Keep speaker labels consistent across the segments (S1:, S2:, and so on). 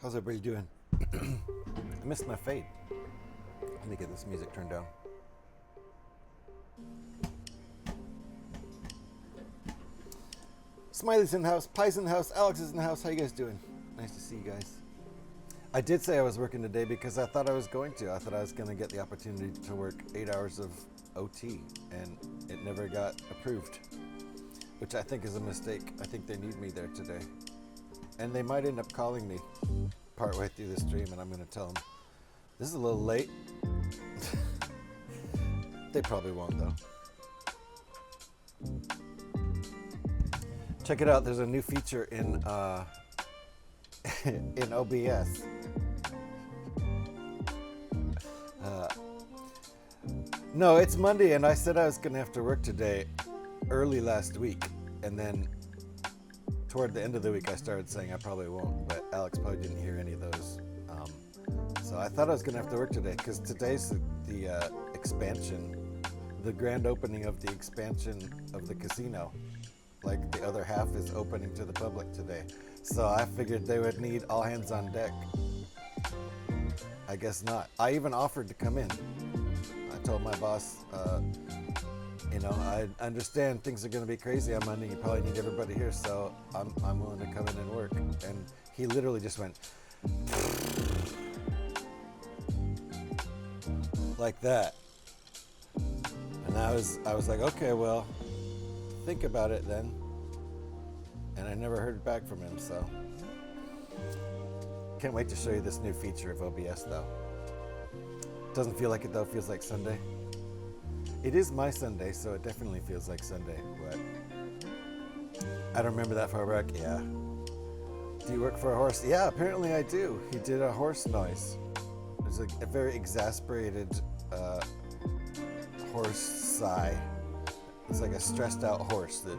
S1: How's everybody doing? I missed my fade. Let me get this music turned down. Smiley's in the house, Pie's in the house, Alex is in the house. How you guys doing? Nice to see you guys. I did say I was working today because I thought I was going to. I thought I was going to get the opportunity to work 8 hours of OT, and it never got approved, which I think is a mistake. I think they need me there today. And they might end up calling me partway through the stream, and I'm going to tell them, this is a little late. They probably won't, though. Check it out. There's a new feature in in OBS. No, it's Monday, and I said I was going to have to work today early last week, and then toward the end of the week, I started saying I probably won't, but Alex probably didn't hear any of those. So I thought I was going to have to work today, because today's the expansion, the grand opening of the expansion of the casino. Like, the other half is opening to the public today. So I figured they would need all hands on deck. I guess not. I even offered to come in. I told my boss, you know, I understand things are going to be crazy on Monday. You probably need everybody here, so I'm willing to come in and work. And he literally just went like that. And I was like, okay, well, think about it then. And I never heard back from him, so can't wait to show you this new feature of OBS, though. Doesn't feel like it, though. It feels like Sunday. It is my Sunday, so it definitely feels like Sunday, but I don't remember that far back. Yeah. Do you work for a horse? Yeah, apparently I do. He did a horse noise. It was a very exasperated horse sigh. It's like a stressed out horse that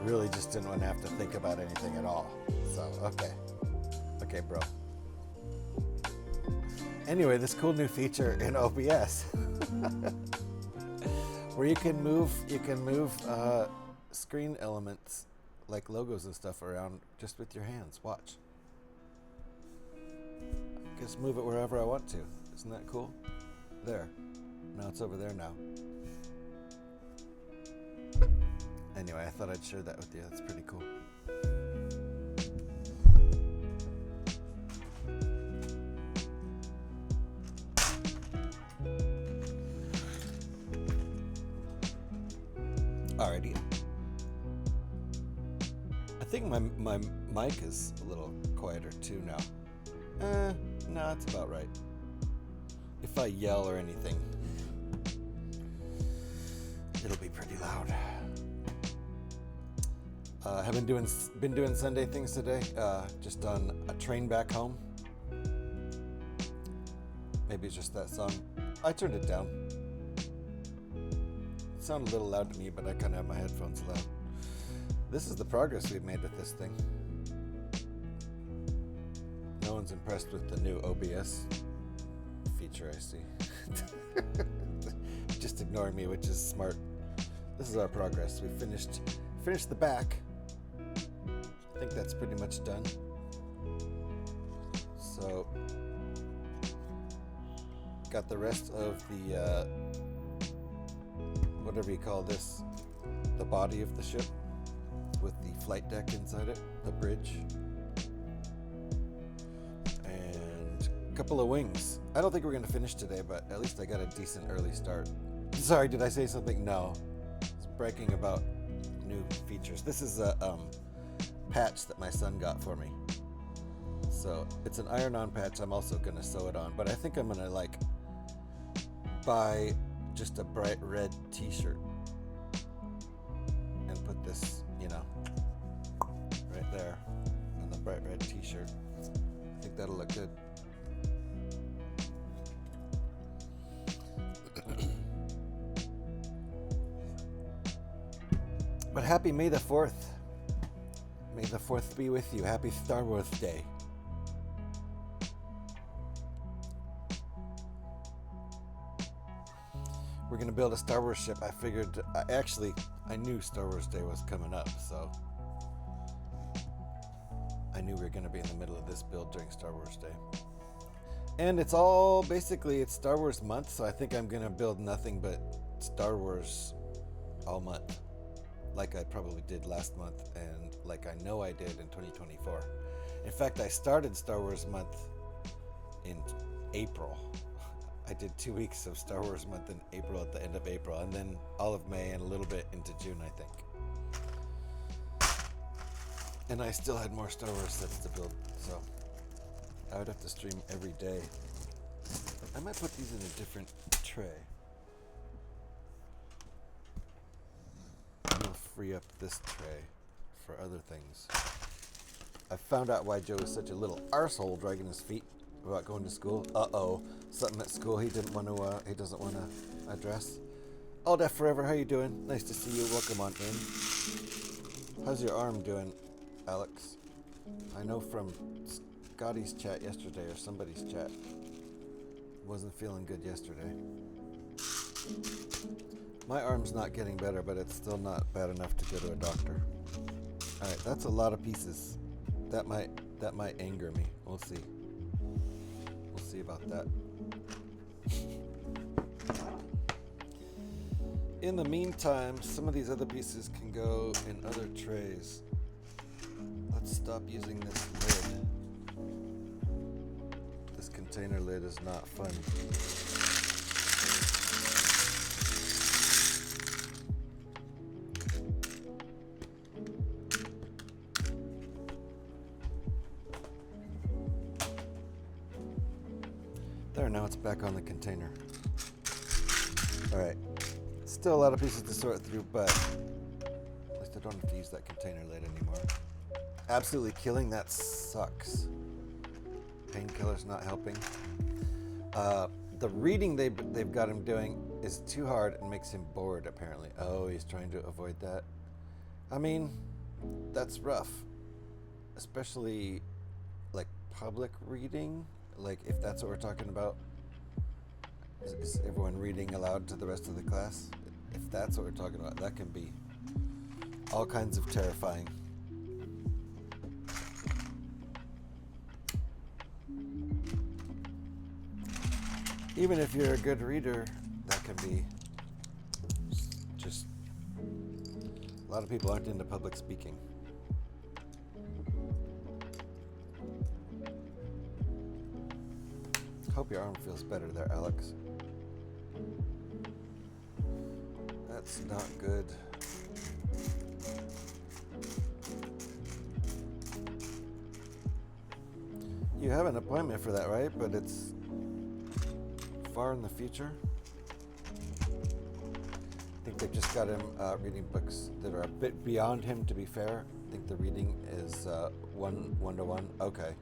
S1: really just didn't want to have to think about anything at all. So, okay. Okay, bro. Anyway, this cool new feature in OBS where you can move screen elements like logos and stuff around just with your hands. Watch. Just move it wherever I want to. Isn't that cool? There. Now it's over there now. Anyway, I thought I'd share that with you. That's pretty cool. Alrighty. I think my mic is a little quieter too now. No, it's about right. If I yell or anything, it'll be pretty loud. Haven't been doing Sunday things today. Just on a train back home. Maybe it's just that song. I turned it down. It sounded a little loud to me, but I kind of have my headphones loud. This is the progress we've made with this thing. No one's impressed with the new OBS feature, I see. Just ignoring me, which is smart. This is our progress. We finished the back. I think that's pretty much done. So, got the rest of the, whatever you call this, the body of the ship with the flight deck inside it, the bridge, and a couple of wings. I don't think we're going to finish today, but at least I got a decent early start. Sorry, did I say something? No. It's bragging about new features. This is a patch that my son got for me. So it's an iron-on patch. I'm also going to sew it on, but I think I'm going to buy just a bright red t-shirt and put this, right there on the bright red t-shirt. I think that'll look good. But happy May the 4th. May the 4th be with you. Happy StarWars Day. We're going to build a Star Wars ship. I figured, I knew Star Wars Day was coming up, so I knew we were going to be in the middle of this build during Star Wars Day. And it's Star Wars month, so I think I'm going to build nothing but Star Wars all month. Like I probably did last month, and like I know I did in 2024. In fact, I started Star Wars month in April. I did 2 weeks of Star Wars month in April at the end of April, and then all of May and a little bit into June, I think. And I still had more Star Wars sets to build, so I would have to stream every day. I might put these in a different tray. I'm gonna free up this tray for other things. I found out why Joe is such a little arsehole dragging his feet about going to school. Uh-oh, something at school he doesn't want to address. All Deaf Forever, how you doing? Nice to see you. Welcome on in. How's your arm doing, Alex? I know from Scotty's chat yesterday, or somebody's chat, wasn't feeling good yesterday. My arm's not getting better, but it's still not bad enough to go to a doctor. All right, that's a lot of pieces. That might anger me. We'll see. We'll see about that. In the meantime, some of these other pieces can go in other trays. Let's stop using this lid. This container lid is not fun. There, now it's back on the container. Alright. Still a lot of pieces to sort through, but at least I don't have to use that container lid anymore. absolutely killing. That sucks. Painkiller's not helping. The reading they've got him doing is too hard and makes him bored, apparently. Oh, he's trying to avoid that. I mean, that's rough. Especially, like, public reading. Like, if that's what we're talking about. Is everyone reading aloud to the rest of the class? If that's what we're talking about, that can be all kinds of terrifying. Even if you're a good reader, that can be just... A lot of people aren't into public speaking. Hope your arm feels better there, Alex. That's not good. You have an appointment for that, right? But it's far in the future. I think they've just got him reading books that are a bit beyond him, to be fair. I think the reading is one to one. Okay.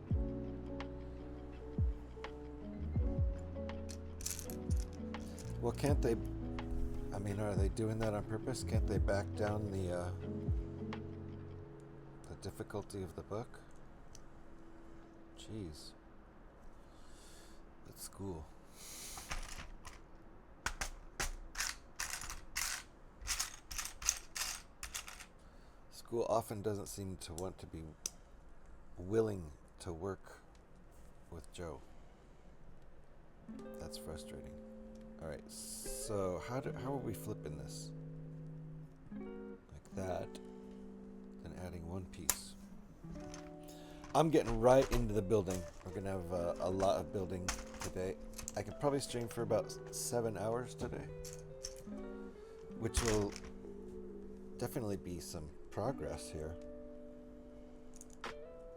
S1: Well, can't they... I mean, are they doing that on purpose? Can't they back down the difficulty of the book? Jeez. That's school. School often doesn't seem to want to be willing to work with Joe. That's frustrating. All right, so how are we flipping this? Like that, then adding one piece. I'm getting right into the building. We're gonna have a lot of building today. I could probably stream for about 7 hours today, which will definitely be some progress here.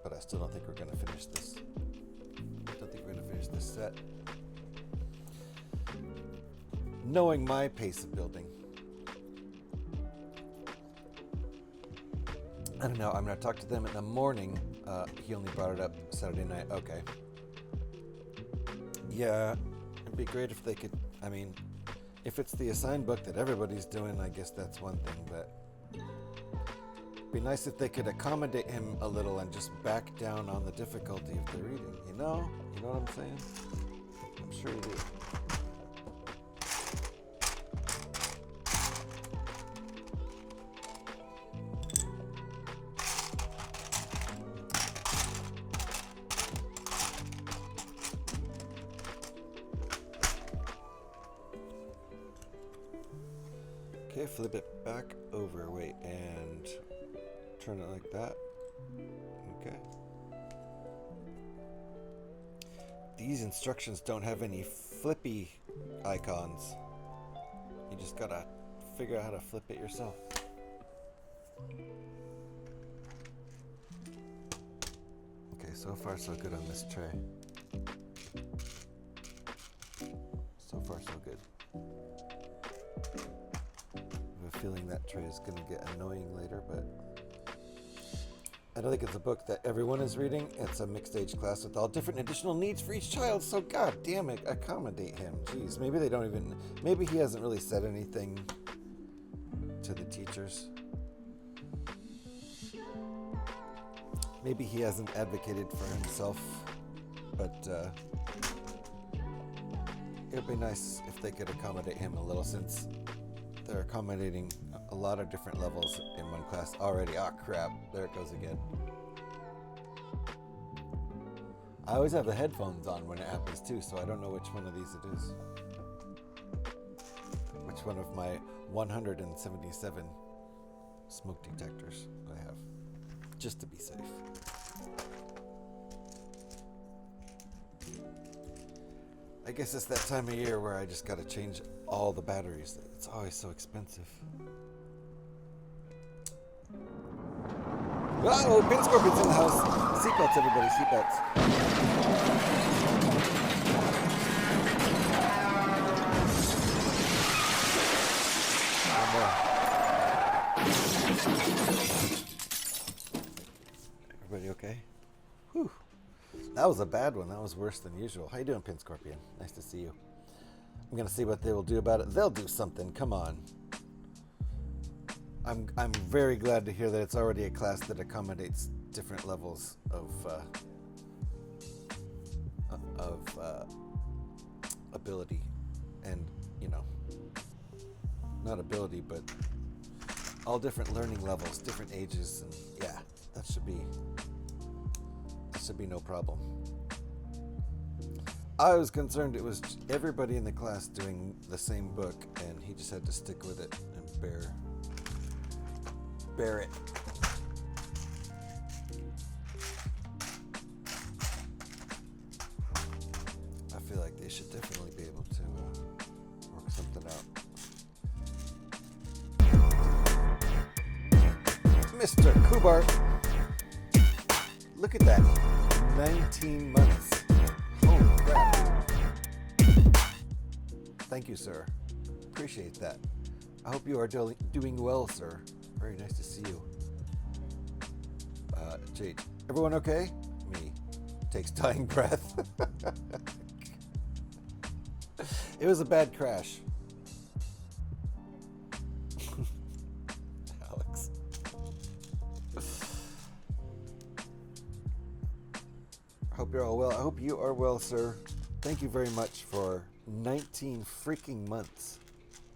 S1: But I still don't think we're gonna finish this. I don't think we're gonna finish this set. Knowing my pace of building. I don't know, I'm gonna talk to them in the morning. He only brought it up Saturday night. Okay. Yeah, it'd be great if they could, I mean, if it's the assigned book that everybody's doing, I guess that's one thing, but it'd be nice if they could accommodate him a little and just back down on the difficulty of the reading, you know? You know what I'm saying? I'm sure you do. Okay, flip it back over, wait, and turn it like that. Okay. These instructions don't have any flippy icons. You just gotta figure out how to flip it yourself. Okay, so far so good on this tray. So far so good. I have a feeling that tray is going to get annoying later, but I don't think it's a book that everyone is reading. It's a mixed age class with all different additional needs for each child, so god damn it, accommodate him. Jeez, maybe they don't even, maybe he hasn't really said anything to the teachers. Maybe he hasn't advocated for himself, but it would be nice if they could accommodate him a little, since they're accommodating a lot of different levels in one class already. Ah, crap. There it goes again. I always have the headphones on when it happens too, so I don't know which one of these it is. Which one of my 177 smoke detectors I have, just to be safe. I guess it's that time of year where I just gotta change all the batteries. It's always so expensive. Oh, pin scorpions in the house. Seatbelts, everybody, seatbelts. That was a bad one. That was worse than usual. How you doing, Pin Scorpion? Nice to see you. I'm going to see what they will do about it. They'll do something. Come on. I'm very glad to hear that it's already a class that accommodates different levels of ability, and not ability, but all different learning levels, different ages, and yeah, that should be no problem. I was concerned it was everybody in the class doing the same book, and he just had to stick with it and bear it. I feel like they should definitely be able to work something out. Mr. Kubar, look at that. 19 months. Holy crap. Thank you, sir. Appreciate that. I hope you are doing well, sir. Very nice to see you. Jade, everyone okay? Me. Takes dying breath. It was a bad crash. Alex. Hope you're all well. I hope you are well, sir. Thank you very much for 19 freaking months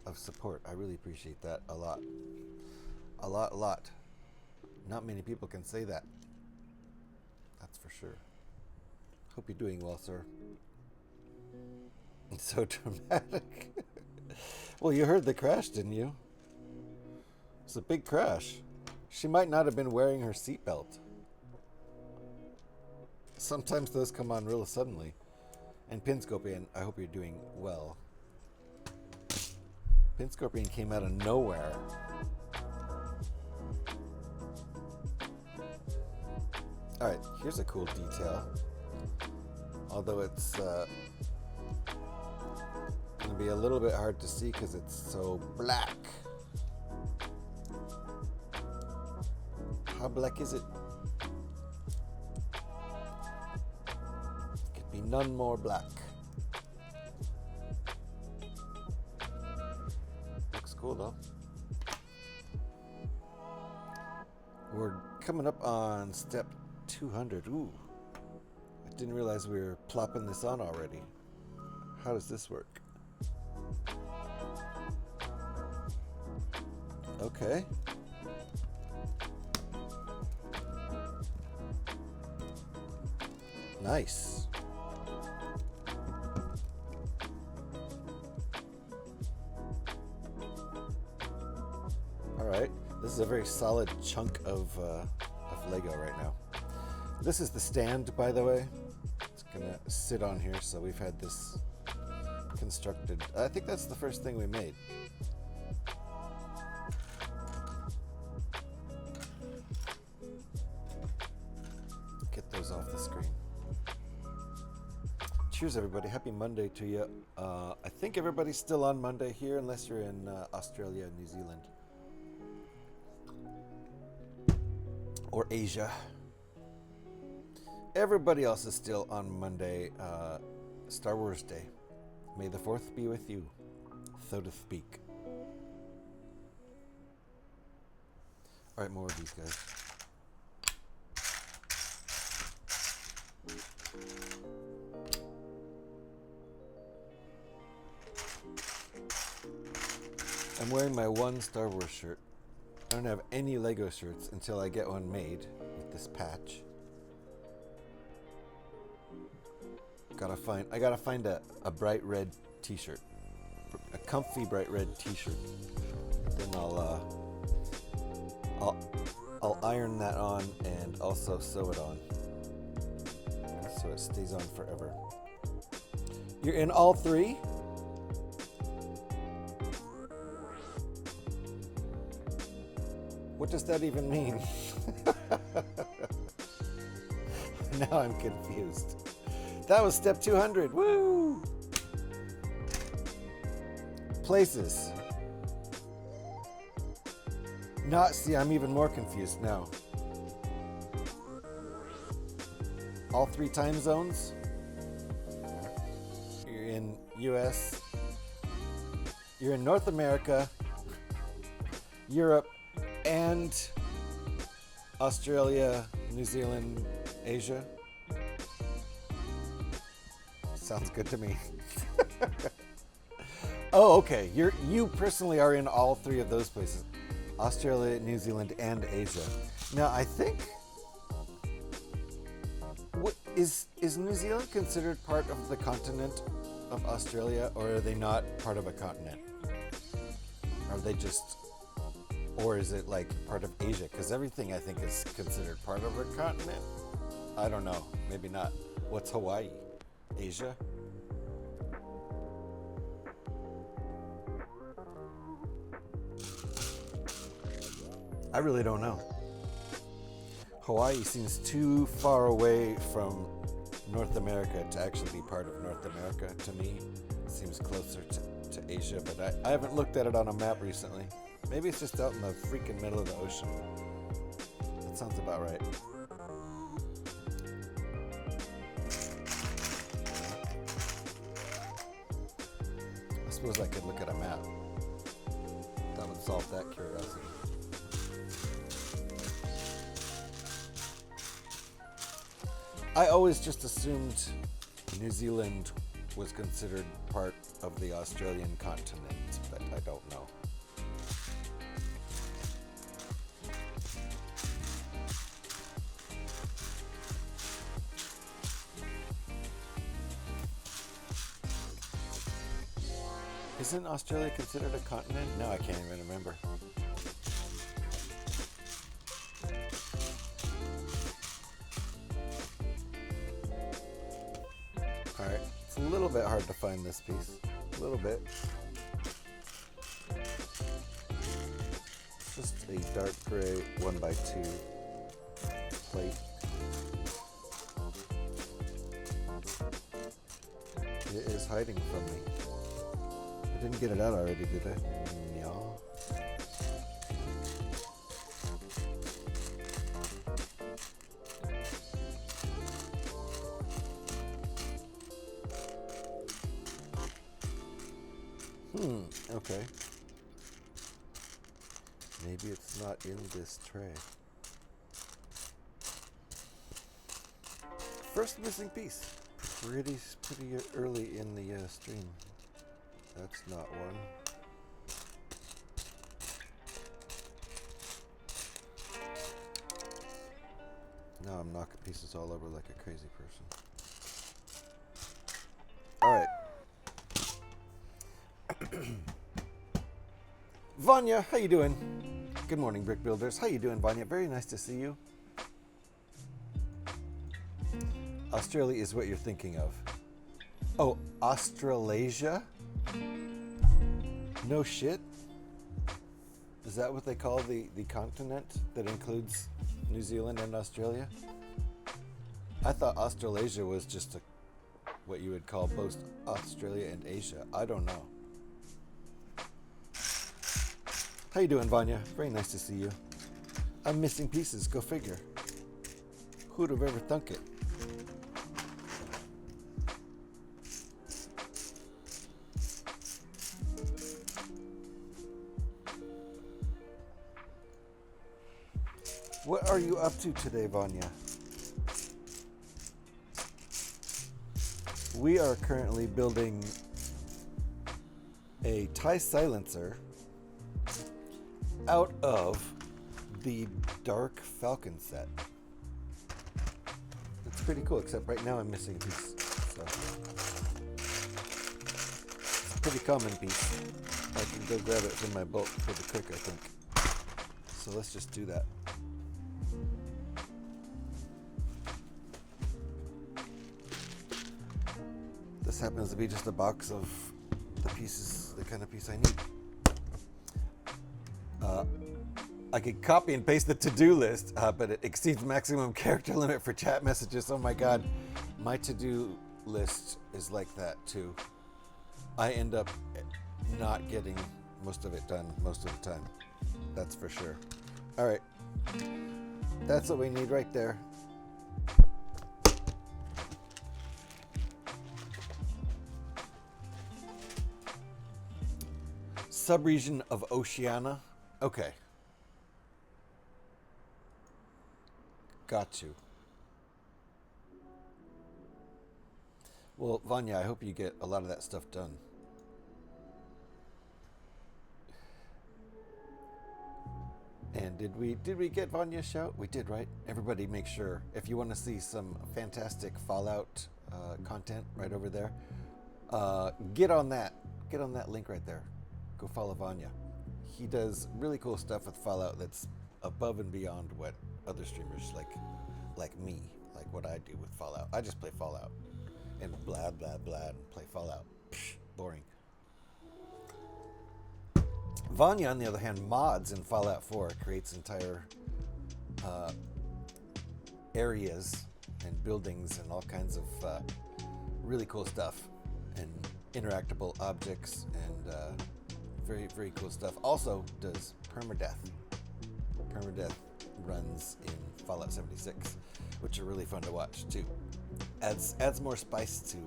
S1: of support. I really appreciate that a lot. A lot. Not many people can say that. That's for sure. Hope you're doing well, sir. It's so dramatic. Well, you heard the crash, didn't you? It's a big crash. She might not have been wearing her seatbelt. Sometimes those come on real suddenly. And Pin Scorpion, I hope you're doing well. Pin Scorpion came out of nowhere. Alright, here's a cool detail. Although it's going to be a little bit hard to see because it's so black. How black is it? Could be none more black. Looks cool though. We're coming up on step 200. Ooh. I didn't realize we were plopping this on already. How does this work? Okay. Nice. All right. This is a very solid chunk of Lego right now. This is the stand, by the way. It's gonna sit on here, so we've had this constructed. I think that's the first thing we made. Get those off the screen. Cheers, everybody. Happy Monday to you. I think everybody's still on Monday here, unless you're in Australia and New Zealand. Or Asia. Everybody else is still on Monday, Star Wars Day. May the 4th be with you, so to speak. All right, more of these guys. I'm wearing my one Star Wars shirt. I don't have any Lego shirts until I get one made with this patch. I gotta find a bright red t-shirt, a comfy bright red t-shirt. Then I'll iron that on and also sew it on, so it stays on forever. You're in all three? What does that even mean? Now I'm confused. That was step 200. Woo! Places. See, I'm even more confused now. all 3 time zones. You're in US, you're in North America, Europe, and Australia, New Zealand, Asia. Sounds good to me. Oh, okay. You personally are in all 3 of those places. Australia, New Zealand, and Asia. Now, I think... Is New Zealand considered part of the continent of Australia, or are they not part of a continent? Are they just... Or is it like part of Asia? Because everything I think is considered part of a continent. I don't know. Maybe not. What's Hawaii? Asia? I really don't know. Hawaii seems too far away from North America to actually be part of North America to me. It seems closer to Asia, but I haven't looked at it on a map recently. Maybe it's just out in the freaking middle of the ocean. That sounds about right. I suppose I could look at a map. That would solve that curiosity. I always just assumed New Zealand was considered part of the Australian continent, but I don't know. Isn't Australia considered a continent? No, I can't even remember. Alright, it's a little bit hard to find this piece. A little bit. Just a dark gray 1x2 plate. It is hiding from me. I didn't get it out already, did I? No. Okay. Maybe it's not in this tray. First missing piece. Pretty early in the stream. That's not one. Now I'm knocking pieces all over like a crazy person. Alright. Vanya, how you doing? Good morning, Brick Builders. How you doing, Vanya? Very nice to see you. Australia is what you're thinking of. Oh, Australasia? No shit? Is that what they call the continent that includes New Zealand and Australia? I thought Australasia was just what you would call both Australia and Asia. I don't know. How you doing, Vanya? Very nice to see you. I'm missing pieces. Go figure. Who'd have ever thunk it? What are you up to today, Vanya? We are currently building a tie silencer out of the Dark Falcon set. It's pretty cool, except right now I'm missing a piece. So it's a pretty common piece. I can go grab it from my boat pretty quick, I think. So let's just do that. This happens to be just a box of the pieces, the kind of piece I need. I could copy and paste the to-do list, but it exceeds maximum character limit for chat messages. Oh my god, my to-do list is like that too. I end up not getting most of it done most of the time. That's for sure. All right, that's what we need right there. Subregion of Oceania. Okay. Got you. Well, Vanya, I hope you get a lot of that stuff done. And did we get Vanya's shout? We did, right? Everybody make sure, if you want to see some fantastic Fallout content right over there, get on that link right there. Go follow Vanya. He does really cool stuff with Fallout that's above and beyond what other streamers like me, like what I do with Fallout. I just play Fallout and blah blah blah and play Fallout. Psh, boring. Vanya, on the other hand, mods in Fallout 4, creates entire areas and buildings and all kinds of really cool stuff and interactable objects and very, very cool stuff. Also does permadeath. Permadeath runs in Fallout 76, which are really fun to watch too. Adds more spice to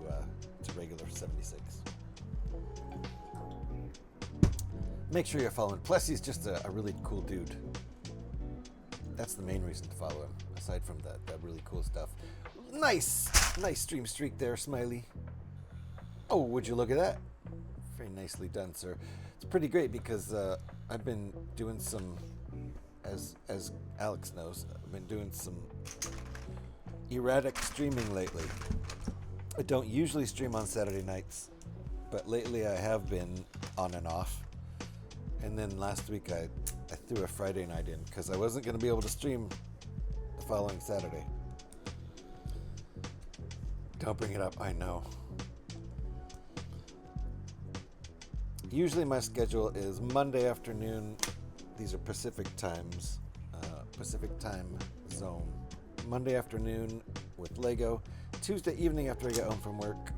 S1: regular 76. Make sure you're following. Plus, he's just a really cool dude. That's the main reason to follow him, aside from that really cool stuff. Nice stream streak there, Smiley. Oh, would you look at that? Very nicely done, sir. It's pretty great because I've been doing some, as Alex knows, I've been doing some erratic streaming lately. I don't usually stream on Saturday nights, but lately I have been on and off. And then last week I threw a Friday night in because I wasn't going to be able to stream the following Saturday. Don't bring it up, I know. Usually my schedule is Monday afternoon. These are Pacific times, Pacific time zone. Monday afternoon with Lego. Tuesday evening after I get home from work.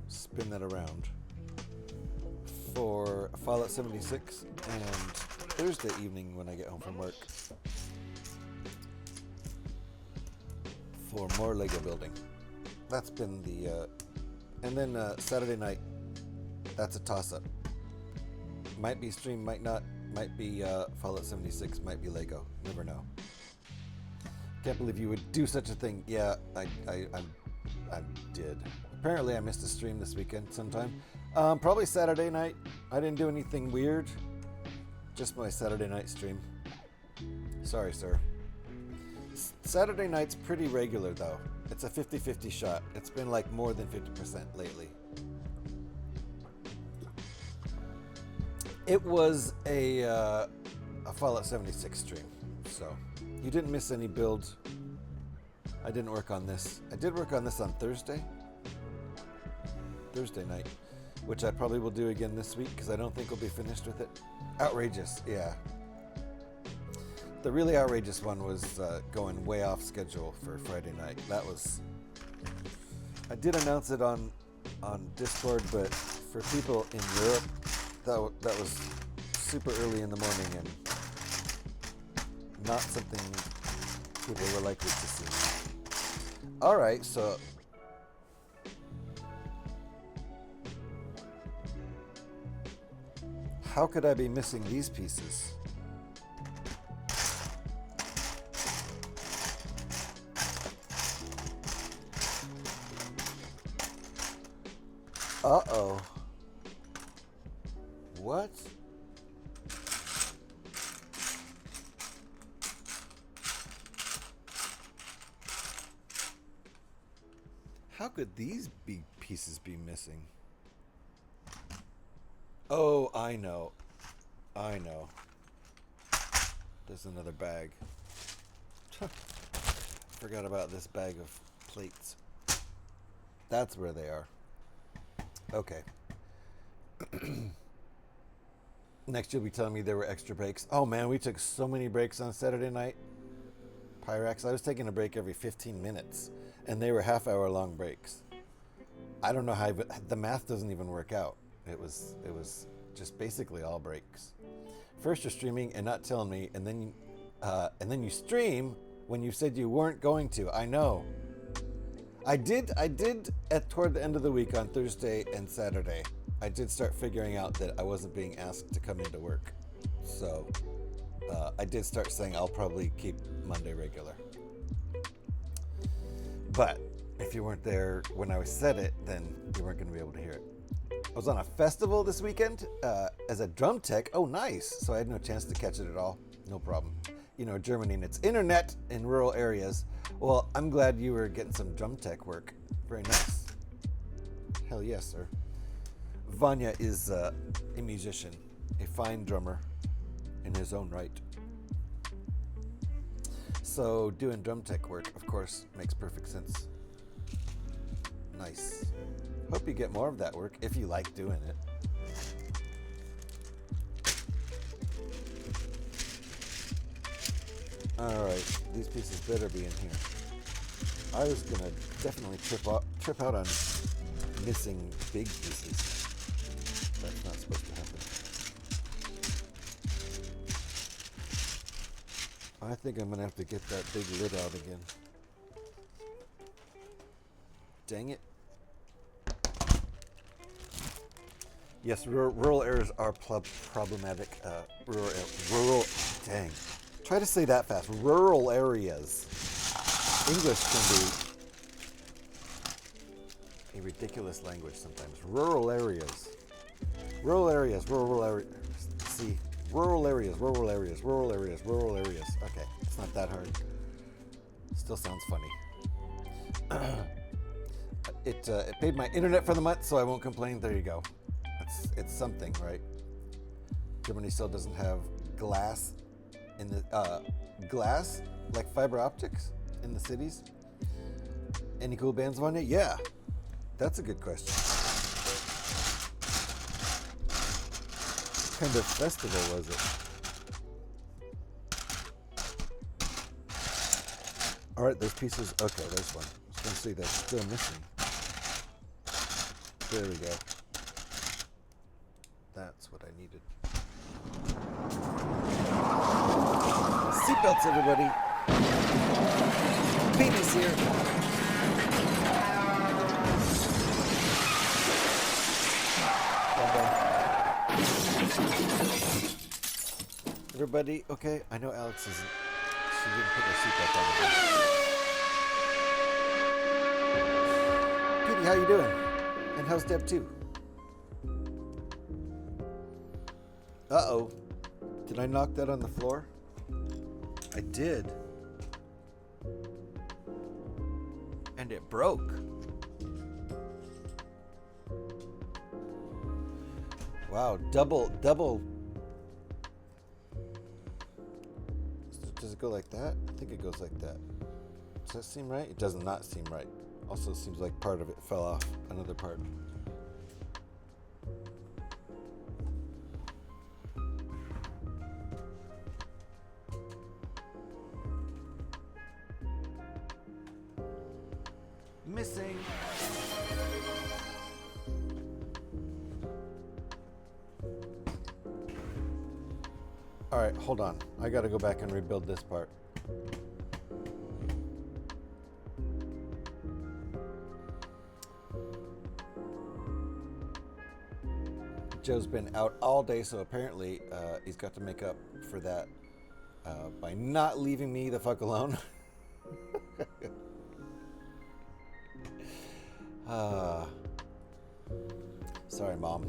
S1: Spin that around. For Fallout 76, and Thursday evening when I get home from work for more Lego building. That's been the and then Saturday night, that's a toss-up. Might be stream, might not, might be Fallout 76, might be Lego. Never know. Can't believe you would do such a thing. Yeah, I did. Apparently I missed a stream this weekend sometime. Probably Saturday night. I didn't do anything weird. Just my Saturday night stream. Sorry, sir. Saturday night's pretty regular, though. It's a 50-50 shot. It's been like more than 50% lately. It was a Fallout 76 stream, so you didn't miss any build. I didn't work on this. I did work on this on Thursday night, which I probably will do again this week because I don't think we'll be finished with it. Outrageous, yeah. The really outrageous one was going way off schedule for Friday night. That was... I did announce it on Discord, but for people in Europe, that was super early in the morning and not something people were likely to see. Alright, so... How could I be missing these pieces? Uh-oh. What? How could these big pieces be missing? Oh, I know. There's another bag. Forgot about this bag of plates. That's where they are. Okay. Next you'll be telling me there were extra breaks. Oh man, we took so many breaks on Saturday night. Pyrax, I was taking a break every 15 minutes. And they were half-hour long breaks. I don't know how, but the math doesn't even work out. It was just basically all breaks. First you're streaming and not telling me, and then you stream when you said you weren't going to. I know. I did toward the end of the week on Thursday and Saturday. I did start figuring out that I wasn't being asked to come into work. So I did start saying I'll probably keep Monday regular. But if you weren't there when I said it, then you weren't going to be able to hear it. I was on a festival this weekend as a drum tech. Oh, nice. So I had no chance to catch it at all. No problem. You know, Germany needs internet in rural areas. Well, I'm glad you were getting some drum tech work. Very nice. Hell yes, sir. Vanya is a musician, a fine drummer in his own right. So doing drum tech work, of course, makes perfect sense. Nice. Hope you get more of that work if you like doing it. Alright, these pieces better be in here. I was gonna definitely trip out on missing big pieces. That's not supposed to happen. I think I'm gonna have to get that big lid out again. Dang it. Yes, rural areas are problematic. Dang. Try to say that fast. Rural areas. English can be a ridiculous language sometimes. Rural areas. Rural areas. See, rural areas. Okay, it's not that hard. Still sounds funny. It paid my internet for the month, so I won't complain. There you go. It's something, right? Germany still doesn't have glass in the glass like fiber optics in the cities. Any cool bands, Vanya? Yeah, that's a good question. What kind of festival was it? All right, those pieces. Okay, there's one. I was gonna see that's still missing. There we go. That's what I needed. Seatbelts, everybody. Baby's here. Everybody, okay? I know Alex isn't. She didn't put her seatbelt on. Petey, how you doing? And how's Deb too? Uh-oh. Did I knock that on the floor? I did. And it broke. Wow, double. Does it go like that? I think it goes like that. Does that seem right? It does not seem right. Also seems like part of it fell off. Another part. Missing. All right, hold on. I got to go back and rebuild this part. Joe's been out all day, so apparently he's got to make up for that by not leaving me the fuck alone. Sorry, Mom.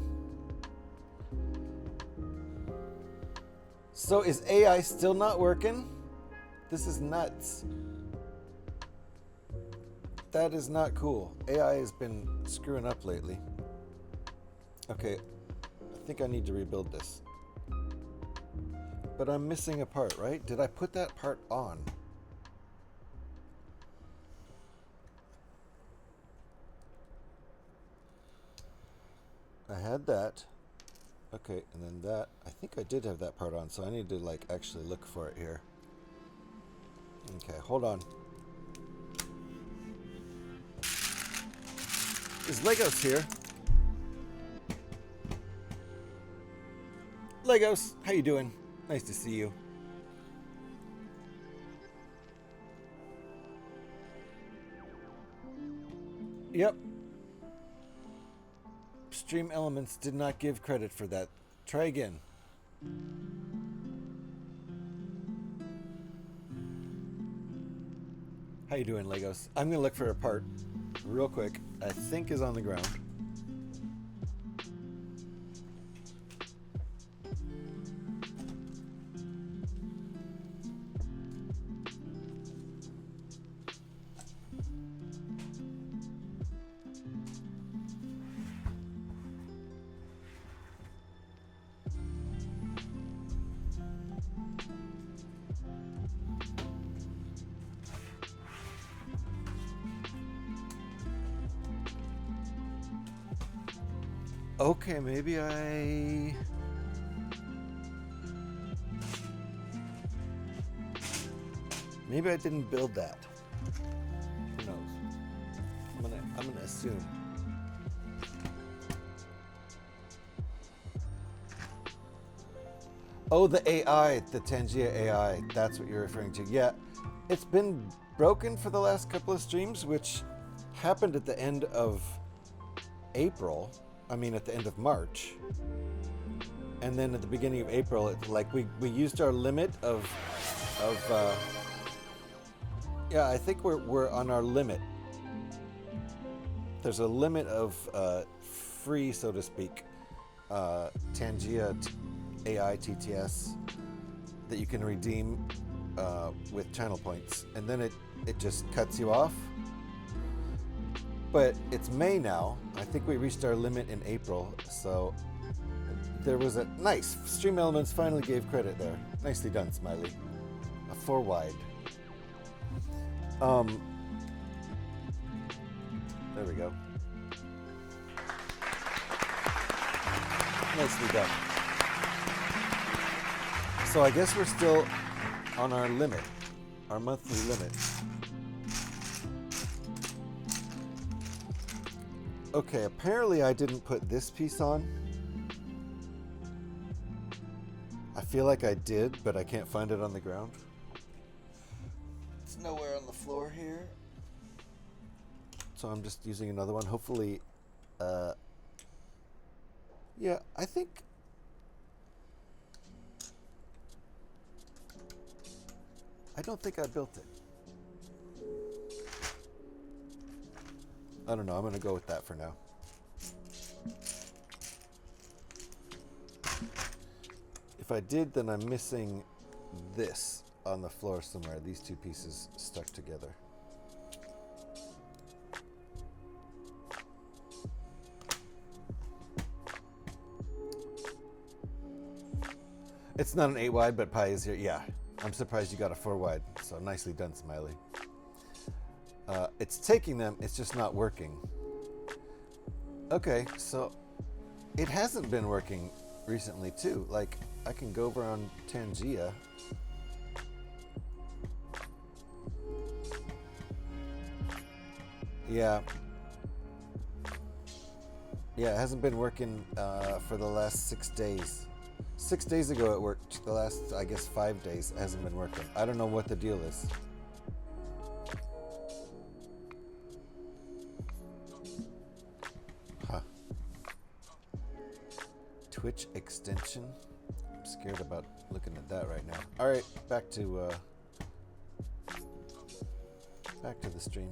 S1: So is AI still not working? This is nuts. That is not cool. AI has been screwing up lately. Okay, I think I need to rebuild this. But I'm missing a part, right? Did I put that part on? I had that. Okay, and then that. I think I did have that part on, so I need to like actually look for it here. Okay, hold on. Is Legos here? Legos, how you doing? Nice to see you. Yep. Stream Elements did not give credit for that. Try again. How you doing, Legos? I'm gonna look for a part real quick. I think is on the ground. Okay, maybe I didn't build that. Who knows? I'm gonna assume. Oh, the AI, the Tangia AI. That's what you're referring to. Yeah, it's been broken for the last couple of streams, which happened at the end of April. I mean, at the end of March, and then at the beginning of April, it's like we used our limit of yeah, I think we're on our limit. There's a limit of free, so to speak, Tangia AI TTS that you can redeem with channel points, and then it just cuts you off. But it's May now. I think we reached our limit in April, so there was a nice Stream Elements finally gave credit there. Nicely done, Smiley. A 4 wide. There we go. Nicely done. So I guess we're still on our limit, our monthly limit. Okay, apparently I didn't put this piece on. I feel like I did, but I can't find it on the ground. It's nowhere on the floor here. So I'm just using another one. Hopefully, yeah, I think... I don't think I built it. I don't know, I'm gonna go with that for now. If I did, then I'm missing this on the floor somewhere. These two pieces stuck together. It's not an 8 wide, but Pi is here. Yeah, I'm surprised you got a 4 wide. So nicely done, Smiley. It's taking them, it's just not working. Okay, so it hasn't been working recently too. Like, I can go over on Tangia. Yeah. Yeah, it hasn't been working for the last 6 days. 6 days ago it worked. The last, I guess, 5 days it hasn't been working. I don't know what the deal is. Twitch extension. I'm scared about looking at that right now. All right, back to the stream.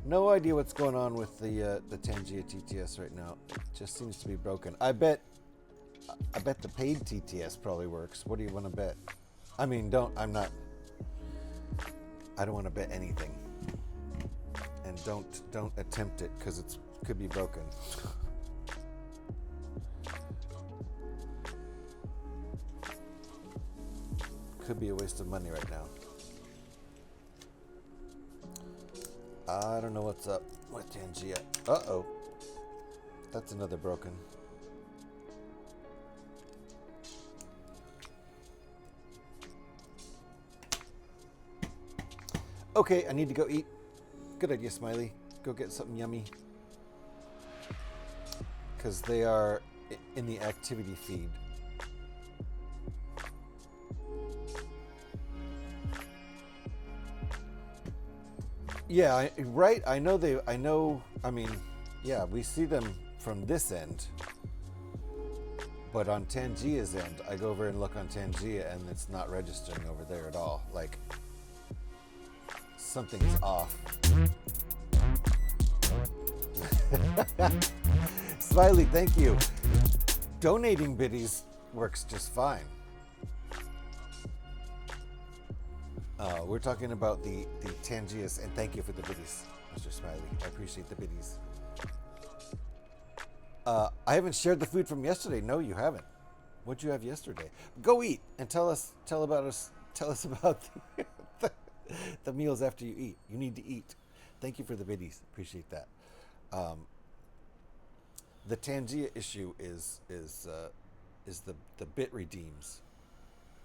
S1: No idea what's going on with the Tangia TTS right now. It just seems to be broken. I bet the paid TTS probably works. What do you want to bet? I mean, I don't want to bet anything. And don't attempt it because it could be broken. Could be a waste of money right now. I don't know what's up with Tangia. Uh-oh. That's another broken. Okay, I need to go eat. Good idea, Smiley. Go get something yummy. Because they are in the activity feed. Yeah, right. I know. I mean, Yeah, we see them from this end. But on Tangia's end, I go over and look on Tangia and it's not registering over there at all. Like, something's off. Smiley, thank you. Donating biddies works just fine. We're talking about the Tangias, and thank you for the biddies, Mr. Smiley. I appreciate the biddies. I haven't shared the food from yesterday. No, you haven't. What'd you have yesterday? Go eat and tell us about the meals after you eat. You need to eat. Thank you for the biddies. Appreciate that. The Tangia issue is the bit redeems.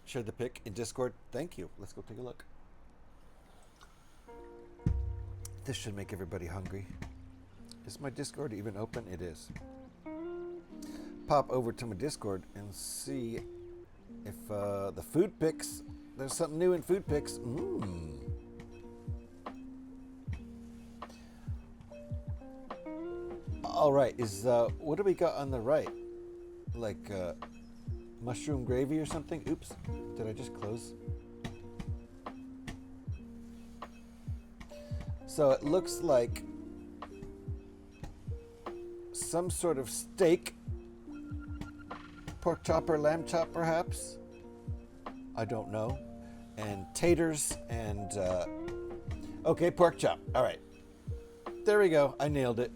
S1: Share the pic in Discord. Thank you. Let's go take a look. This should make everybody hungry. Is my Discord even open? It is. Pop over to my Discord and see if the food pics. There's something new in food pics. All right. Is what do we got on the right? Like mushroom gravy or something? Oops. Did I just close? So it looks like some sort of steak, pork chop or lamb chop perhaps, I don't know, and taters and okay, pork chop. All right, there we go, I nailed it.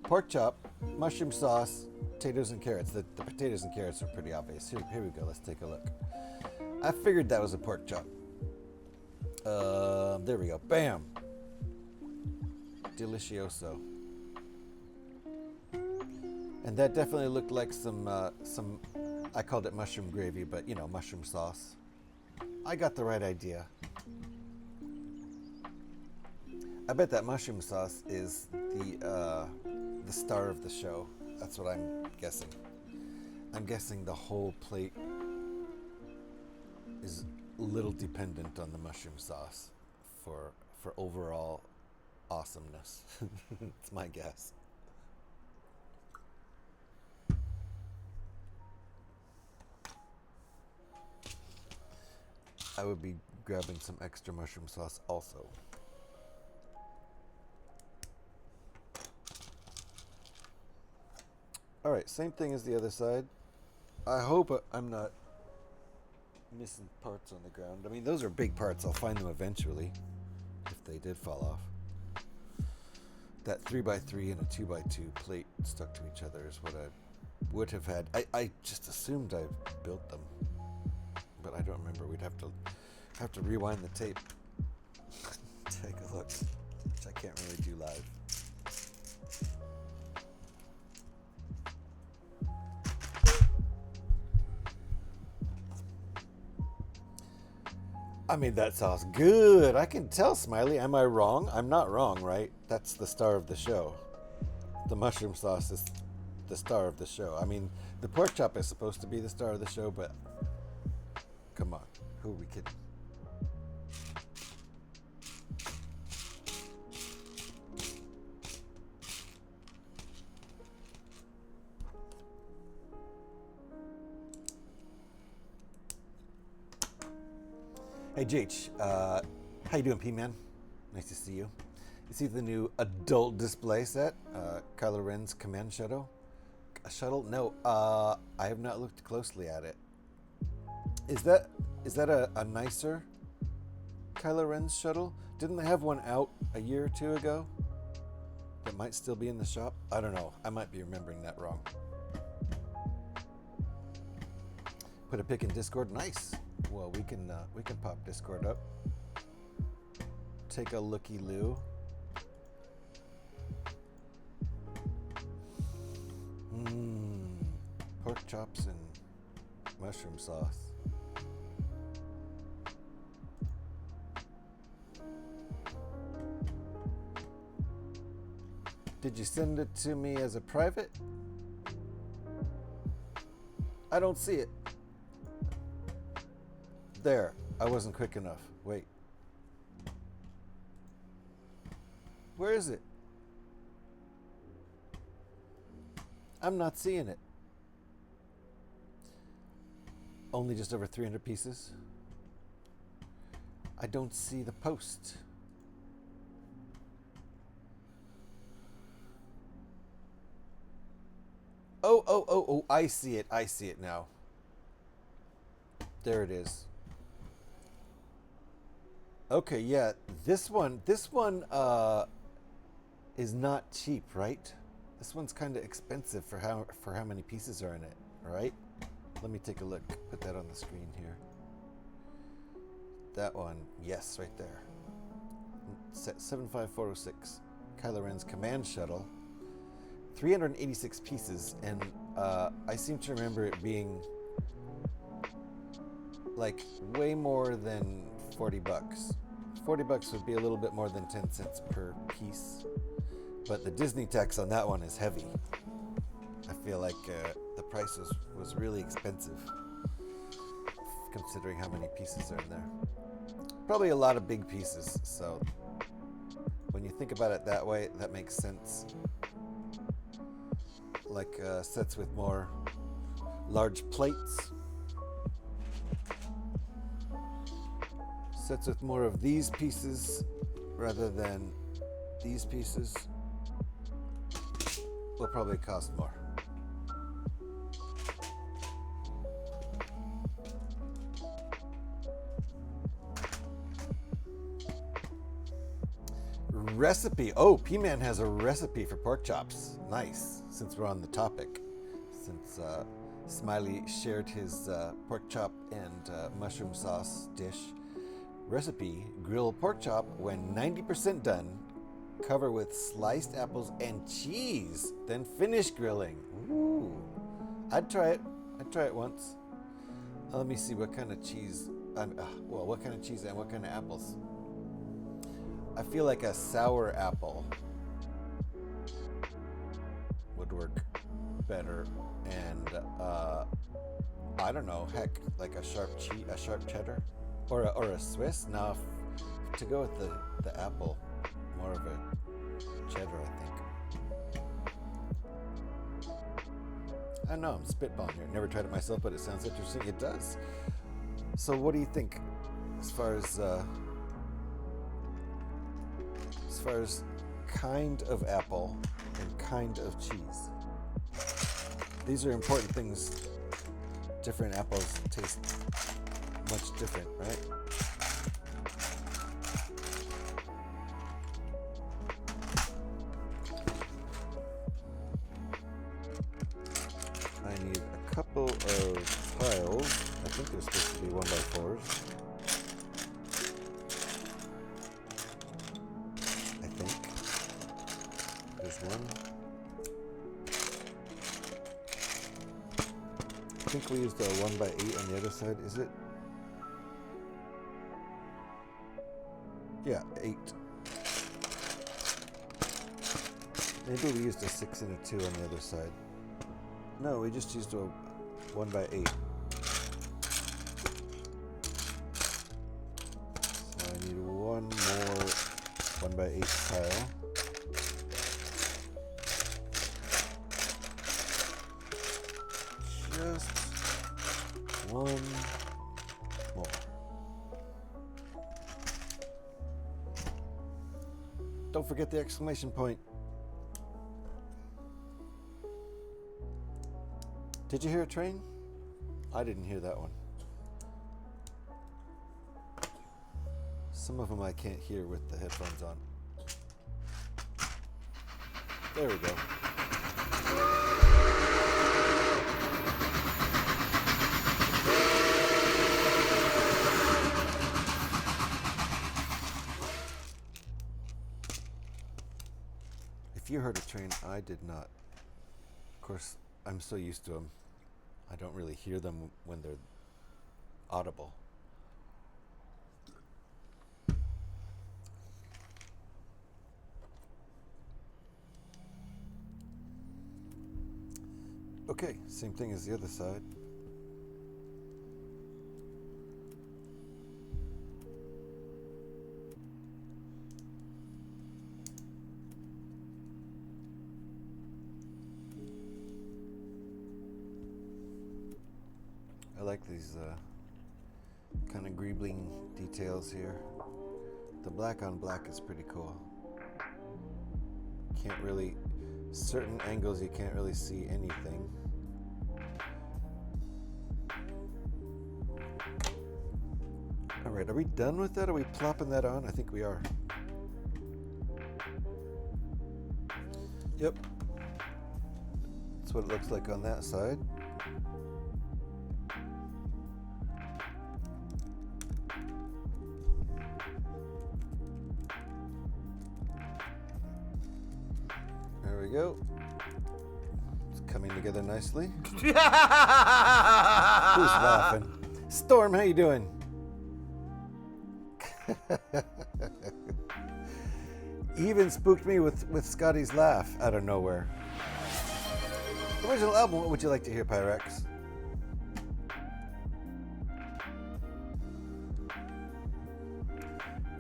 S1: Pork chop, mushroom sauce, potatoes and carrots. The potatoes and carrots are pretty obvious. Here we go, let's take a look. I figured that was a pork chop. There we go, bam, delicioso. And that definitely looked like some, I called it mushroom gravy, but you know, mushroom sauce. I got the right idea. I bet that mushroom sauce is the star of the show. That's what I'm guessing. I'm guessing the whole plate is a little dependent on the mushroom sauce for overall awesomeness. It's my guess. I would be grabbing some extra mushroom sauce also. All right, same thing as the other side. I hope I'm not missing parts on the ground. I mean, those are big parts. I'll find them eventually if they did fall off. That 3x3 and a 2x2 plate stuck to each other is what I would have had. I just assumed I built them, but I don't remember. We'd have to rewind the tape. Take a look, which I can't really do live. I mean, that sauce good. I can tell, Smiley. Am I wrong? I'm not wrong, right? That's the star of the show. The mushroom sauce is the star of the show. I mean, the pork chop is supposed to be the star of the show, but come on. Who are we kidding? Hey, JH, how you doing, P-Man? Nice to see you. You see the new adult display set? Kylo Ren's command shuttle? A shuttle? No, I have not looked closely at it. Is that a nicer Kylo Ren's shuttle? Didn't they have one out a year or two ago that might still be in the shop? I don't know. I might be remembering that wrong. Put a pic in Discord. Nice. Well, we can pop Discord up. Take a looky-loo. Pork chops and mushroom sauce. Did you send it to me as a private? I don't see it. There, I wasn't quick enough. Wait. Where is it? I'm not seeing it. Only just over 300 pieces. I don't see the post. Oh, I see it. I see it now. There it is. Okay, yeah. This one is not cheap, right? This one's kind of expensive for how many pieces are in it, right? Let me take a look. Put that on the screen here. That one, yes, right there. Set 75406. Kylo Ren's command shuttle. 386 pieces, and I seem to remember it being like way more than 40 bucks. 40 bucks would be a little bit more than 10 cents per piece, but the Disney tax on that one is heavy. I feel like the price was really expensive considering how many pieces are in there. Probably a lot of big pieces, so when you think about it that way, that makes sense. Like sets with more large plates. Sets with more of these pieces rather than these pieces will probably cost more. Recipe. Oh, P-Man has a recipe for pork chops. Nice. Since we're on the topic. Since Smiley shared his pork chop and mushroom sauce dish. Recipe: grill pork chop when 90% done. Cover with sliced apples and cheese. Then finish grilling. Ooh. I'd try it. I'd try it once. Let me see what kind of cheese. What kind of cheese and what kind of apples? I feel like a sour apple would work better, and I don't know, heck, like a sharp cheddar, or a Swiss. Now, to go with the apple, more of a cheddar, I think. I know I'm spitballing here. Never tried it myself, but it sounds interesting. It does. So, what do you think, as far as kind of apple and kind of cheese? These are important things. Different apples taste much different, right? I need a couple of tiles. I think they're supposed to be 1x4s. One. I think we used a 1x8 on the other side, is it? Yeah, 8. Maybe we used a 6 and a 2 on the other side. No, we just used a 1x8. So I need one more 1x8 tile. Just one more. Don't forget the exclamation point. Did you hear a train? I didn't hear that one. Some of them I can't hear with the headphones on. There we go. If you heard a train, I did not. Of course, I'm so used to them. I don't really hear them when they're audible. Okay, same thing as the other side. these kind of greebling details here. The black on black is pretty cool. Can't really, certain angles you can't really see anything. All right, are we done with that? Are we plopping that on? I think we are. Yep. That's what it looks like on that side. There we go. It's coming together nicely. Who's laughing? Storm, how you doing? Even spooked me with Scotty's laugh out of nowhere. Original album, what would you like to hear, Pyrex?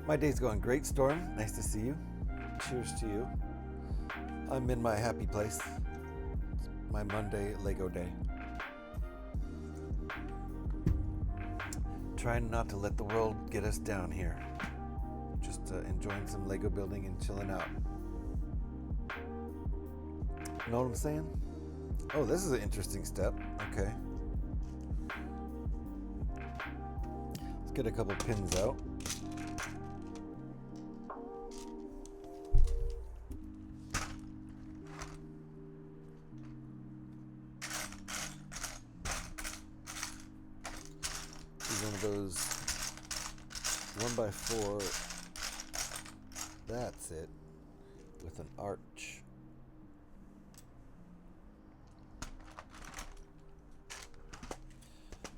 S1: My day's going great, Storm. Nice to see you. Cheers to you. I'm in my happy place. It's my Monday Lego day. Trying not to let the world get us down here. Just enjoying some Lego building and chilling out. Know what I'm saying? Oh, this is an interesting step. Okay. Let's get a couple pins out. One of those 1x4, that's it, with an arch.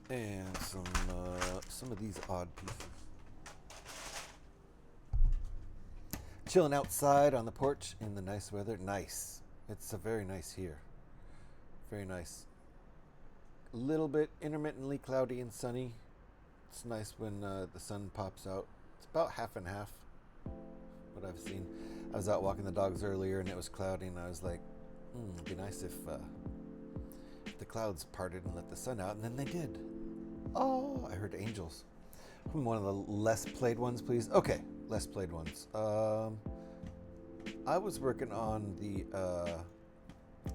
S1: And some of these odd pieces. Chilling outside on the porch in the nice weather. Nice. It's a very nice here. Very nice. A little bit intermittently cloudy and sunny. It's nice when the sun pops out. It's about half and half, what I've seen. I was out walking the dogs earlier and it was cloudy and I was like, it'd be nice if the clouds parted and let the sun out, and then they did. Oh, I heard angels. One of the less played ones, please. Okay, less played ones. I was working on the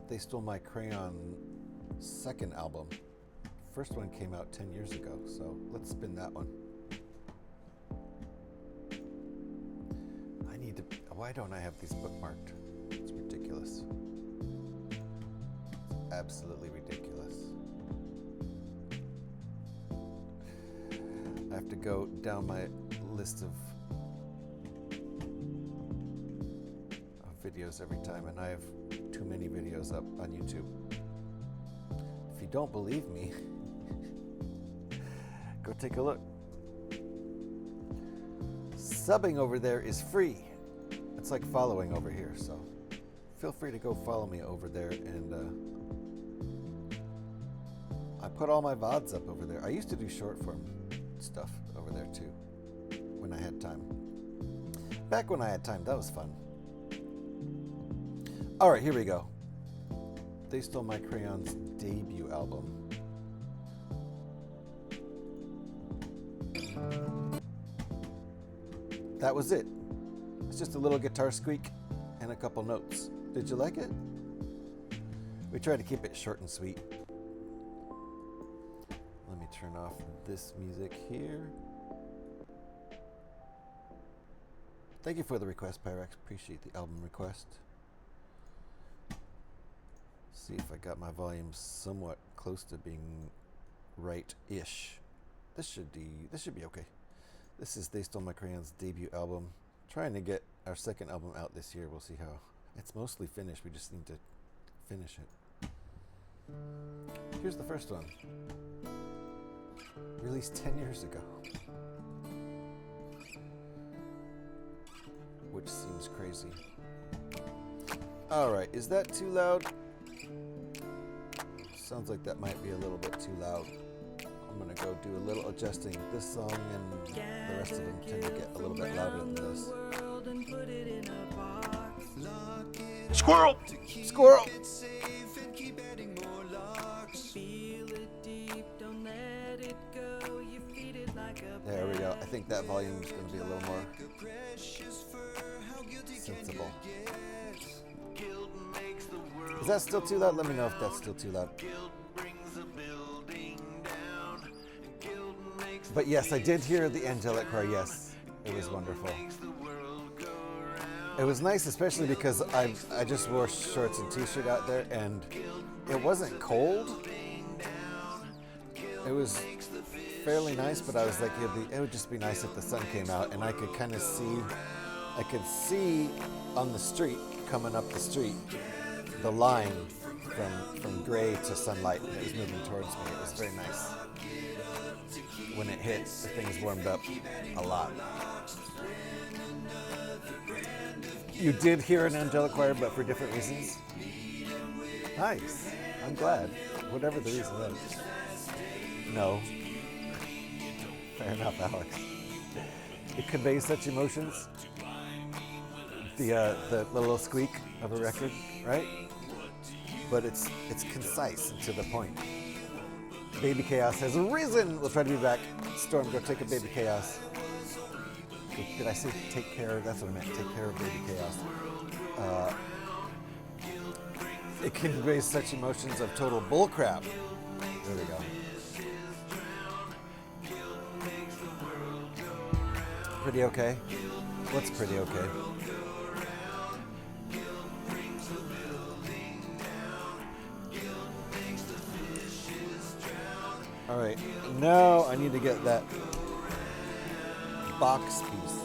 S1: They Stole My Crayon second album. First one came out 10 years ago, so let's spin that one. I need to, why don't I have these bookmarked? It's ridiculous. It's absolutely ridiculous. I have to go down my list of videos every time, and I have too many videos up on YouTube. If you don't believe me, go take a look. Subbing over there is free. It's like following over here, so feel free to go follow me over there. And I put all my VODs up over there. I used to do short form stuff over there too, when I had time. Back when I had time, that was fun. All right, here we go. They Stole My Crayon's debut album. That was it. It's just a little guitar squeak and a couple notes. Did you like it? We tried to keep it short and sweet. Let me turn off this music here. Thank you for the request, Pyrex. Appreciate the album request. See if I got my volume somewhat close to being right-ish. This should be okay. This is They Stole My Crayon's debut album. Trying to get our second album out this year. We'll see how. It's mostly finished. We just need to finish it. Here's the first one. Released 10 years ago. Which seems crazy. Alright, is that too loud? Sounds like that might be a little bit too loud. I'm gonna go do a little adjusting. This song and the rest of them tend to get a little bit louder than this.
S2: Squirrel!
S1: Squirrel! think that volume is going to be a little more sensible. Is that still too loud? Let me know if that's still too loud. But yes, I did hear the angelic choir. Yes, it was wonderful. It was nice, especially because I just wore shorts and t-shirt out there, and it wasn't cold. It was fairly nice, but I was like, it would just be nice if the sun came out, and I could kind of see, on the street, coming up the street, the line from gray to sunlight, and it was moving towards me. It was very nice. When it hit, the things warmed up a lot. You did hear an angelic choir, but for different reasons. Nice. I'm glad. Whatever the reason is. No. Fair enough, Alex. It conveys such emotions. The little squeak of a record, right? But it's concise and to the point. Baby Chaos has risen. We'll try to be back. Storm, go take a Baby Chaos. Did I say take care? That's what I meant. Take care of Baby Chaos. It conveys such emotions of total bullcrap. There we go. Pretty okay? What's pretty okay? All right, now I need to get that box piece.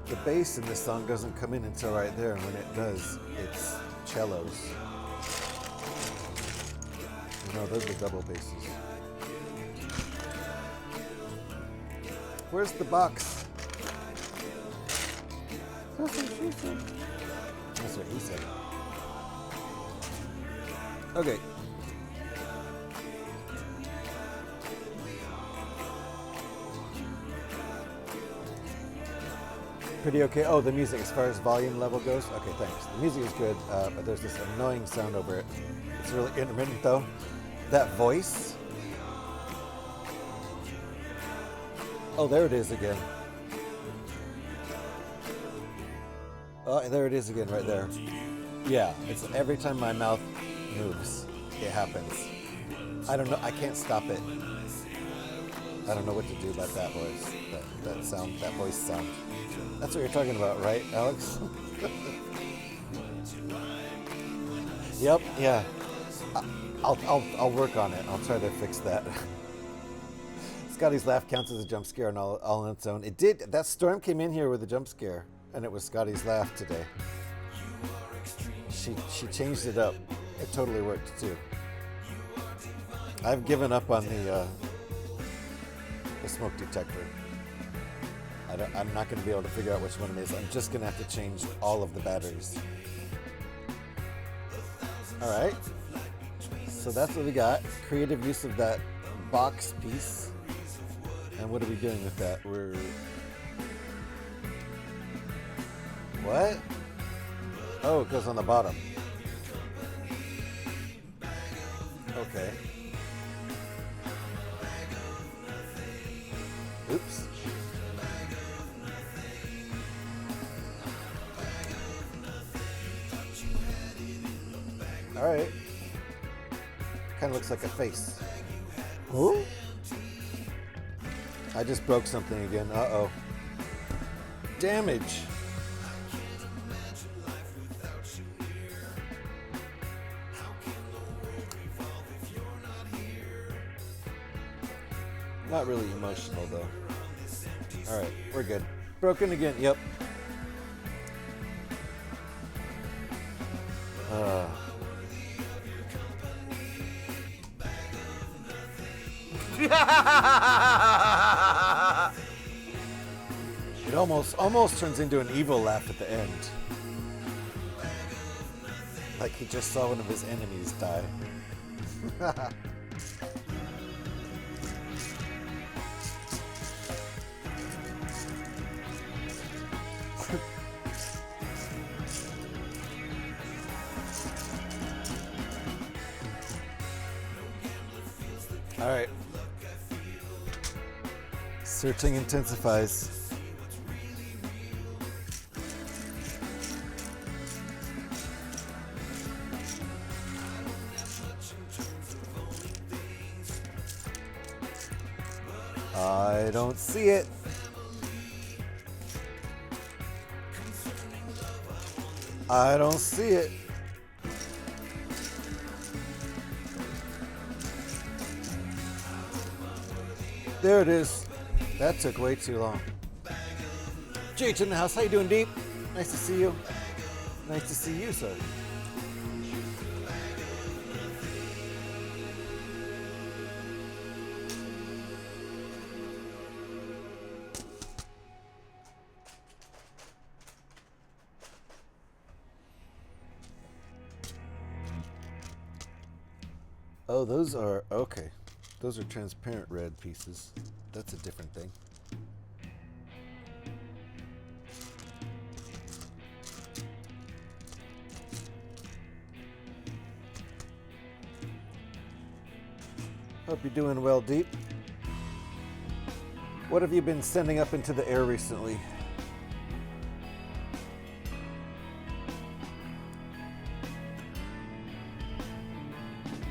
S1: The bass in this song doesn't come in until right there, and when it does, it's cellos. No, those are double basses. Where's the box? That's what she said. That's what he said. Okay. Pretty okay. Oh, the music as far as volume level goes? Okay, thanks. The music is good, but there's this annoying sound over it. It's really intermittent though. That voice. Oh, there it is again. Oh, there it is again, right there. Yeah, it's every time my mouth moves, it happens. I don't know, I can't stop it. I don't know what to do about that voice, that sound, that voice sound. That's what you're talking about, right, Alex? Yep, yeah. I'll work on it. I'll try to fix that. Scotty's laugh counts as a jump scare and all on its own. It did. That storm came in here with a jump scare. And it was Scotty's laugh today. She changed it up. It totally worked too. I've given up on the smoke detector. I'm not going to be able to figure out which one it is. I'm just going to have to change all of the batteries. All right. So that's what we got. Creative use of that box piece. And what are we doing with that? What? Oh, it goes on the bottom. Okay. Oops. All right. Kind of looks like a face. Oh? I just broke something again. Uh-oh. Damage. Not really emotional though. All right, we're good. Broken again. Yep. It almost turns into an evil laugh at the end. Like he just saw one of his enemies die. Searching intensifies. I don't see it. I don't see it. There it is. That took way too long. GH in the house. How you doing, Deep? Nice to see you. Nice to see you, sir. Oh, those are, okay. Those are transparent red pieces. That's a different thing. Hope you're doing well, Deep. What have you been sending up into the air recently?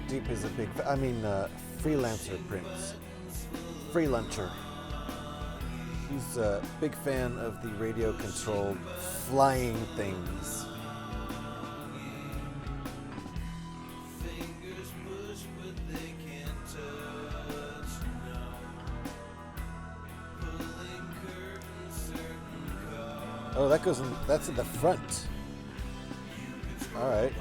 S1: Deep is a big, freelancer Prince. Freelancer. He's a big fan of the radio-controlled flying things. Oh, that goes in, that's in the front. All right.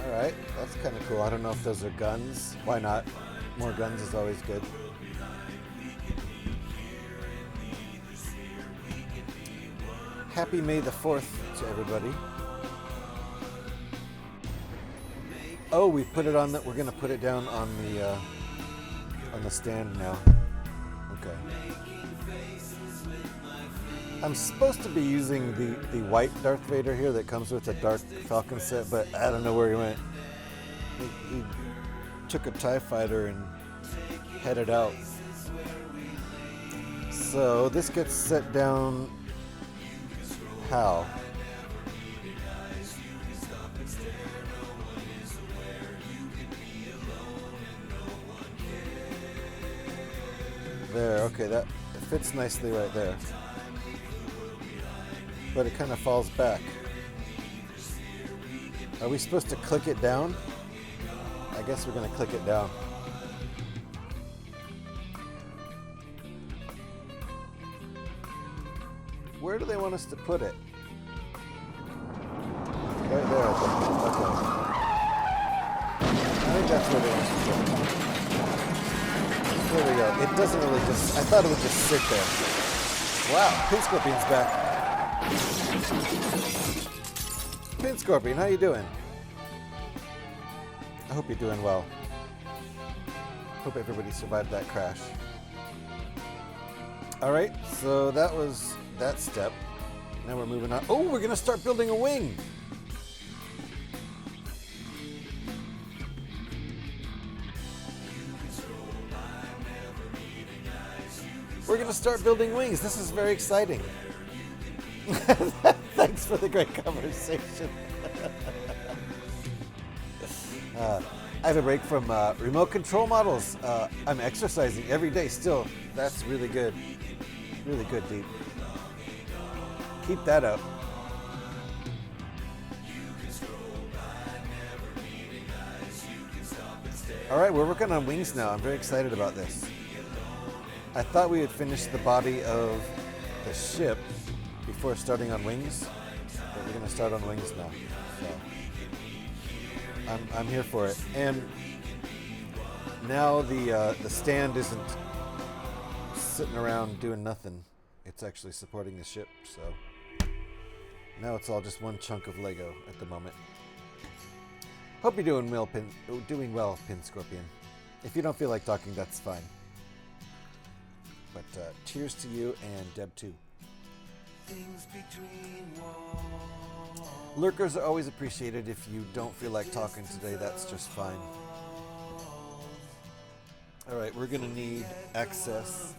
S1: Alright, that's kind of cool. I don't know if those are guns. Why not? More guns is always good. Happy May the 4th to everybody. Oh, we put it on that. We're gonna put it down on the stand now. Okay. I'm supposed to be using the white Darth Vader here that comes with the Dark Falcon set, but I don't know where he went. He took a TIE fighter and headed out. So this gets set down how? There, okay, that it fits nicely right there. But it kind of falls back. Are we supposed to click it down? I guess we're going to click it down. Where do they want us to put it? Right there, I think. Okay. I think that's where they want us to put it. There we go. It doesn't really just... I thought it would just sit there. Wow, Pin Scorpion's back. Pin Scorpion, how you doing? I hope you're doing well. Hope everybody survived that crash. Alright, so that was that step. Now we're moving on. Oh, we're gonna start building a wing! We're gonna start building wings. This is very exciting. Thanks for the great conversation. I have a break from remote control models. I'm exercising every day still. That's really good. Really good, Deep. Keep that up. All right, we're working on wings now. I'm very excited about this. I thought we had finished the body of the ship before starting on wings, but we're going to start on wings now. So I'm here for it. And now the stand isn't sitting around doing nothing. It's actually supporting the ship. So now it's all just one chunk of Lego at the moment. Hope you're doing well, Pin Scorpion. If you don't feel like talking, that's fine. But cheers to you and Deb too. Things between walls. Lurkers are always appreciated. If you don't feel like talking today, that's just fine. Alright, we're going to need access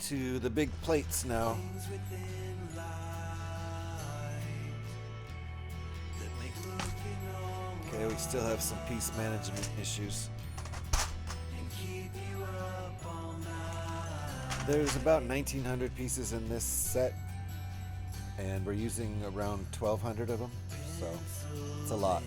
S1: to the big plates now. Okay, we still have some piece management issues. There's about 1,900 pieces in this set, and we're using around 1,200 of them, so it's a lot.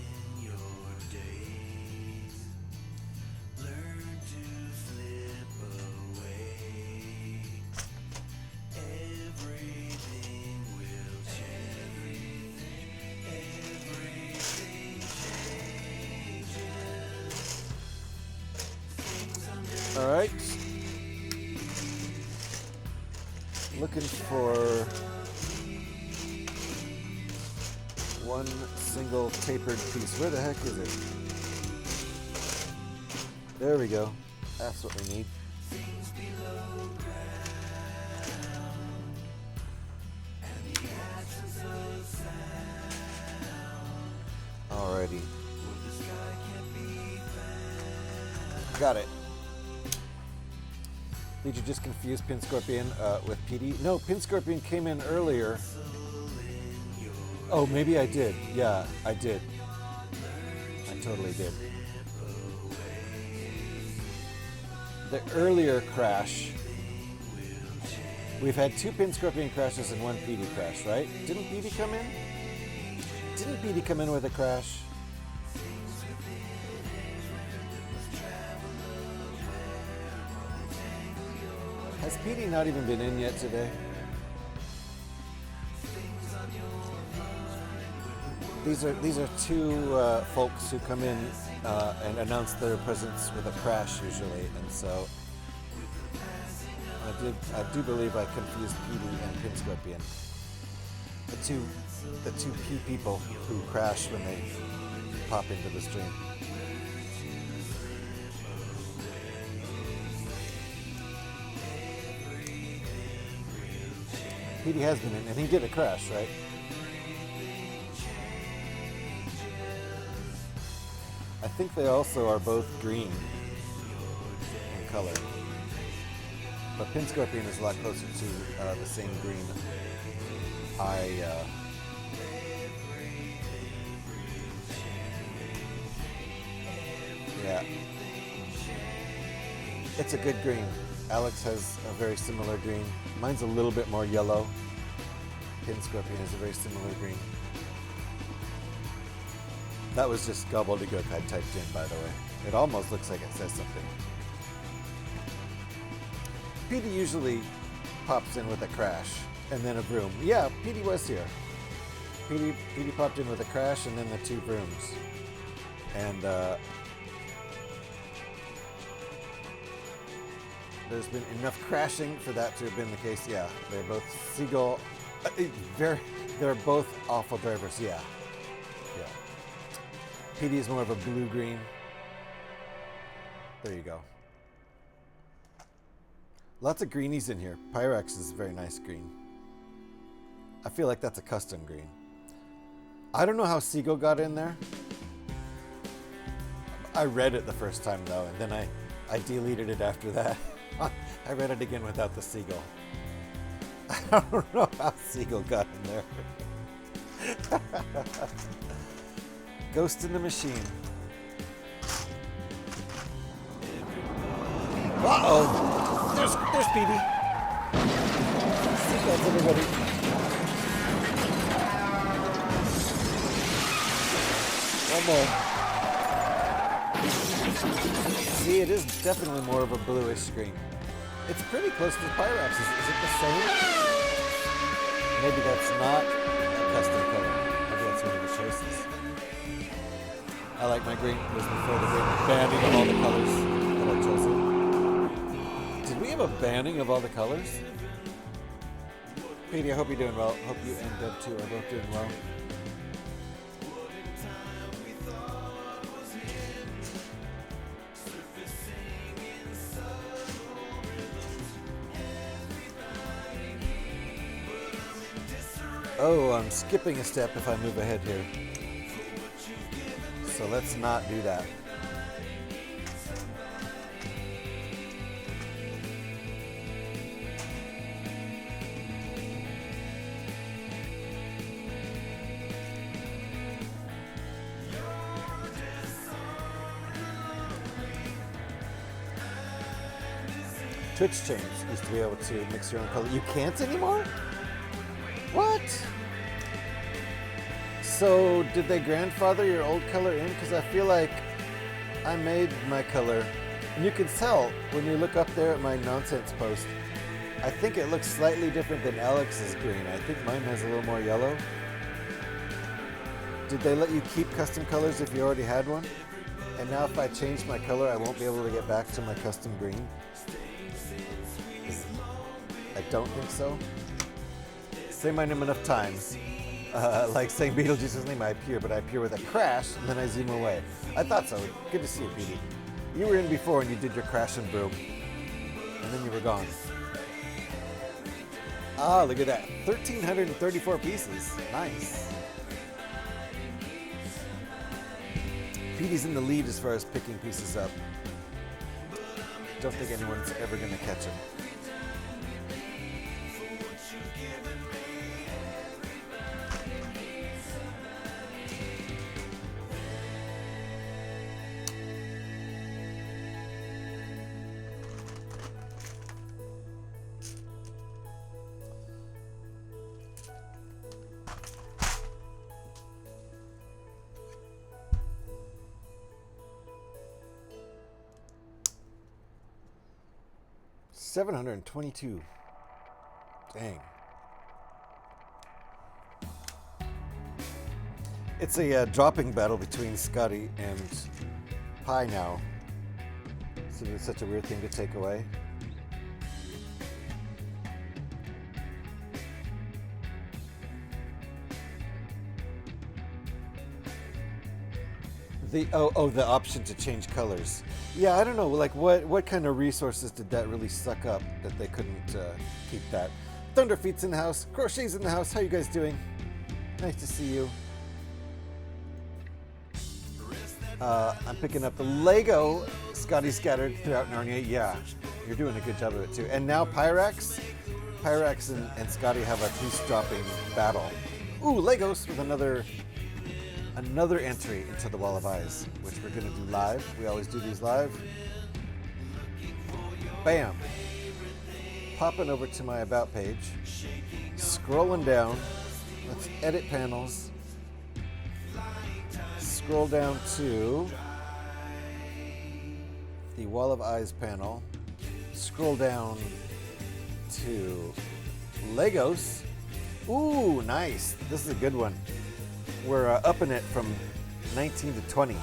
S1: All right. Looking for one single tapered piece. Where the heck is it? There we go. That's what we need. Alrighty. Got it. Did you just confuse Pin Scorpion with PD? No, Pin Scorpion came in earlier. Oh, maybe I did. Yeah, I did. I totally did. The earlier crash, we've had 2 Pin Scorpion crashes and 1 PD crash, right? Didn't PD come in? Didn't PD come in with a crash? Has PD not even been in yet today? These are 2 folks who come in and announce their presence with a crash usually, and so I do believe I confused PD and Pin Scorpion. The two P people who crash when they pop into the stream. PD has been in, and he did a crash, right? I think they also are both green in color. But Pin Scorpion is a lot closer to the same green yeah. It's a good green. Alex has a very similar green. Mine's a little bit more yellow. Pin Scorpion is a very similar green. That was just gobbledygook I typed in, by the way. It almost looks like it says something. PD usually pops in with a crash and then a broom. Yeah, PD was here. PD popped in with a crash and then the 2 brooms. And there's been enough crashing for that to have been the case. Yeah, they're both seagull. They're both awful drivers. Yeah. PD is more of a blue-green. There you go. Lots of greenies in here. Pyrex is a very nice green. I feel like that's a custom green. I don't know how Seagull got in there. I read it the first time though, and then I deleted it after that. I read it again without the seagull. I don't know how Seagull got in there. Ghost in the Machine. Uh-oh! There's PD. Seatbelts, everybody. One more. See, it is definitely more of a bluish screen. It's pretty close to Pyrex. Is it the same? Maybe that's not a custom color. Maybe that's one of the choices. I like my green. It was before the big banning of all the colors that I chose. Did we have a banning of all the colors? Petey, I hope you're doing well. Hope you and Deb too are both doing well. Oh, I'm skipping a step if I move ahead here. So let's not do that. Twitch chains used to be able to mix your own color. You can't anymore? What? So did they grandfather your old color in? Because I feel like I made my color. And you can tell when you look up there at my nonsense post. I think it looks slightly different than Alex's green. I think mine has a little more yellow. Did they let you keep custom colors if you already had one? And now if I change my color, I won't be able to get back to my custom green? I don't think so. Say my name enough times. Like saying Beetlejuice's name, I appear, but I appear with a crash, and then I zoom away. I thought so. Good to see you, Petey. You were in before and you did your crash and boom. And then you were gone. Ah, look at that. 1,334 pieces. Nice. Petey's in the lead as far as picking pieces up. Don't think anyone's ever going to catch him. $722. Dang. It's a dropping battle between Scotty and Pi now. So it's such a weird thing to take away. The option to change colors. Yeah, I don't know. Like, what kind of resources did that really suck up that they couldn't keep that? Thunderfeet's in the house. Crochet's in the house. How you guys doing? Nice to see you. I'm picking up the Lego Scotty scattered throughout Narnia. Yeah, you're doing a good job of it too. And now Pyrax and Scotty have a piece dropping battle. Ooh, Legos with another entry into the Wall of Eyes, which we're going to do live. We always do these live. Bam. Popping over to my About page. Scrolling down. Let's edit panels. Scroll down to the Wall of Eyes panel. Scroll down to Legos. Ooh, nice. This is a good one. We're upping it from 19 to 20.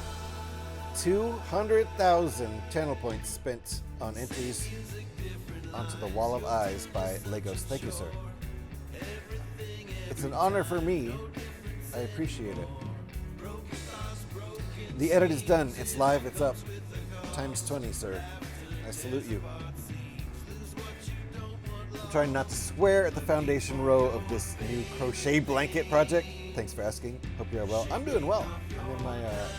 S1: 200,000 channel points spent on entries onto the Wall of Eyes by Legos. Thank you, sir. It's an honor for me. I appreciate it. The edit is done. It's live. It's up. Times 20, sir. I salute you. I'm trying not to swear at the foundation row of this new crochet blanket project. Thanks for asking. Hope you're well. I'm doing well. I'm in my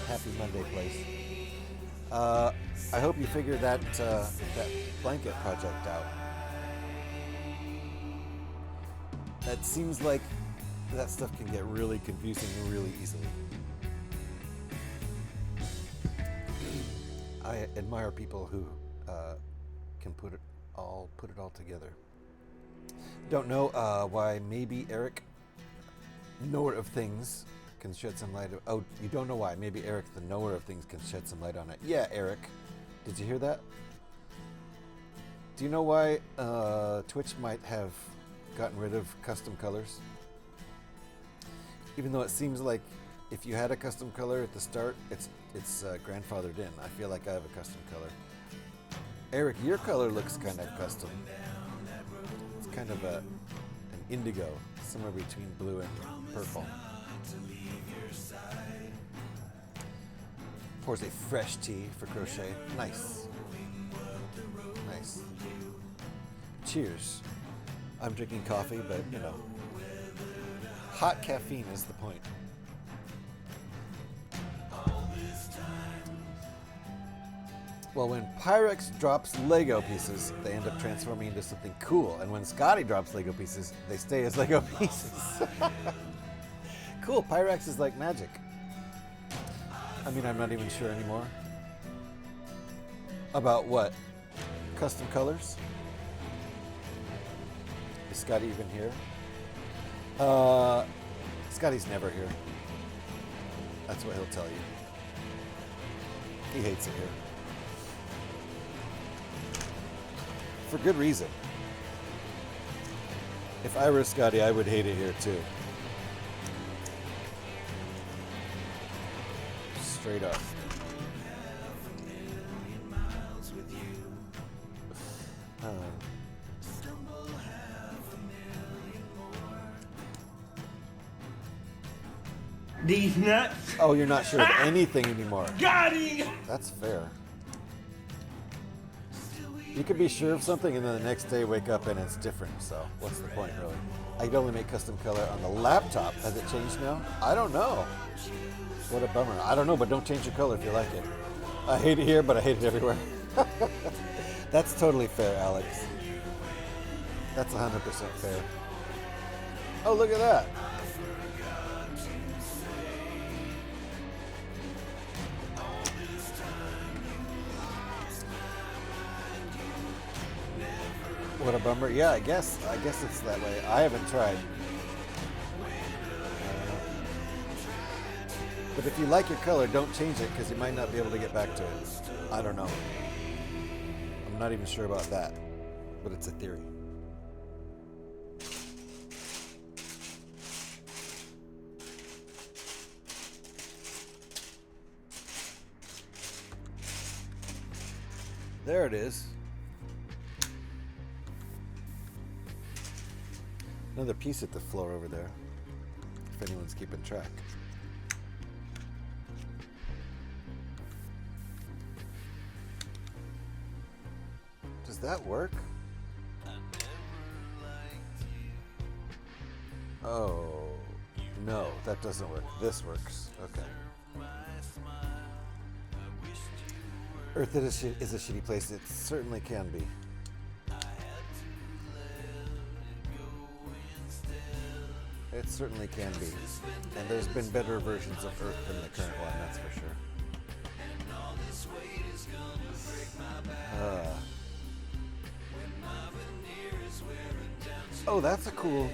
S1: Happy Monday place. I hope you figured that blanket project out. That seems like that stuff can get really confusing really easily. I admire people who can put it all together. Don't know why maybe Eric, knower of things, can shed some light. Oh, you don't know why? Maybe Eric, the knower of things, can shed some light on it. Yeah, Eric, did you hear that? Do you know why Twitch might have gotten rid of custom colors? Even though it seems like if you had a custom color at the start, it's grandfathered in. I feel like I have a custom color. Eric, your color looks kind of custom. It's kind of an indigo, somewhere between blue and purple. Pours a fresh tea for crochet. Nice. Nice. Cheers. I'm drinking coffee, but you know, Hot caffeine is the point. Well, when Pyrex drops Lego pieces, they end up transforming into something cool. And when Scotty drops Lego pieces, they stay as Lego pieces. Cool, Pyrex is like magic. I mean, I'm not even sure anymore. About what? Custom colors? Is Scotty even here? Scotty's never here. That's what he'll tell you. He hates it here. For good reason. If I were Scotty, I would hate it here too. Straight up.
S2: These nuts.
S1: Oh, you're not sure of anything anymore.
S2: Got him.
S1: That's fair. You could be sure of something and then the next day wake up and it's different, so what's the point really? I could only make custom color on the laptop. Has it changed now? I don't know. What a bummer. I don't know, but don't change your color if you like it. I hate it here, but I hate it everywhere. That's totally fair, Alex. That's 100% fair. Oh, look at that. What a bummer. Yeah, I guess it's that way. I haven't tried. But if you like your color, don't change it because you might not be able to get back to it. I don't know. I'm not even sure about that, but it's a theory. There it is. Another piece at the floor over there, if anyone's keeping track. Does that work? Oh, no, that doesn't work. This works. Okay. Earth is a shitty place. It certainly can be. It certainly can be. And there's been better versions of Earth than the current one, that's for sure. Oh, that's a cool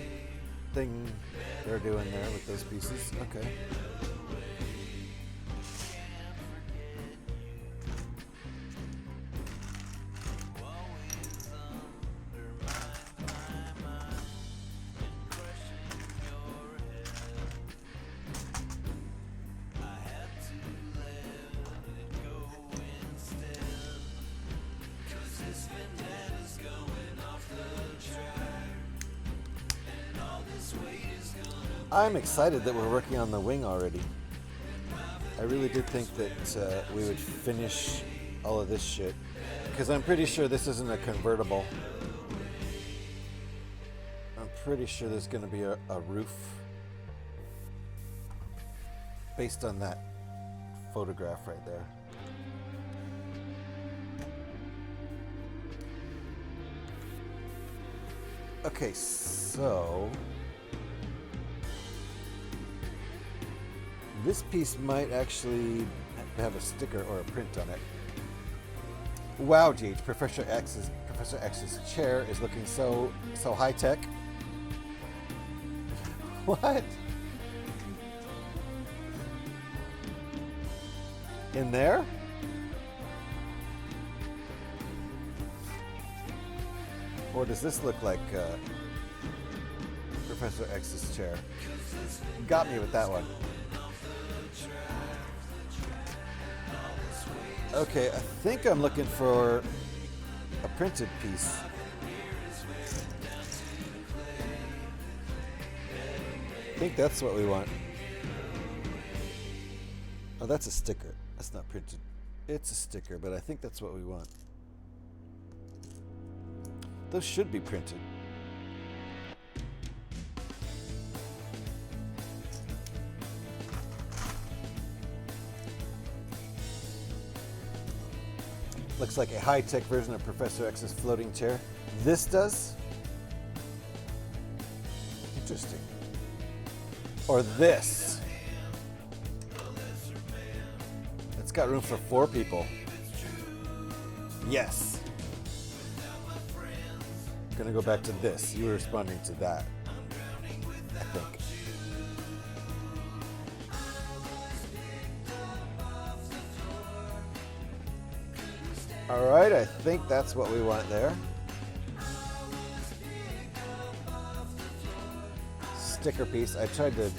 S1: thing they're doing there with those pieces. Okay. I'm excited that we're working on the wing already. I really did think that we would finish all of this shit, because I'm pretty sure this isn't a convertible. I'm pretty sure there's going to be a roof based on that photograph right there. Okay, so this piece might actually have a sticker or a print on it. Wow, GH, Professor X's chair is looking so high tech. What? In there? Or does this look like Professor X's chair? Got me with that one. Okay, I think I'm looking for a printed piece. I think that's what we want. Oh, that's a sticker. That's not printed. It's a sticker, but I think that's what we want. Those should be printed. Looks like a high-tech version of Professor X's floating chair. This does? Interesting. Or this. It's got room for 4 people. Yes. I'm gonna go back to this. You were responding to that, I think. All right, I think that's what we want there. Sticker piece. I tried to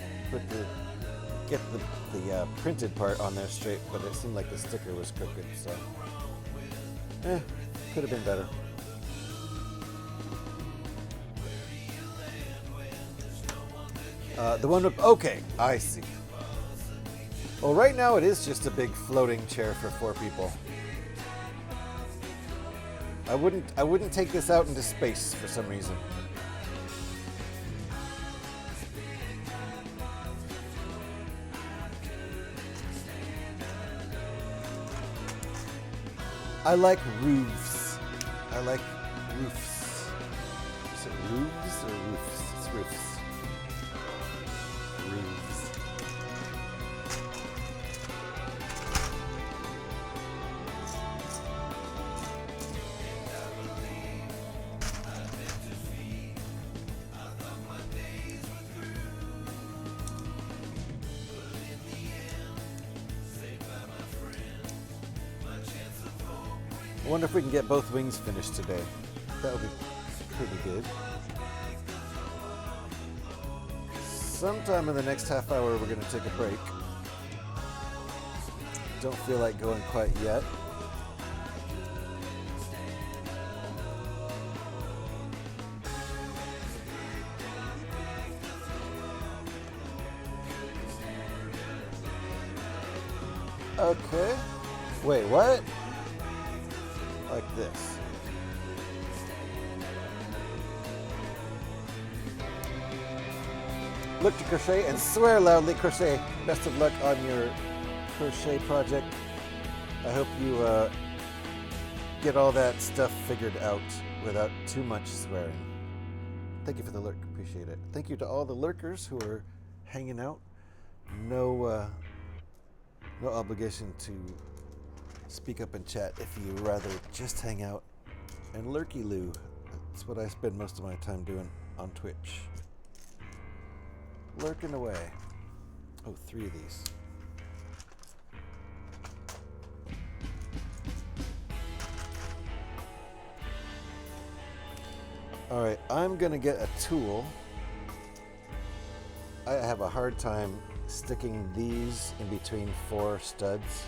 S1: get the printed part on there straight, but it seemed like the sticker was crooked, so could have been better. The one with, okay, I see. Well, right now it is just a big floating chair for 4 people. I wouldn't take this out into space for some reason. I like roofs. I like roofs. Is it roofs or roofs? It's roofs. Roofs. I wonder if we can get both wings finished today. That would be pretty good. Sometime in the next half hour, we're going to take a break. Don't feel like going quite yet. Okay. Wait, what? Like this. Look to crochet and swear loudly, crochet. Best of luck on your crochet project. I hope you get all that stuff figured out without too much swearing. Thank you for the lurk, appreciate it. Thank you to all the lurkers who are hanging out. No obligation to speak up and chat if you rather just hang out and lurky-loo. That's what I spend most of my time doing on Twitch. Lurking away. Oh, 3 of these. Alright, I'm gonna get a tool. I have a hard time sticking these in between 4 studs.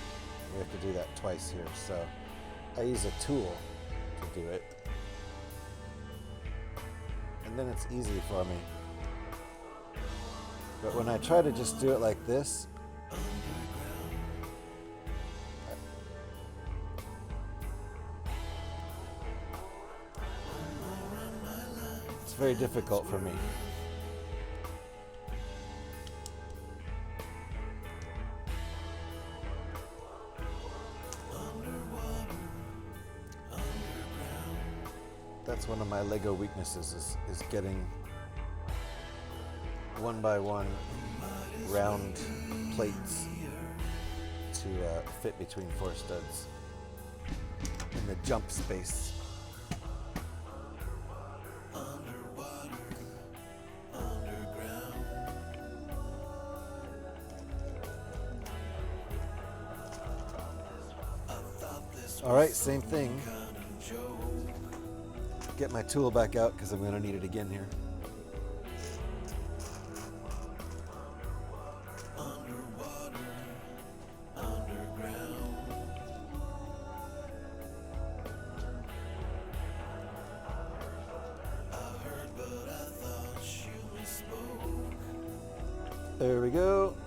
S1: We have to do that twice here, so I use a tool to do it. And then it's easy for me. But when I try to just do it like this, it's very difficult for me. That's one of my Lego weaknesses is getting 1 by 1 round plates to fit between 4 studs in the jump space. All right, same thing. Get my tool back out because I'm going to need it again here. There we go.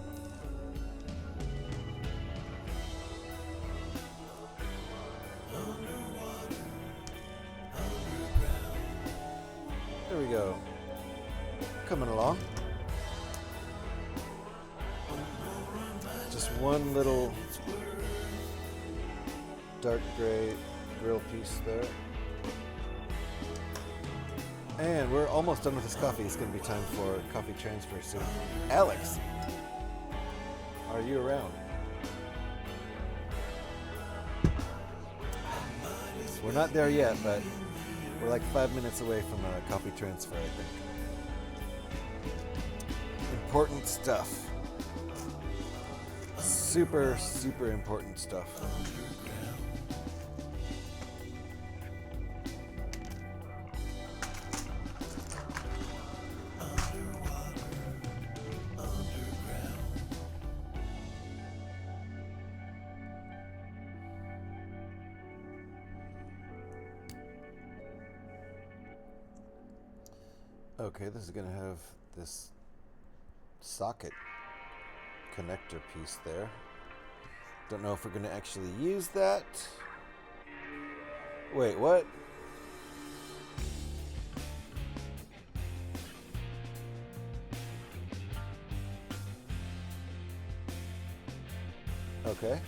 S1: There we go. Coming along. Just one little dark gray grill piece there. And we're almost done with this coffee. It's going to be time for coffee transfer soon. Alex, are you around? We're not there yet, but we're like 5 minutes away from a coffee transfer, I think. Important stuff. Super, super important stuff. Okay, this is going to have this socket connector piece there. Don't know if we're going to actually use that. Wait, what? Okay.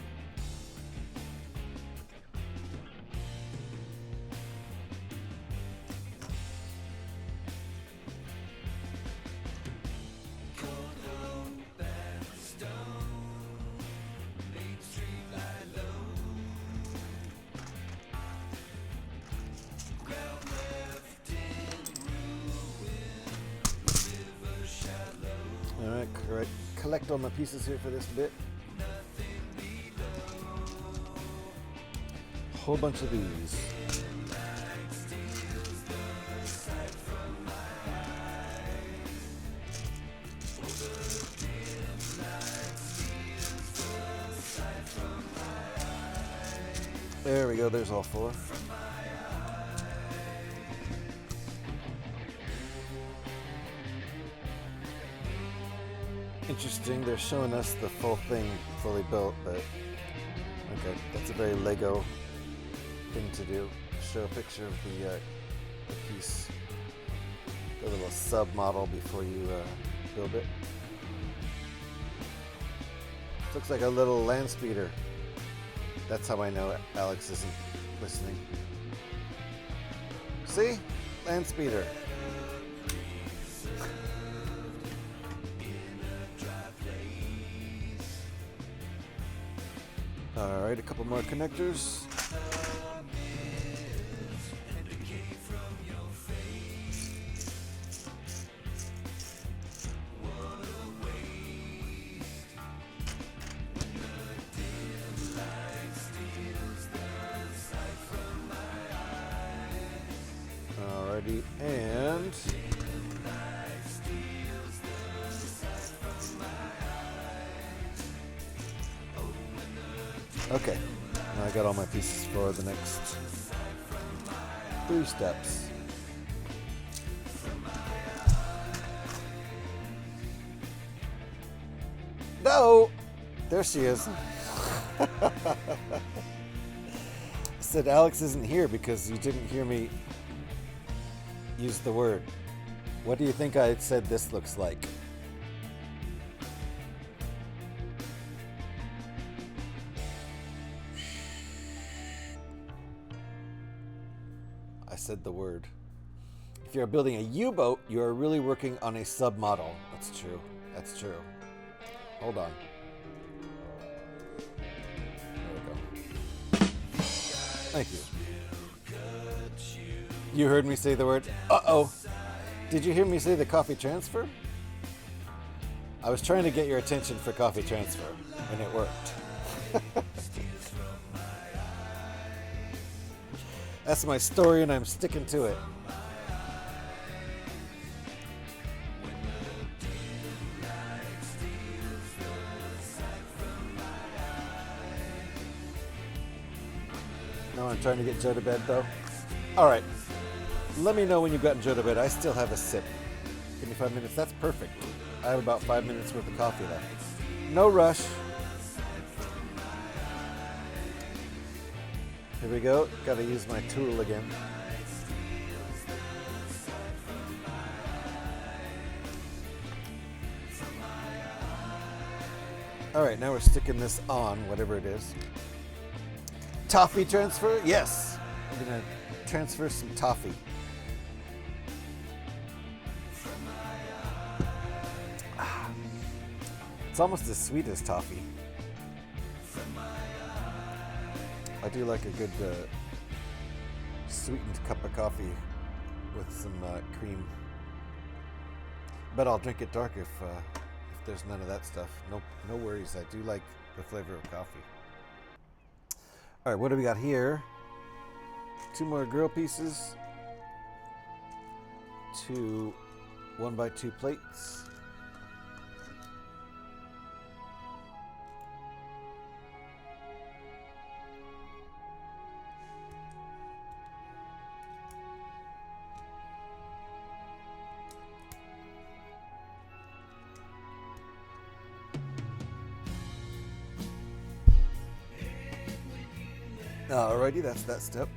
S1: Alright, collect all my pieces here for this bit. Whole bunch of these. There we go, there's all four. Interesting, they're showing us the full thing fully built, but okay, that's a very Lego thing to do. Show a picture of the piece, the little sub model before you build it. Looks like a little land speeder. That's how I know Alex isn't listening. See? Land speeder. Alright, a couple more connectors. Alrighty, and okay, now I got all my pieces for the next 3 steps. No! There she is. I said Alex isn't here because you didn't hear me use the word. What do you think I said this looks like? I said the word. If you're building a U-boat, you are really working on a submodel. That's true. That's true. Hold on. There we go. Thank you. You heard me say the word. Uh-oh. Did you hear me say the coffee transfer? I was trying to get your attention for coffee transfer, and it worked. That's my story, and I'm sticking to it. No, I'm trying to get Joe to bed, though. All right. Let me know when you've gotten Joe to bed. I still have a sip. Give me 5 minutes. That's perfect. I have about 5 minutes worth of coffee left. No rush. Here we go. Got to use my tool again. All right, now we're sticking this on, whatever it is. Toffee transfer? Yes. I'm gonna transfer some toffee. It's almost as sweet as toffee. I do like a good sweetened cup of coffee with some cream. But I'll drink it dark if there's none of that stuff. No worries. I do like the flavor of coffee. All right, what do we got here? 2 more grill pieces. 2 1x2 plates. Alrighty, that's that step.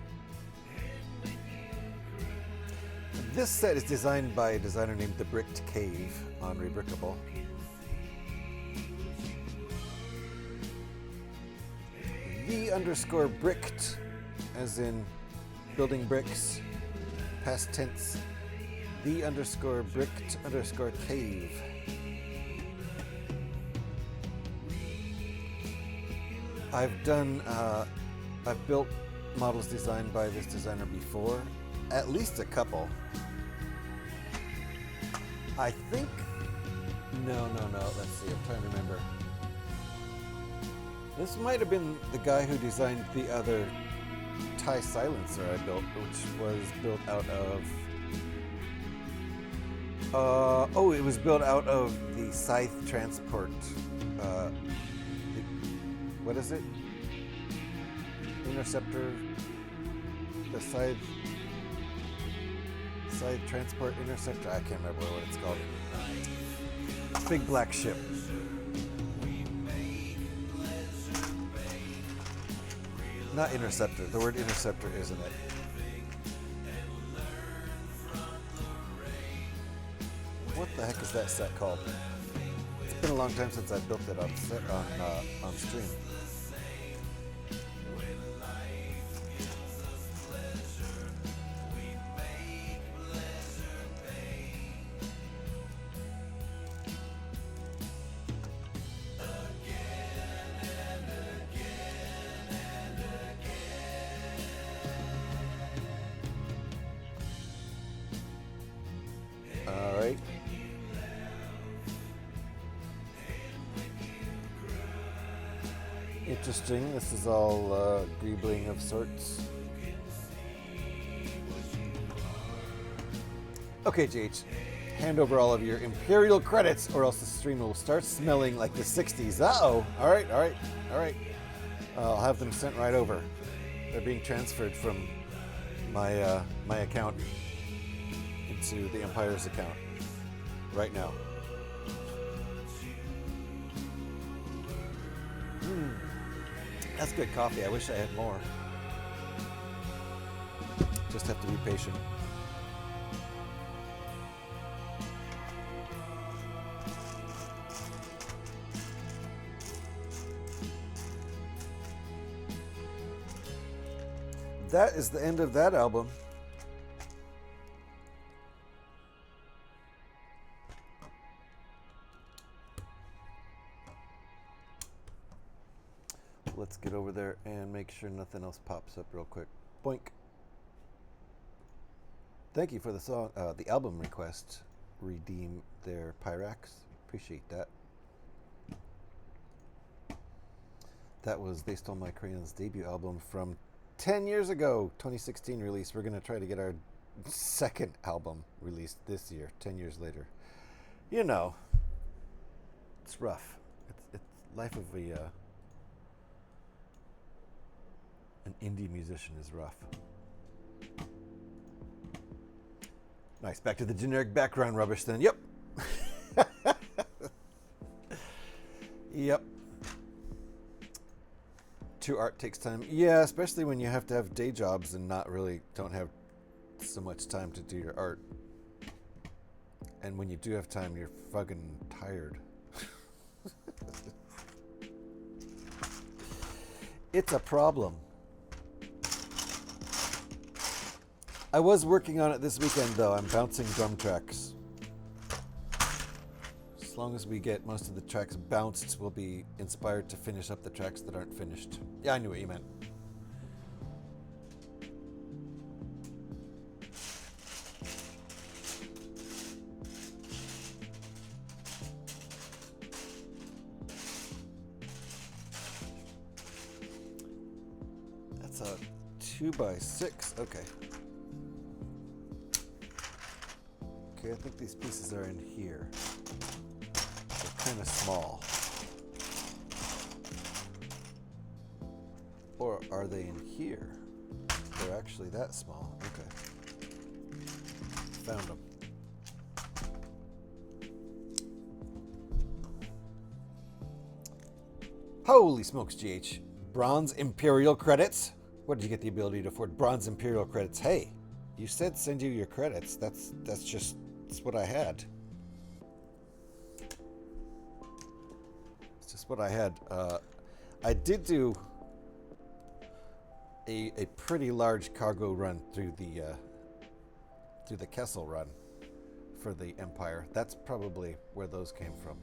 S1: This set is designed by a designer named The Bricked Cave on Rebrickable. The_bricked, as in building bricks, past tense. The_bricked_cave. I've built models designed by this designer before, at least a couple. I think, no, let's see, I'm trying to remember. This might have been the guy who designed the other TIE silencer I built, which was built out of, it was built out of the scythe transport, what is it? Interceptor, the scythe transport interceptor. I can't remember what it's called. Big black ship. Not interceptor. The word interceptor isn't it. What the heck is that set called? It's been a long time since I built it on stream. Interesting. This is all greebling of sorts. Okay, JH. Hand over all of your Imperial credits or else the stream will start smelling like the 60s. Uh-oh. All right. I'll have them sent right over. They're being transferred from my my account into the Empire's account right now. That's good coffee. I wish I had more. Just have to be patient. That is the end of that album. Let's get over there and make sure nothing else pops up real quick. Boink. Thank you for the song, the album request. Redeem their Pyrax. Appreciate that. That was They Stole My Crayon's debut album from 10 years ago, 2016 release. We're going to try to get our second album released this year, 10 years later. You know, it's rough. It's life of an indie musician is rough. Nice. Back to the generic background rubbish then. Yep. Yep. To art takes time. Yeah, especially when you have to have day jobs and don't have so much time to do your art. And when you do have time, you're fucking tired. It's a problem. I was working on it this weekend, though. I'm bouncing drum tracks. As long as we get most of the tracks bounced, we'll be inspired to finish up the tracks that aren't finished. Yeah, I knew what you meant. That's a 2x6. Okay. Okay, I think these pieces are in here. They're kind of small. Or are they in here? They're actually that small. Okay. Found them. Holy smokes, GH. Bronze Imperial credits? Where did you get the ability to afford Bronze Imperial credits? Hey, you said send you your credits. That's what I had. It's just what I had. I did do a pretty large cargo run through the Kessel run for the Empire. That's probably where those came from.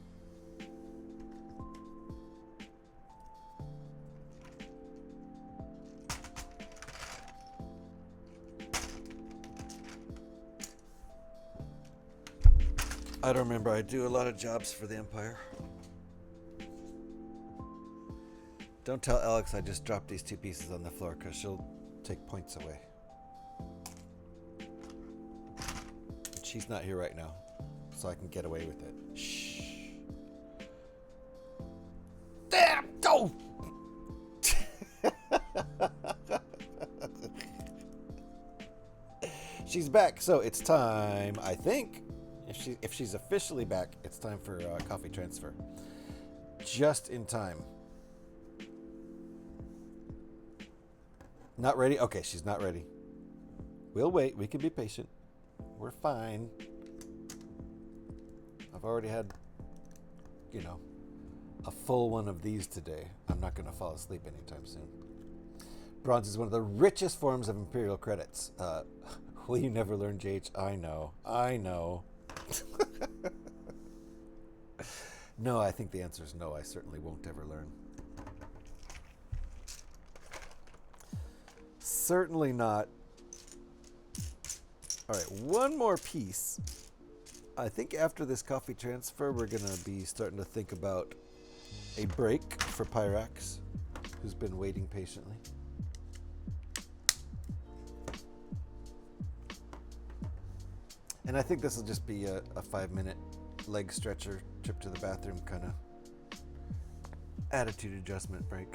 S1: I don't remember. I do a lot of jobs for the Empire. Don't tell Alex I just dropped these two pieces on the floor because she'll take points away. She's not here right now, so I can get away with it. Shh. Damn! Go! She's back, so it's time, I think. If she's officially back, it's time for coffee transfer. Just in time. Not ready? Okay, she's not ready. We'll wait. We can be patient. We're fine. I've already had, a full one of these today. I'm not going to fall asleep anytime soon. Bronze is one of the richest forms of Imperial credits. Will you never learn, JH? I know. No, I think the answer is no. I certainly won't ever learn. Certainly not. All right, one more piece. I think after this coffee transfer, we're going to be starting to think about a break for Pyrax, who's been waiting patiently. And I think this will just be a 5-minute leg stretcher, trip to the bathroom kind of attitude adjustment break.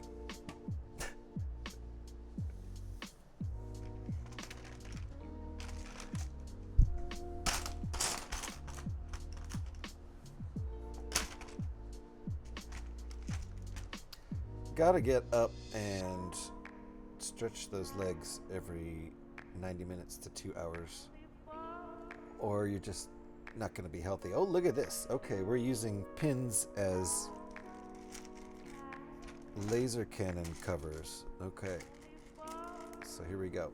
S1: Gotta get up and stretch those legs every 90 minutes to 2 hours. Or you're just not going to be healthy. Oh, look at this. Okay, we're using pins as laser cannon covers. Okay, so here we go.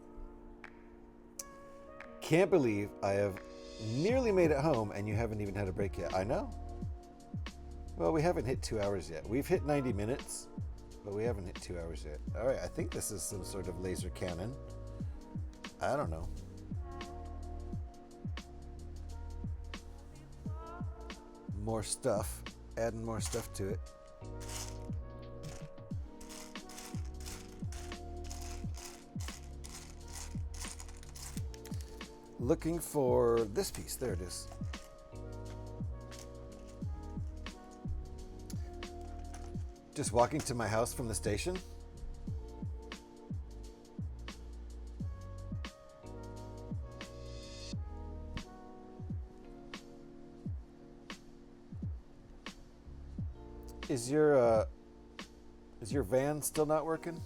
S1: Can't believe I have nearly made it home and you haven't even had a break yet. I know. Well, we haven't hit 2 hours yet. We've hit 90 minutes, but we haven't hit 2 hours yet. All right, I think this is some sort of laser cannon. I don't know. More stuff, adding more stuff to it. Looking for this piece. There it is. Just walking to my house from the station. Is your van still not working?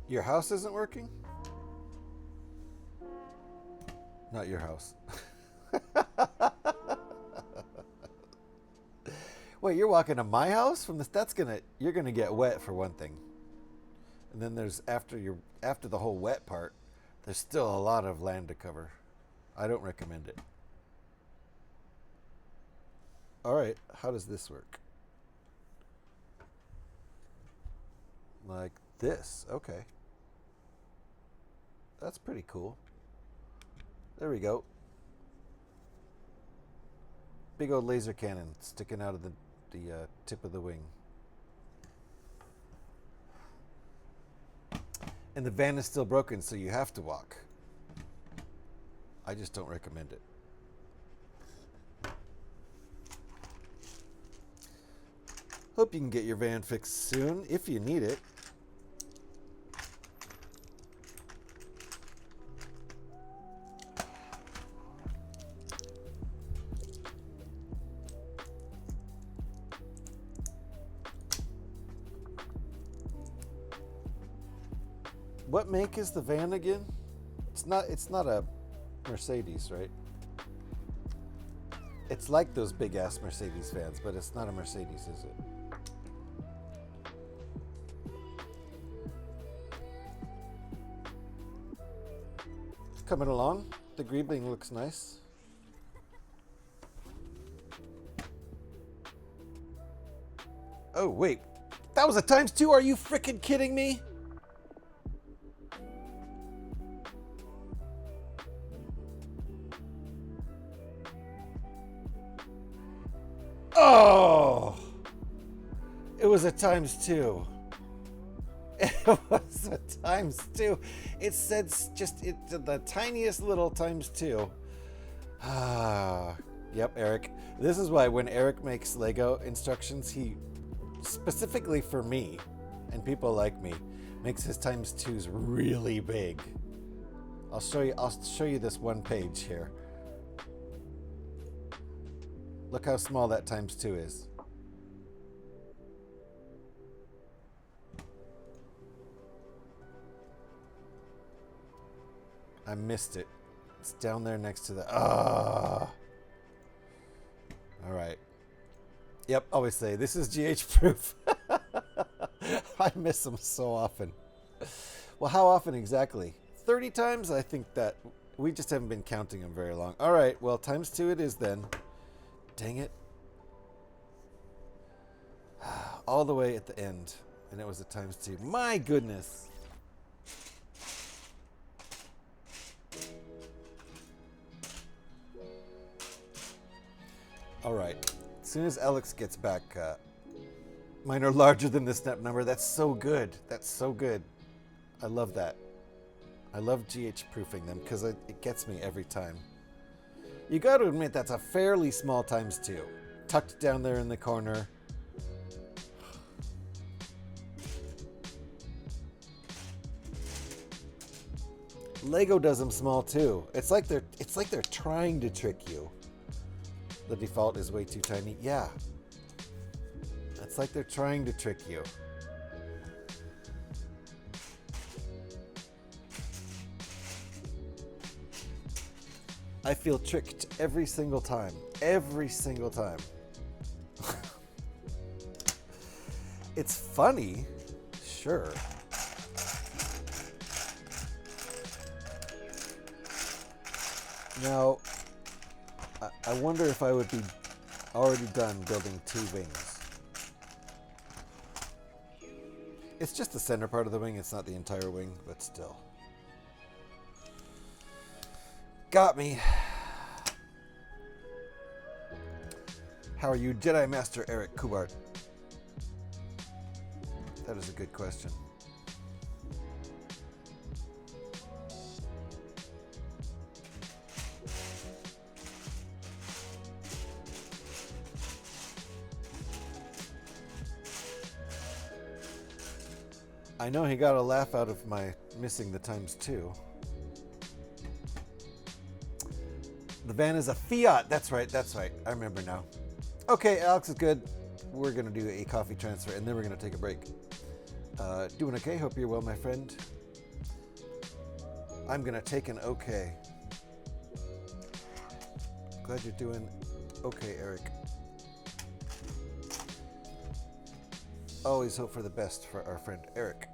S1: Your house isn't working? Not your house. Wait, you're walking to my house from this? You're gonna get wet for one thing. And then there's after the whole wet part, there's still a lot of land to cover. I don't recommend it. All right, how does this work? Like this, okay. That's pretty cool. There we go. Big old laser cannon sticking out of the tip of the wing. And the van is still broken, so you have to walk. I just don't recommend it. Hope you can get your van fixed soon, if you need it. What make is the van again? It's not a Mercedes, right? It's like those big ass Mercedes vans, but it's not a Mercedes, is it? It's coming along. The greebling looks nice. Oh wait, that was a ×2. Are you freaking kidding me? Oh, it was a ×2. It was a ×2. It said the tiniest little ×2. Ah, yep, Eric. This is why when Eric makes Lego instructions, he specifically for me and people like me makes his ×2s really big. I'll show you this one page here. Look how small that ×2 is. I missed it. It's down there next to the... All right. Yep, always say, this is GH proof. I miss them so often. Well, how often exactly? 30 times? I think that we just haven't been counting them very long. All right, well, ×2 it is then. Dang it. All the way at the end. And it was a ×2. My goodness. All right. As soon as Alex gets back, mine are larger than the snap number. That's so good. That's so good. I love that. I love GH proofing them because it gets me every time. You got to admit that's a fairly small ×2. Tucked down there in the corner. Lego does them small too. It's like they're trying to trick you. The default is way too tiny. Yeah. It's like they're trying to trick you. I feel tricked every single time. Every single time. It's funny, sure. Now, I wonder if I would be already done building 2 wings. It's just the center part of the wing, it's not the entire wing, but still. Got me. How are you, Jedi Master Eric Kubart? That is a good question. I know he got a laugh out of my missing the ×2. The van is a Fiat. That's right. That's right. I remember now. Okay, Alex is good. We're going to do a coffee transfer, and then we're going to take a break. Doing okay? Hope you're well, my friend. I'm going to take an okay. Glad you're doing okay, Eric. always hope for the best for our friend Eric.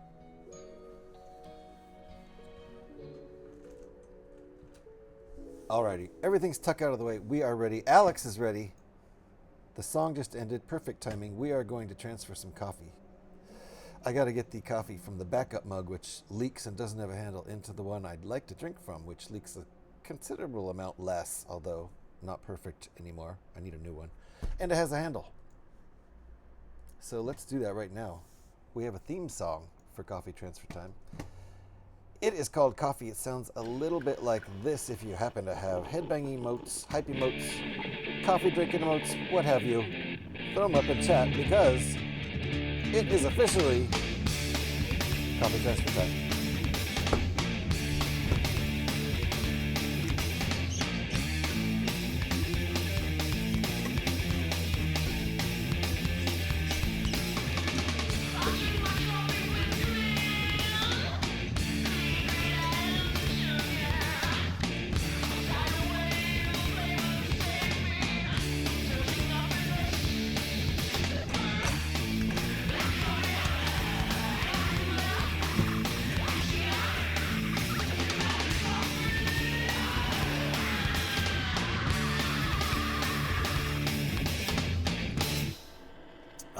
S1: Alrighty, everything's tucked out of the way. We are ready. Alex is ready. The song just ended. Perfect timing. We are going to transfer some coffee. I got to get the coffee from the backup mug, which leaks and doesn't have a handle, into the one I'd like to drink from, which leaks a considerable amount less, although not perfect anymore. I need a new one. And it has a handle. So let's do that right now. We have a theme song for coffee transfer time. It is called Coffee. It sounds a little bit like this if you happen to have headbanging emotes, hype emotes, coffee drinking emotes, what have you. Throw them up in chat because it is officially coffee transfer time.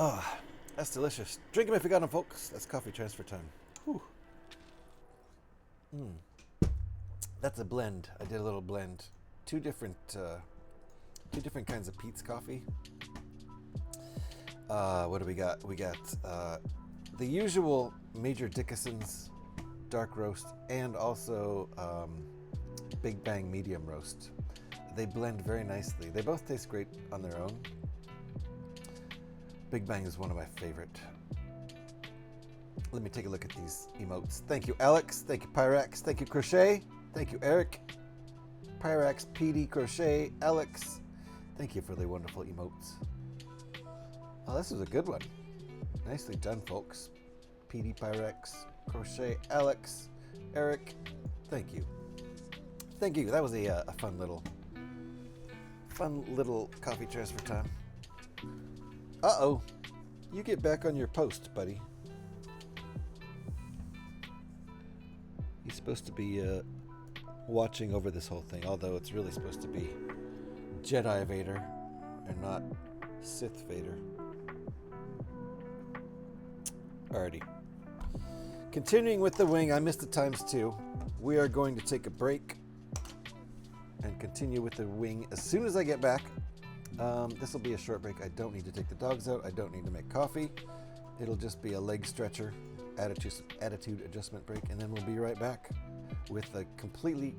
S1: Oh, that's delicious. Drink them if you got them, folks. That's coffee transfer time. Whew. That's a blend. I did a little blend. Two different kinds of Pete's coffee. What do we got? We got the usual Major Dickinson's dark roast and also Big Bang medium roast. They blend very nicely. They both taste great on their own. Big Bang is one of my favorite. Let me take a look at these emotes. Thank you, Alex. Thank you, Pyrax. Thank you, Crochet. Thank you, Eric. Pyrax, PD, Crochet, Alex. Thank you for the wonderful emotes. Oh, this was a good one. Nicely done, folks. PD, Pyrax, Crochet, Alex, Eric. Thank you. Thank you. That was a fun little coffee transfer time. Uh-oh. You get back on your post, buddy. He's supposed to be watching over this whole thing, although it's really supposed to be Jedi Vader and not Sith Vader. Alrighty. Continuing with the wing, I missed the times too. We are going to take a break and continue with the wing as soon as I get back. This will be a short break. I don't need to take the dogs out. I don't need to make coffee. It'll just be a leg stretcher, attitude adjustment break, and then we'll be right back with a completely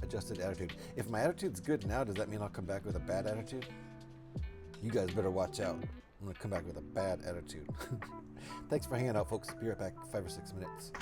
S1: adjusted attitude. If my attitude's good now, does that mean I'll come back with a bad attitude? You guys better watch out. I'm going to come back with a bad attitude. Thanks for hanging out, folks. Be right back, 5 or 6 minutes.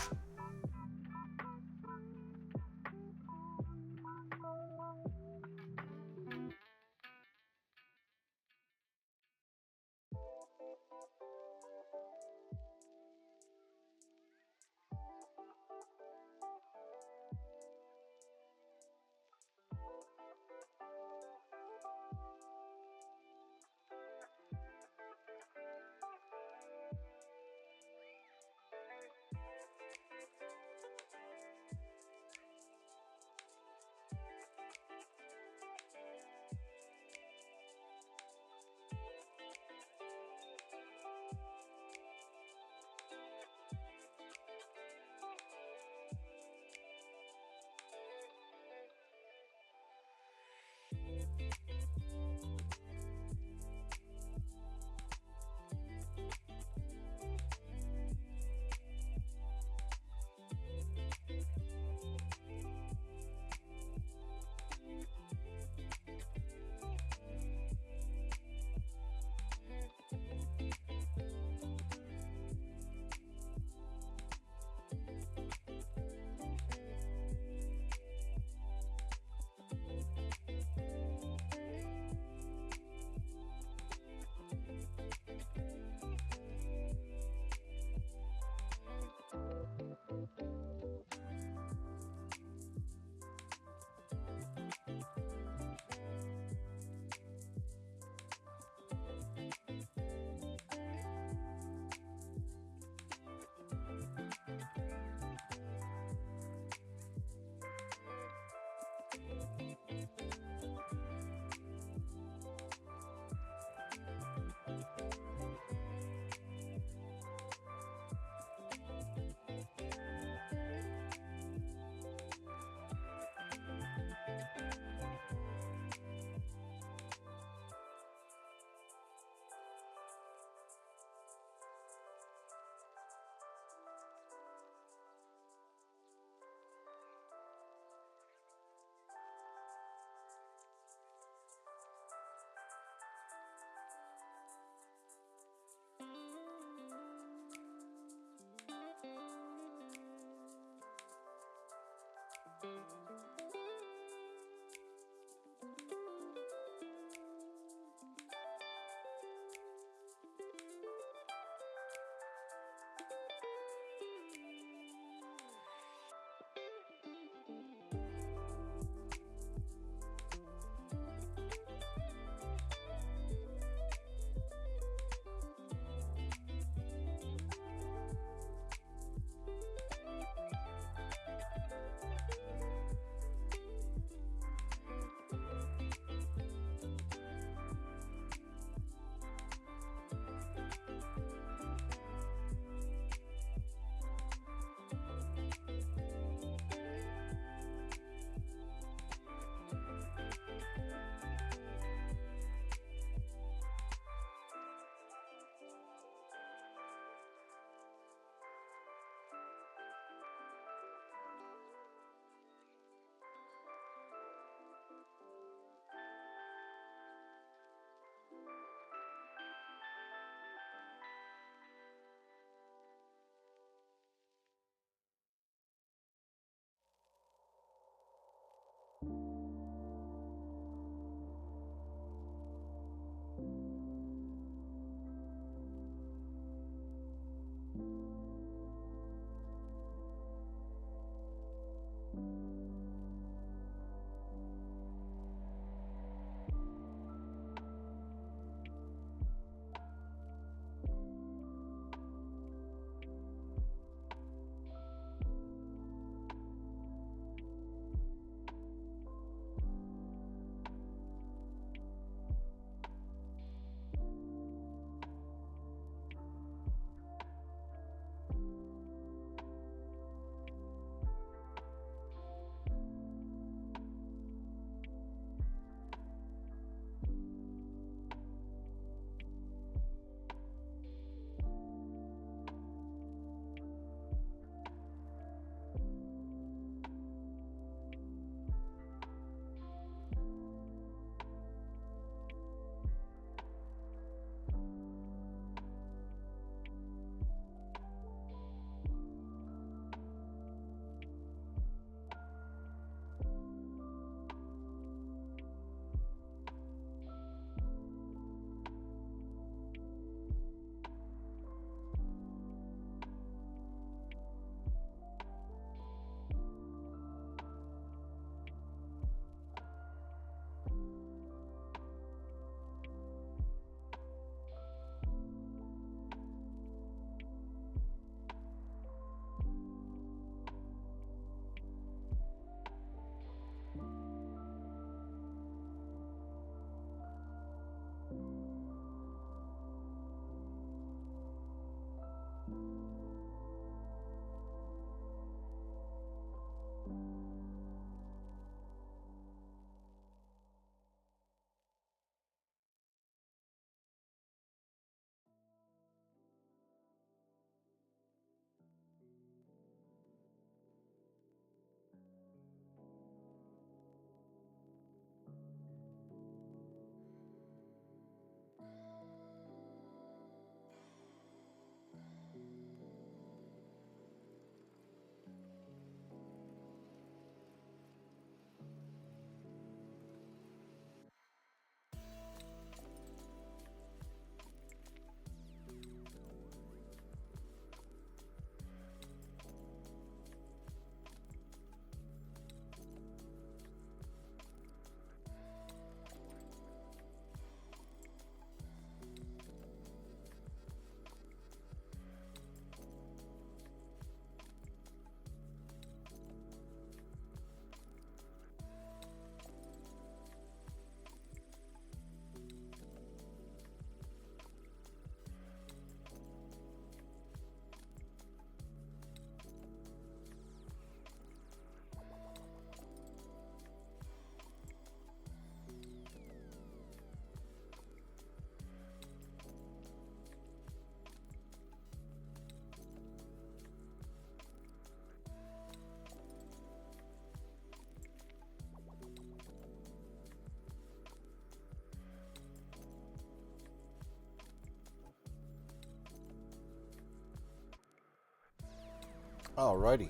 S1: Alrighty.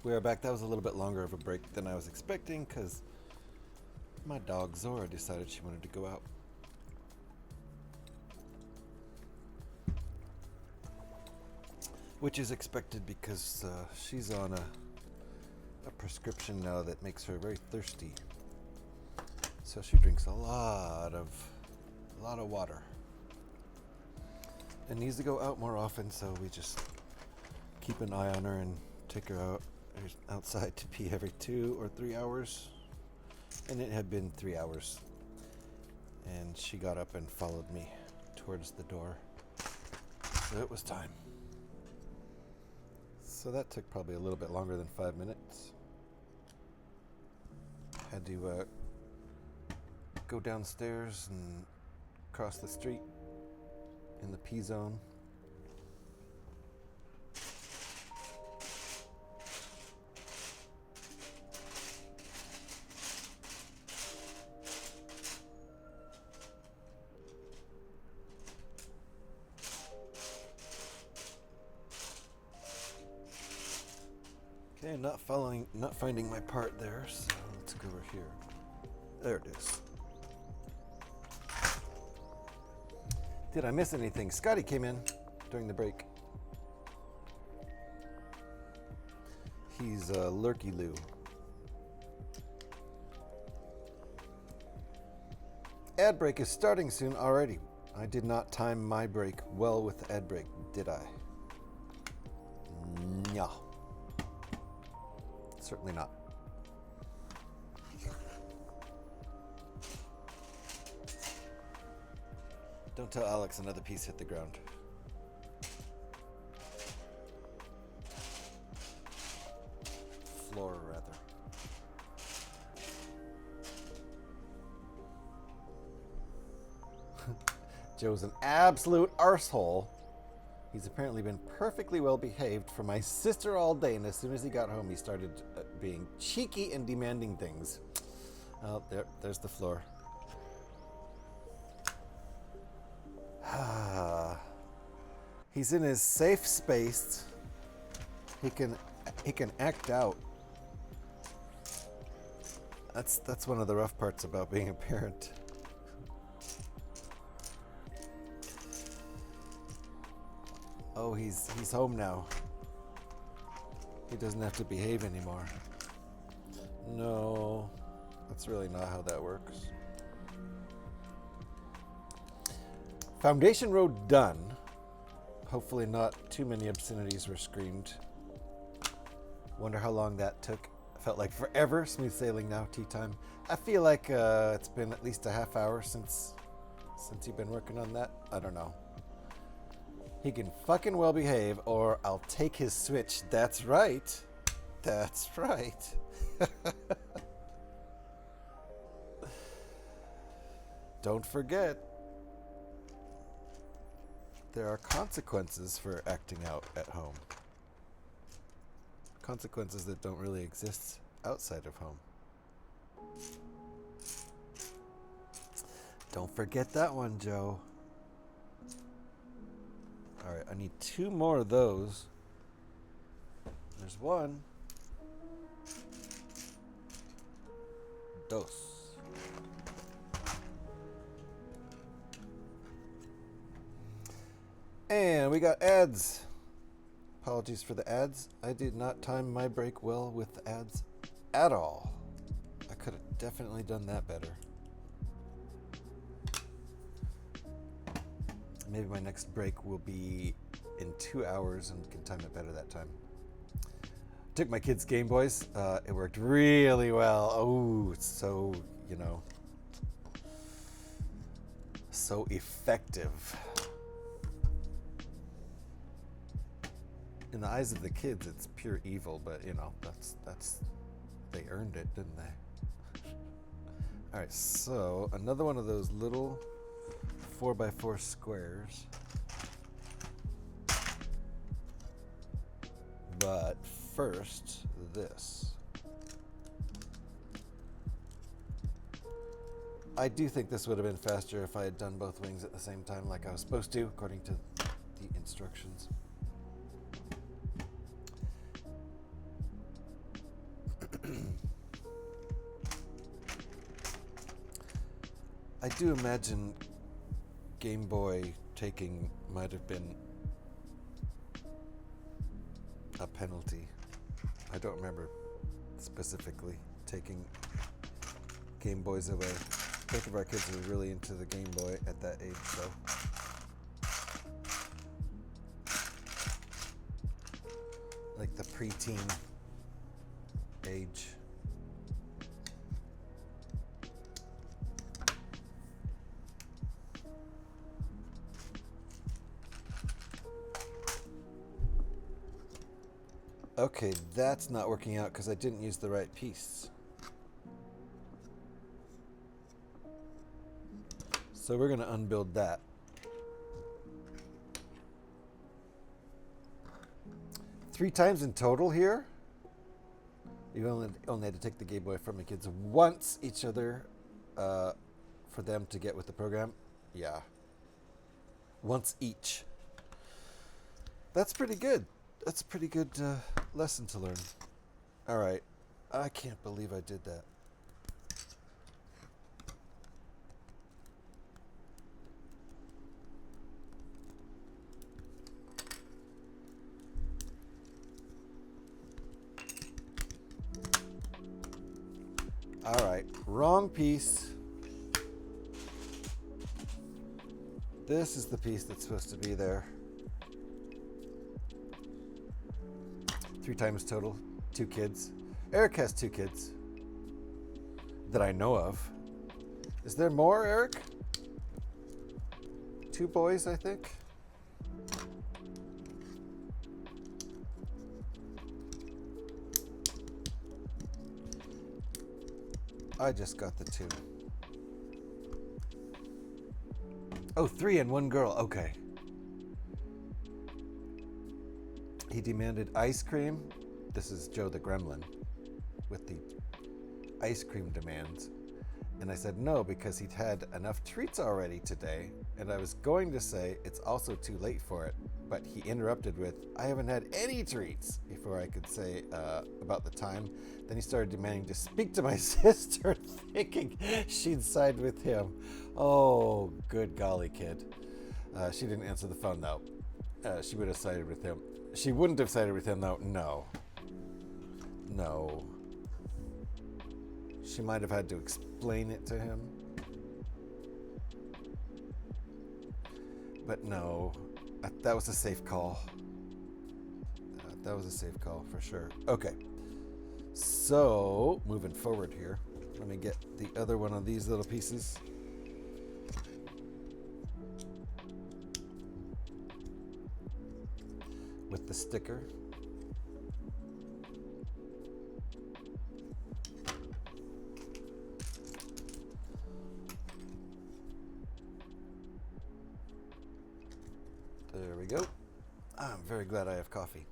S1: We are back. That was a little bit longer of a break than I was expecting because my dog Zora decided she wanted to go out. Which is expected because she's on a prescription now that makes her very thirsty. So she drinks a lot of water. And needs to go out more often, so we just keep an eye on her and take her outside to pee every 2 or 3 hours. And it had been 3 hours. And she got up and followed me towards the door. So it was time. So that took probably a little bit longer than 5 minutes. Had to go downstairs and cross the street in the P zone. Okay, not finding my part there, so let's go over here. There it is. Did I miss anything? Scotty came in during the break. He's Lurky Lou. Ad break is starting soon already. I did not time my break well with the ad break, did I? No. Certainly not. Don't tell Alex another piece hit the ground. Floor, rather. Joe's an absolute arsehole. He's apparently been perfectly well behaved for my sister all day, and as soon as he got home, he started being cheeky and demanding things. Oh, there's the floor. He's in his safe space. He can act out. That's one of the rough parts about being a parent. Oh, he's home now. He doesn't have to behave anymore. No, that's really not how that works. Foundation road done. Hopefully not too many obscenities were screamed. Wonder how long that took. Felt like forever. Smooth sailing now, tea time. I feel like it's been at least a half hour since you've been working on that. I don't know. He can fucking well behave or I'll take his switch. That's right. That's right. Don't forget, there are consequences for acting out at home. Consequences that don't really exist outside of home. Don't forget that one, Joe. All right, I need 2 more of those. There's 1. Dos. And we got ads. Apologies for the ads. I did not time my break well with the ads at all. I could have definitely done that better. Maybe my next break will be in 2 hours and can time it better that time. Took my kids' Game Boys. It worked really well. Oh, it's so, so effective. In the eyes of the kids, it's pure evil, but that's they earned it, didn't they? All right, so another one of those little 4x4 squares. But first, this. I do think this would have been faster if I had done both wings at the same time like I was supposed to, according to the instructions. I do imagine Game Boy taking might have been a penalty. I don't remember specifically taking Game Boys away. Both of our kids were really into the Game Boy at that age, so. Like the preteen age. Okay, that's not working out because I didn't use the right piece. So we're going to unbuild that. Three times in total here. You only had to take the Game Boy from the kids once each other for them to get with the program. Yeah. Once each. That's pretty good. That's a pretty good lesson to learn. All right. I can't believe I did that. All right. Wrong piece. This is the piece that's supposed to be there. 3 times total, 2 kids. Eric has 2 kids that I know of. Is there more, Eric? 2 boys, I think. I just got the 2. Oh, 3 and 1 girl. Okay. He demanded ice cream. This is Joe the Gremlin with the ice cream demands. And I said no because he'd had enough treats already today. And I was going to say it's also too late for it. But he interrupted with, I haven't had any treats, before I could say about the time. Then he started demanding to speak to my sister, thinking she'd side with him. Oh, good golly, kid. She didn't answer the phone, though. She would have sided with him. She wouldn't have sided with him, though. No. No. She might have had to explain it to him. But no. That was a safe call. That was a safe call for sure. Okay. So, moving forward here. Let me get the other one of these little pieces. With the sticker. There we go. I'm very glad I have coffee.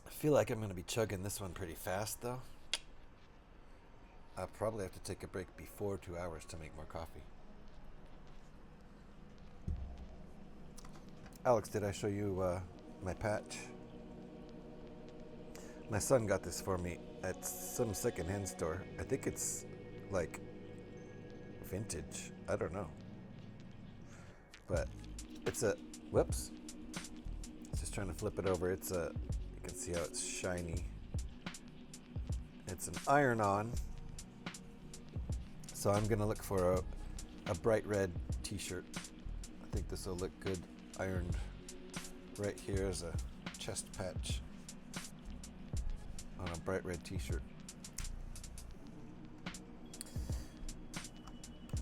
S1: I feel like I'm going to be chugging this one pretty fast, though. I'll probably have to take a break before 2 hours to make more coffee. Alex, did I show you my patch? My son got this for me at some secondhand store. I think it's like vintage. I don't know. But it's a, whoops. Just trying to flip it over. It's a, you can see how it's shiny. It's an iron-on. So I'm gonna look for a bright red t-shirt. I think this will look good ironed right here as a chest patch on a bright red t-shirt.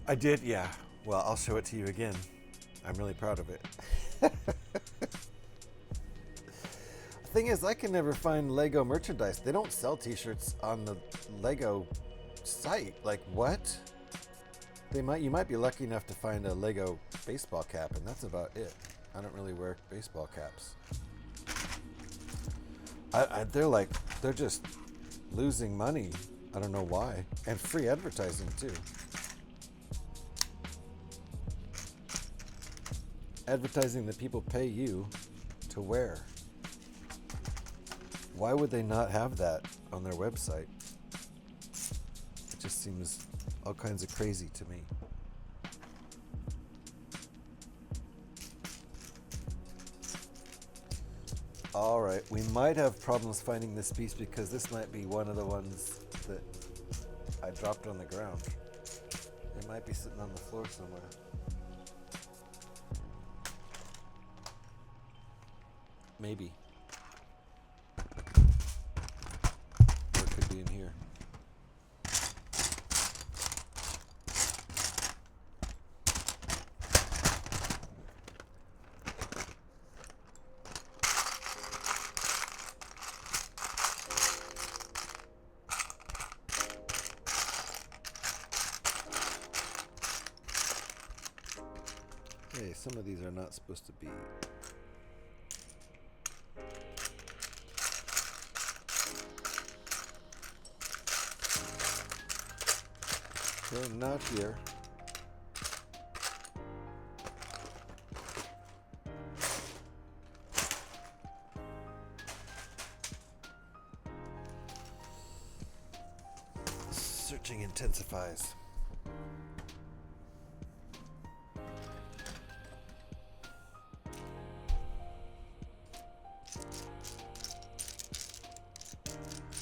S1: I did, yeah. Well, I'll show it to you again. I'm really proud of it. The thing is, I can never find Lego merchandise. They don't sell t-shirts on the Lego site. Like, what? You might be lucky enough to find a Lego baseball cap, and that's about it. I don't really wear baseball caps. They're just losing money. I don't know why. And free advertising too. Advertising that people pay you to wear. Why would they not have that on their website? just seems all kinds of crazy to me. Alright, we might have problems finding this piece because this might be one of the ones that I dropped on the ground. It might be sitting on the floor somewhere. Maybe. Or it could be in here. Hey, some of these are not supposed to be. Okay, not here. Searching intensifies.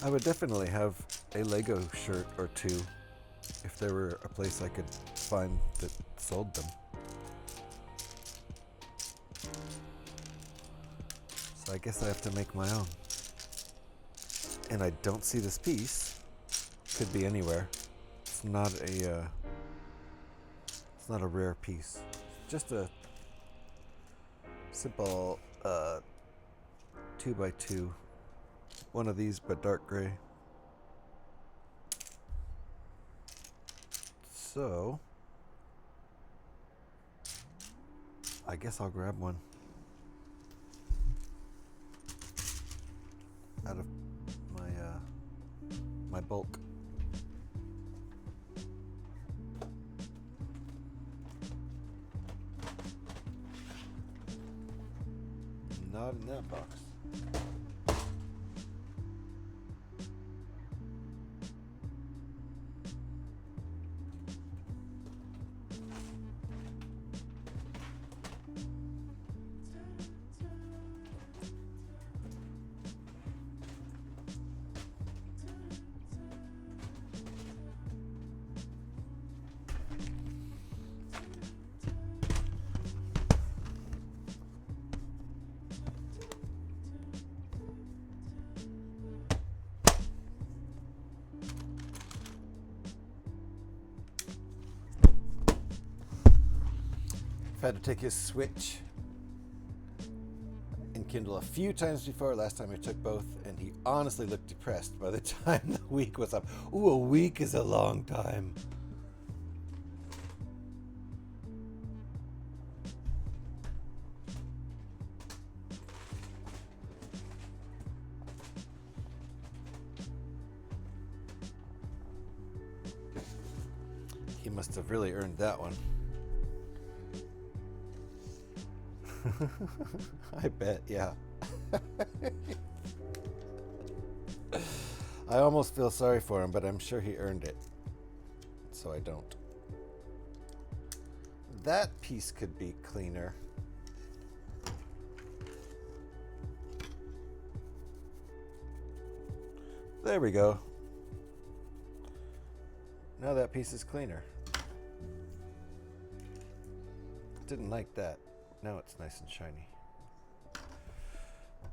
S1: I would definitely have a Lego shirt or two if there were a place I could find that sold them. So I guess I have to make my own. And I don't see this piece. Could be anywhere. It's not a rare piece. Just a simple 2x2. One of these, but dark gray. So, I guess I'll grab one out of my bulk. Not in that box. I've had to take his switch and Kindle a few times before. Last time I took both, and he honestly looked depressed by the time the week was up. Ooh, a week is a long time. He must have really earned that one. I bet, yeah. I almost feel sorry for him, but I'm sure he earned it. So I don't. That piece could be cleaner. There we go. Now that piece is cleaner. Didn't like that. Now it's nice and shiny.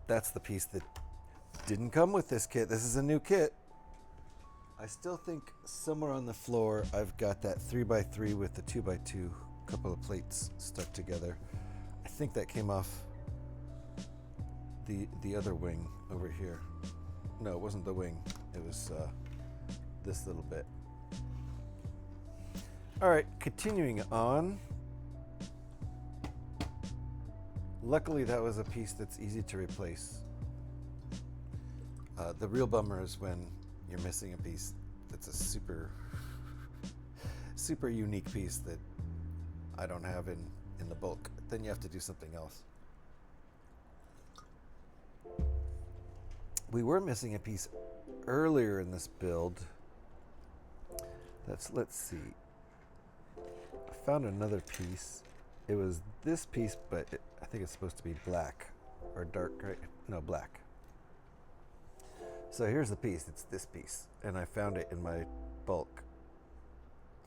S1: That's the piece that didn't come with this kit. This is a new kit. I still think somewhere on the floor I've got that 3x3 with the 2x2 couple of plates stuck together. I think that came off the other wing over here. No, it wasn't the wing. It was this little bit. All right, continuing on. Luckily, that was a piece that's easy to replace. The real bummer is when you're missing a piece that's a super unique piece that I don't have in the bulk. Then you have to do something else. We were missing a piece earlier in this build. Let's see. I found another piece. It was this piece, but I think it's supposed to be black or dark, right? No, black. So here's the piece. It's this piece, and I found it in my bulk.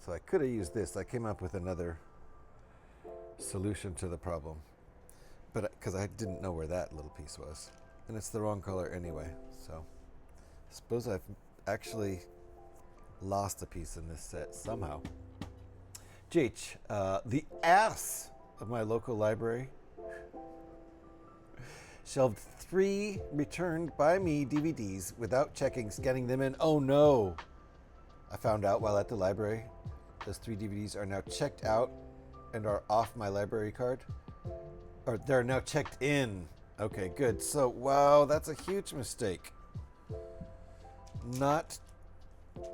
S1: So I could have used this. I came up with another solution to the problem, but because I didn't know where that little piece was, and it's the wrong color anyway. So I suppose I've actually lost a piece in this set somehow. GH, the ass of my local library shelved 3 returned by me DVDs without scanning them in. Oh no! I found out while at the library. Those 3 DVDs are now checked out and are off my library card. Or they're now checked in. Okay, good. So, wow, that's a huge mistake. Not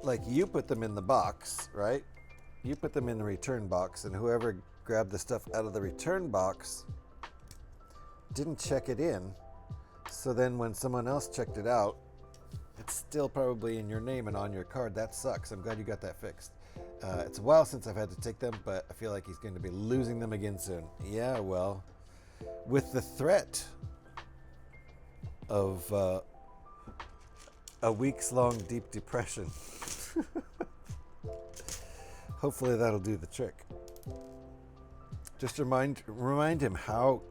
S1: like you put them in the box, right? You put them in the return box, and whoever grabbed the stuff out of the return box didn't check it in. So then when someone else checked it out, it's still probably in your name and on your card. That sucks. I'm glad you got that fixed. It's a while since I've had to take them, but I feel like he's going to be losing them again soon. Yeah, well, with the threat of a weeks-long deep depression, hopefully that'll do the trick. Just remind him how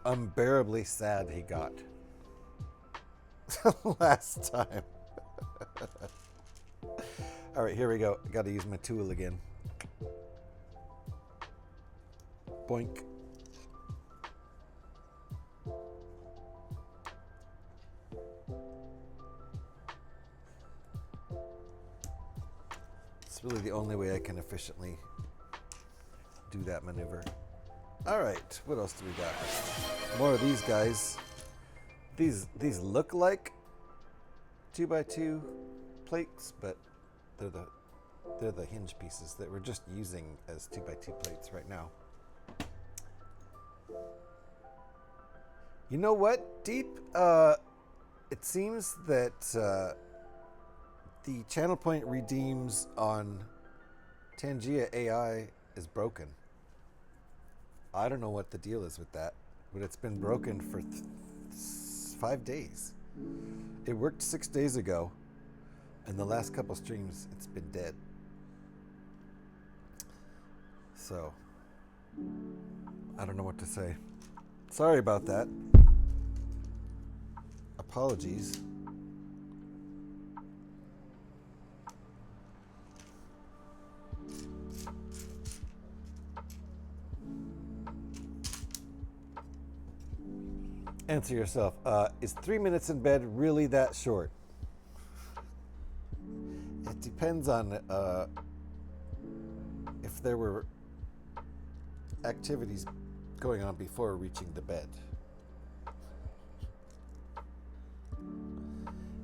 S1: unbearably sad he got last time. All right, here we go. Got to use my tool again. Boink. It's really the only way I can efficiently do that maneuver. All right, what else do we got? More of these guys. These look like 2x2 plates, but they're the hinge pieces that we're just using as 2x2 plates right now. You know what, Deep? It seems that the channel point redeems on Tangia AI is broken. I don't know what the deal is with that, but it's been broken for 5 days. It worked 6 days ago, and the last couple streams, it's been dead. So, I don't know what to say. Sorry about that. Apologies. Answer yourself. Is 3 minutes in bed really that short? It depends on if there were activities going on before reaching the bed.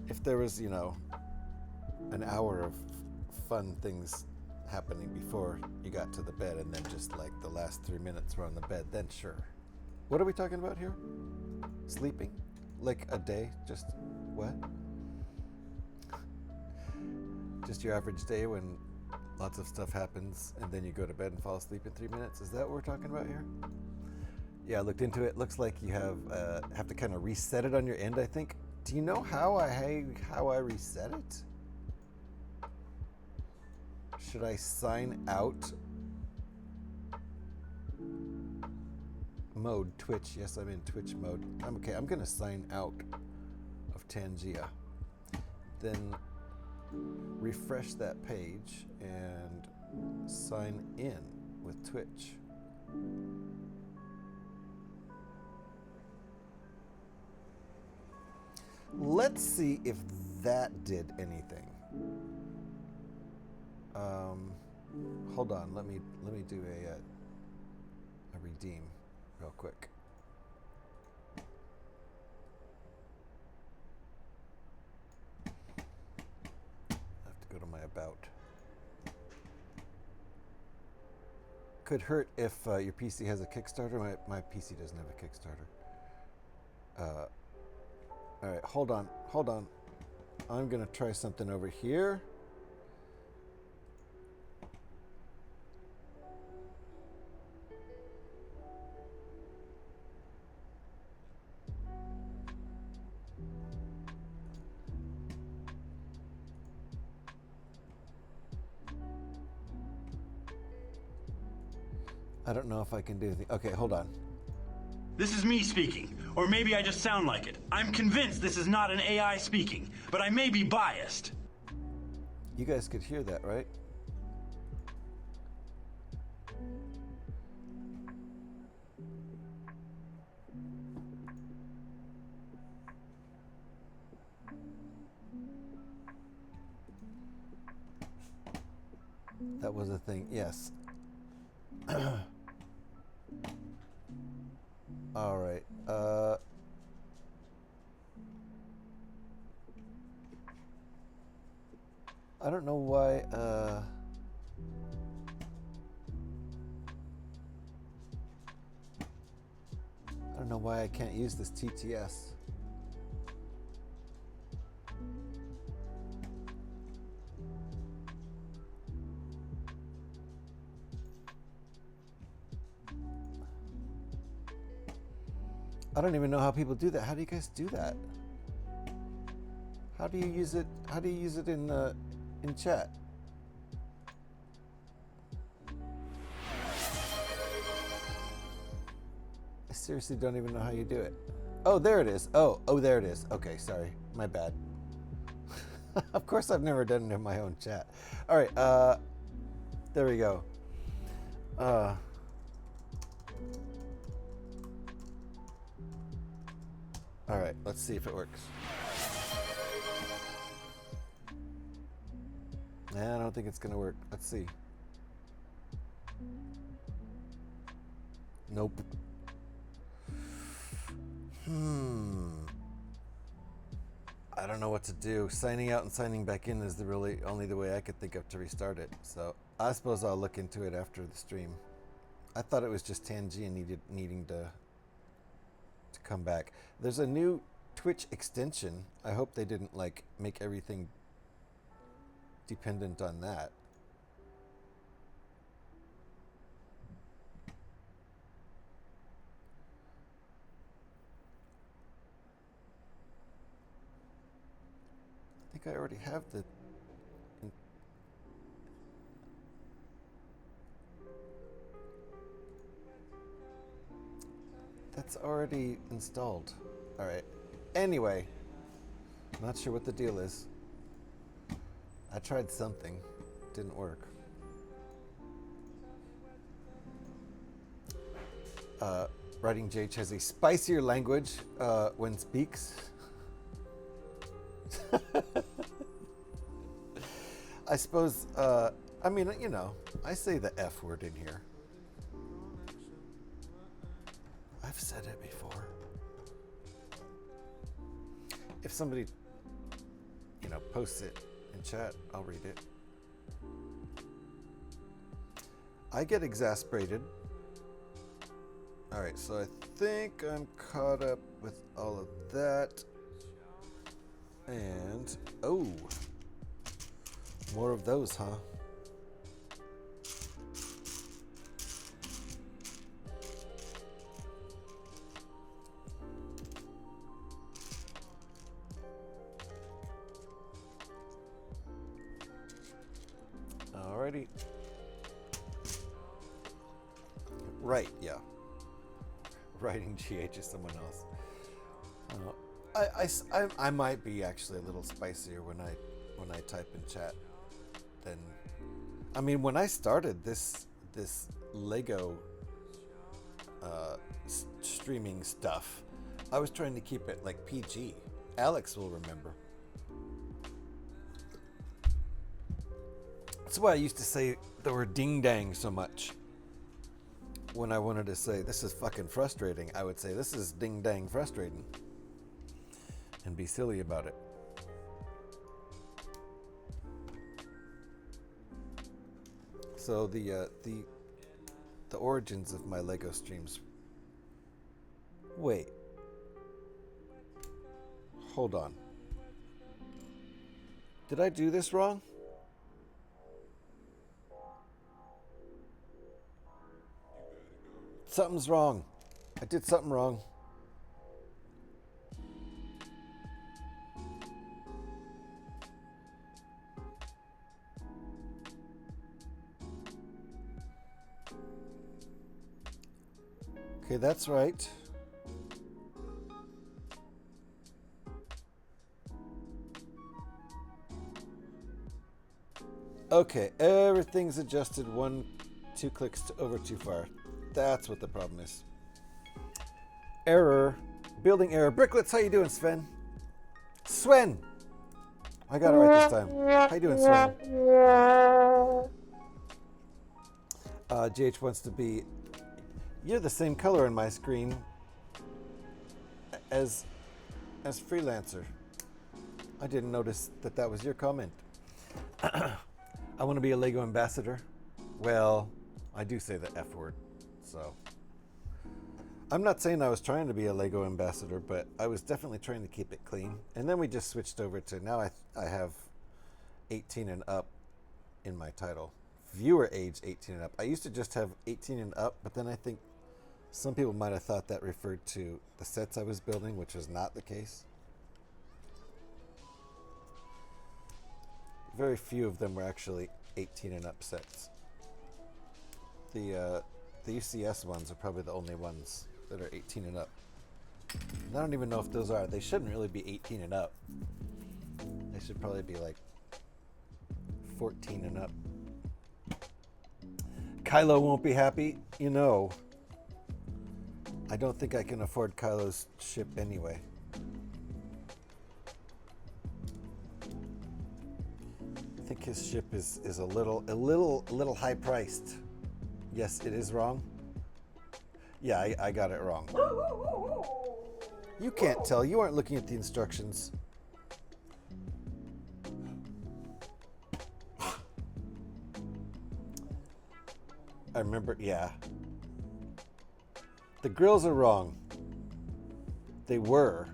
S1: If there was, an hour of fun things happening before you got to the bed, and then just like the last 3 minutes were on the bed, then sure. What are we talking about here? Sleeping? Like a day? Just what? Just your average day when lots of stuff happens and then you go to bed and fall asleep in 3 minutes? Is that what we're talking about here? Yeah, I looked into it. Looks like you have to kind of reset it on your end, I think. Do you know how I reset it? Should I sign out? Mode, Twitch. Yes, I'm in Twitch mode. Okay, I'm going to sign out of Tangia. Then refresh that page and sign in with Twitch. Let's see if that did anything. Hold on, let me do a redeem real quick. I have to go to my about. Could hurt if your PC has a Kickstarter. My PC doesn't have a Kickstarter. All right, hold on. I'm gonna try something over here. I don't know if I can do anything. Okay, hold on.
S2: This is me speaking, or maybe I just sound like it. I'm convinced this is not an AI speaking, but I may be biased.
S1: You guys could hear that, right? That was a thing, yes. All right. I don't know why. I don't know why I can't use this TTS. I don't even know how people do that. How do you guys do that? How do you use it? How do you use it in chat? I seriously don't even know how you do it. Oh, there it is. Oh, there it is. Okay, sorry, my bad. Of course, I've never done it in my own chat. All right, there we go. All right, let's see if it works. Nah, I don't think it's gonna work. Let's see. Nope. I don't know what to do. Signing out and signing back in is only the way I could think of to restart it. So I suppose I'll look into it after the stream. I thought it was just Tangian needing to come back. There's a new Twitch extension. I hope they didn't like make everything dependent on that. I think I already have the that's already installed. All right. Anyway, not sure what the deal is. I tried something, didn't work. Writing J has a spicier language when speaks. I suppose, I mean, you know, I say the F word in here. I've said it before. If somebody, you know, posts it in chat, I'll read it. I get exasperated. All right, so I think I'm caught up with all of that. And, oh, more of those, huh? Alrighty. Right, yeah. Writing GH is someone else. I might be actually a little spicier when I type in chat than, I mean, when I started this Lego streaming stuff, I was trying to keep it like PG. Alex will remember. That's why I used to say the word ding dang so much. When I wanted to say this is fucking frustrating, I would say this is ding dang frustrating. And be silly about it. So the origins of my Lego streams. Wait. Hold on. Did I do this wrong? Something's wrong. I did something wrong. Okay, that's right. Okay, everything's adjusted 2 clicks over too far. That's what the problem is. Error. Building error. Bricklets, how you doing, Sven? Sven! I got it right this time. How you doing, Sven? GH wants to be... You're the same color on my screen as Freelancer. I didn't notice that was your comment. I want to be a Lego ambassador. Well, I do say the F word, so... I'm not saying I was trying to be a Lego ambassador, but I was definitely trying to keep it clean. And then we just switched over to, now I have 18 and up in my title. Viewer age 18 and up. I used to just have 18 and up, but then I think some people might have thought that referred to the sets I was building, which was not the case. Very few of them were actually 18 and up sets. The UCS ones are probably the only ones that are 18 and up. And I don't even know if those are. They shouldn't really be 18 and up. They should probably be like 14 and up. Kylo won't be happy. You know, I don't think I can afford Kylo's ship anyway. I think his ship is a little high priced. Yes, it is wrong. Yeah, I got it wrong. You can't tell. You aren't looking at the instructions. I remember, yeah. The grills are wrong. They were.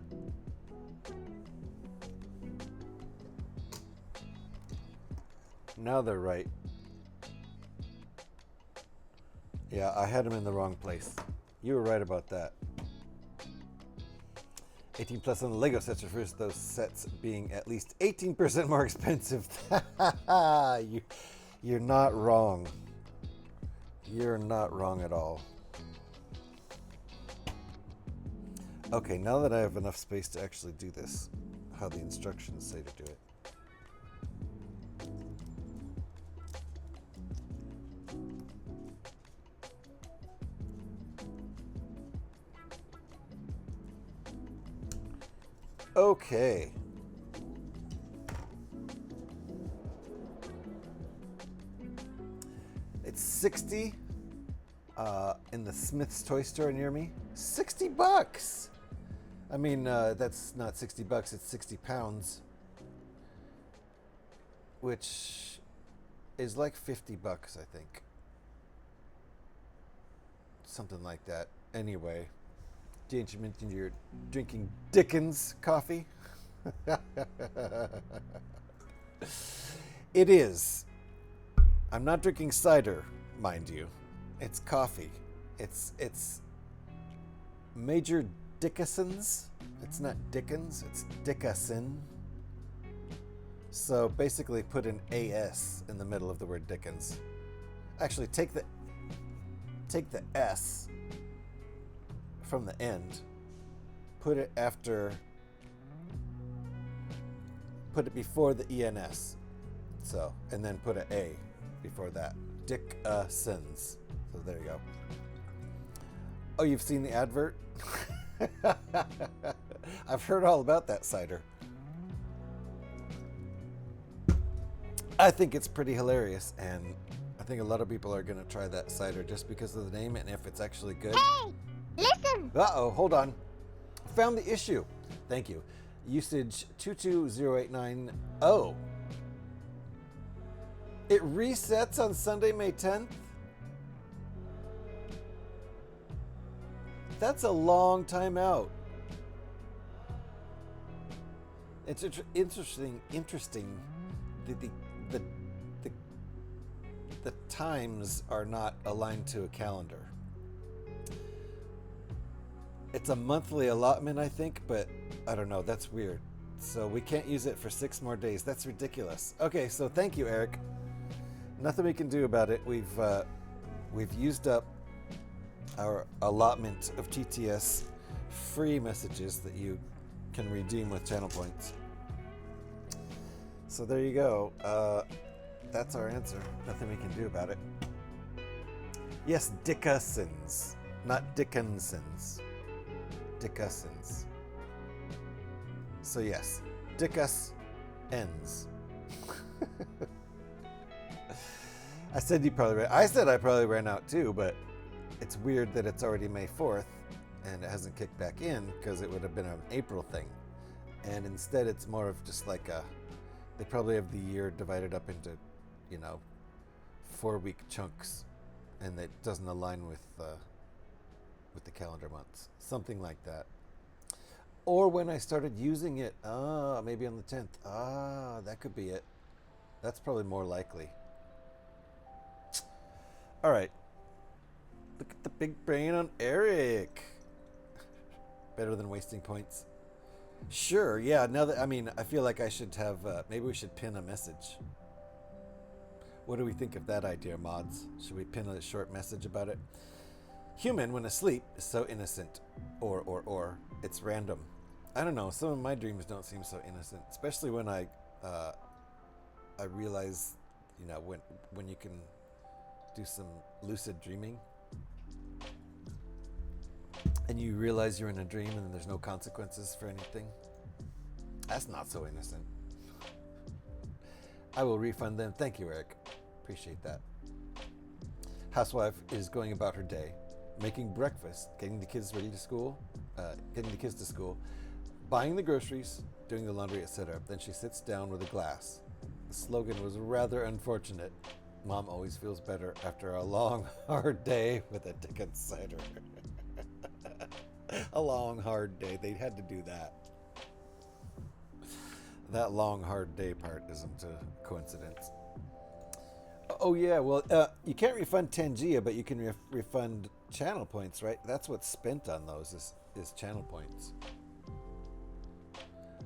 S1: Now they're right. Yeah, I had them in the wrong place. You were right about that. 18 plus on the Lego sets refers to those sets being at least 18% more expensive. You're not wrong. You're not wrong at all. Okay, now that I have enough space to actually do this, how the instructions say to do it. Okay. It's 60 in the Smith's toy store near me. 60 bucks. I mean, that's not 60 bucks, it's 60 pounds. Which is like 50 bucks, I think. Something like that. Anyway. James, you mentioned you're drinking Dickens coffee. It is. I'm not drinking cider, mind you. It's coffee. It's Major Dickinson's. It's not Dickens, it's Dickinson. So basically put an AS in the middle of the word Dickens. Actually, take the S from the end, put it before the ENS. So, and then put an A before that. Dickinson's. So there you go. Oh, you've seen the advert? I've heard all about that cider. I think it's pretty hilarious, and I think a lot of people are going to try that cider just because of the name and if it's actually good.
S3: Hey, listen!
S1: Uh-oh, hold on. Found the issue. Thank you. Usage 22089. Oh. It resets on Sunday, May 10th? That's a long time out. It's interesting. The times are not aligned to a calendar. It's a monthly allotment, I think, but I don't know. That's weird. So we can't use it for 6 more days. That's ridiculous. Okay, so thank you, Eric. Nothing we can do about it. We've used up our allotment of TTS free messages that you can redeem with channel points. So there you go. That's our answer. Nothing we can do about it. Yes, Dickersons, not Dickinsons. Dickersons. So yes, Dickus ends. I said I probably ran out too, but it's weird that it's already May 4th and it hasn't kicked back in because it would have been an April thing. And instead it's more of just like they probably have the year divided up into, 4-week chunks, and it doesn't align with the calendar months. Something like that. Or when I started using it, maybe on the 10th. That could be it. That's probably more likely. All right. Look at the big brain on Eric. Better than wasting points. Sure, yeah. Now that I feel like I should have. Maybe we should pin a message. What do we think of that idea, mods? Should we pin a short message about it? Human, when asleep, is so innocent. Or. It's random. I don't know. Some of my dreams don't seem so innocent, especially when I realize, when you can do some lucid dreaming, and you realize you're in a dream and there's no consequences for anything. That's not so innocent. I will refund them. Thank you, Eric. Appreciate that. Housewife is going about her day, making breakfast, getting the kids to school, buying the groceries, doing the laundry, etc. Then she sits down with a glass. The slogan was rather unfortunate. Mom always feels better after a long, hard day with a Dickens cider. A long, hard day. They had to do that. That long, hard day part isn't a coincidence. Oh, yeah. Well, you can't refund 10 Gia, but you can refund channel points, right? That's what's spent on those is channel points.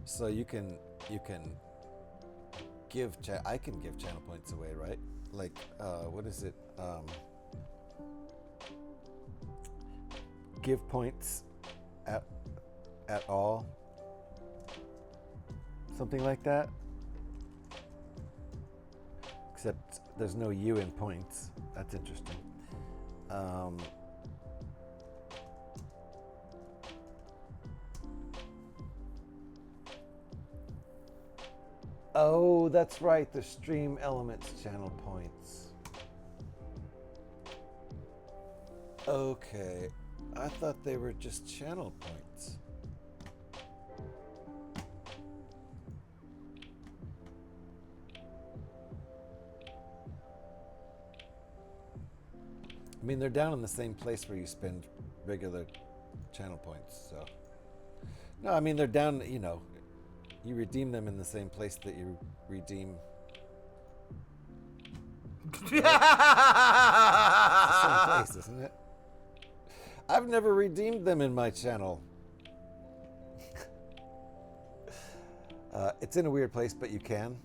S1: So you can give. I can give channel points away, right? Like, what is it? Give points at all. Something like that. Except there's no U in points. That's interesting. Oh, that's right. The stream elements channel points. Okay. I thought they were just channel points. I mean, they're down in the same place where you spend regular channel points, so. No, I mean, they're down, you redeem them in the same place that you redeem. Right? It's the same place, isn't it? I've never redeemed them in my channel. It's in a weird place, but you can.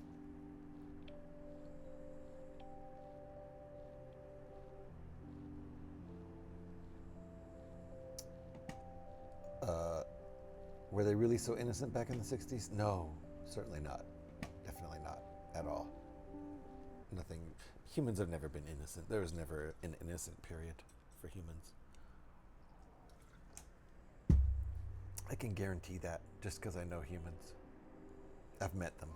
S1: Were they really so innocent back in the 60s? No, certainly not. Definitely not at all. Nothing. Humans have never been innocent. There was never an innocent period for humans. I can guarantee that just because I know humans. I've met them.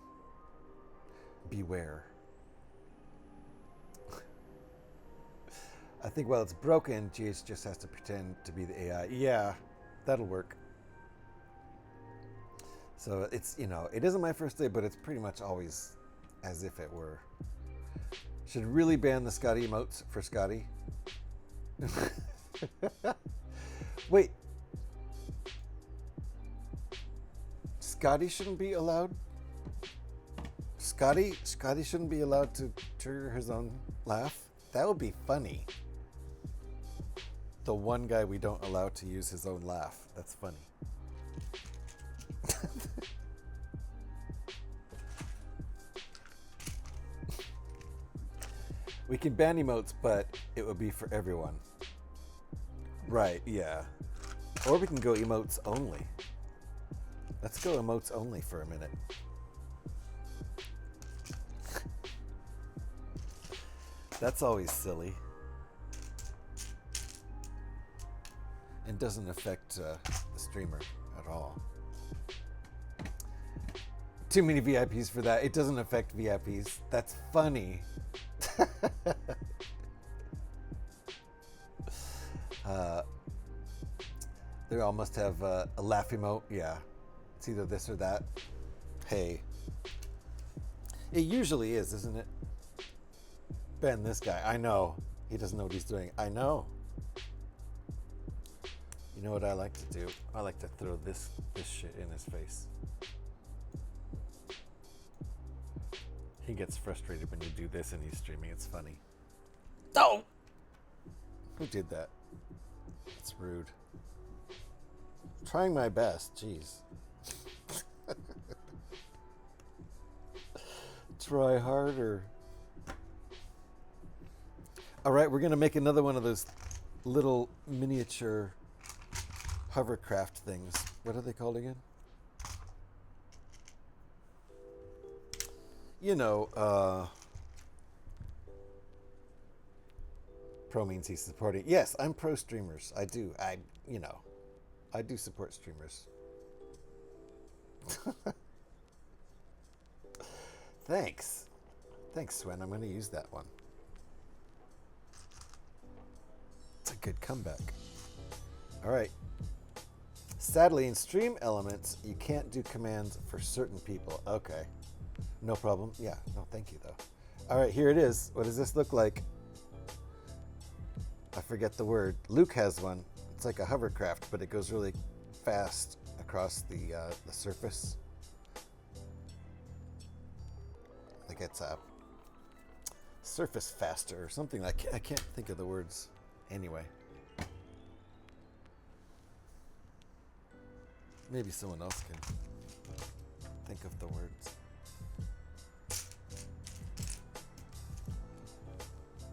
S1: Beware. I think while it's broken, GH just has to pretend to be the AI. Yeah, that'll work. So it's, it isn't my first day, but it's pretty much always as if it were. Should really ban the Scotty emotes for Scotty. Wait. Scotty shouldn't be allowed? Scotty shouldn't be allowed to trigger his own laugh? That would be funny. The one guy we don't allow to use his own laugh. That's funny. We can ban emotes, but it would be for everyone. Right, yeah. Or we can go emotes only. Let's go emotes only for a minute. That's always silly. And doesn't affect the streamer at all. Too many VIPs for that. It doesn't affect VIPs. That's funny. They all must have a laugh emote. Yeah. It's either this or that. Hey. It usually is, isn't it? Ben, this guy. I know. He doesn't know what he's doing. I know. You know what I like to do? I like to throw this shit in his face. He gets frustrated when you do this and he's streaming. It's funny. Oh! Who did that? That's rude. Trying my best. Jeez. Try harder. All right, we're going to make another one of those little miniature hovercraft things. What are they called again? You know, pro means he's supporting. Yes, I'm pro streamers. I do. I do support streamers. Thanks. Thanks, Swen. I'm going to use that one. It's a good comeback. All right. Sadly, in stream elements, you can't do commands for certain people. Okay. No problem. Yeah. No, thank you, though. All right, here it is. What does this look like? I forget the word. Luke has one. It's like a hovercraft, but it goes really fast across the surface. Like it's a surface faster or something. I can't think of the words. Anyway. Maybe someone else can think of the words.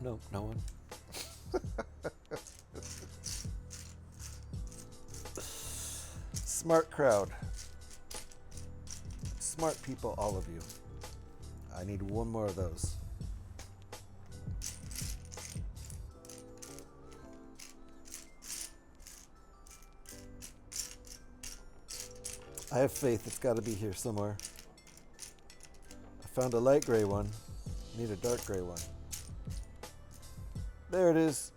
S1: No, no one. Smart crowd. Smart people, all of you. I need one more of those. I have faith. It's got to be here somewhere. I found a light gray one. Need a dark gray one. There it is.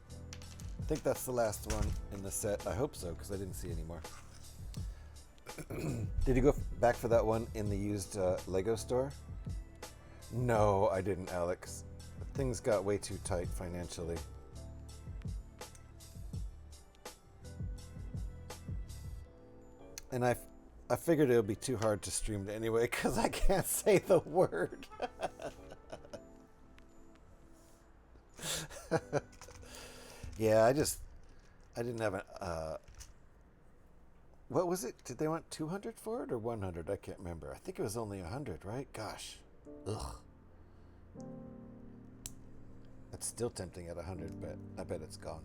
S1: I think that's the last one in the set. I hope so, because I didn't see any more. Did you go back for that one in the used Lego store? No, I didn't, Alex. Things got way too tight financially. And I figured it would be too hard to stream it anyway, because I can't say the word. Yeah, I didn't have a, what was it? Did they want 200 for it or 100? I can't remember. I think it was only 100, right? Gosh. Ugh. It's still tempting at 100, but I bet it's gone.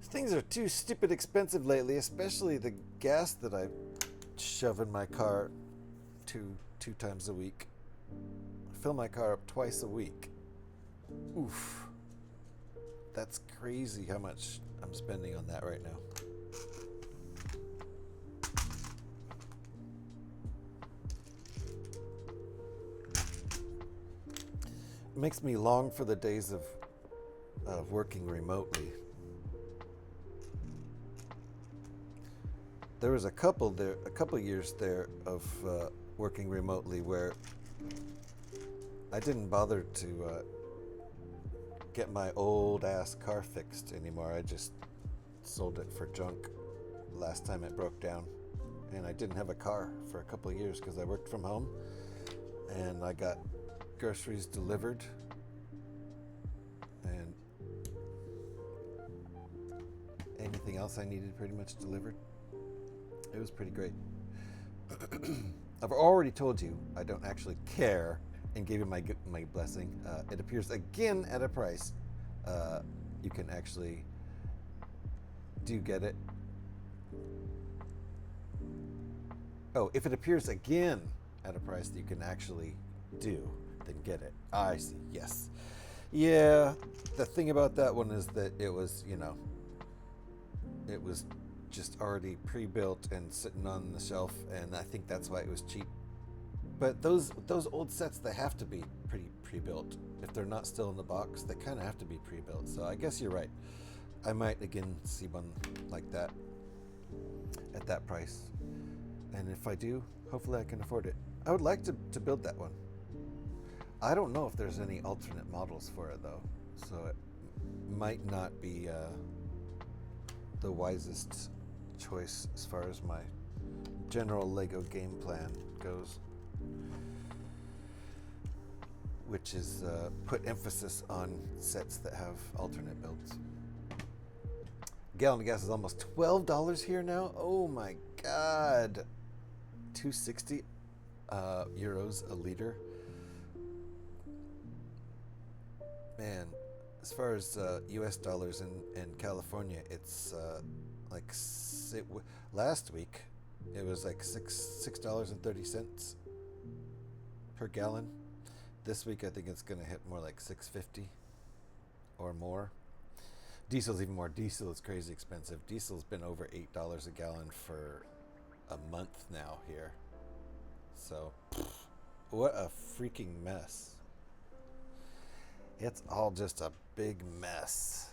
S1: Things are too stupid expensive lately, especially the gas that I shove in my car two times a week. I fill my car up twice a week. Oof. That's crazy how much I'm spending on that right now. It makes me long for the days of working remotely. There was a couple years there of working remotely where I didn't bother to get my old ass car fixed anymore. I just sold it for junk last time it broke down, and I didn't have a car for a couple of years because I worked from home, and I got groceries delivered and anything else I needed pretty much delivered. It was pretty great. I've already told you I don't actually care and gave you my blessing. It appears again at a price. you can actually do get it. Oh, if it appears again at a price that you can actually do, then get it. I see. Yes. Yeah, the thing about that one is that it was, it was just already pre-built and sitting on the shelf, and I think that's why it was cheap. But those old sets, they have to be pretty pre-built. If they're not still in the box, they kind of have to be pre-built. So I guess you're right. I might again see one like that at that price. And if I do, hopefully I can afford it. I would like to build that one. I don't know if there's any alternate models for it though, so it might not be the wisest choice as far as my general Lego game plan goes, which is put emphasis on sets that have alternate builds. Gallon of gas is almost $12 here now. Oh my god, 260 euros a liter. Man, as far as US dollars in California, it's last week it was like $6.30 per gallon. This week I think it's gonna hit more like $6.50 or more. Diesel's even more. Diesel is crazy expensive. Diesel's been over $8 a gallon for a month now here. So, what a freaking mess. It's all just a big mess.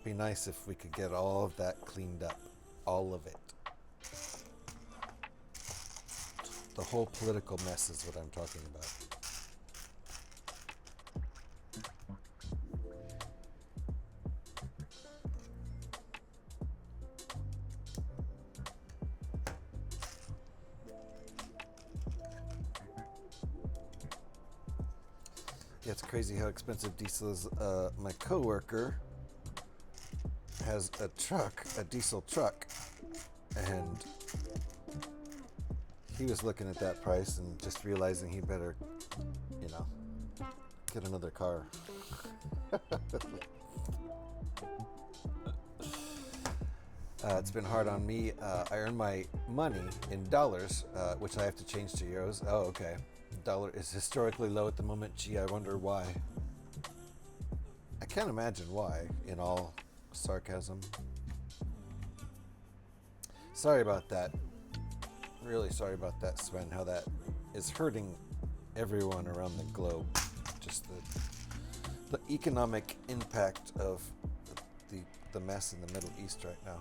S1: Be nice if we could get all of that cleaned up. All of it. The whole political mess is what I'm talking about. Yeah, it's crazy how expensive diesel is. My coworker has a truck, a diesel truck, and he was looking at that price and just realizing he better, get another car. It's been hard on me. I earn my money in dollars, which I have to change to euros. Oh, okay. Dollar is historically low at the moment. Gee, I wonder why. I can't imagine why, in all sarcasm. Sorry about that. Really sorry about that, Sven, how that is hurting everyone around the globe. Just the economic impact of the mess in the Middle East right now.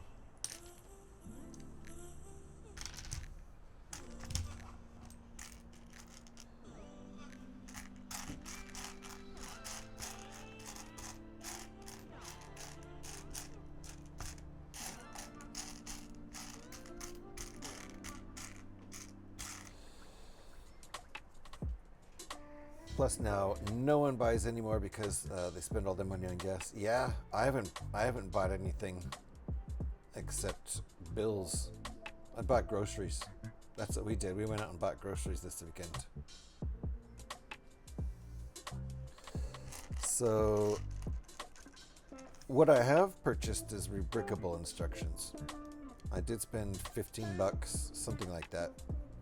S1: Plus now no one buys anymore because they spend all their money on gas. Yeah, I haven't bought anything except bills. I bought groceries. That's what we did. We went out and bought groceries this weekend. So what I have purchased is rebrickable instructions. I did spend $15, something like that,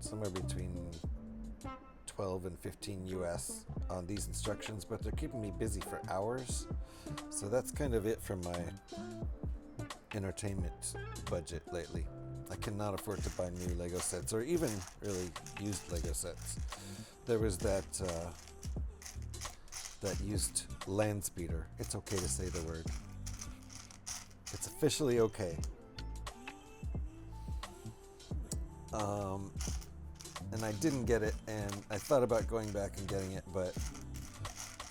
S1: somewhere between 12 and 15 US on these instructions, but they're keeping me busy for hours. So that's kind of it for my entertainment budget lately. I cannot afford to buy new Lego sets or even really used Lego sets. There was that used land speeder. It's okay to say the word. It's officially okay. And I didn't get it, and I thought about going back and getting it, but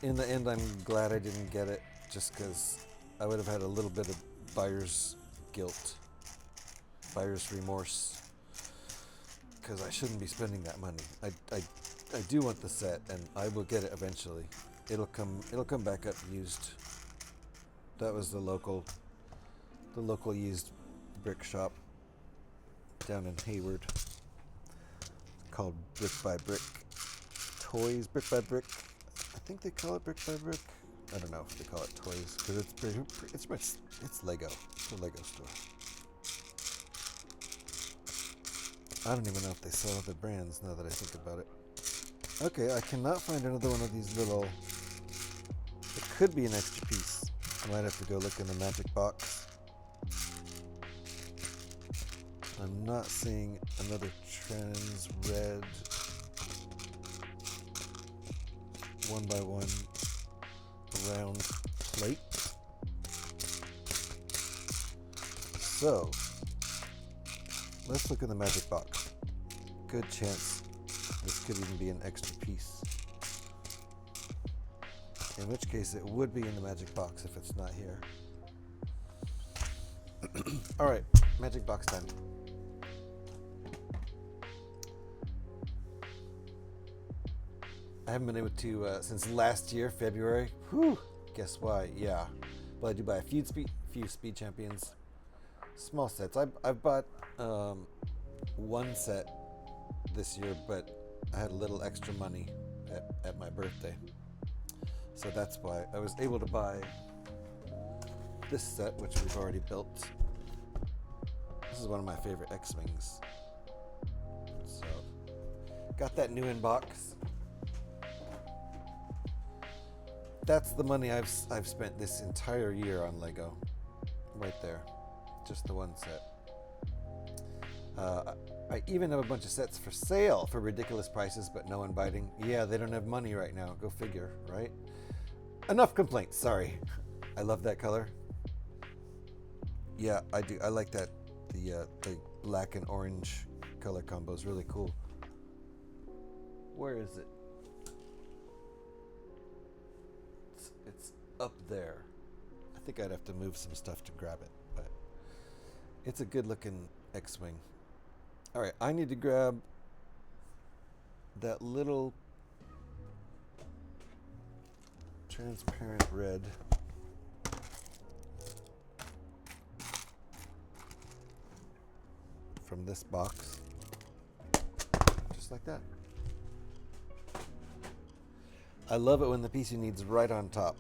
S1: in the end I'm glad I didn't get it, just because I would have had a little bit of buyer's guilt, buyer's remorse, because I shouldn't be spending that money. I do want the set, and I will get it eventually. It'll come back up used. That was the local used brick shop down in Hayward, called Brick by Brick Toys. Brick by Brick, I think they call it Brick by Brick. I don't know if they call it toys because it's Lego. It's a Lego store. I don't even know if they sell other brands now that I think about it. Okay, I cannot find another one of these little. It could be an extra piece. I might have to go look in the magic box. I'm not seeing another trans red 1x1 round plate. So let's look in the magic box. Good chance this could even be an extra piece. In which case it would be in the magic box if it's not here. Alright, magic box time. I haven't been able to since last year, February. Whew, guess why? Yeah. But I do buy a few speed champions. Small sets. I've bought one set this year, but I had a little extra money at my birthday. So that's why I was able to buy this set, which we've already built. This is one of my favorite X-Wings. So, got that new in box. That's the money I've spent this entire year on Lego. Right there. Just the one set. I even have a bunch of sets for sale for ridiculous prices, but no one biting. Yeah, they don't have money right now. Go figure, right? Enough complaints, sorry. I love that color. Yeah, I do. I like that. The black and orange color combo is really cool. Where is it? It's up there. I think I'd have to move some stuff to grab it, but it's a good looking X-Wing. All right, I need to grab that little transparent red. From this box. Just like that. I love it when the piece you need's right on top.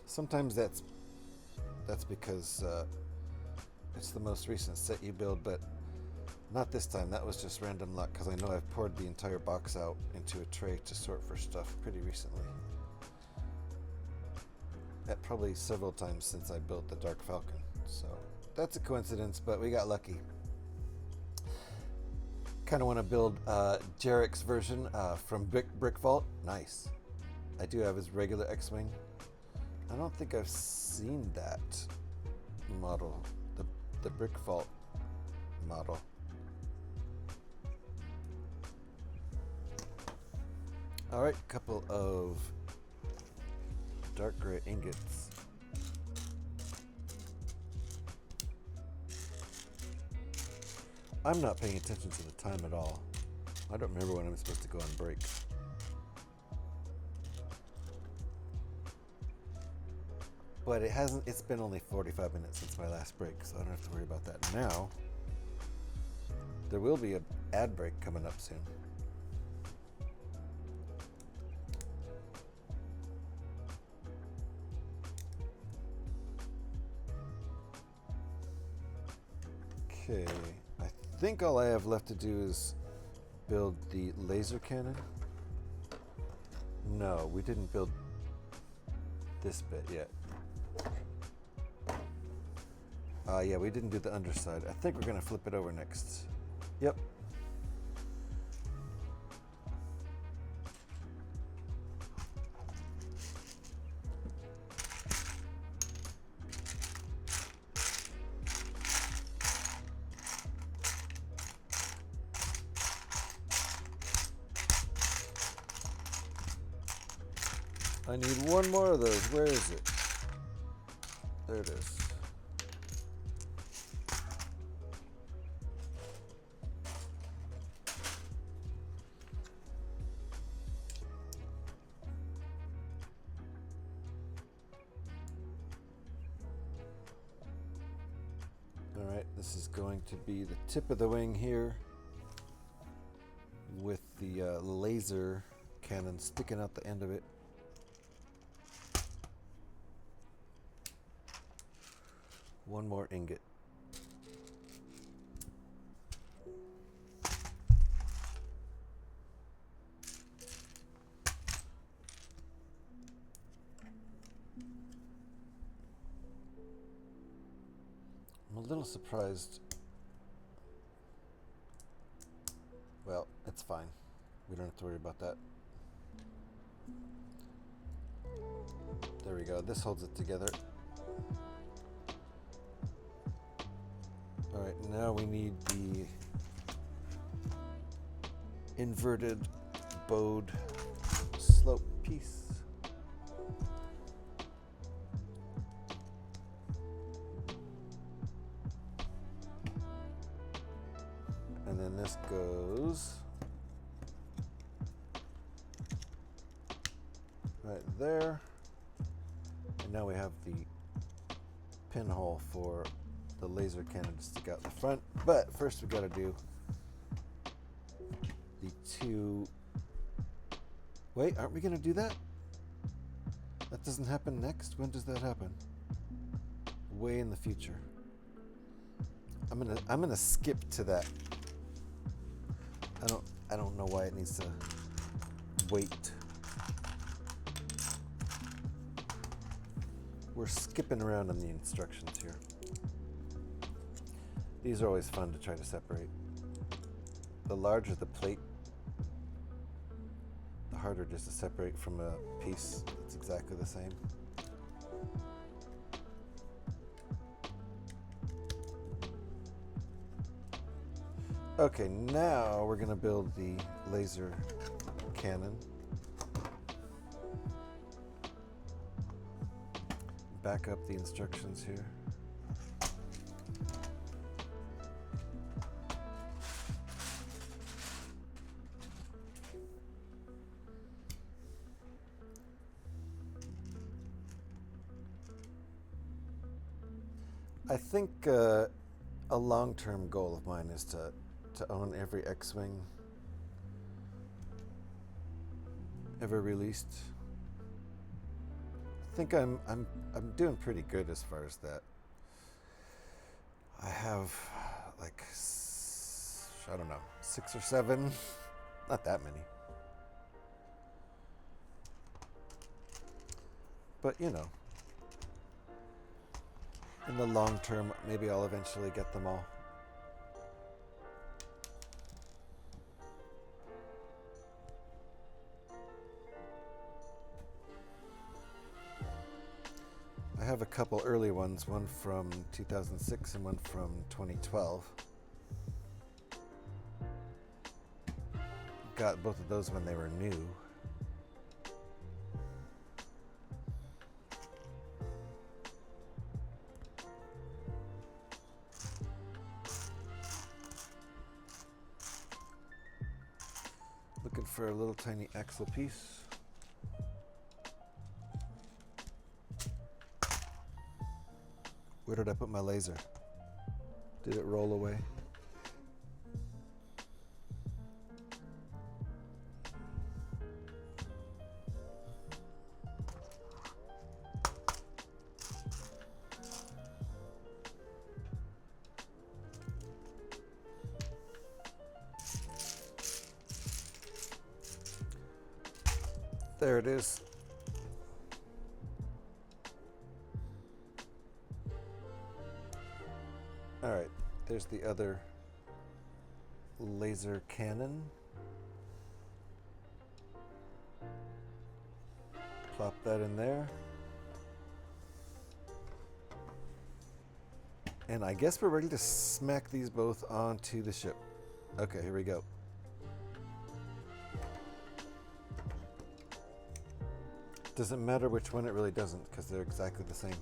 S1: Sometimes that's because it's the most recent set you build, but not this time. That was just random luck because I know I've poured the entire box out into a tray to sort for stuff pretty recently. At probably several times since I built the Dark Falcon. So that's a coincidence, but we got lucky. Kind of want to build Jarek's version from Brick Vault. Nice. I do have his regular X-Wing. I don't think I've seen that model, the Brick Vault model. All right, couple of dark gray ingots. I'm not paying attention to the time at all. I don't remember when I'm supposed to go on break. But it's been only 45 minutes since my last break, so I don't have to worry about that now. There will be an ad break coming up soon. Okay, I think all I have left to do is build the laser cannon. No, we didn't build this bit yet. Yeah, we didn't do the underside. I think we're gonna flip it over next. Yep. I need one more of those. Where is it? There it is. All right, this is going to be the tip of the wing here with the laser cannon sticking out the end of it. One more ingot. I'm a little surprised. Well, it's fine. We don't have to worry about that. There we go. This holds it together. Alright, now we need the inverted bowed slope piece. And then this goes right there. And now we have the pinhole for the laser cannon to stick out the front. But first we got to do the two... Wait, aren't we going to do that? That doesn't happen next? When does that happen? Way in the future. I'm gonna skip to that. I don't know why it needs to wait. We're skipping around on the instructions here. These are always fun to try to separate. The larger the plate, the harder it is to separate from a piece that's exactly the same. Okay, now we're going to build the laser cannon. Back up the instructions here. I think a long-term goal of mine is to own every X-Wing ever released. I think I'm doing pretty good as far as that. I have like I don't know, 6 or 7, not that many. But you know, in the long term, maybe I'll eventually get them all. I have a couple early ones, one from 2006 and one from 2012. Got both of those when they were new. Looking for a little tiny axle piece. Where did I put my laser? Did it roll away? There it is. All right, there's the other laser cannon. Plop that in there. And I guess we're ready to smack these both onto the ship. Okay, here we go. Doesn't matter which one, it really doesn't, because they're exactly the same.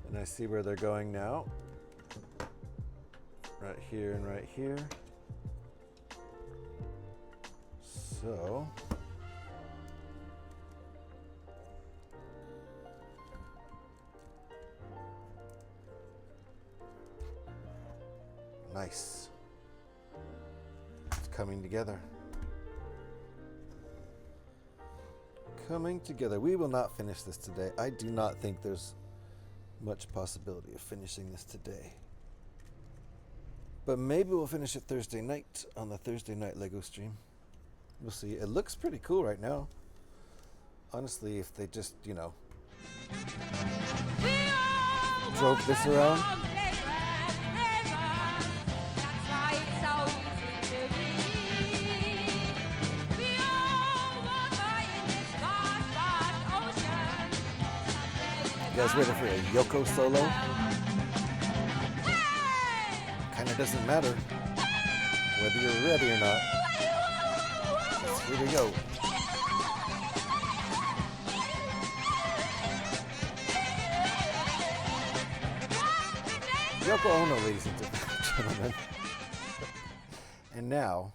S1: And I see where they're going now. Right here and right here. So nice. It's coming together. coming together. We will not finish this today. I do not think there's much possibility of finishing this today. But maybe we'll finish it Thursday night on the Thursday night Lego stream. We'll see. It looks pretty cool right now. Honestly, if they just, you know, drove this around. You guys ready for a Yoko solo? Kinda doesn't matter whether you're ready or not. Here we go. Yoko Ono, ladies and gentlemen. And now.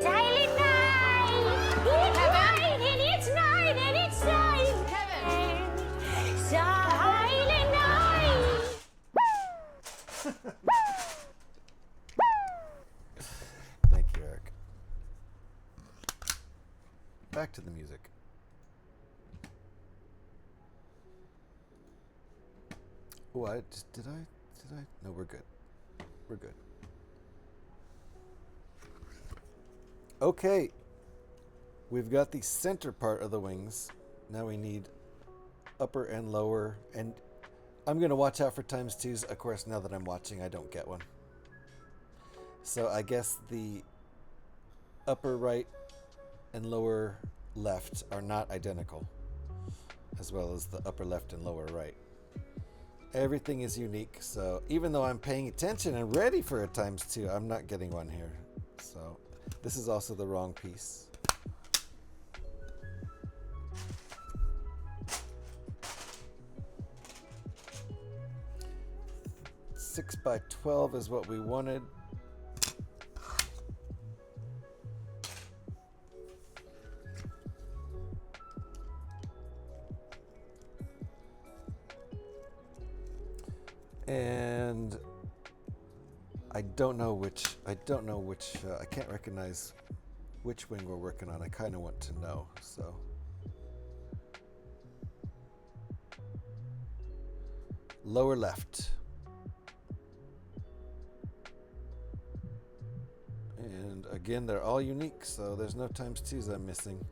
S3: Silent night! It's night and it's night and it's night! Kevin! Silent night!
S1: Thank you, Eric. Back to the music. Oh, did I? No, we're good. We're good. Okay. We've got the center part of the wings. Now we need upper and lower. And I'm going to watch out for times twos. Of course, now that I'm watching, I don't get one. So I guess the upper right and lower left are not identical, as well as the upper left and lower right. Everything is unique, so even though I'm paying attention and ready for a times two, I'm not getting one here. So this is also the wrong piece. Six by 12 is what we wanted. And I don't know which, I can't recognize which wing we're working on. I kind of want to know, so. Lower left. And again, they're all unique, so there's no times twos I'm missing.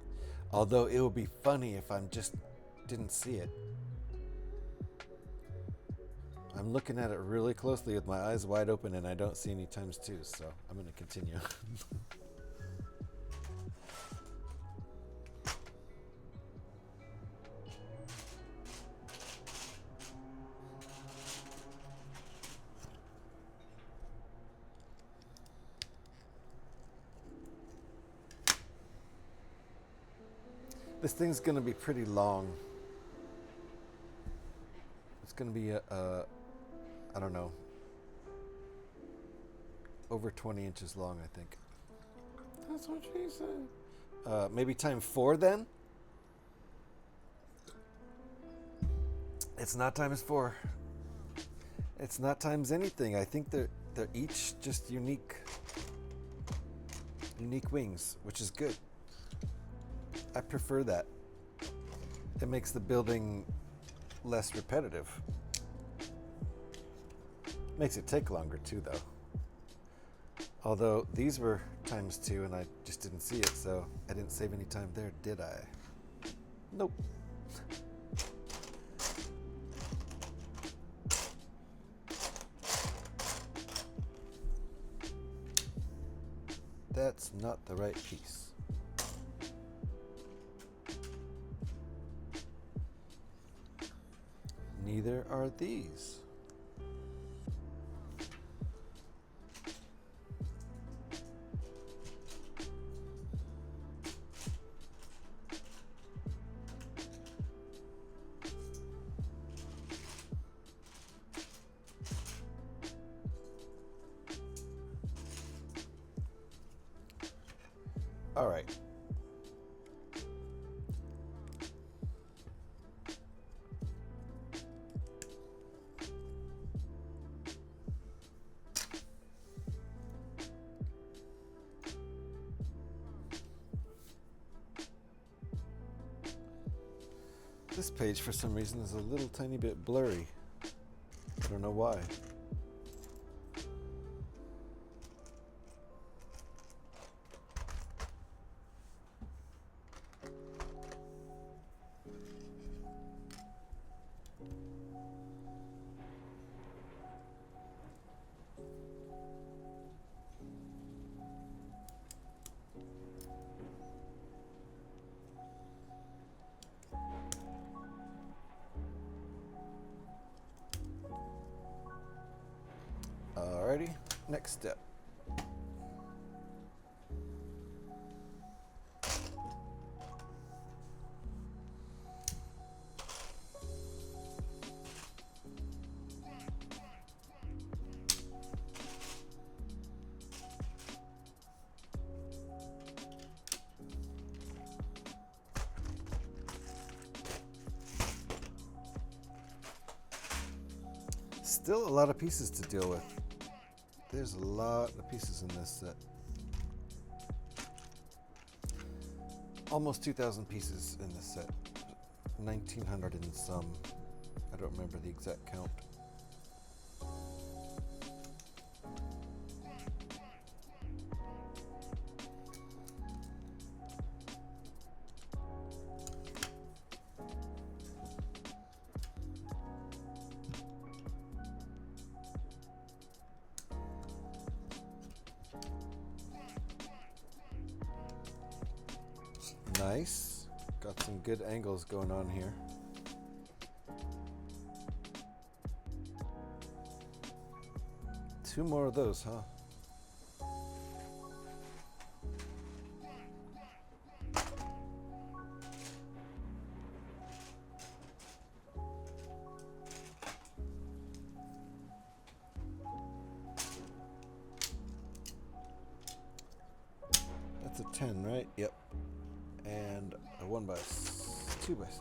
S1: Although it would be funny if I'm just didn't see it. I'm looking at it really closely with my eyes wide open and I don't see any times twos, so I'm going to continue. This thing's going to be pretty long. It's going to be I don't know, over 20 inches long, I think. That's what she said. Maybe time 4 then? It's not times 4. It's not times anything. I think they're each just unique wings, which is good. I prefer that. It makes the building less repetitive. Makes it take longer too, though. Although these were times 2 and I just didn't see it, so I didn't save any time there, did I? Nope. That's not the right piece. Neither are these. All right. This page, for some reason, is a little tiny bit blurry. I don't know why. Alrighty, next step. Still a lot of pieces to deal with. There's a lot of pieces in this set. Almost 2,000 pieces in this set. 1,900 and some. I don't remember the exact count. Nice. Got some good angles going on here. Two more of those, huh? That's a 10, right? Yep. And a 2x6.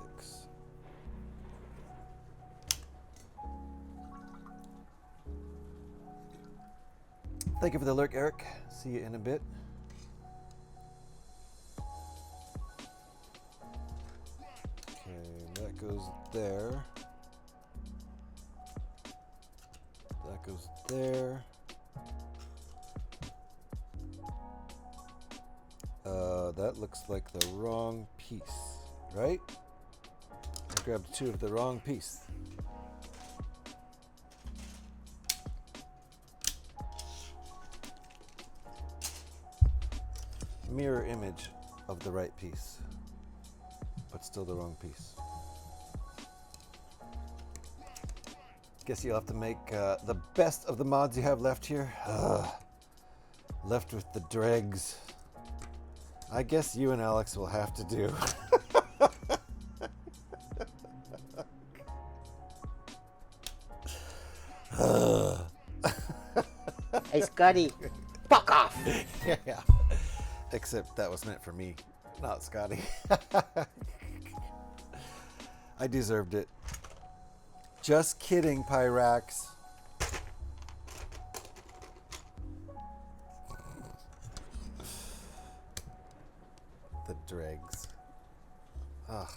S1: Thank you for the lurk, Eric. See you in a bit. Okay, that goes there. That goes there. That looks like the wrong piece, right? I grabbed two of the wrong piece. Mirror image of the right piece, but still the wrong piece. Guess you'll have to make the best of the mods you have left here. Left with the dregs. I guess you and Alex will have to do.
S4: Hey, Scotty, fuck off.
S1: Yeah. Except that was meant for me, not Scotty. I deserved it. Just kidding, Pyrax. The dregs. Ugh.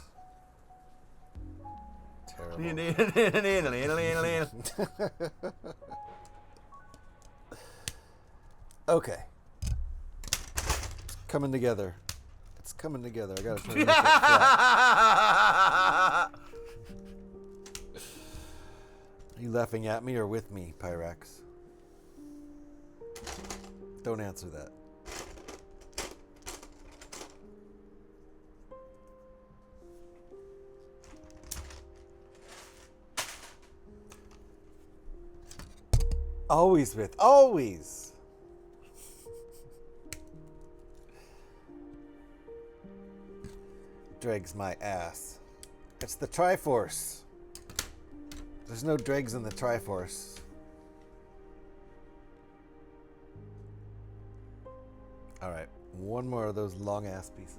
S1: Terrible. Okay. It's coming together. It's coming together. I gotta try to make it flat. Are you laughing at me or with me, Pyrax? Don't answer that. Always with, always. Dregs my ass. It's the Triforce. There's no dregs in the Triforce. All right, one more of those long ass pieces.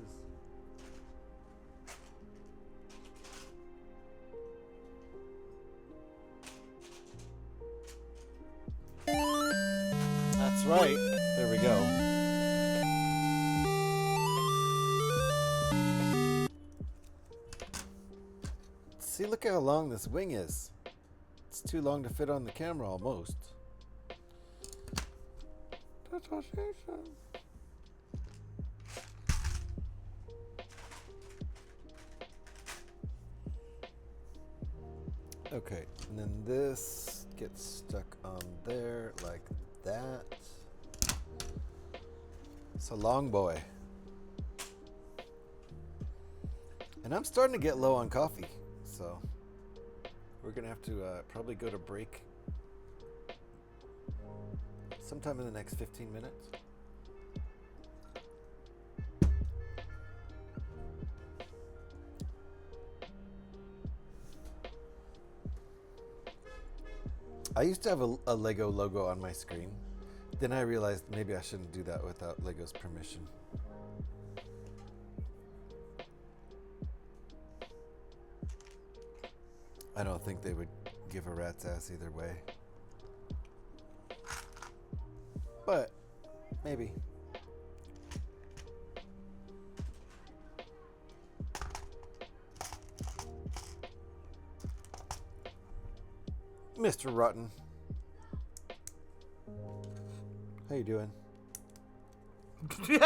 S1: That's right. There we go. Look how long this wing is. It's too long to fit on the camera almost. Okay, and then this gets stuck on there like that. It's a long boy. And I'm starting to get low on coffee, so we're gonna have to probably go to break sometime in the next 15 minutes. I used to have a Lego logo on my screen. Then I realized maybe I shouldn't do that without Lego's permission. I don't think they would give a rat's ass either way. But maybe. Mr. Rotten. How you doing? Yeah,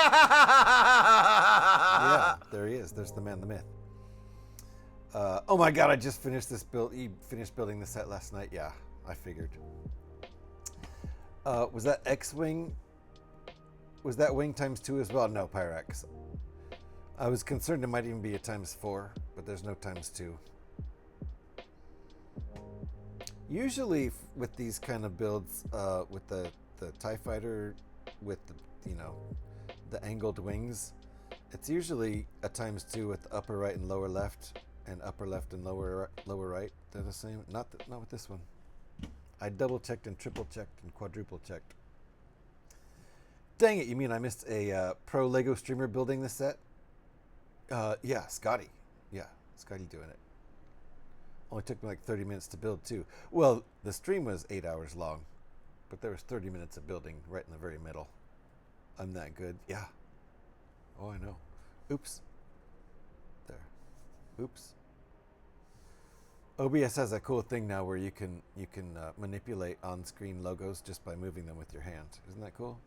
S1: there he is. There's the man, the myth. Oh my god, I just finished this build. He finished building the set last night. Yeah, I figured. Was that X-Wing? Was that wing ×2 as well? No, Pyrex. I was concerned it might even be a ×4, but there's no ×2. Usually with these kind of builds, with the TIE Fighter, with the, the angled wings, it's usually a ×2 with upper right and lower left, and upper left and lower right. They're the same. Not with this one. I double checked and triple checked and quadruple checked. Dang it! You mean I missed a pro Lego streamer building this set? Yeah, Scotty. Yeah, Scotty doing it. Only took me like 30 minutes to build too. Well, the stream was 8 hours long, but there was 30 minutes of building right in the very middle. I'm that good. Yeah. Oh, I know. Oops. There. Oops. OBS has a cool thing now where you can manipulate on-screen logos just by moving them with your hand. Isn't that cool?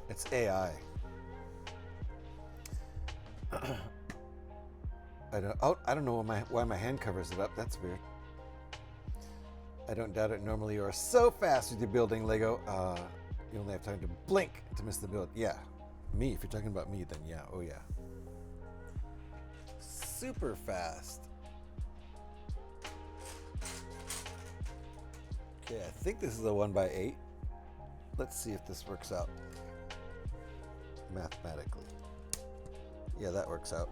S1: It's AI. I don't know why my hand covers it up. That's weird. I don't doubt it. Normally you are so fast with your building, Lego. You only have time to blink to miss the build. Yeah. Me, if you're talking about me, then yeah. Oh yeah. Super fast. Okay, I think this is a 1x8. Let's see if this works out mathematically. Yeah, that works out.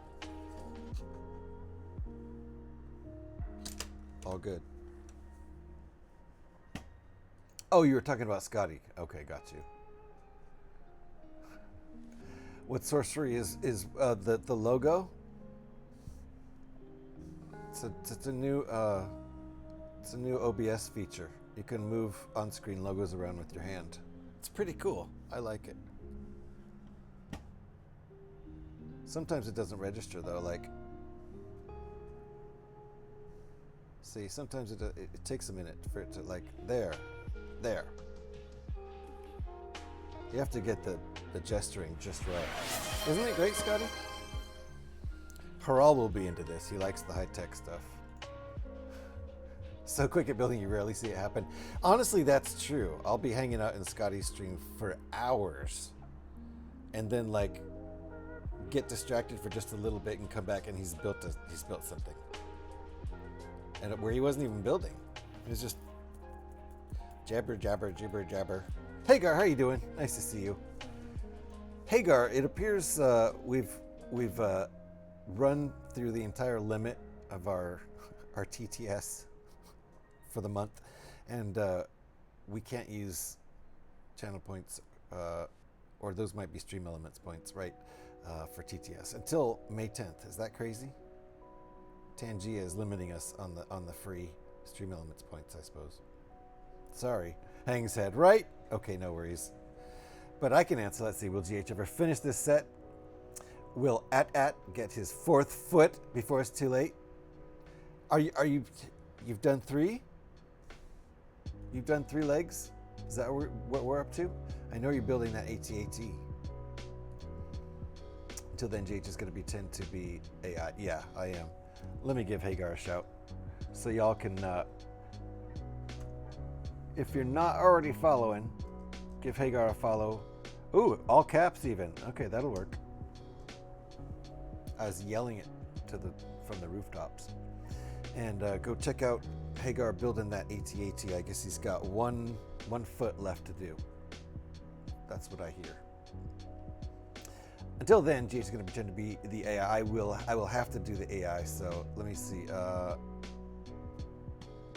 S1: All good. Oh, you were talking about Scotty. Okay, got you. What sorcery is the logo? It's a new OBS feature. You can move on-screen logos around with your hand. It's pretty cool. I like it. Sometimes it doesn't register though. Like, see, sometimes it takes a minute for it to there. You have to get the gesturing just right. Isn't it great, Scotty? Haral will be into this. He likes the high-tech stuff. So quick at building, you rarely see it happen. Honestly, that's true. I'll be hanging out in Scotty's stream for hours, and then get distracted for just a little bit and come back and he's built something. And where he wasn't even building. It was just jabber, jabber, jibber, jabber. Hagar, how you doing? Nice to see you. Hagar, it appears we've run through the entire limit of our TTS for the month, and we can't use channel points, or those might be Stream Elements points, right? For TTS until May 10th. Is that crazy? Tangia is limiting us on the free Stream Elements points, I suppose. Sorry. Hangs head, right? Okay, no worries. But I can answer. Let's see. Will GH ever finish this set? Will get his 4th foot before it's too late? You've done 3? You've done 3 legs? Is that what we're up to? I know you're building that AT-AT. Until then, JH is going to pretend to be AI. Yeah, I am. Let me give Hagar a shout. So y'all can, if you're not already following, give Hagar a follow. Ooh, all caps even. Okay, that'll work. I was yelling it from the rooftops. And go check out Hagar building that AT-AT. I guess he's got one foot left to do. That's what I hear. Until then, Jay's going to pretend to be the AI. I will have to do the AI. So let me see.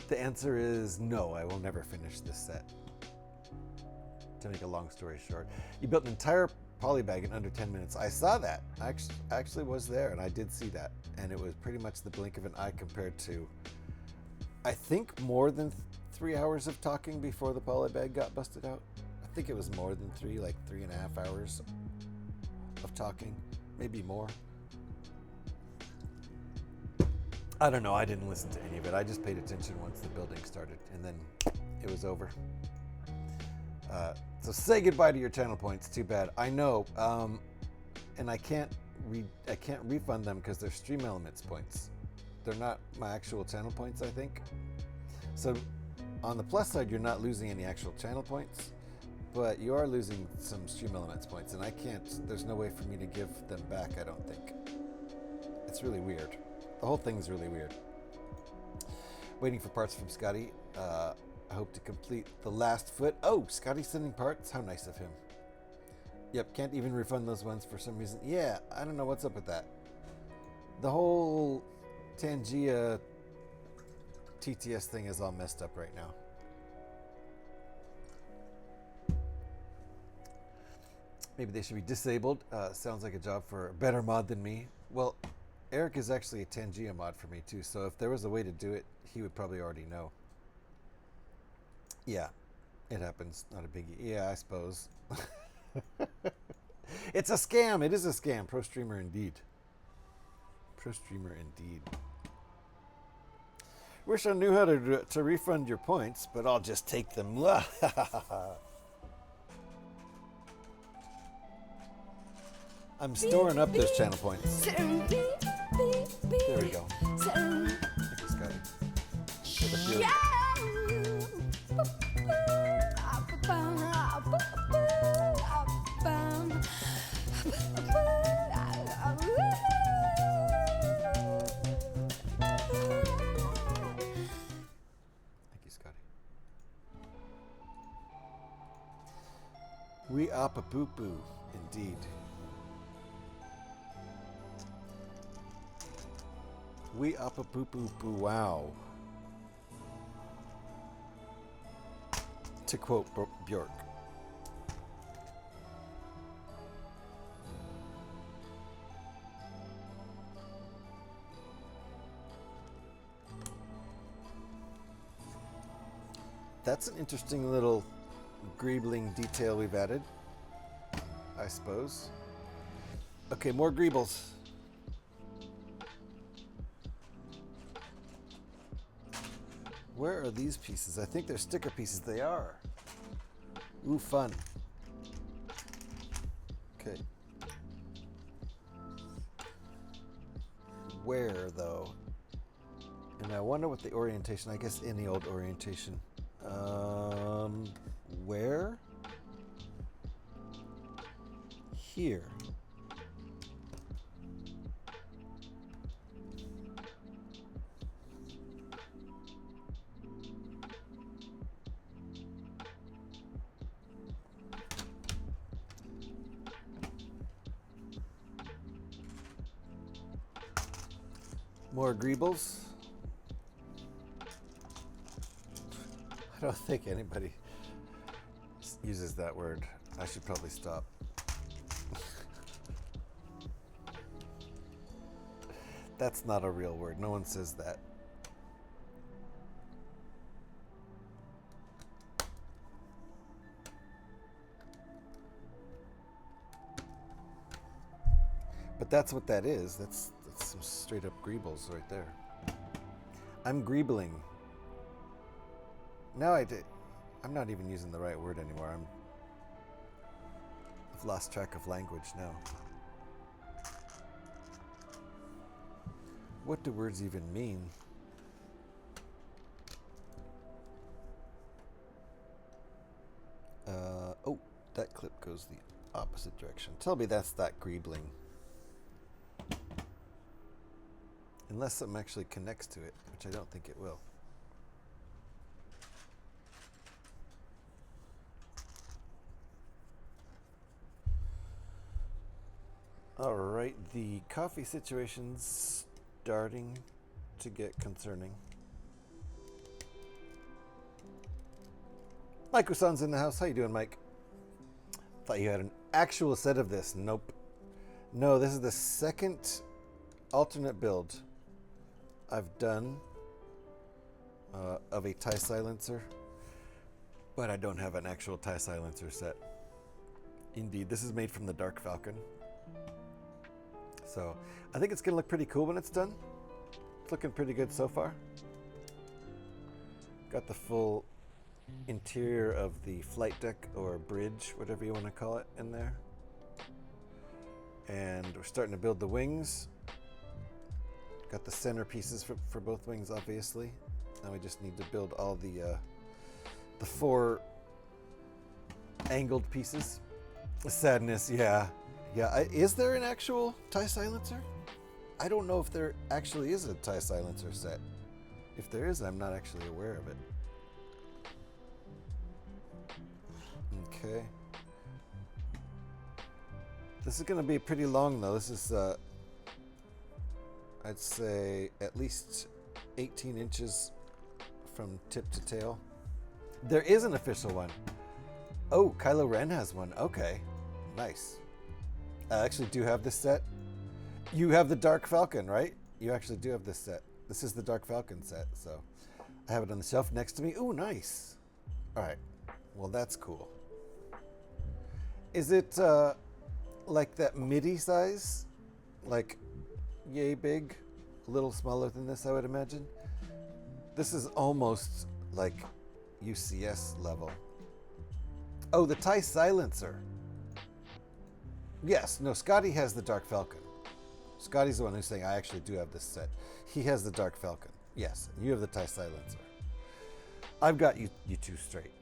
S1: The answer is no. I will never finish this set. To make a long story short, you built an entire polybag in under 10 minutes. I saw that. I actually was there, and I did see that. And it was pretty much the blink of an eye compared to, I think, more than 3 hours of talking before the polybag got busted out. I think it was more than 3, like 3.5 hours of talking, maybe more. I don't know. I didn't listen to any of it. I just paid attention once the building started, and then it was over. So say goodbye to your channel points. Too bad. I know, and I can't refund them because they're Stream Elements points. They're not my actual channel points, I think. So on the plus side, you're not losing any actual channel points, but you are losing some Stream Elements points, and I can't. There's no way for me to give them back. I don't think. It's really weird. The whole thing's really weird. Waiting for parts from Scotty. I hope to complete the last foot. Oh, Scotty's sending parts? How nice of him. Yep, can't even refund those ones for some reason. Yeah, I don't know what's up with that. The whole Tangia TTS thing is all messed up right now. Maybe they should be disabled. Sounds like a job for a better mod than me. Well, Eric is actually a Tangia mod for me too, so if there was a way to do it, he would probably already know. Yeah, it happens. Not a biggie. Yeah, I suppose. It's a scam. It is a scam. Pro streamer indeed. Pro streamer indeed. Wish I knew how to refund your points, but I'll just take them. I'm storing up those channel points. There we go. Thank you, Scotty. For the feeling. Thank you, Scotty. We up a poo poo, indeed. We up a poo poo poo wow. To quote Bjork. That's an interesting little greebling detail we've added, I suppose. Okay, more greebles. Where are these pieces? I think they're sticker pieces. They are. Ooh, fun. Okay. Where, though? And I wonder what the orientation, I guess any old orientation. Where? Here. More greebles. I don't think anybody uses that word. I should probably stop. That's not a real word. No one says that. But that's what that is. That's some straight up greebles right there. I'm greebling. No, I'm not even using the right word anymore. I've lost track of language now. What do words even mean? Oh, that clip goes the opposite direction. Tell me that's that greebling. Unless something actually connects to it, which I don't think it will. Alright, the coffee situation's starting to get concerning. Mike Usan's in the house. How you doing, Mike? Thought you had an actual set of this. Nope. No, this is the second alternate build I've done of a tie silencer, but I don't have an actual tie silencer set. Indeed, this is made from the Dark Falcon. So I think it's going to look pretty cool when it's done. It's looking pretty good so far. Got the full interior of the flight deck or bridge, whatever you want to call it, in there. And we're starting to build the wings. Got the center pieces for both wings, obviously. Now we just need to build all the 4 angled pieces. Sadness, yeah. Yeah, is there an actual tie silencer? I don't know if there actually is a tie silencer set. If there is, I'm not actually aware of it. Okay. This is going to be pretty long, though. This is, I'd say, at least 18 inches from tip to tail. There is an official one. Oh, Kylo Ren has one. Okay. Nice. I actually do have this set. You have the Dark Falcon, right? You actually do have this set. This is the Dark Falcon set, so I have it on the shelf next to me. Ooh, nice. All right. Well, that's cool. Is it like that midi size? Like yay big? A little smaller than this, I would imagine. This is almost like UCS level. Oh, the tie silencer. Yes, no, Scotty has the Dark Falcon. Scotty's the one who's saying, I actually do have this set. He has the Dark Falcon. Yes, you have the tie silencer. I've got you two straight.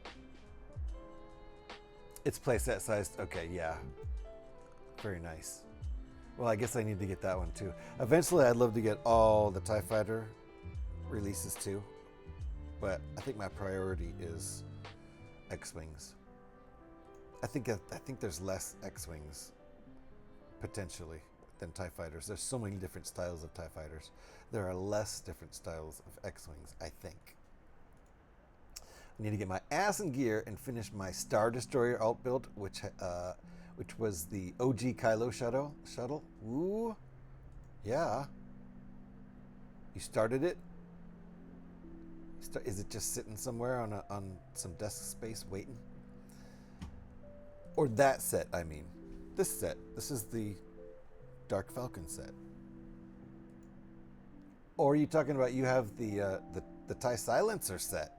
S1: It's playset sized. Okay, yeah. Very nice. Well, I guess I need to get that one too. Eventually, I'd love to get all the TIE Fighter releases too. But I think my priority is X-Wings. I think there's less X-Wings potentially than TIE Fighters. There's so many different styles of TIE Fighters. There are less different styles of X-Wings, I think. I need to get my ass in gear and finish my Star Destroyer alt build, which was the OG Kylo shuttle. Ooh, yeah. You started it? Is it just sitting somewhere on some desk space waiting? Or that set, I mean. This set. This is the Dark Falcon set. Or are you talking about you have the TIE Silencer set?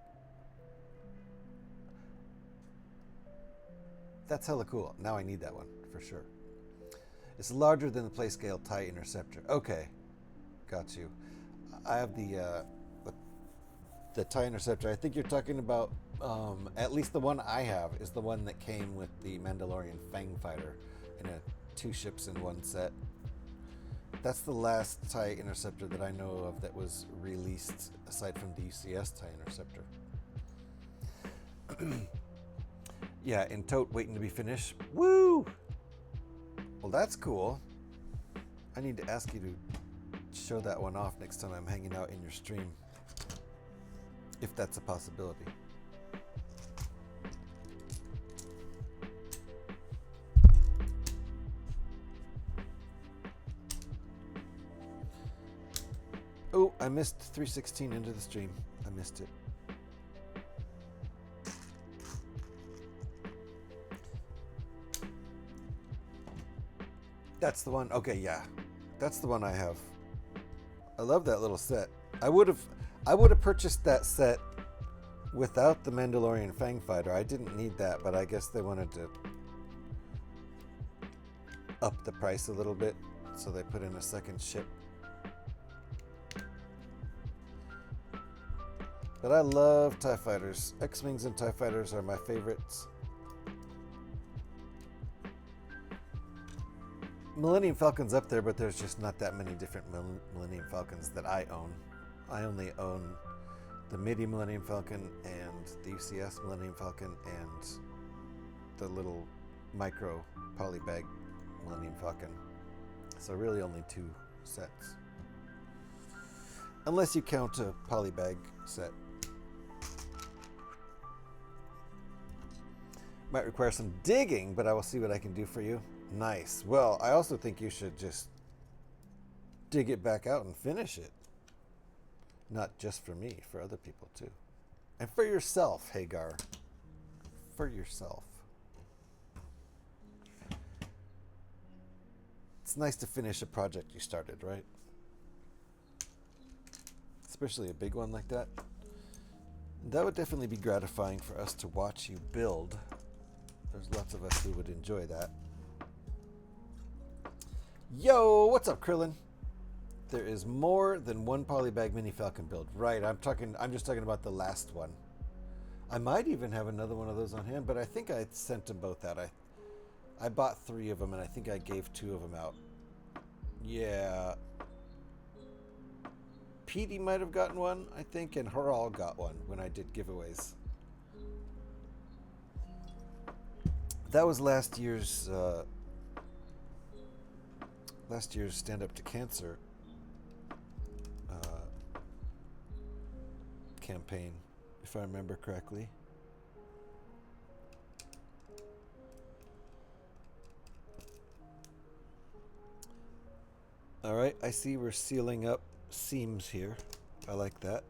S1: That's hella cool. Now I need that one, for sure. It's larger than the Playscale TIE Interceptor. Okay. Got you. I have the TIE Interceptor. I think you're talking about, at least the one I have is the one that came with the Mandalorian Fang Fighter in a 2 ships in 1 set. That's the last TIE Interceptor that I know of that was released aside from the UCS TIE Interceptor. Yeah, in tote, waiting to be finished. Woo! Well, that's cool. I need to ask you to show that one off next time I'm hanging out in your stream. If that's a possibility. Oh, I missed 316 into the stream. I missed it. That's the one. Okay, yeah. That's the one I have. I love that little set. I would have purchased that set without the Mandalorian Fang Fighter. I didn't need that, but I guess they wanted to up the price a little bit, so they put in a second ship. But I love TIE Fighters. X-Wings and TIE Fighters are my favorites. Millennium Falcon's up there, but there's just not that many different Millennium Falcons that I own. I only own the MIDI Millennium Falcon and the UCS Millennium Falcon and the little micro polybag Millennium Falcon. So really only 2 sets. Unless you count a polybag set. Might require some digging, but I will see what I can do for you. Nice. Well, I also think you should just dig it back out and finish it. Not just for me, for other people too. And for yourself, Hagar. For yourself. It's nice to finish a project you started, right? Especially a big one like that. That would definitely be gratifying for us to watch you build. There's lots of us who would enjoy that. Yo, what's up, Krillin? There is more than one polybag mini Falcon build. Right, I'm just talking about the last one. I might even have another one of those on hand, but I think I sent them both out. I bought 3 of them, and I think I gave 2 of them out. Yeah. Petey might have gotten one, I think, and Haral got one when I did giveaways. That was last year's Stand Up to Cancer campaign, if I remember correctly. All right, I see we're sealing up seams here. I like that.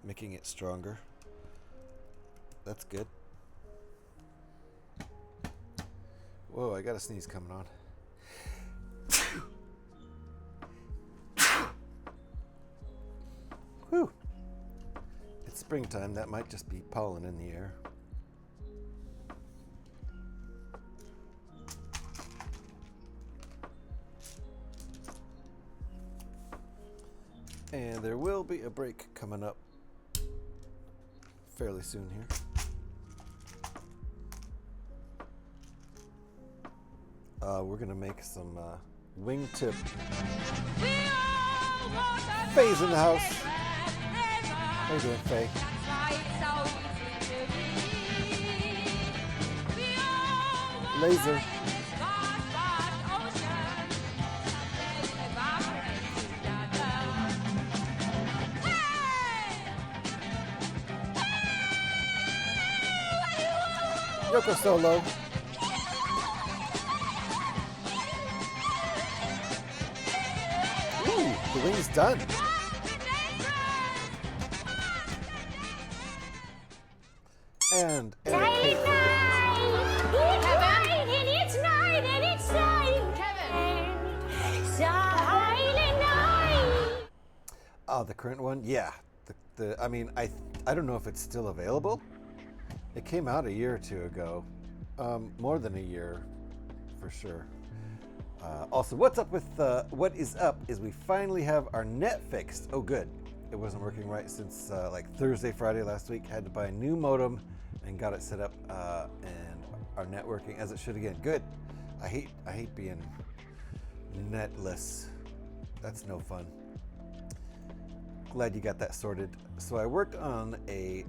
S1: Making it stronger. That's good. Whoa, I got a sneeze coming on. Whew. It's springtime. That might just be pollen in the air. And there will be a break coming up fairly soon here. We're gonna make some wingtip Faye's in the house. How you doing, Faye? Laser. Yoko Solo. Ooh, the wing's done. And
S3: Silent night, and it's night, and it's night. Kevin. Silent night.
S1: Oh, the current one? Yeah. I mean, I don't know if it's still available. It came out a year or 2 ago. More than a year, for sure. Also, what's up with what is up is we finally have our net fixed. Oh, good. It wasn't working right since like Thursday, Friday last week. Had to buy a new modem and got it set up and our net working as it should again. Good. I hate being netless. That's no fun. Glad you got that sorted. So I worked on a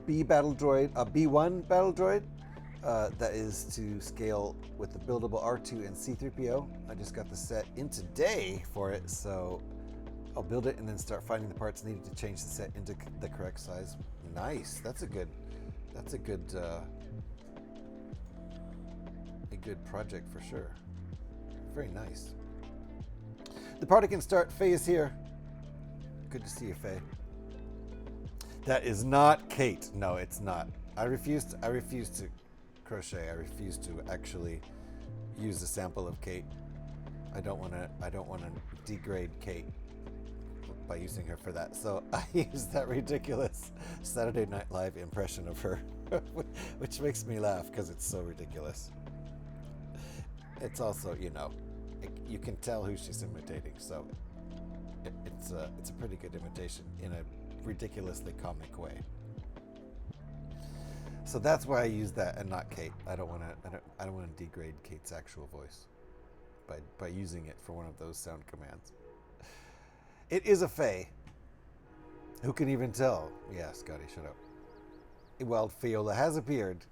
S1: B battle droid, a B1 battle droid that is to scale with the buildable R2 and C-3PO. I just got the set in today for it, so I'll build it and then start finding the parts needed to change the set into the correct size. Nice. That's a good project for sure. Very nice. The party can start. Faye is here. Good to see you, Faye. That is not Kate. No, it's not. I refuse to crochet. I refuse to actually use a sample of Kate. I don't want to degrade Kate by using her for that. So I used that ridiculous Saturday Night Live impression of her, which makes me laugh because it's so ridiculous. It's also, you know, you can tell who she's imitating, so it's a pretty good imitation in a ridiculously comic way. So that's why I use that and not Kate. I don't want to degrade Kate's actual voice by using it for one of those sound commands. It is a fae. Who can even tell? Yeah, Scotty, shut up. Well, Fiola has appeared.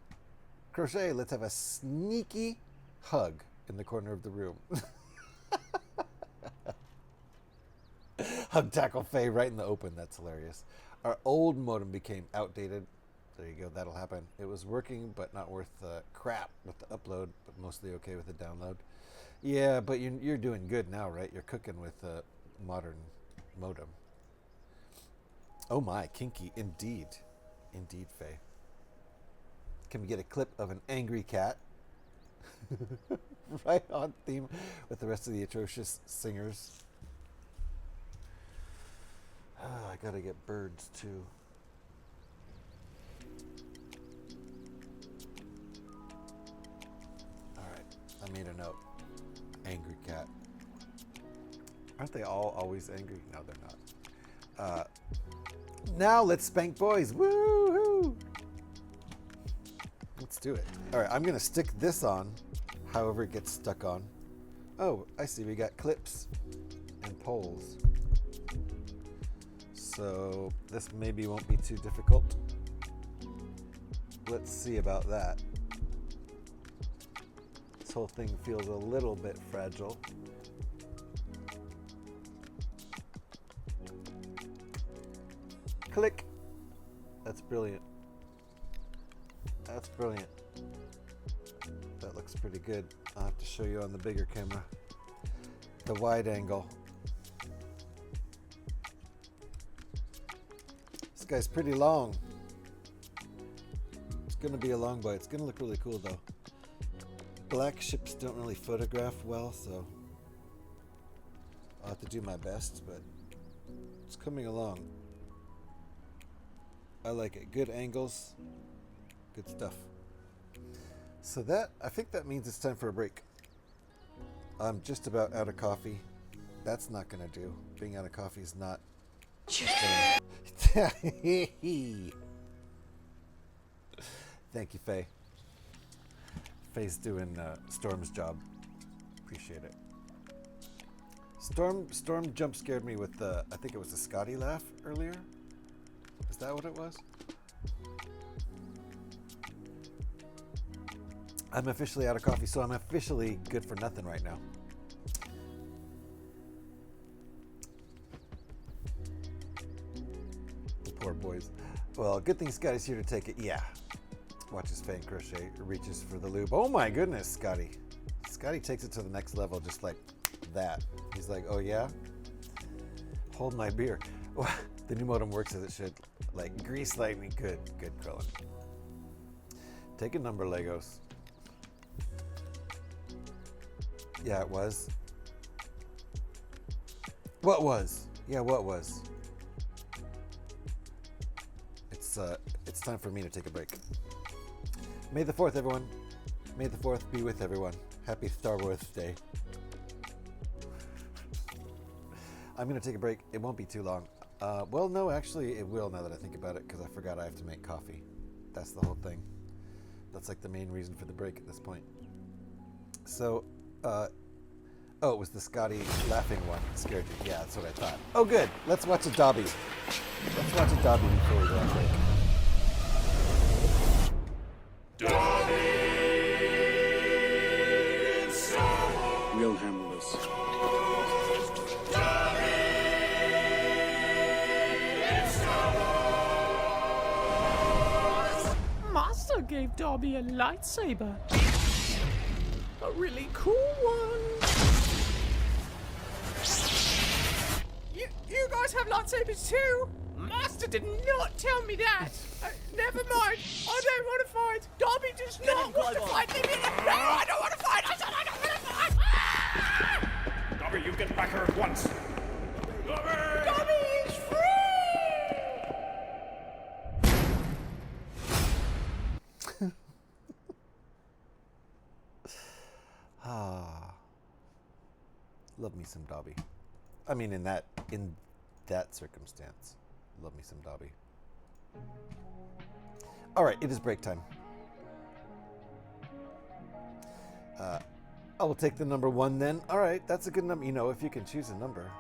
S1: Crochet, let's have a sneaky hug in the corner of the room. Hug tackle Faye right in the open. That's hilarious. Our old modem became outdated. There you go. That'll happen. It was working, but not worth crap with the upload, but mostly okay with the download. Yeah, but you're doing good now, right? You're cooking with a modern modem. Oh my, kinky. Indeed. Indeed, Faye. Can we get a clip of an angry cat? Right on theme with the rest of the atrocious singers. I gotta get birds too. Alright, I made a note. Angry cat. Aren't they all always angry? No, they're not. Now let's spank boys. Woo-hoo! Let's do it. Alright, I'm gonna stick this on, however it gets stuck on. Oh, I see, we got clips and poles. So this maybe won't be too difficult. Let's see about that. This whole thing feels a little bit fragile. Click. That's brilliant. That's brilliant. That looks pretty good. I'll have to show you on the bigger camera. The wide angle. This guy's pretty long. It's going to be a long boy. It's going to look really cool though. Black ships don't really photograph well, so I'll have to do my best, but it's coming along. I like it. Good angles. Good stuff. So that, I think that means it's time for a break. I'm just about out of coffee. That's not going to do. Being out of coffee is not. Thank you, Faye. Faye's doing Storm's job. Appreciate it. Storm jump scared me with the, I think it was the Scotty laugh earlier. Is that what it was? I'm officially out of coffee, so I'm officially good for nothing right now. The poor boys. Well, good thing Scotty's here to take it. Yeah. Watches Faye and Crochet, reaches for the lube. Oh my goodness, Scotty. Scotty takes it to the next level just like that. He's like, oh yeah? Hold my beer. The new modem works as it should. Like grease lightning. Good Krillin. Take a number, Legos. Yeah, it was. What was? Yeah, what was? It's time for me to take a break. May the 4th, everyone. May the 4th be with everyone. Happy StarWars Day. I'm going to take a break. It won't be too long. Well, no, actually, it will now that I think about it, because I forgot I have to make coffee. That's the whole thing. That's like the main reason for the break at this point. So, oh, it was the Scotty laughing one that scared you. Yeah, that's what I thought. Oh, good. Let's watch a Dobby. Let's watch a Dobby before we go on break.
S5: We'll handle this.
S6: Master gave Dobby a lightsaber. A really cool one. You guys have lightsabers too? Master did not tell me that. Never mind. I don't want to fight. Dobby does not want to fight. Leave me alone. No, I don't want to fight. I said I don't want to
S5: You get back here at once.
S6: Dobby is free!
S1: Ah, love me some Dobby. I mean, in that circumstance, love me some Dobby. All right, it is break time. I will take the number 1 then. All right, that's a good number. You know, if you can choose a number.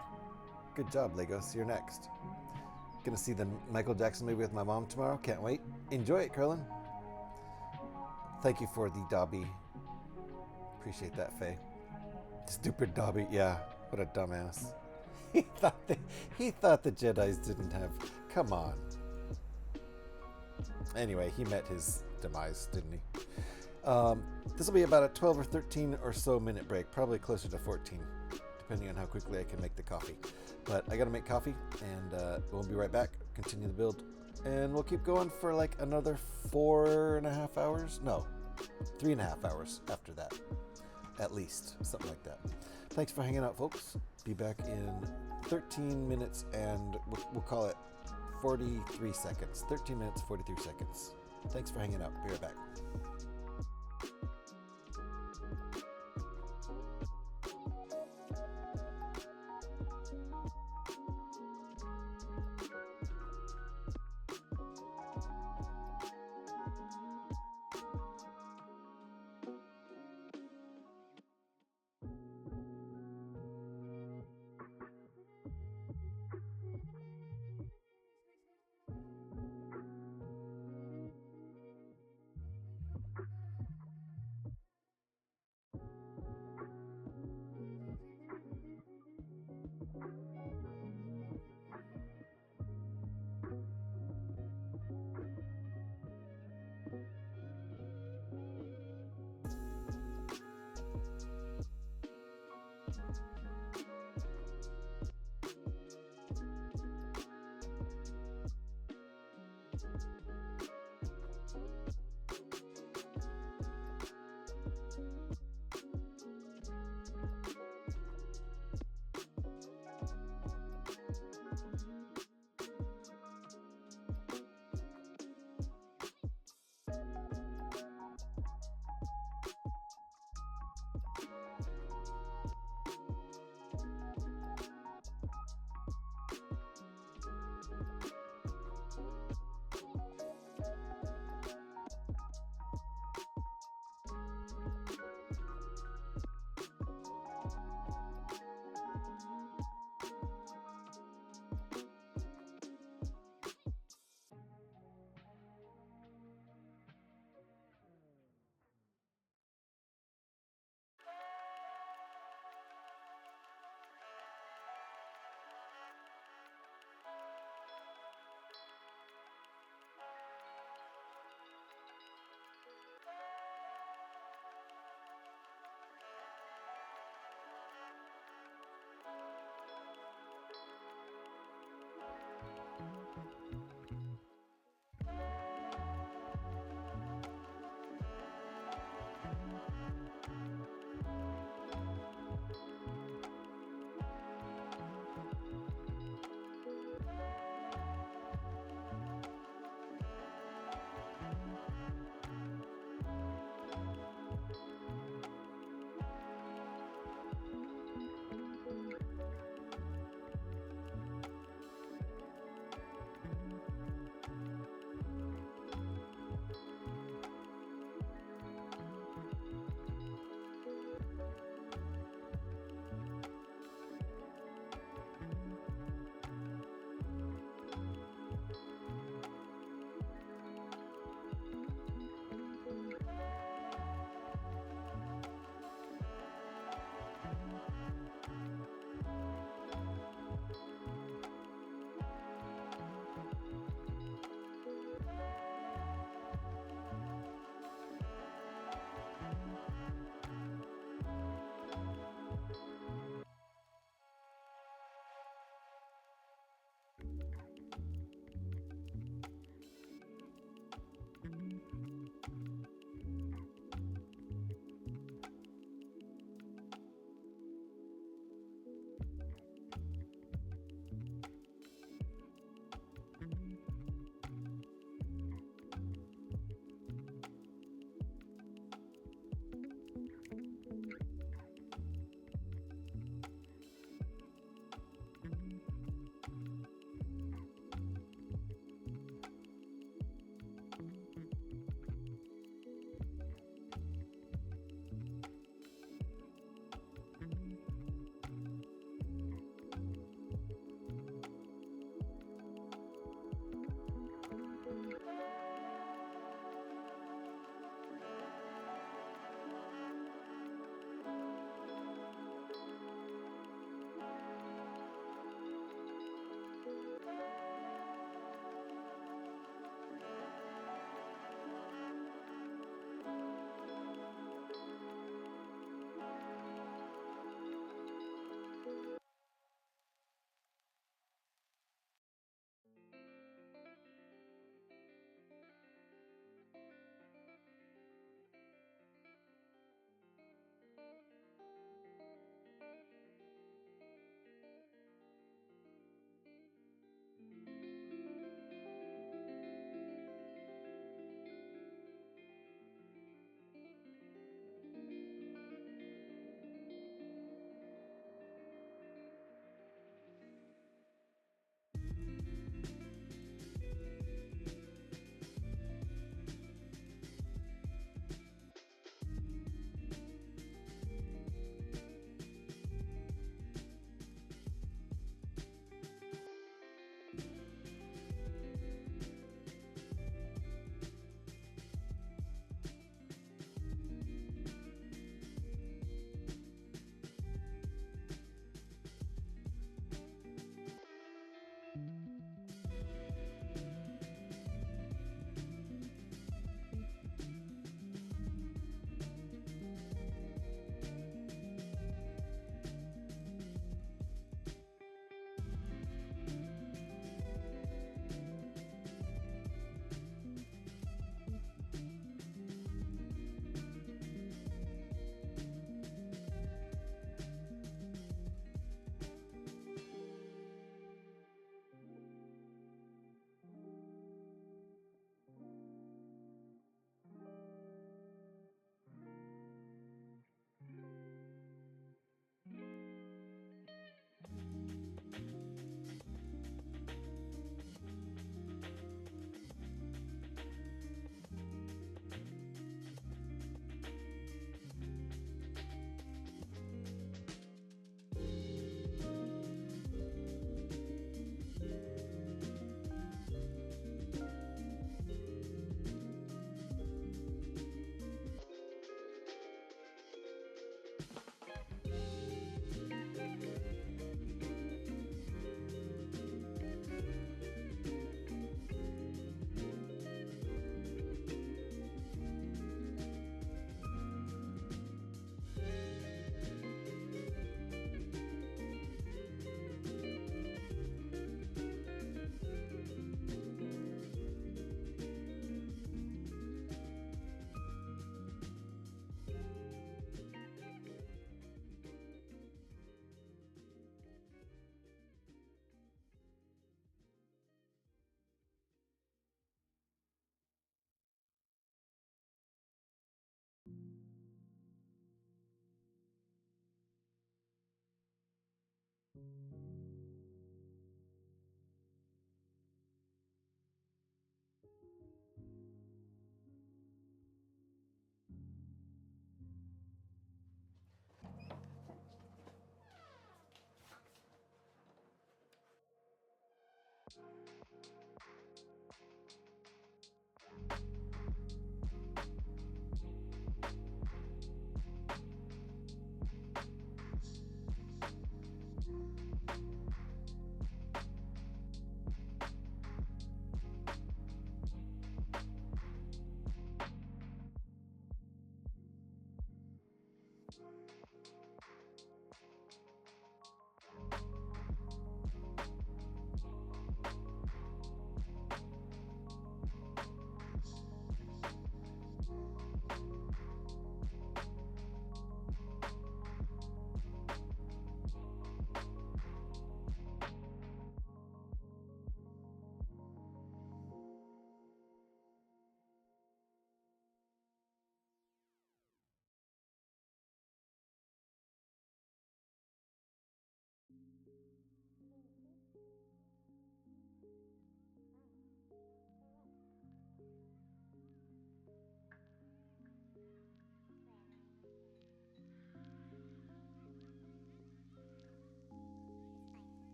S1: Good job, Legos. You're next. Gonna see the Michael Jackson movie with my mom tomorrow. Can't wait. Enjoy it, Curlin. Thank you for the Dobby. Appreciate that, Faye. Stupid Dobby. Yeah, what a dumbass. He thought the Jedis didn't have. Come on. Anyway, he met his demise, didn't he? This will be about a 12 or 13 or so minute break, probably closer to 14, depending on how quickly I can make the coffee. But I gotta make coffee, and we'll be right back, continue the build, and we'll keep going for like another 4.5 hours? No, 3.5 hours after that, at least, something like that. Thanks for hanging out, folks. Be back in 13 minutes, and we'll call it 43 seconds. 13 minutes, 43 seconds. Thanks for hanging out. Be right back.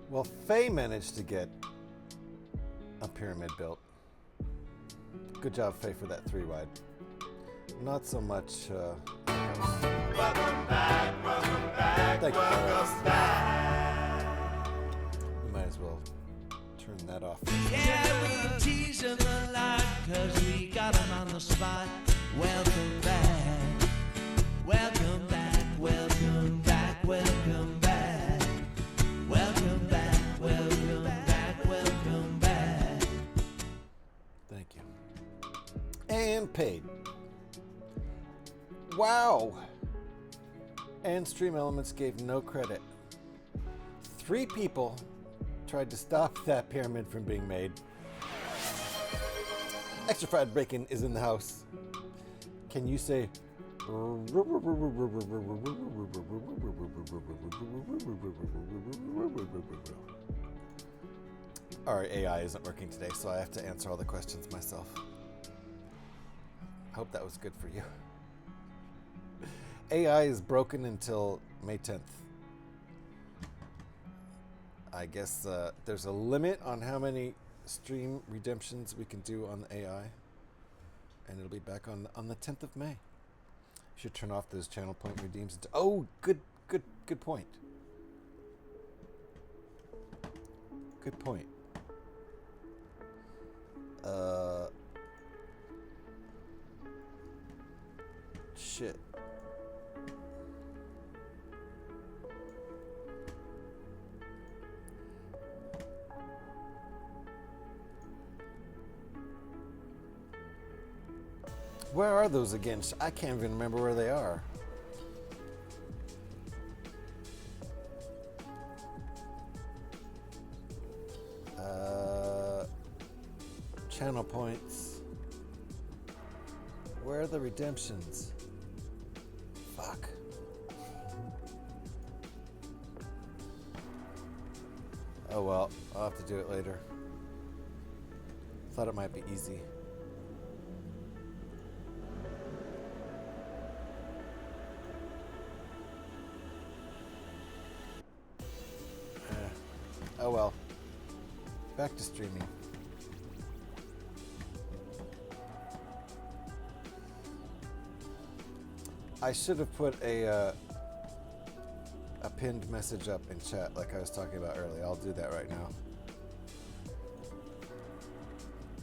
S1: Well, Faye managed to get a pyramid built. Good job, Faye, for that 3-wide. Not so much.
S7: Welcome back,
S1: Thank you.
S7: welcome back.
S1: We might as well turn that off.
S8: Yeah, we tease them a lot, cause we got them on the spot. Welcome back, welcome back, welcome back, welcome back. Welcome back, welcome back, welcome back.
S1: Thank you. And paid. Wow. And Stream Elements gave no credit. 3 people tried to stop that pyramid from being made. Extra fried bacon is in the house. Can you say our AI isn't working today, so I have to answer all the questions myself. Hope that was good for you. AI is broken until May 10th. I guess there's a limit on how many stream redemptions we can do on the AI, and it'll be back on the 10th of May. Should turn off those channel point redeems. Oh, good point. Good point. Shit. Where are those again? I can't even remember where they are. Channel points. Where are the redemptions? Fuck. Oh well, I'll have to do it later. Thought it might be easy. Oh well. Back to streaming. I should have put a pinned message up in chat like I was talking about earlier. I'll do that right now.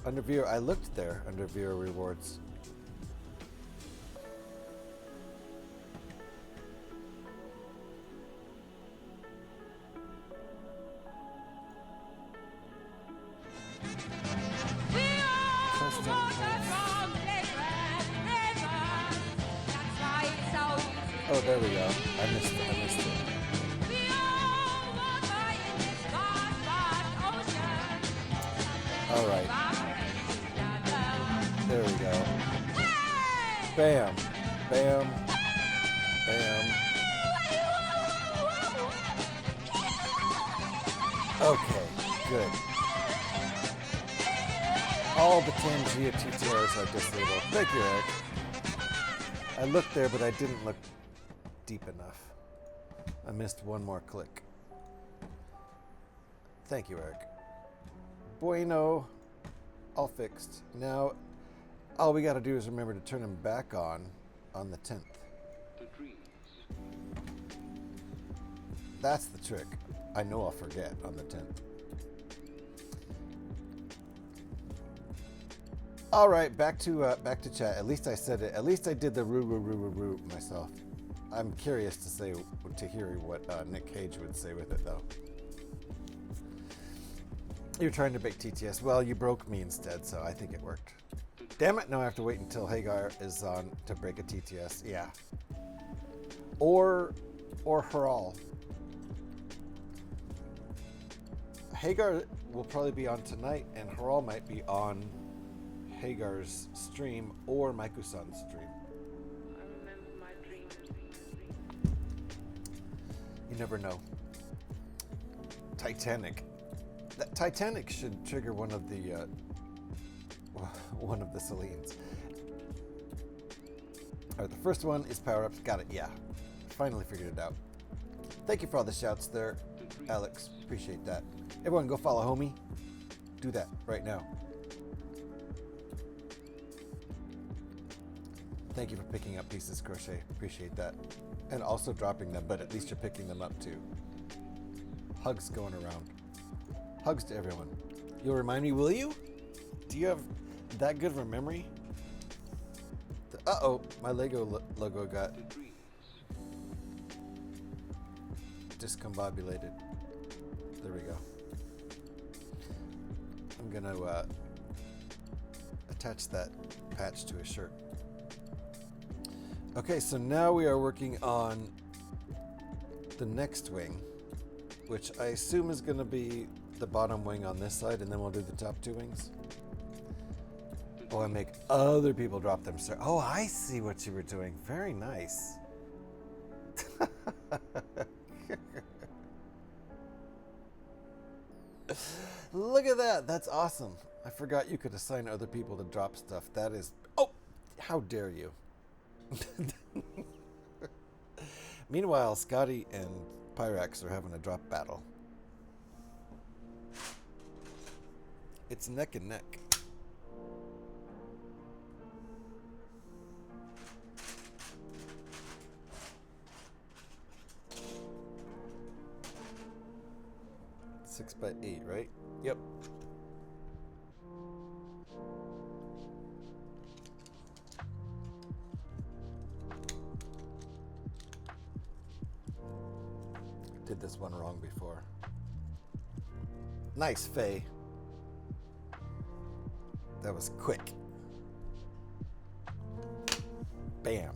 S1: Under viewer, I looked there under viewer rewards. Oh, there we go. I missed it. All right. There we go. Bam. Bam. Bam. Okay, good. All the Tangia TTRs are disabled. Thank you, Eric. I looked there, but I didn't look deep enough. I missed one more click. Thank you, Eric. Bueno. All fixed. Now, all we gotta do is remember to turn them back on the 10th. That's the trick. I know I'll forget on the 10th. All right, back to chat. At least I said it. At least I did the roo myself. I'm curious to hear what Nick Cage would say with it, though. You're trying to bake TTS. Well, you broke me instead, so I think it worked. Damn it! Now I have to wait until Hagar is on to break a TTS. Yeah. Or Haral. Hagar will probably be on tonight, and Haral might be on Hagar's stream or Maiku-san's stream.
S9: I remember my dream.
S1: You never know. Titanic. That Titanic should trigger one of the Selines. Alright, the first one is power-ups. Got it, yeah. Finally figured it out. Thank you for all the shouts there, Alex. Appreciate that. Everyone go follow homie. Do that right now. Thank you for picking up pieces, Crochet. Appreciate that. And also dropping them, but at least you're picking them up too. Hugs going around. Hugs to everyone. You'll remind me, will you? Do you have that good of a memory? Uh-oh, my Lego logo got discombobulated. There we go. I'm gonna attach that patch to a shirt. Okay, so now we are working on the next wing, which I assume is going to be the bottom wing on this side, and then we'll do the top two wings. Oh, I make other people drop them. Oh, I see what you were doing. Very nice. Look at that. That's awesome. I forgot you could assign other people to drop stuff. That is... Oh, how dare you. Meanwhile, Scotty and Pyrax are having a drop battle. It's neck and neck. Six by 8, right? Yep. Did this one wrong before. Nice, Faye. That was quick. Bam.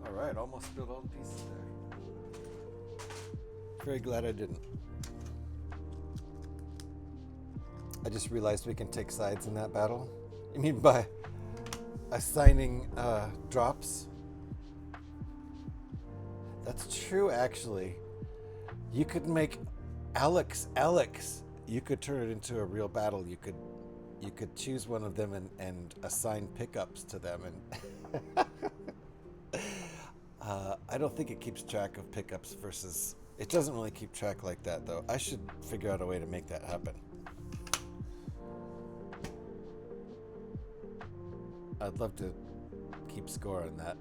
S1: All right, almost spilled all the pieces there. Very glad I didn't. I just realized we can take sides in that battle. You mean by assigning drops? That's true, actually. You could make Alex. You could turn it into a real battle. You could choose one of them and assign pickups to them. And I don't think it keeps track of pickups versus. It doesn't really keep track like that, though. I should figure out a way to make that happen. I'd love to keep score on that.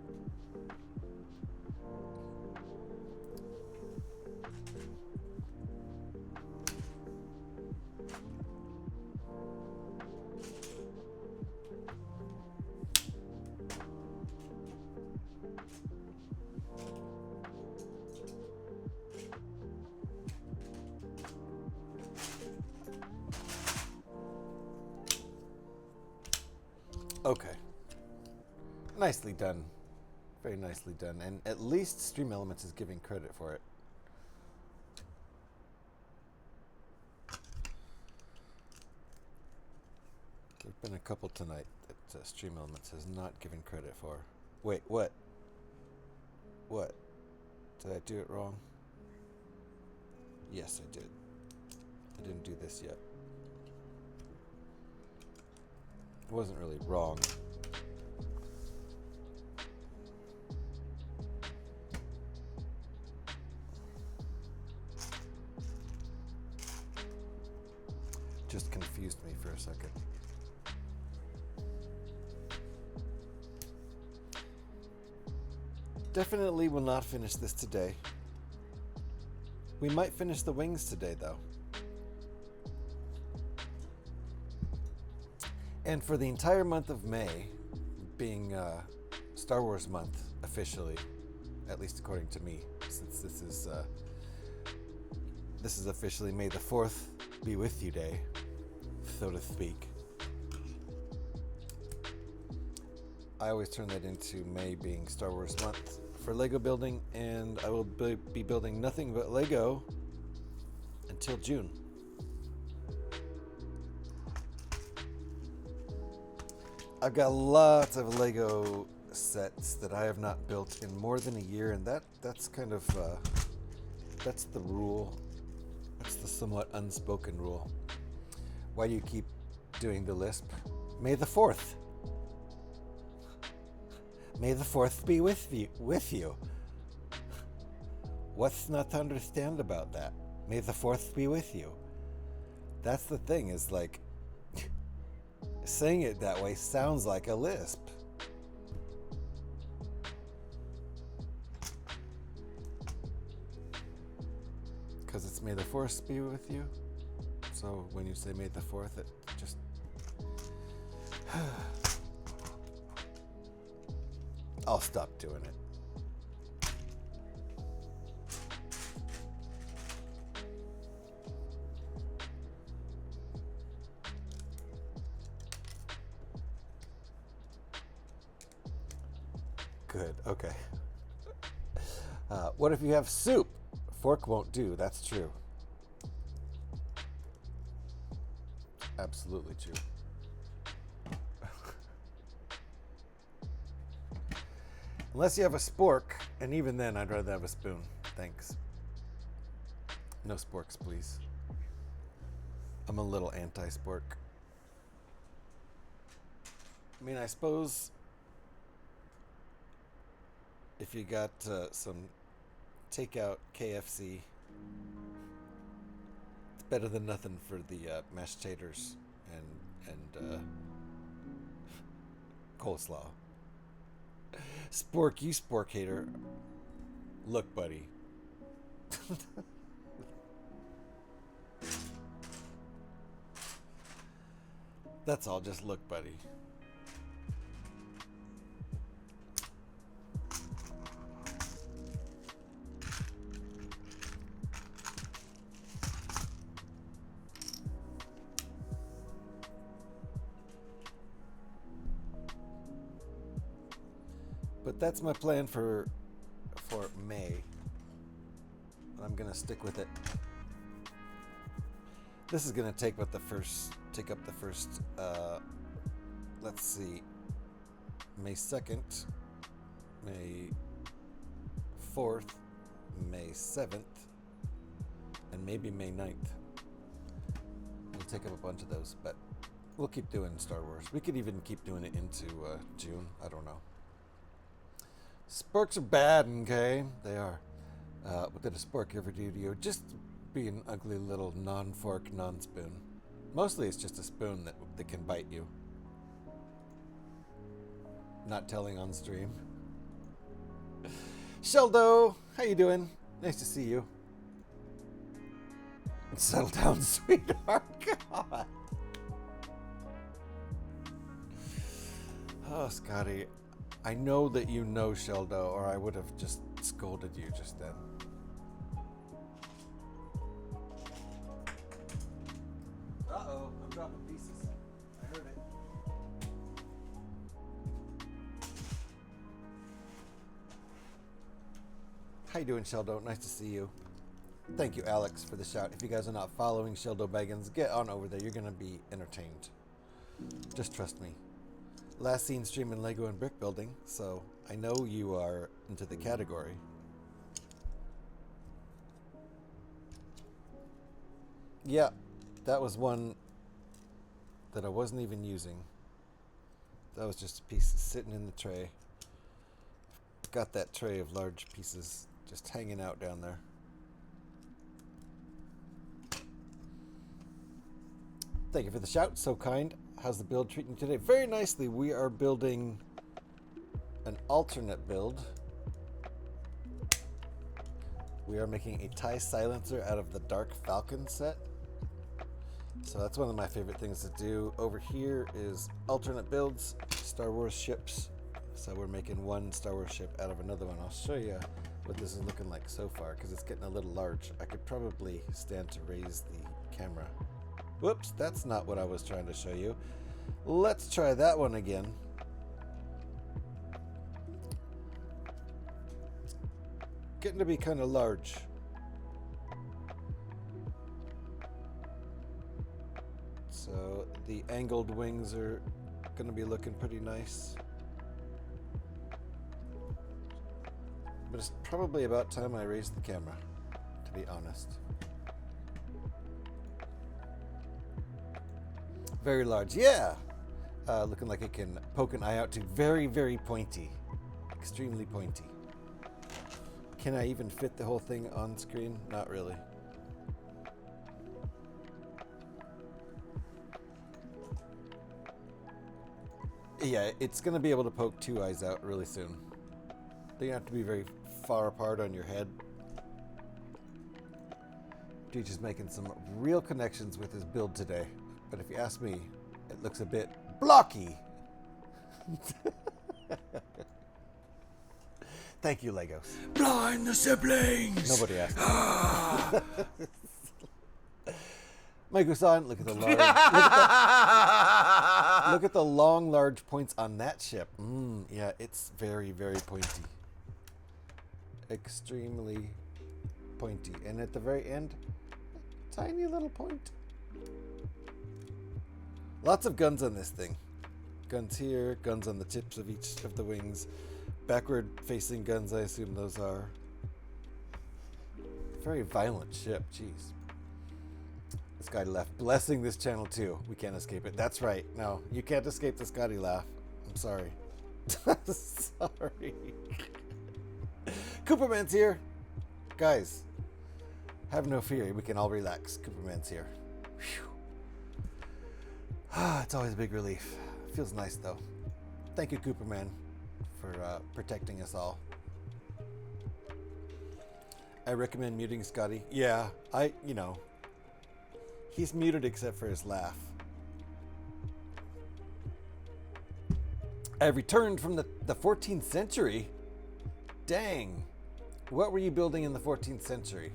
S1: Okay. Nicely done. Very nicely done. And at least Stream Elements is giving credit for it. There have been a couple tonight that Stream Elements has not given credit for. Wait, what? What? Did I do it wrong? Yes, I did. I didn't do this yet. It wasn't really wrong. Just confused me for a second. Definitely will not finish this today. We might finish the wings today, though. And for the entire month of May, being Star Wars month officially, at least according to me, since this is officially May the 4th be with you day, so to speak. I always turn that into May being Star Wars month for Lego building, and I will be building nothing but Lego until June. I've got lots of Lego sets that I have not built in more than a year, and that's kind of that's the rule. That's the somewhat unspoken rule. Why do you keep doing the lisp? May the 4th. May the 4th be with you. What's not to understand about that? May the 4th be with you. That's the thing, is like saying it that way sounds like a lisp. Because it's May the 4th be with you. So when you say May the 4th, it just... I'll stop doing it. Good, okay. What if you have soup? Fork won't do, that's true. Absolutely true. Unless you have a spork, and even then I'd rather have a spoon. Thanks. No sporks, please. I'm a little anti-spork. I mean, I suppose if you got some takeout KFC, it's better than nothing for the mashed taters and coleslaw. Spork, you spork hater. Look, buddy. That's all, just look, buddy. But that's my plan for May. And I'm gonna stick with it. This is gonna take up the first. Let's see, May 2nd, May 4th, May 7th, and maybe May 9th. We'll take up a bunch of those, but we'll keep doing Star Wars. We could even keep doing it into June. I don't know. Sporks are bad, okay? They are. What did a spork ever do to you? Just be an ugly little non-fork, non-spoon. Mostly it's just a spoon that can bite you. Not telling on stream. Sheldo, how you doing? Nice to see you. Settle down, sweetheart. God. Oh, Scotty. I know that you know Sheldo, or I would have just scolded you just then. Uh-oh, I'm dropping pieces. I heard it. How you doing, Sheldo? Nice to see you. Thank you, Alex, for the shout. If you guys are not following Sheldo Baggins, get on over there. You're going to be entertained. Just trust me. Last seen streaming Lego and Brickbuilding, so I know you are into the category. Yeah, that was one that I wasn't even using. That was just a piece sitting in the tray. Got that tray of large pieces just hanging out down there. Thank you for the shout, so kind. How's the build treating you today? Very nicely. We are building an alternate build. We are making a TIE silencer out of the Dark Falcon set. So that's one of my favorite things to do. Over here is alternate builds, Star Wars ships. So we're making one Star Wars ship out of another one. I'll show you what this is looking like so far because it's getting a little large. I could probably stand to raise the camera. Whoops, that's not what I was trying to show you. Let's try that one again. It's getting to be kind of large. So the angled wings are going to be looking pretty nice. But it's probably about time I raised the camera, to be honest. Very large, yeah. Looking like it can poke an eye out to. Very, very pointy. Extremely pointy. Can I even fit the whole thing on screen? Not really. Yeah, it's going to be able to poke two eyes out really soon. They have to be very far apart on your head. Deej is making some real connections with his build today. But if you ask me, it looks a bit blocky. Thank you, Legos.
S8: Blind the siblings!
S1: Nobody asked me. Michael-san, look at the large. Look at the long, large points on that ship. Yeah, it's very, very pointy. Extremely pointy. And at the very end, tiny little point. Lots of guns on this thing. Guns here, guns on the tips of each of the wings. Backward facing guns, I assume those are. Very violent ship, jeez. The Scotty laugh. Blessing this channel too. We can't escape it. That's right. No, you can't escape the Scotty laugh. I'm sorry. Sorry. Cooperman's here. Guys, have no fear. We can all relax. Cooperman's here. Whew. It's always a big relief. Feels nice though. Thank you, Cooperman, for protecting us all. I recommend muting Scotty. Yeah, you know, he's muted except for his laugh. I returned from the 14th century. Dang. What were you building in the 14th century?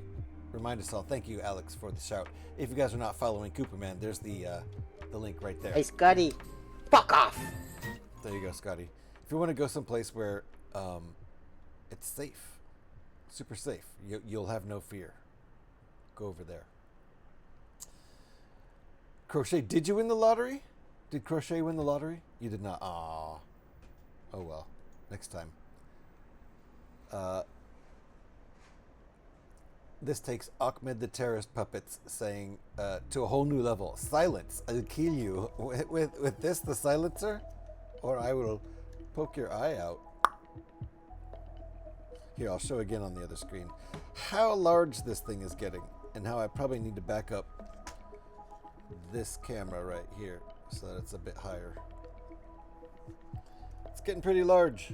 S1: Remind us all. Thank you, Alex, for the shout. If you guys are not following Cooperman, there's the link right there.
S4: Hey, Scotty, fuck off.
S1: There you go, Scotty. If you want to go someplace where It's safe. Super safe. You'll have no fear. Go over there. Crochet, did you win the lottery? Did Crochet win the lottery? You did not. Aww. Oh well. Next time. This takes Ahmed the terrorist puppets saying to a whole new level. Silence. I'll kill you. With this, the silencer? Or I will poke your eye out. Here, I'll show again on the other screen how large this thing is getting and how I probably need to back up this camera right here so that it's a bit higher. It's getting pretty large.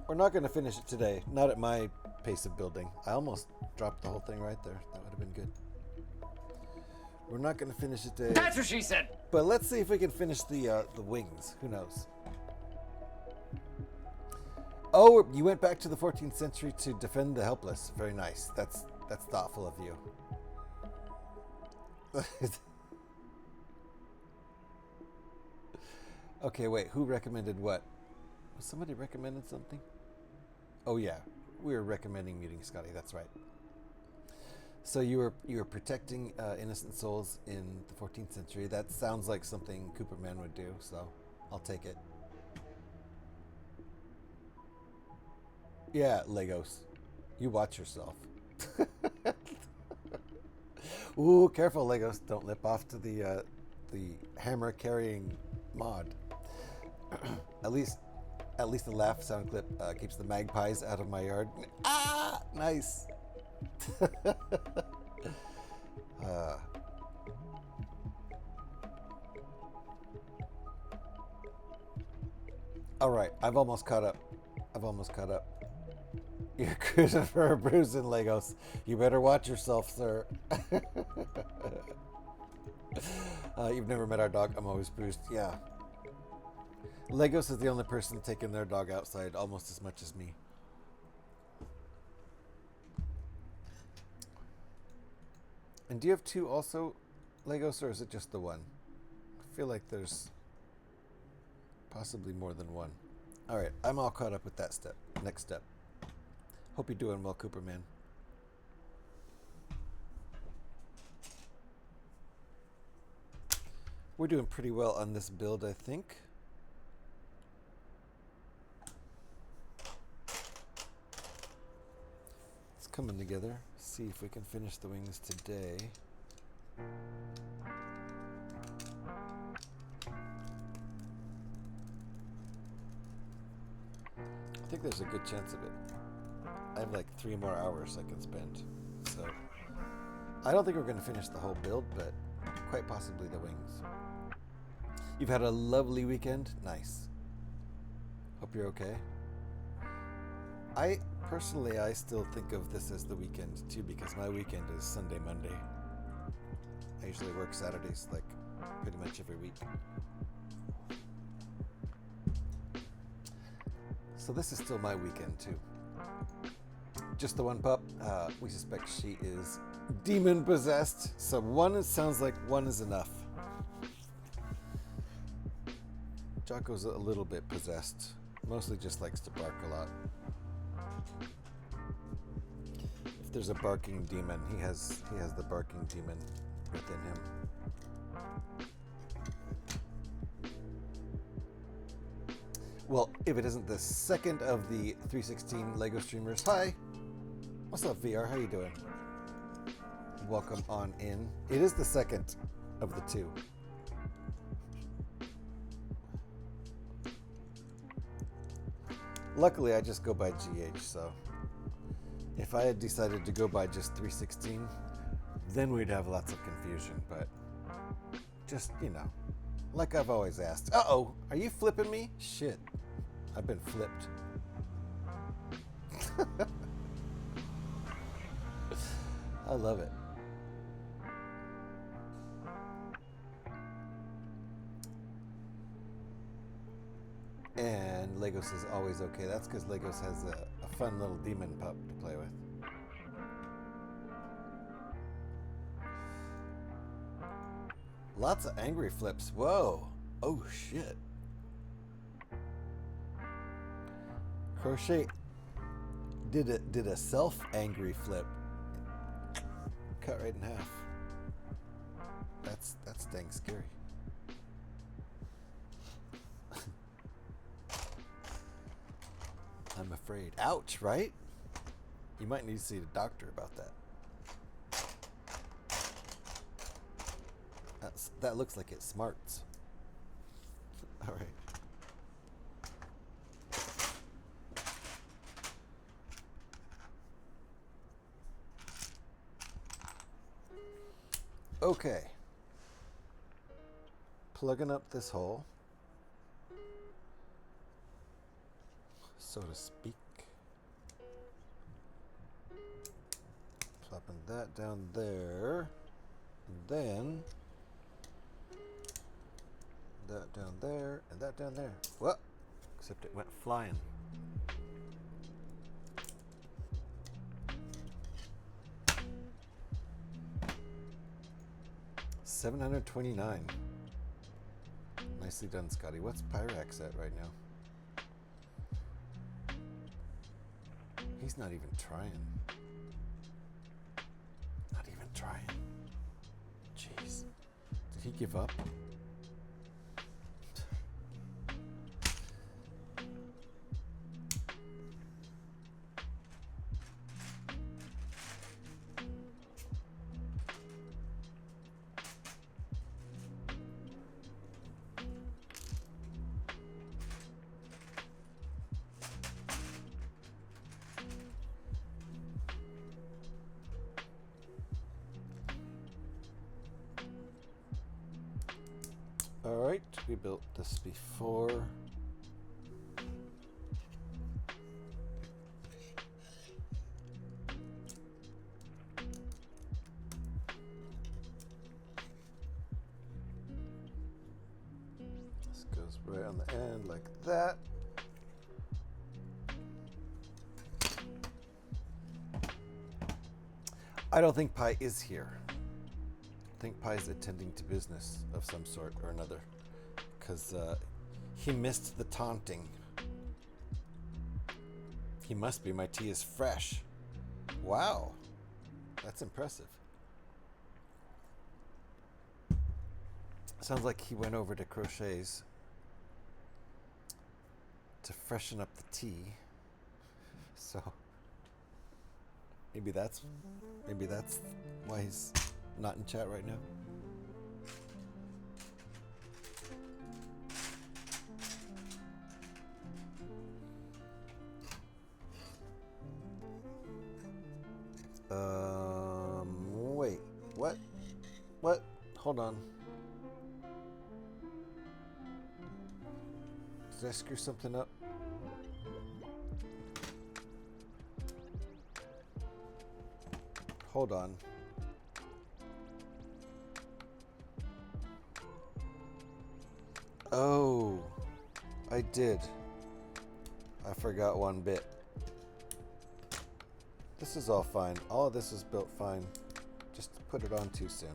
S1: We're not going to finish it today. Not at my pace of building. I almost dropped the whole thing right there. That would have been good. We're not going to finish it today.
S6: That's what she said.
S1: But let's see if we can finish the wings. Who knows? Oh, you went back to the 14th century to defend the helpless. Very nice. That's thoughtful of you. Okay, wait. Who recommended what? Was somebody recommended something? Oh yeah, we were recommending muting Scotty. That's right. So you were protecting innocent souls in the 14th century. That sounds like something Cooperman would do. So I'll take it. Yeah, Legos. You watch yourself. Ooh, careful, Legos. Don't lip off to the hammer carrying mod. At least the laugh sound clip keeps the magpies out of my yard. Ah, nice. All right, I've almost caught up. You're cruising for a bruise in Legos. You better watch yourself, sir. You've never met our dog. I'm always bruised. Yeah. Legos is the only person taking their dog outside almost as much as me. And do you have two also, Legos, or is it just the one? I feel like there's possibly more than one. All right, I'm all caught up with that step. Next step. Hope you're doing well, Cooperman. We're doing pretty well on this build, I think. It's coming together. See if we can finish the wings today. I think there's a good chance of it. I have like 3 more hours I can spend. So I don't think we're going to finish the whole build, but quite possibly the wings. You've had a lovely weekend? Nice. Hope you're okay. I still think of this as the weekend too, because my weekend is Sunday, Monday. I usually work Saturdays like pretty much every week. So this is still my weekend too. Just the one pup. We suspect she is demon possessed. So sounds like one is enough. Jocko's a little bit possessed. Mostly just likes to bark a lot. If there's a barking demon, he has the barking demon within him. Well, if it isn't the second of the 316 LEGO streamers, hi! What's up, VR? How you doing? Welcome on in. It is the second of the 2. Luckily, I just go by GH, so if I had decided to go by just 316, then we'd have lots of confusion, but just, like I've always asked. Uh-oh, are you flipping me? Shit, I've been flipped. I love it. And Legos is always okay. That's because Legos has a fun little demon pup to play with. Lots of angry flips. Whoa. Oh, shit. Crochet did a self-angry flip. Cut right in half. That's dang scary. I'm afraid. Ouch, right? You might need to see the doctor about that. That looks like it smarts. All right. Okay. Plugging up this hole, so to speak. Plopping that down there, and then that down there, and that down there. What? Except it went flying. $729. Nicely done, Scotty. What's Pyrax at right now? He's not even trying. Not even trying. Jeez. Did he give up? Alright, we built this before. This goes right on the end like that. I don't think Pi is here. I think Pi's attending to business of some sort or another, because he missed the taunting. He must be. My tea is fresh. Wow, that's impressive. Sounds like he went over to Crochet's to freshen up the tea. So maybe that's why he's not in chat right now. Wait, what? What? Hold on. Did I screw something up? Hold on. Oh, I did. I forgot one bit. This is all fine. All of this was built fine. Just put it on too soon.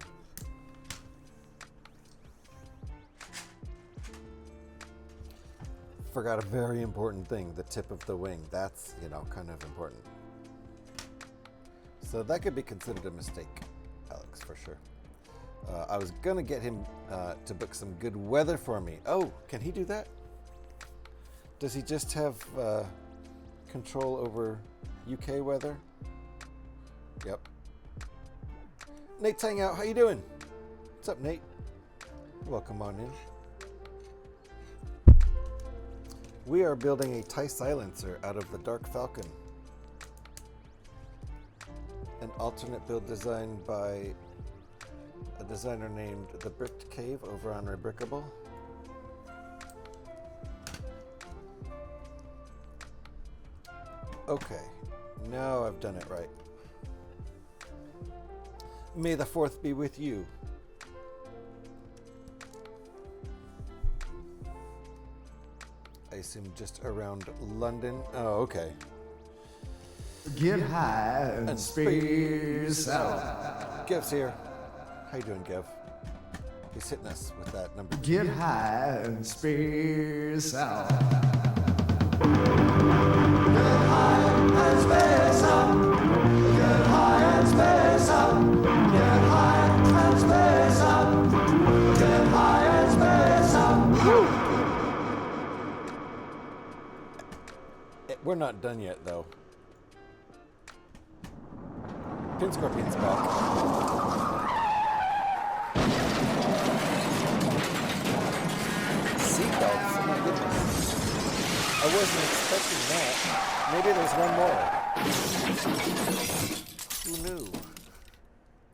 S1: Forgot a very important thing, the tip of the wing. That's, kind of important. So that could be considered a mistake, Alex, for sure. I was gonna get him to book some good weather for me. Oh, can he do that? Does he just have control over UK weather? Yep. Nate's hanging out. How you doing? What's up, Nate? Welcome on in. We are building a TIE silencer out of the Dark Falcon. An alternate build designed by a designer named The Bricked Cave over on Rebrickable. Okay, now I've done it right. May the 4th be with you. I assume just around London. Oh, okay.
S10: Get high and space out.
S1: Gev's here. How you doing, Gev? He's hitting us with that number.
S10: Get high and space out. Get high and space out. Get high and space out. Get high and space out. Get high and space out.
S1: We're not done yet, though. Pin Scorpion's back. Seatbelts, oh my goodness. I wasn't expecting that. Maybe there's one more. Who knew?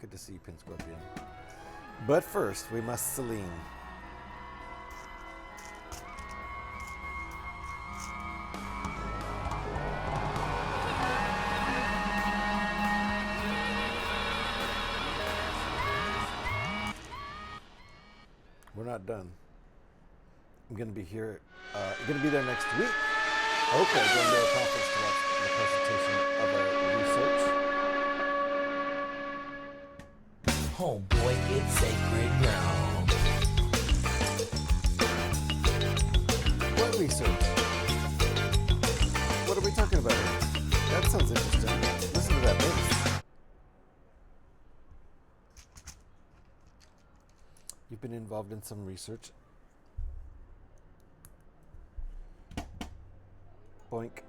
S1: Good to see you, Pin Scorpion. But first, we must Celine. We're not done. I'm going to be here. I'm going to be there next week. Okay, going to a conference to watch the presentation of our research.
S8: Oh boy, it's sacred ground.
S1: What research? What are we talking about here? That sounds interesting. Listen to that bass. You've been involved in some research. Boink.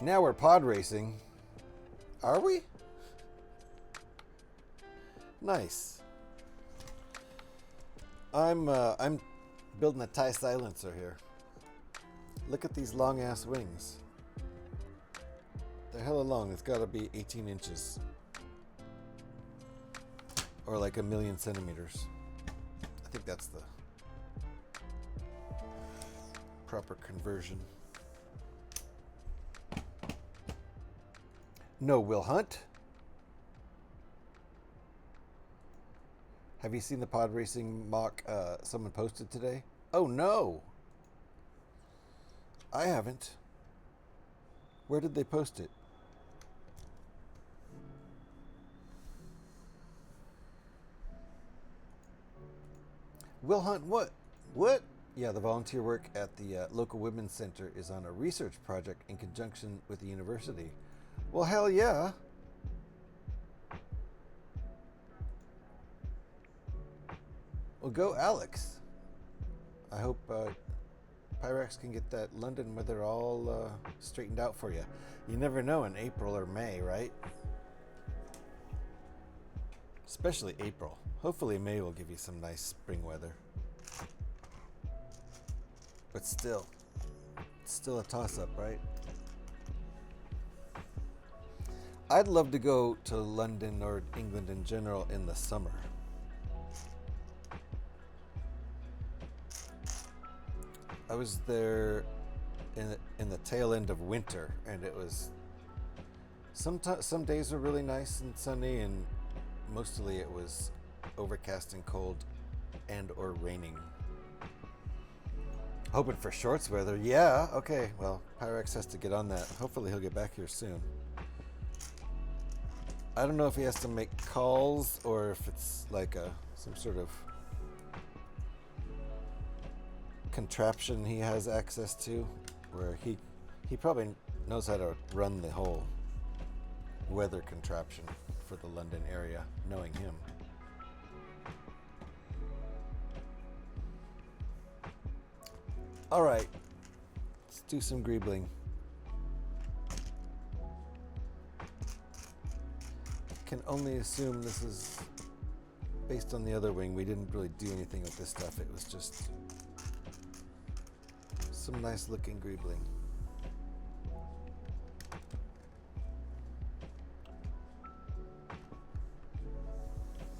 S1: Now we're pod racing. Are we? Nice. I'm building a TIE silencer here. Look at these long ass wings. They're hella long. It's got to be 18 inches. Or like 1,000,000 centimeters. I think that's the proper conversion. No, Will Hunt. Have you seen the pod racing mock someone posted today? Oh no! I haven't. Where did they post it? Will Hunt, what? What? Yeah, the volunteer work at the local women's center is on a research project in conjunction with the university. Well, hell yeah. Well, go Alex. I hope Pyrex can get that London weather all straightened out for you. You never know in April or May, right? Especially April. Hopefully May will give you some nice spring weather. But still, it's still a toss-up, right? I'd love to go to London or England in general in the summer. I was there in the tail end of winter, and it was some days were really nice and sunny, and mostly it was overcast and cold and or raining. Hoping for shorts weather. Yeah, okay. Well, Pyrex has to get on that. Hopefully he'll get back here soon. I don't know if he has to make calls or if it's like some sort of contraption he has access to, where he probably knows how to run the whole weather contraption for the London area, knowing him. All right, let's do some greebling. Can only assume this is based on the other wing. We didn't really do anything with this stuff. It was just some nice looking greebling.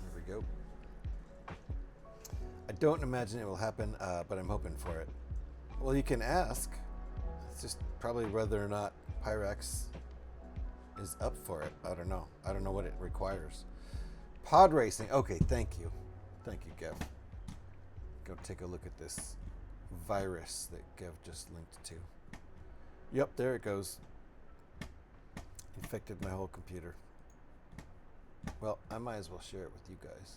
S1: There we go. I don't imagine it will happen, but I'm hoping for it. Well, you can ask. It's just probably whether or not Pyrex is up for it. I don't know. I don't know what it requires. Pod racing. Okay, thank you. Thank you, Gev. Go take a look at this virus that Gev just linked to. Yep, there it goes. infected my whole computer. Well, I might as well share it with you guys,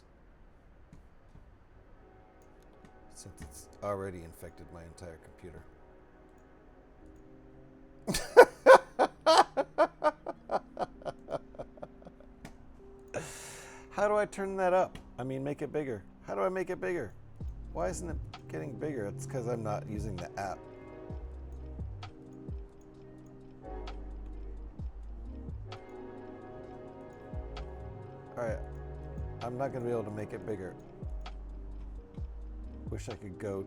S1: since it's already infected my entire computer. How do I turn that up? I mean, make it bigger. How do I make it bigger? Why isn't it getting bigger? It's because I'm not using the app. Alright, I'm not going to be able to make it bigger. Wish I could go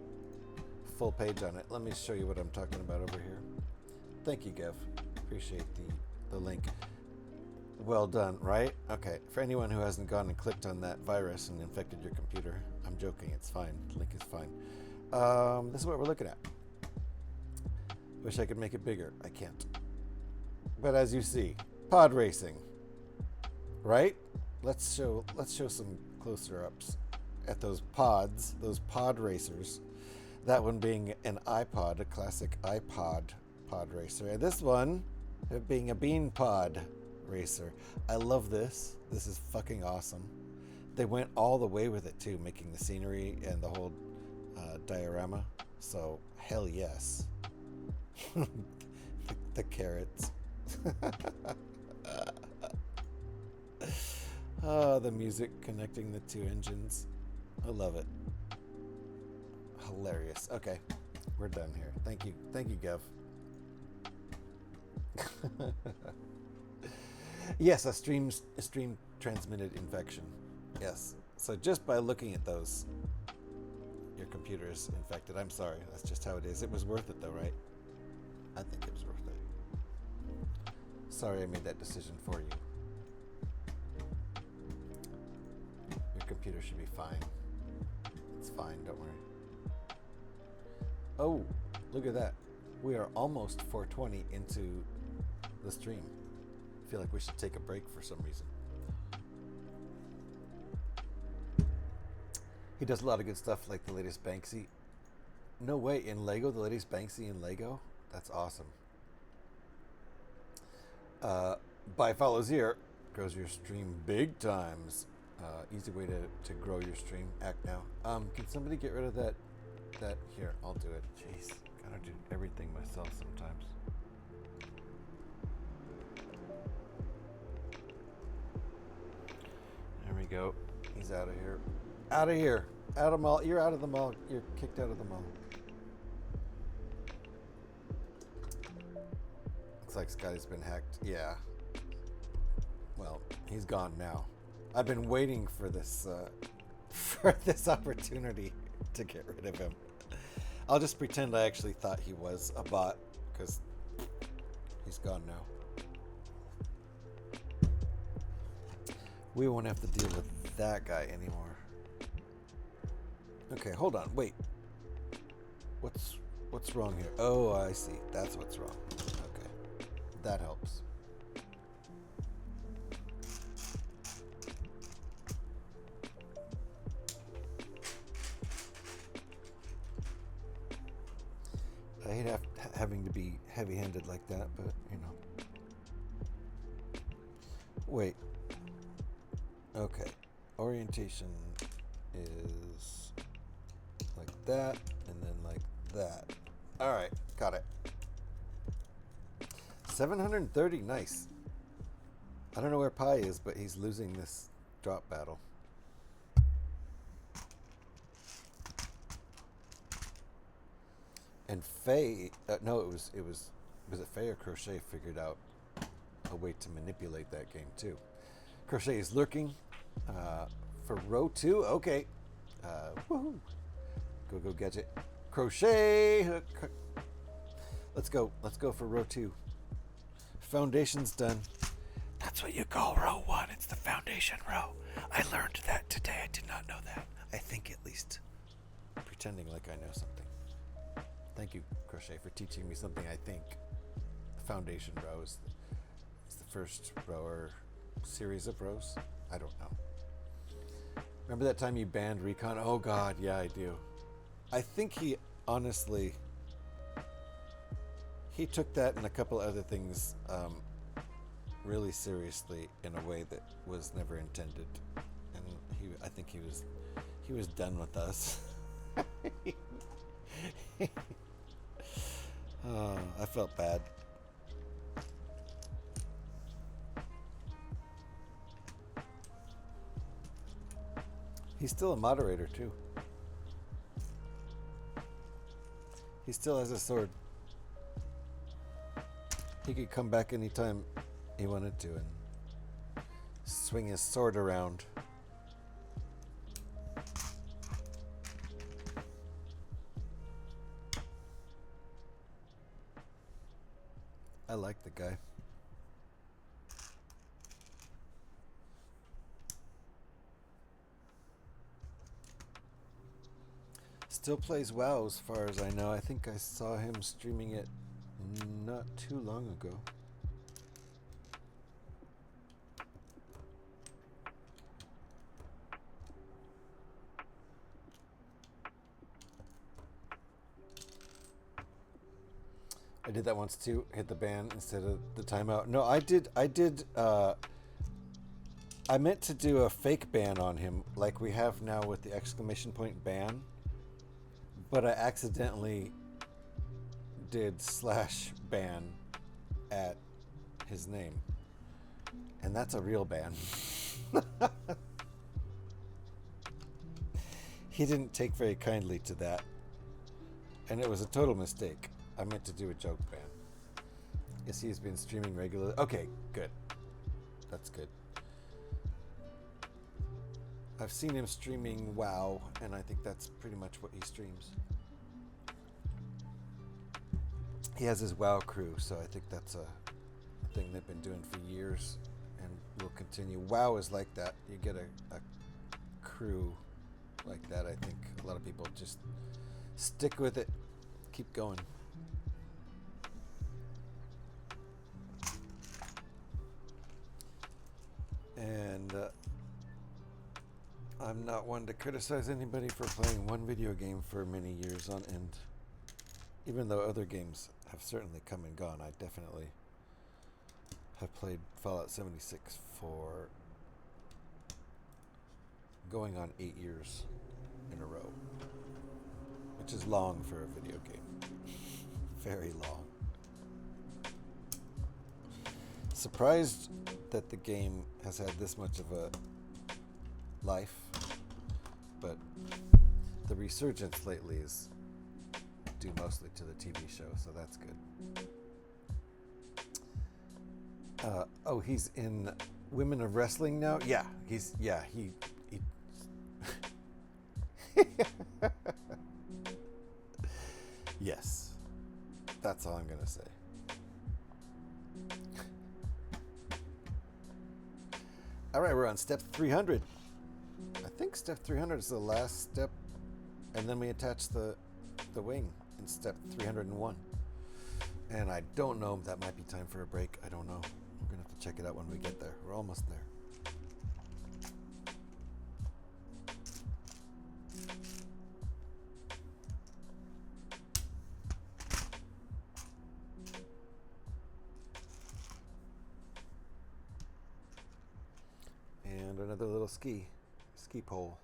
S1: full page on it. Let me show you what I'm talking about over here. Thank you, Gev. Appreciate the link. Well done, right? Okay, for anyone who hasn't gone and clicked on that virus and infected your computer, I'm joking, it's fine. The link is fine. This is what we're looking at. Wish I could make it bigger. I can't. But as you see, pod racing, right? Let's show some closer ups at those pods, those pod racers. That one being an iPod, a classic iPod pod racer, and this one being a bean pod racer. I love this. This is fucking awesome. They went all the way with it too, making the scenery and the whole diorama. So hell yes. the carrots. Oh, the music connecting the two engines. I love it. Hilarious. Okay, we're done here. Thank you, Gev. Yes, a stream transmitted infection. Yes. So just by looking at those, your computer is infected. I'm sorry. That's just how it is. It was worth it though, right? I think it was worth it. Sorry I made that decision for you. Your computer should be fine. It's fine, don't worry. Oh, look at that. We are almost 420 into the stream. I feel like we should take a break for some reason. He does a lot of good stuff, like the latest Banksy. No way, in Lego, the latest Banksy in Lego? That's awesome. By follows here, grows your stream big times. Easy way to grow your stream. Act now. Can somebody get rid of that? Here, I'll do it. Jeez, gotta do everything myself sometimes. There we go. He's out of here. Out of here. Out of mall. You're out of the mall. You're kicked out of the mall. Looks like Scotty's been hacked. Yeah. Well, he's gone now. I've been waiting for this opportunity to get rid of him. I'll just pretend I actually thought he was a bot, because he's gone now. We won't have to deal with that guy anymore. Okay, hold on, wait. What's wrong here? Oh, I see. That's what's wrong. Okay, that helps. I hate having to be heavy-handed like that, but you know. Wait. Okay. Orientation is like that, and then like that. All right, got it. 730, nice. I don't know where Pi is, but he's losing this drop battle. And Faye, no, it was it Faye or Crochet figured out a way to manipulate that game too. Crochet is lurking for row 2. Okay, woohoo! Go gadget. Crochet. Let's go for row 2. Foundation's done. That's what you call row 1. It's the foundation row. I learned that today. I did not know that. I think at least. Pretending like I know something. Thank you, Crochet, for teaching me something I think. The foundation row is the first row or series of rows. I don't know. Remember that time you banned Recon? Oh God, yeah, I do. I think he honestly, he took that and a couple other things really seriously in a way that was never intended, and I think he was done with us. Oh, I felt bad. He's still a moderator too. He still has a sword. He could come back anytime he wanted to and swing his sword around. I like the guy. Still plays WoW as far as I know. I think I saw him streaming it not too long ago. I did that once too. Hit the ban instead of the timeout. No, I did. I meant to do a fake ban on him, like we have now with the exclamation point ban. But I accidentally did /ban at his name. And that's a real ban. He didn't take very kindly to that. And it was a total mistake. I meant to do a joke ban. Yes, he's been streaming regularly. Okay, good. That's good. I've seen him streaming WoW, and I think that's pretty much what he streams. He has his WoW crew, so I think that's a thing they've been doing for years and will continue. WoW is like that. You get a crew like that. I think a lot of people just stick with it, keep going. And I'm not one to criticize anybody for playing one video game for many years on end. Even though other games have certainly come and gone, I definitely have played Fallout 76 for going on 8 years in a row, which is long for a video game. Very long. Surprised that the game has had this much of a life, but the resurgence lately is due mostly to the TV show, so that's good. Oh, he's in Women of Wrestling now? Yeah, he yes, that's all I'm gonna say. All right, we're on step 300. I think step 300 is the last step, and then we attach the wing in step 301. And I don't know, that might be time for a break. I don't know. We're gonna have to check it out when we get there. We're almost there. And another little ski pole.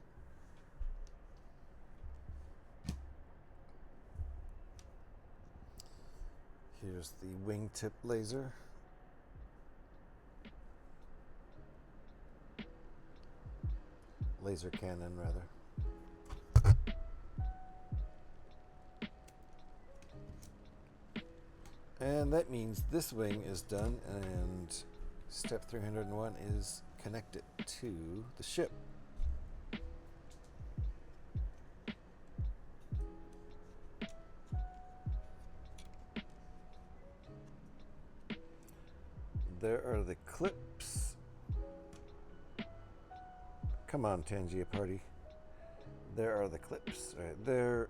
S1: Here's the wingtip laser. Laser cannon, rather. And that means this wing is done, and step 301 is connect it to the ship. There are the clips. Come on, Tangia Party. There are the clips right there.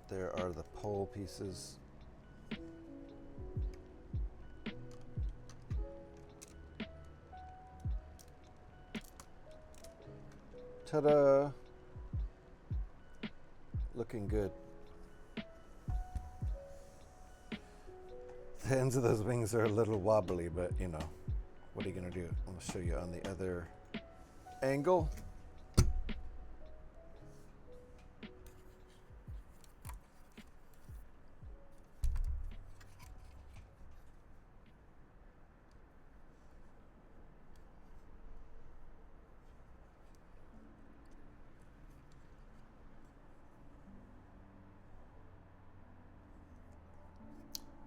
S1: There are the pole pieces. Ta-da! The ends of those wings are a little wobbly, but you know, what are you gonna do? I'll show you on the other angle.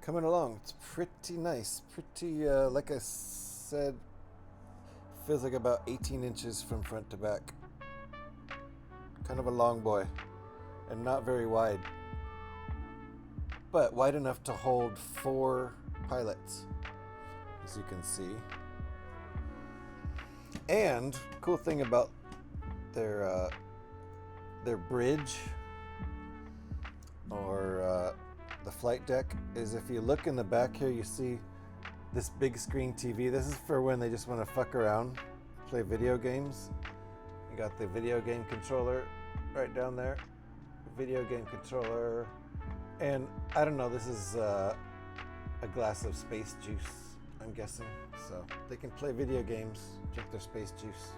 S1: Coming along, it's pretty nice. Pretty, like I said, feels like about 18 inches from front to back. Kind of a long boy, and not very wide, but wide enough to hold 4 pilots, as you can see. And cool thing about their bridge or the flight deck is if you look in the back here, you see this big screen TV. This is for when they just want to fuck around, play video games. You got the video game controller right down there. Video game controller. And I don't know, this is a glass of space juice, I'm guessing. So they can play video games, drink their space juice.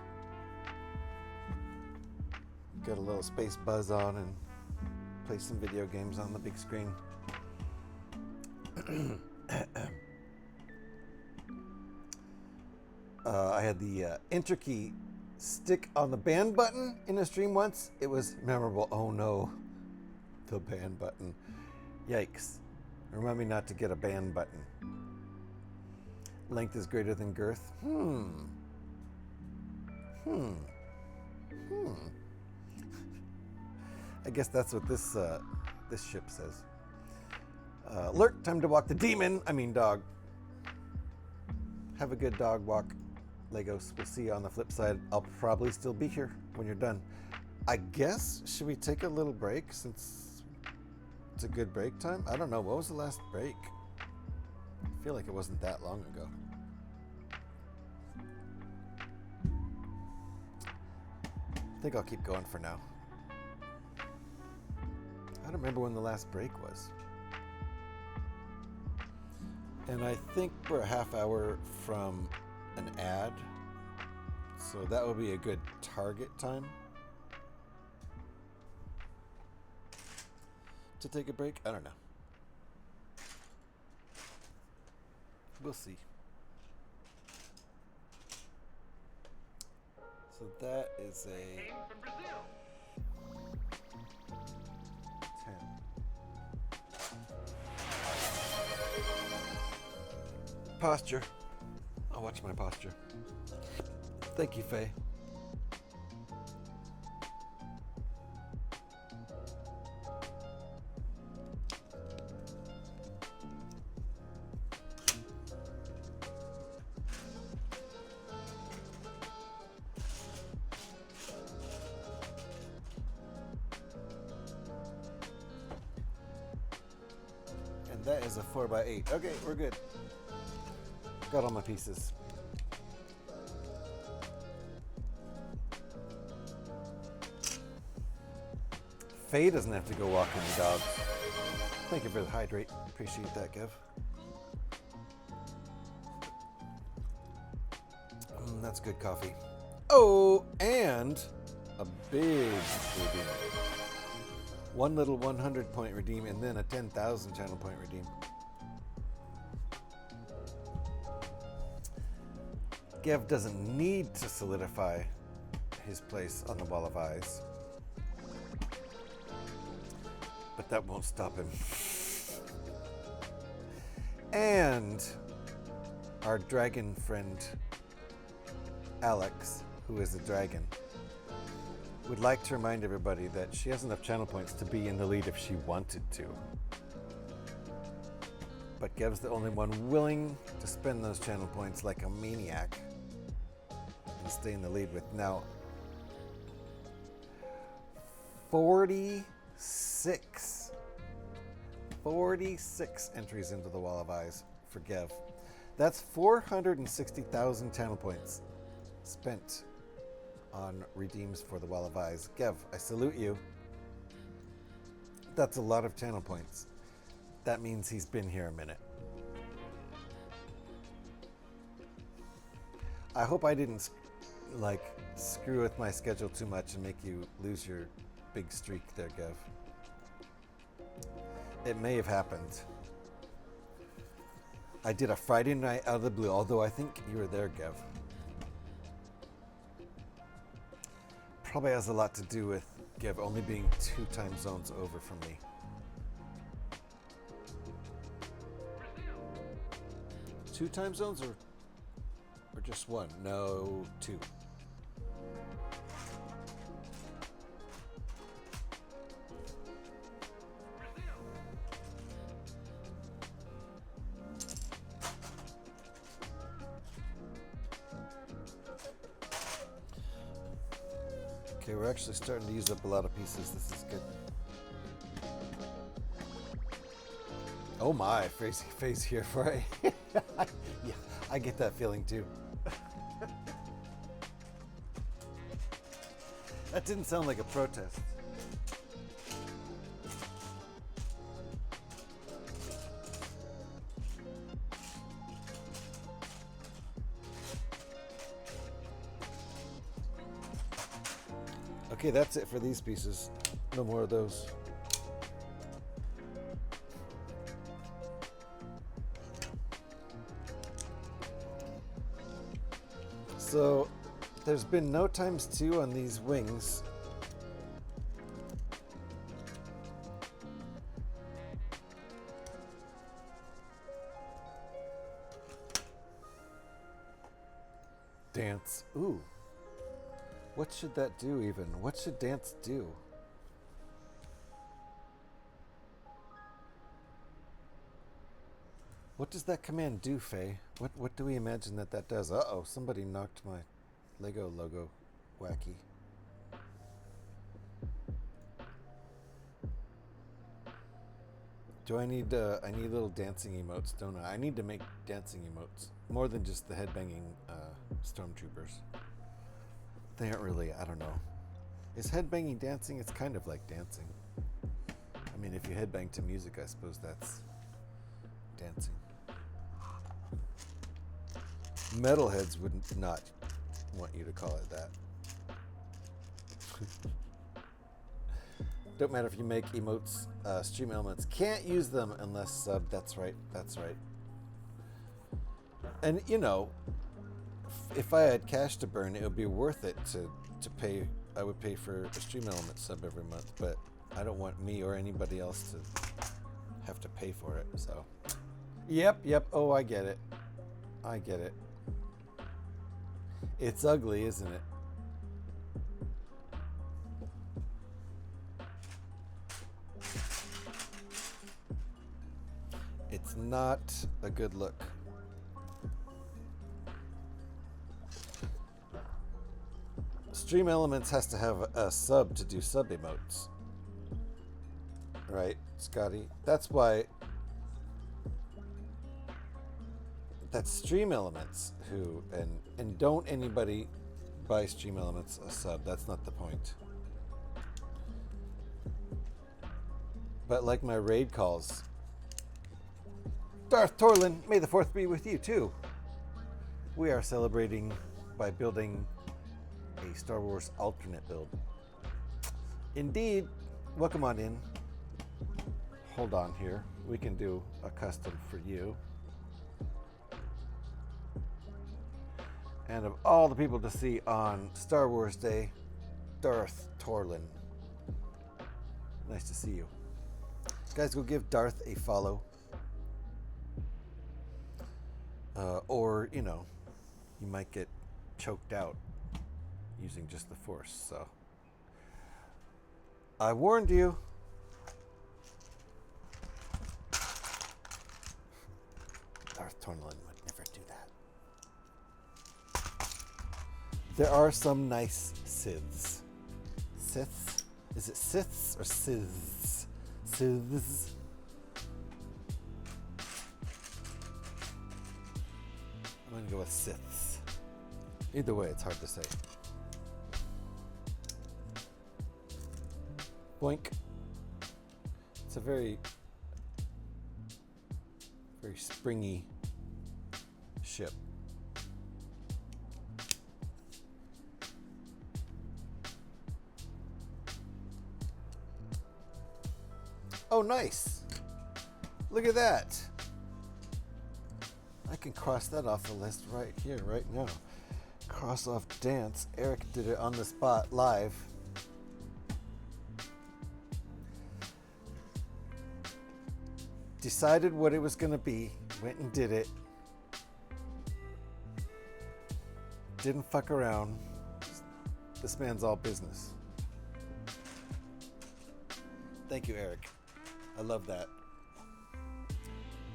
S1: Get a little space buzz on and play some video games on the big screen. I had the enter key stick on the band button in a stream once. It was memorable. Oh no, the band button. Yikes. Remind me not to get a band button. Length is greater than girth. I guess that's what this ship says. Alert, time to walk the demon. I mean dog. Have a good dog walk, Legos. We'll see you on the flip side. I'll probably still be here when you're done. I guess, should we take a little break since it's a good break time? I don't know. What was the last break? I feel like it wasn't that long ago. I think I'll keep going for now. I don't remember when the last break was. And I think we're a half hour from an ad, so that will be a good target time to take a break. I don't know. We'll see. So that is a 10. Posture. I'll watch my posture. Thank you, Faye. And that is a 4x8. Okay, we're good. Got all my pieces. Faye doesn't have to go walking the dog. Thank you for the hydrate. Appreciate that, Kev. That's good coffee. Oh, and a big redeem. One little 100 point redeem and then a 10,000 channel point redeem. Gev doesn't need to solidify his place on the Wall of Eyes, but that won't stop him. And our dragon friend Alex, who is a dragon, would like to remind everybody that she has enough channel points to be in the lead if she wanted to. But Gev's the only one willing to spend those channel points like a maniac and stay in the lead with now 46 entries into the Wall of Eyes for Gev. That's 460,000 channel points spent on redeems for the Wall of Eyes. Gev, I salute you. That's a lot of channel points. That means he's been here a minute. I hope I didn't like screw with my schedule too much and make you lose your big streak there, Gev. It may have happened. I did a Friday night out of the blue, although I think you were there, Gev. Probably has a lot to do with Gev only being 2 time zones over from me. Two time zones or just one? No, 2. Okay, we're actually starting to use up a lot of pieces. This is good. Oh my, face here for a yeah, I get that feeling too. That didn't sound like a protest. Okay, that's it for these pieces. No more of those. So, there's been no ×2 on these wings. Dance. Ooh. What should that do even? What should dance do? What does that command do, Faye? What do we imagine that does? Uh-oh, somebody knocked my Lego logo wacky. Do I need little dancing emotes, don't I? I need to make dancing emotes. More than just the headbanging stormtroopers. They aren't really, I don't know. Is headbanging dancing? It's kind of like dancing. I mean, if you headbang to music, I suppose that's dancing. Metalheads would not want you to call it that. Don't matter if you make emotes, stream elements. Can't use them unless sub. That's right. That's right. And you know, if I had cash to burn, it would be worth it to pay. I would pay for a stream element sub every month, but I don't want me or anybody else to have to pay for it. So, yep. Oh, I get it. I get it. It's ugly, isn't it? It's not a good look. Stream Elements has to have a sub to do sub emotes. Right, Scotty? That's why that's Stream Elements who and don't anybody buy Stream Elements a sub. That's not the point. But like my raid calls, Darth Torlin, may the 4th be with you too. We are celebrating by building a Star Wars alternate build. Indeed, welcome on in. Hold on here. We can do a custom for you. And of all the people to see on Star Wars Day, Darth Torlin. Nice to see you. Guys, go give Darth a follow. Or, you know, you might get choked out using just the Force, so. I warned you. Darth Torlin would never do that. There are some nice Siths. Siths? Is it Siths or Siths? Siths? I'm going to go with Siths. Either way, it's hard to say. Boink. It's a very springy ship. Oh, nice. Look at that. I can cross that off the list right here, right now. Cross off dance. Eric did it on the spot, live. Decided what it was going to be. Went and did it. Didn't fuck around. This man's all business. Thank you, Eric. I love that.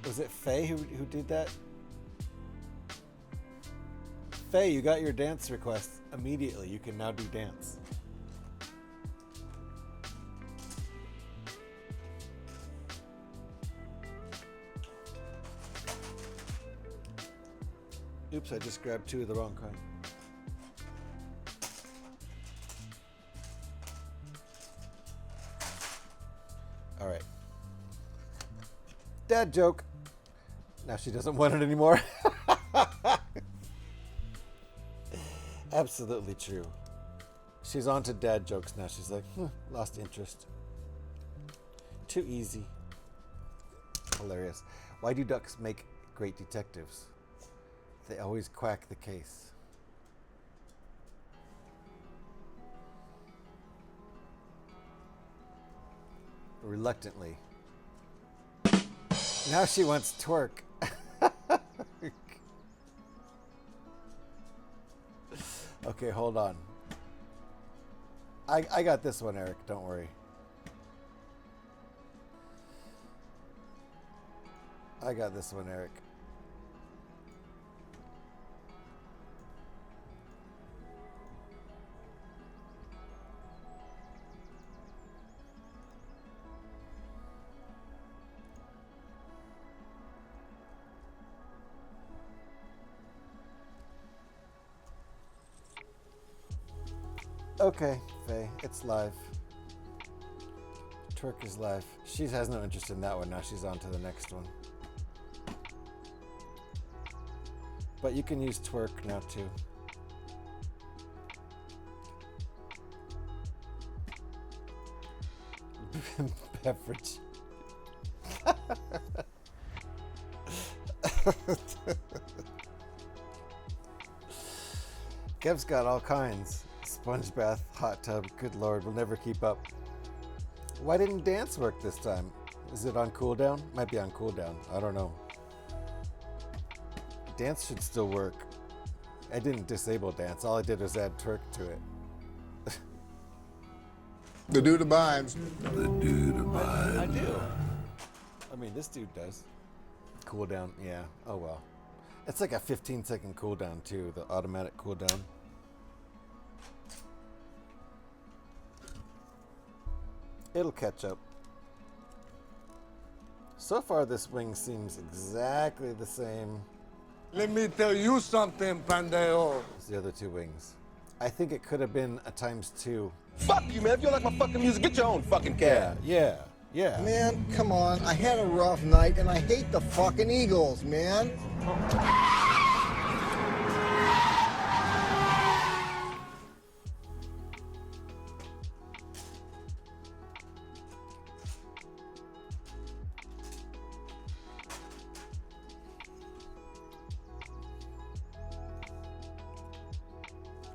S1: Was it Faye who did that? Faye, you got your dance request immediately. You can now do dance. Oops, I just grabbed 2 of the wrong kind. All right. Dad joke. Now she doesn't want it anymore. Absolutely true. She's on to dad jokes now. She's like, lost interest. Too easy. Hilarious. Why do ducks make great detectives? They always quack the case. Reluctantly. Now she wants twerk. Okay, hold on. I got this one, Eric. Don't worry. I got this one, Eric. Okay, Faye, it's live. Twerk is live. She has no interest in that one now. She's on to the next one. But you can use twerk now too. Beverage. Kev's got all kinds. Sponge bath, hot tub, good lord, we'll never keep up. Why didn't dance work this time? Is it on cooldown? Might be on cooldown. I don't know. Dance should still work. I didn't disable dance. All I did was add twerk to it.
S11: The dude abides.
S1: The dude abides. I do. I mean, this dude does. Cooldown, yeah. Oh well. It's like a 15-second cooldown too, the automatic cooldown. It'll catch up. So far, this wing seems exactly the same.
S11: Let me tell you something, Pandeo.
S1: As the other 2 wings. I think it could have been a ×2.
S12: Fuck you, man. If you don't like my fucking music, get your own fucking cab.
S1: Yeah.
S13: Man, come on. I had a rough night, and I hate the fucking Eagles, man.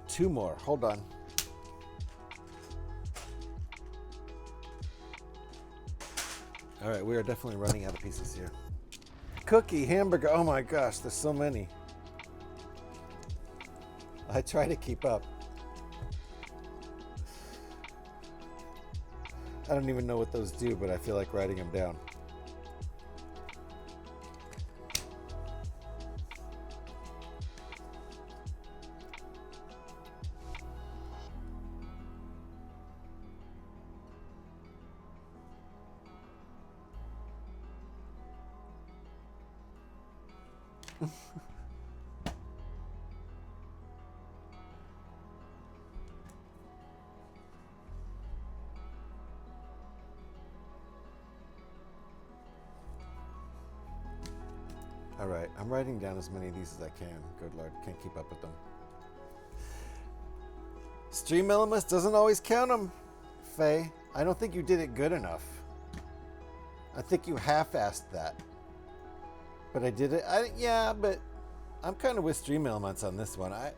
S1: 2 more. Hold on. All right, we are definitely running out of pieces here. Cookie, hamburger. Oh my gosh, there's so many. I try to keep up. I don't even know what those do, but I feel like writing them down. All right, I'm writing down as many of these as I can. Good Lord, can't keep up with them. Stream elements doesn't always count them, Faye. I don't think you did it good enough. I think you half-assed that. But I did it. Yeah, but I'm kind of with Stream Elements on this one. I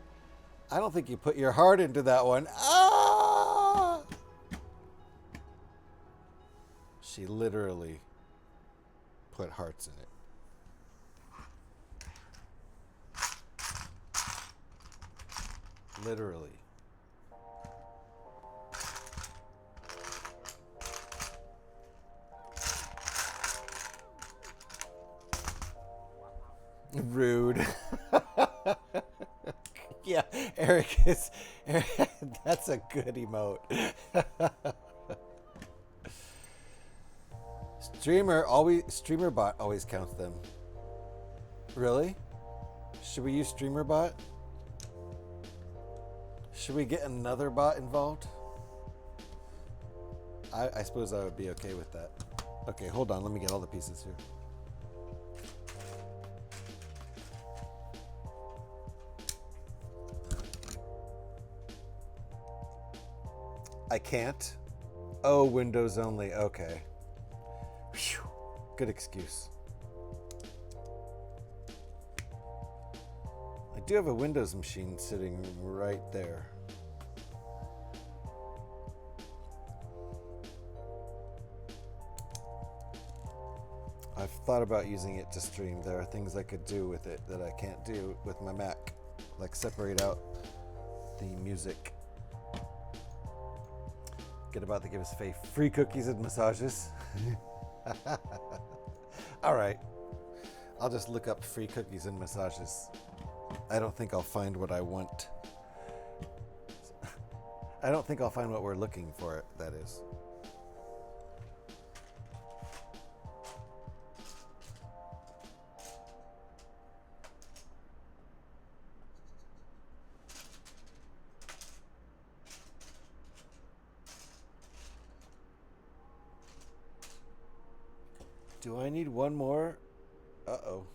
S1: don't think you put your heart into that one. Ah! She literally put hearts in it. Literally. Rude. Yeah, Eric is. That's a good emote. StreamerBot always counts them. Really? Should we use StreamerBot? Should we get another bot involved? I suppose I would be okay with that. Okay, hold on. Let me get all the pieces here. I can't. Oh, Windows only. Okay. Whew. Good excuse. I do have a Windows machine sitting right there. I've thought about using it to stream. There are things I could do with it that I can't do with my Mac, like separate out the music. Get about to give us free cookies and massages. All right. I'll just look up free cookies and massages. I don't think I'll find what I want. I don't think I'll find what we're looking for, that is. Do I need one more? Uh-oh.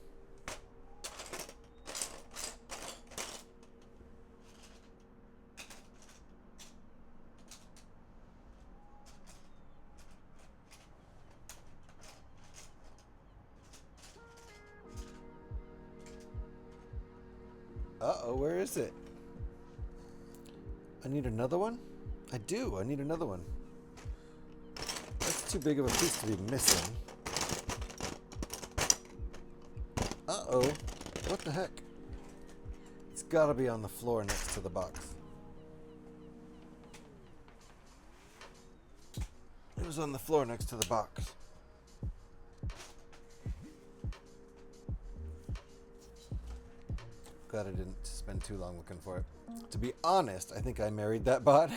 S1: Uh-oh, where is it? I need another one? I do, I need another one. That's too big of a piece to be missing. Uh-oh. What the heck? It's gotta be on the floor next to the box. It was on the floor next to the box. Glad I didn't spend too long looking for it. To be honest, I think I married that bot.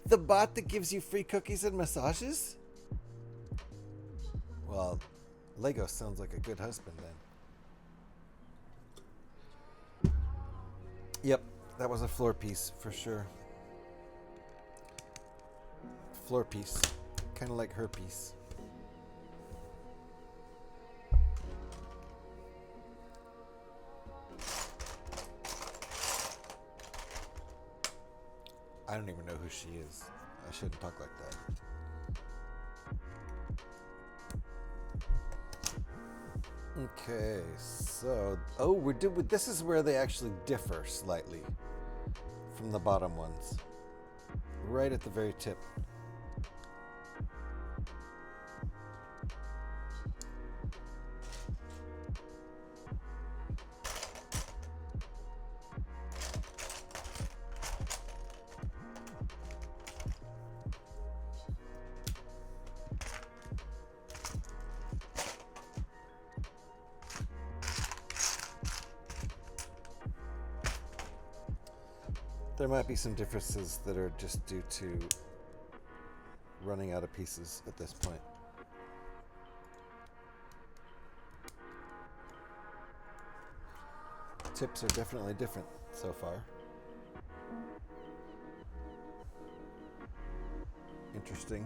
S1: The bot that gives you free cookies and massages? Well, Lego sounds like a good husband then. Yep, that was a floor piece for sure. Floor piece. Kind of like her piece. I don't even know who she is. I shouldn't talk like that. Okay, so this is where they actually differ slightly from the bottom ones. Right at the very tip. There might be some differences that are just due to running out of pieces at this point. Tips are definitely different so far. Interesting.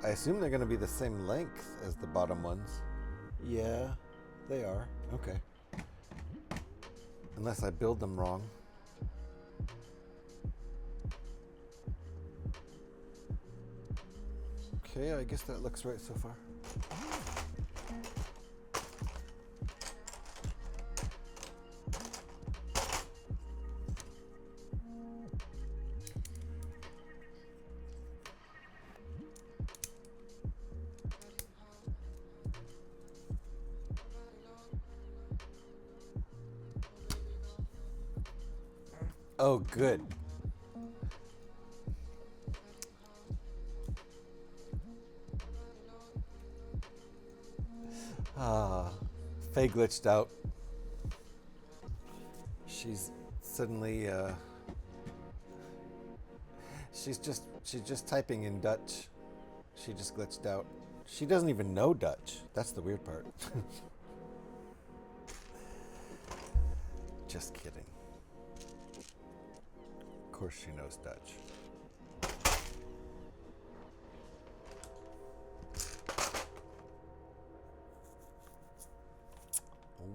S1: I assume they're going to be the same length as the bottom ones. Yeah, they are. Okay. Unless I build them wrong. Okay, I guess that looks right so far. Oh, good. Faye glitched out. She's suddenly she's just typing in Dutch. She just glitched out. She doesn't even know Dutch. That's the weird part. Just kidding. Of course she knows Dutch.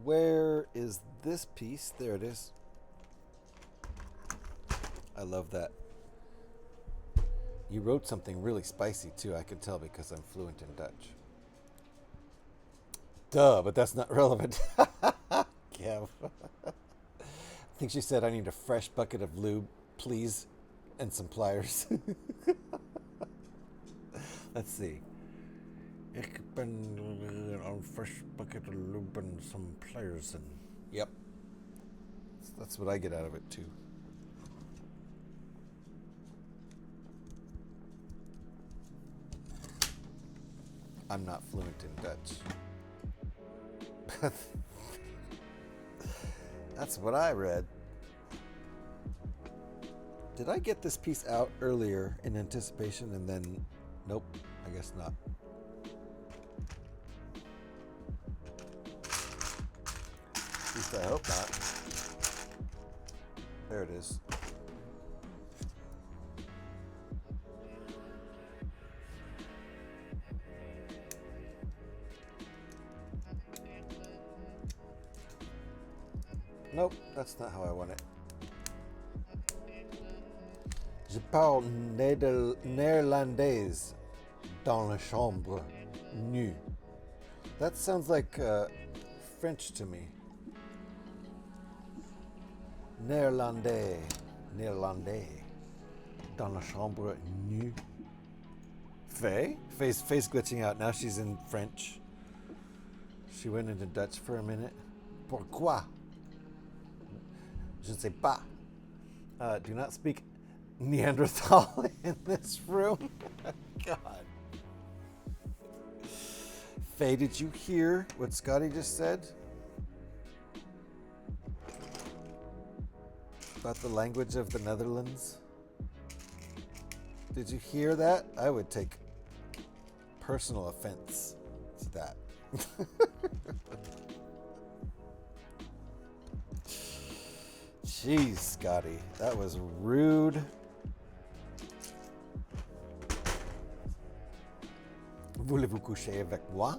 S1: Where is this piece? There it is. I love that. You wrote something really spicy too, I can tell because I'm fluent in Dutch. Duh, but that's not relevant. Kev. I think she said I need a fresh bucket of lube, please, and some pliers. Let's see. Ik ben een fresh bucket of lube and some pliers. And yep. That's what I get out of it too. I'm not fluent in Dutch. That's what I read. Did I get this piece out earlier in anticipation and then... Nope, I guess not. At least I hope not. There it is. Nope, that's not how I want it. Je parle néerlandais dans la chambre nue. That sounds like French to me. Néerlandais dans la chambre nue. Faye? Faye's glitching out. Now she's in French. She went into Dutch for a minute. Pourquoi? Je ne sais pas. Do not speak Neanderthal in this room. God. Faye, did you hear what Scotty just said? About the language of the Netherlands? Did you hear that? I would take personal offense to that. Jeez, Scotty, that was rude. Voulez-vous coucher avec moi?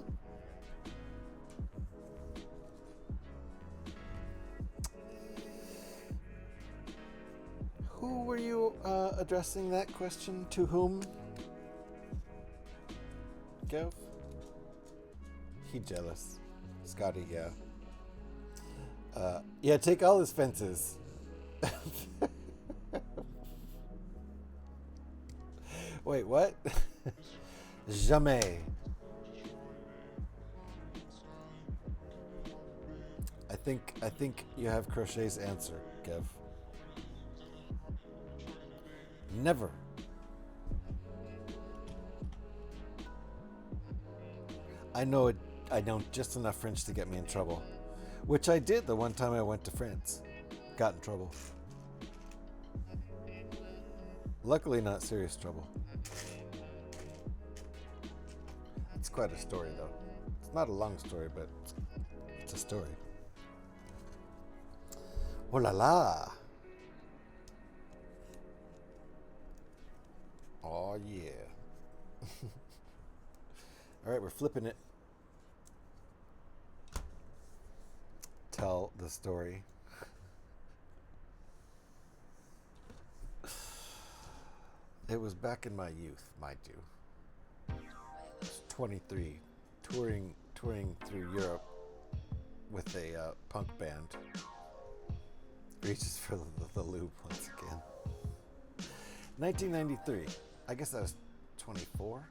S1: Who were you addressing that question to? Whom? Go. He jealous. Scotty, yeah. Yeah, take all his fences. Wait, what? Jamais. I think you have Crochet's answer, Kev. Never. I know just enough French to get me in trouble. Which I did the one time I went to France. Got in trouble. Luckily not serious trouble. It's quite a story though. It's not a long story, but it's a story. Oh la la! Oh yeah. Alright, we're flipping it. Tell the story. It was back in my youth, mind you. was 23, touring through Europe with a punk band. Reaches for the lube once again. 1993. I guess I was 24.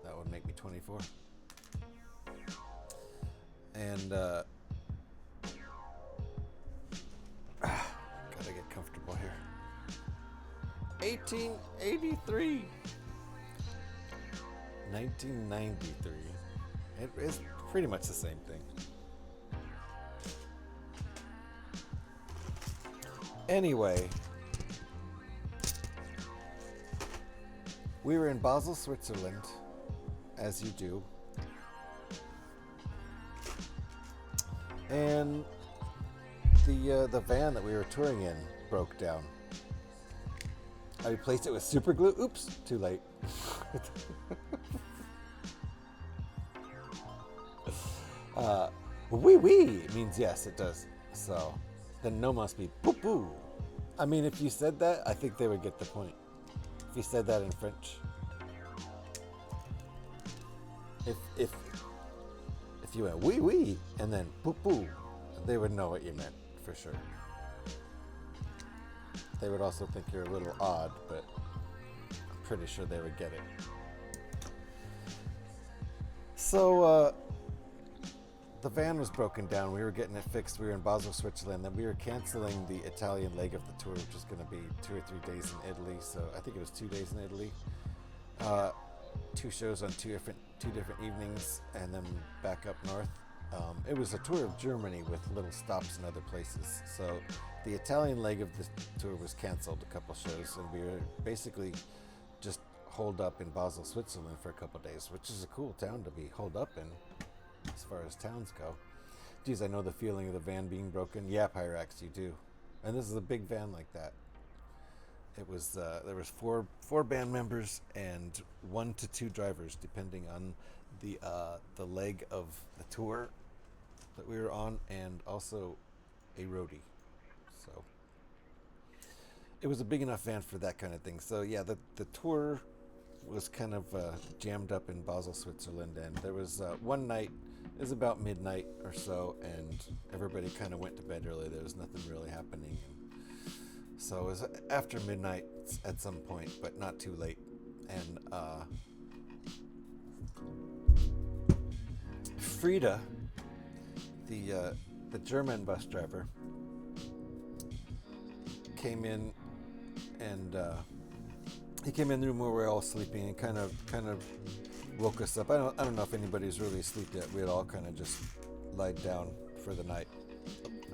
S1: That would make me 24. And gotta get comfortable here. 1883. 1993. It is pretty much the same thing. Anyway, we were in Basel, Switzerland, as you do. And the van that we were touring in broke down. I replaced it with super glue. Oops, too late. Oui oui means yes, it does. So then no must be boo boo. I mean, if you said that, I think they would get the point. If you said that in French. If you went oui oui and then boo boo, they would know what you meant for sure. They would also think you're a little odd, but I'm pretty sure they would get it. So the van was broken down. We were getting it fixed. We were in Basel, Switzerland. Then we were canceling the Italian leg of the tour, which was going to be 2 or 3 days in Italy. So I think it was 2 days in Italy. 2 shows on two different evenings, and then back up north. It was a tour of Germany with little stops in other places. So the Italian leg of the tour was canceled, a couple shows, and we were basically just holed up in Basel, Switzerland for a couple days, which is a cool town to be holed up in as far as towns go. Geez, I know the feeling of the van being broken. Yeah, Pyrax, you do. And this is a big van like that. It was there was four band members and 1 to 2 drivers, depending on the leg of the tour that we were on, and also a roadie. So it was a big enough van for that kind of thing. So yeah, the tour was kind of jammed up in Basel, Switzerland, and there was one night, it was about midnight or so, and everybody kind of went to bed early. There was nothing really happening. So it was after midnight at some point, but not too late. And Frida, the German bus driver, came in, and he came in the room where we were all sleeping and kind of woke us up. I don't know if anybody's really asleep yet. We had all kind of just lied down for the night,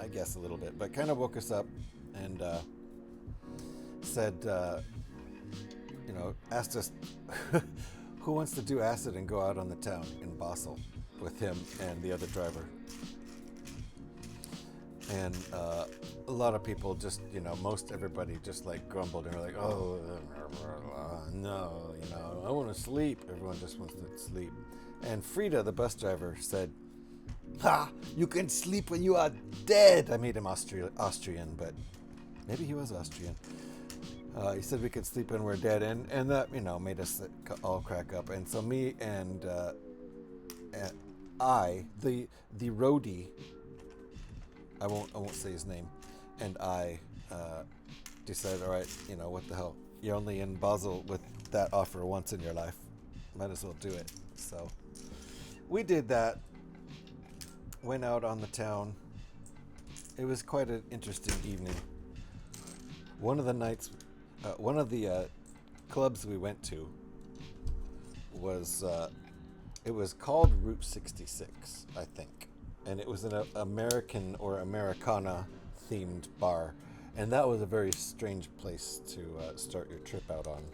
S1: I guess a little bit, but kind of woke us up and said, asked us who wants to do acid and go out on the town in Basel with him and the other driver. And a lot of people just, most everybody just like grumbled and were like, oh, no, I want to sleep. Everyone just wants to sleep. And Frida, the bus driver, said, ha, you can sleep when you are dead. I made him Austrian, but maybe he was Austrian. He said we could sleep when we're dead, and that, made us all crack up. And so me and I, the roadie, I won't say his name, and I decided, all right, what the hell? You're only in Basel with that offer once in your life. Might as well do it. So we did that. Went out on the town. It was quite an interesting evening. One of the nights, one of the clubs we went to was, it was called Route 66, I think. And it was an American or Americana themed bar. And that was a very strange place to start your trip out on.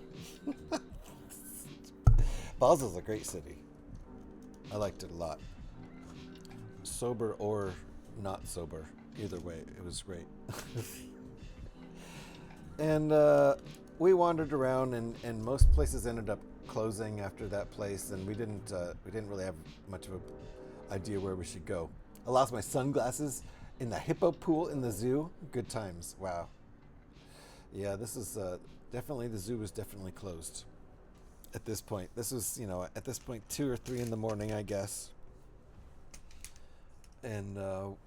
S1: Basel's a great city. I liked it a lot. Sober or not sober, either way, it was great. And we wandered around, and most places ended up closing after that place, and we didn't really have much of an idea where we should go. I lost my sunglasses in the hippo pool in the zoo. Good times. Wow. Yeah, this is definitely, the zoo was definitely closed. at this point. This was, at this point 2 or 3 in the morning, I guess. And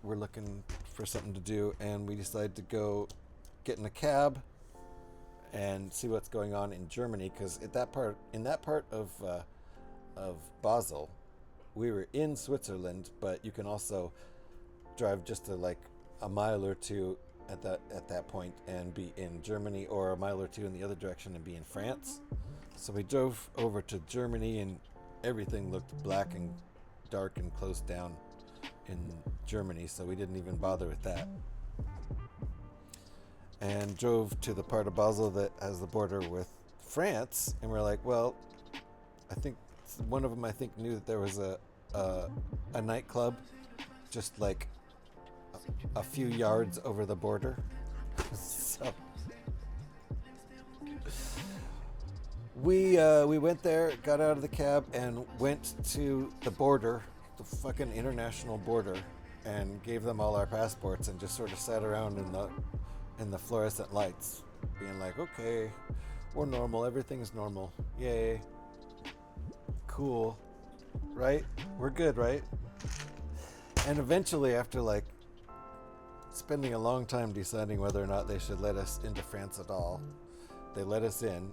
S1: we're looking for something to do, and we decided to go get in a cab and see what's going on in Germany, because in that part of Basel, we were in Switzerland, but you can also drive just to like a mile or two at that point and be in Germany, or a mile or two in the other direction and be in France. So we drove over to Germany, and everything looked black and dark and closed down in Germany, so we didn't even bother with that. And drove to the part of Basel that has the border with France, and we're like, well, I think one of them knew that there was a nightclub just like a few yards over the border. So we went there, got out of the cab, and went to the border, the fucking international border, and gave them all our passports, and just sort of sat around in the fluorescent lights, being like, okay, we're normal, everything's normal, yay, cool, right? We're good, right? And eventually, after like spending a long time deciding whether or not they should let us into France at all, they let us in,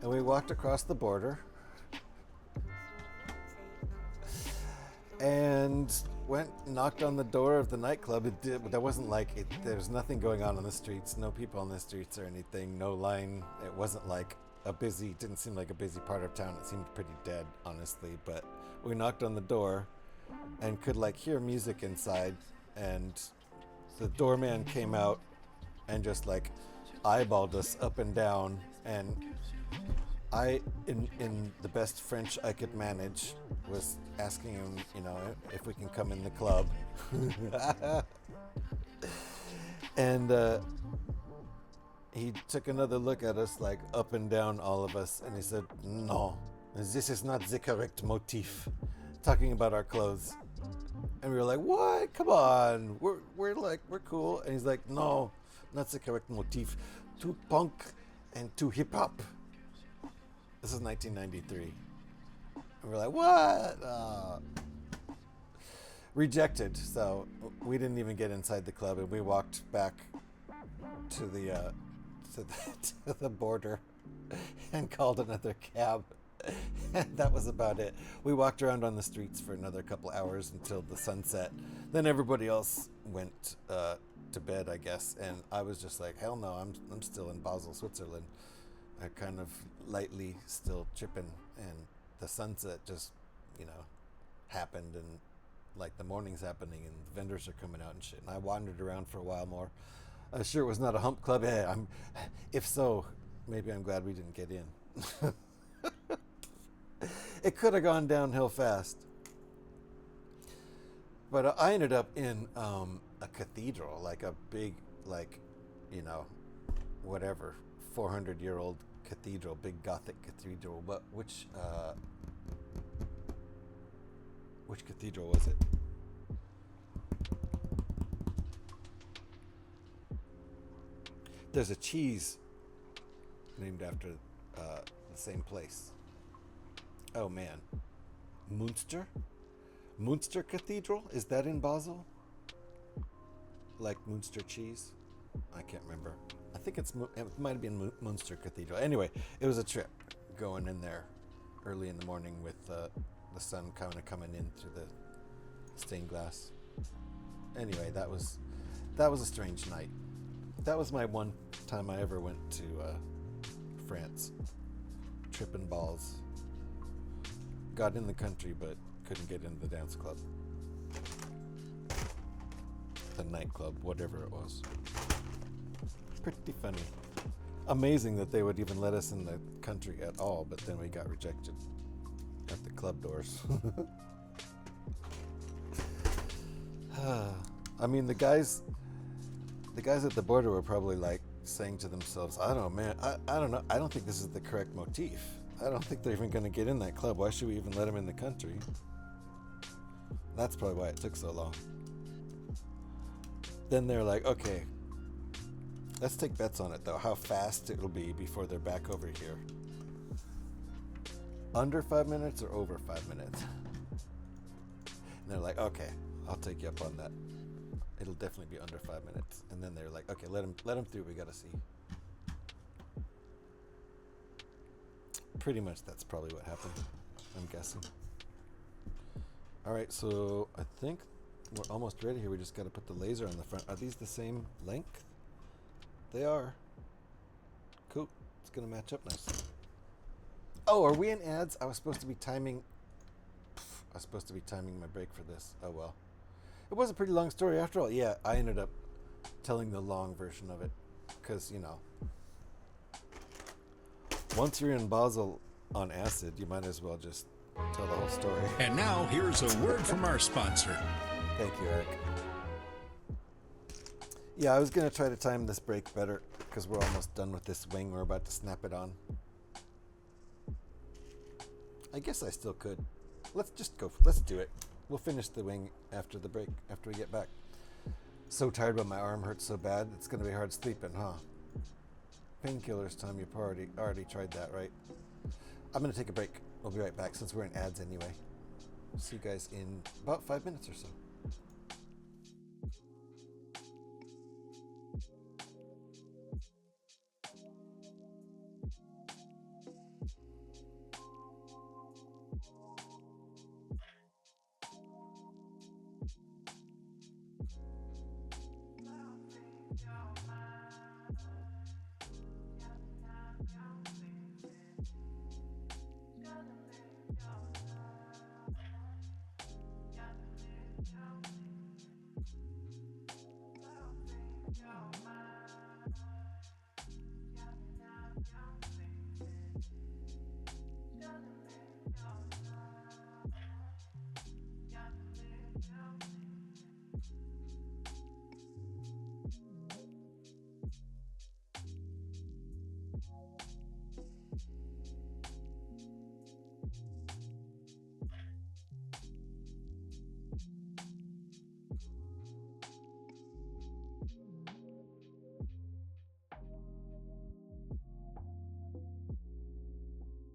S1: and we walked across the border and knocked on the door of the nightclub. There wasn't there was nothing going on the streets, no people on the streets or anything, no line. It wasn't like didn't seem like a busy part of town. It seemed pretty dead, honestly. But we knocked on the door and could hear music inside, and the doorman came out and just eyeballed us up and down, and I, in the best French I could manage, was asking him, if we can come in the club. And he took another look at us, up and down all of us, and he said, "No, this is not the correct motif," talking about our clothes. And we were like, "What? Come on, we're cool." And he's like, "No, not the correct motif. Too punk and too hip hop." This is 1993. And we're like, "What?" Rejected. So we didn't even get inside the club, and we walked back to the border and called another cab. And that was about it. We walked around on the streets for another couple hours until the sunset. Then everybody else went to bed, I guess, and I was just like, hell no, I'm still in Basel, Switzerland. I kind of lightly still tripping, and the sunset just, happened, and the morning's happening, and the vendors are coming out and shit. And I wandered around for a while more. I was sure it was not a hump club. Hey, if so, maybe I'm glad we didn't get in. It could have gone downhill fast. But I ended up in a cathedral, a big, 400-year-old cathedral, big Gothic cathedral. But which cathedral was it? There's a cheese named after the same place. Oh man, Munster Cathedral? Is that in Basel? Like Munster cheese? I can't remember. I think it might have been Munster Cathedral. Anyway, it was a trip going in there early in the morning with the sun kind of coming in through the stained glass. Anyway, that was a strange night. That was my one time I ever went to France. Tripping balls. Got in the country, but couldn't get into the dance club. The nightclub, whatever it was. Pretty funny. Amazing that they would even let us in the country at all, but then we got rejected at the club doors. I mean, the guys at the border were probably saying to themselves, I don't know, man, I don't know, I don't think this is the correct motif. I don't think they're even going to get in that club. Why should we even let them in the country? That's probably why it took so long. Then they're like, okay, let's take bets on it though, how fast it'll be before they're back over here. under 5 minutes or over 5 minutes? And they're like, okay, I'll take you up on that. It'll definitely be under 5 minutes. And then they're like, okay, let him through. We gotta see. Pretty much that's probably what happened, I'm guessing. All right, so I think we're almost ready here. We just got to put the laser on the front. Are these the same length? They are. Cool. It's going to match up nicely. Oh, are we in ads? I was supposed to be timing my break for this. Oh, well. It was a pretty long story after all. Yeah, I ended up telling the long version of it because, you know, once you're in Basel on acid, you might as well just tell the whole story.
S14: And now, here's a word from our sponsor.
S1: Thank you, Eric. Yeah, I was going to try to time this break better because we're almost done with this wing. We're about to snap it on. I guess I still could. Let's just go. Let's do it. We'll finish the wing after the break, after we get back. So tired, but my arm hurts so bad, it's going to be hard sleeping, huh? Painkillers time. You've already tried that, right? I'm going to take a break. We'll be right back since we're in ads anyway. See you guys in about 5 minutes or so.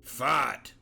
S14: Fart.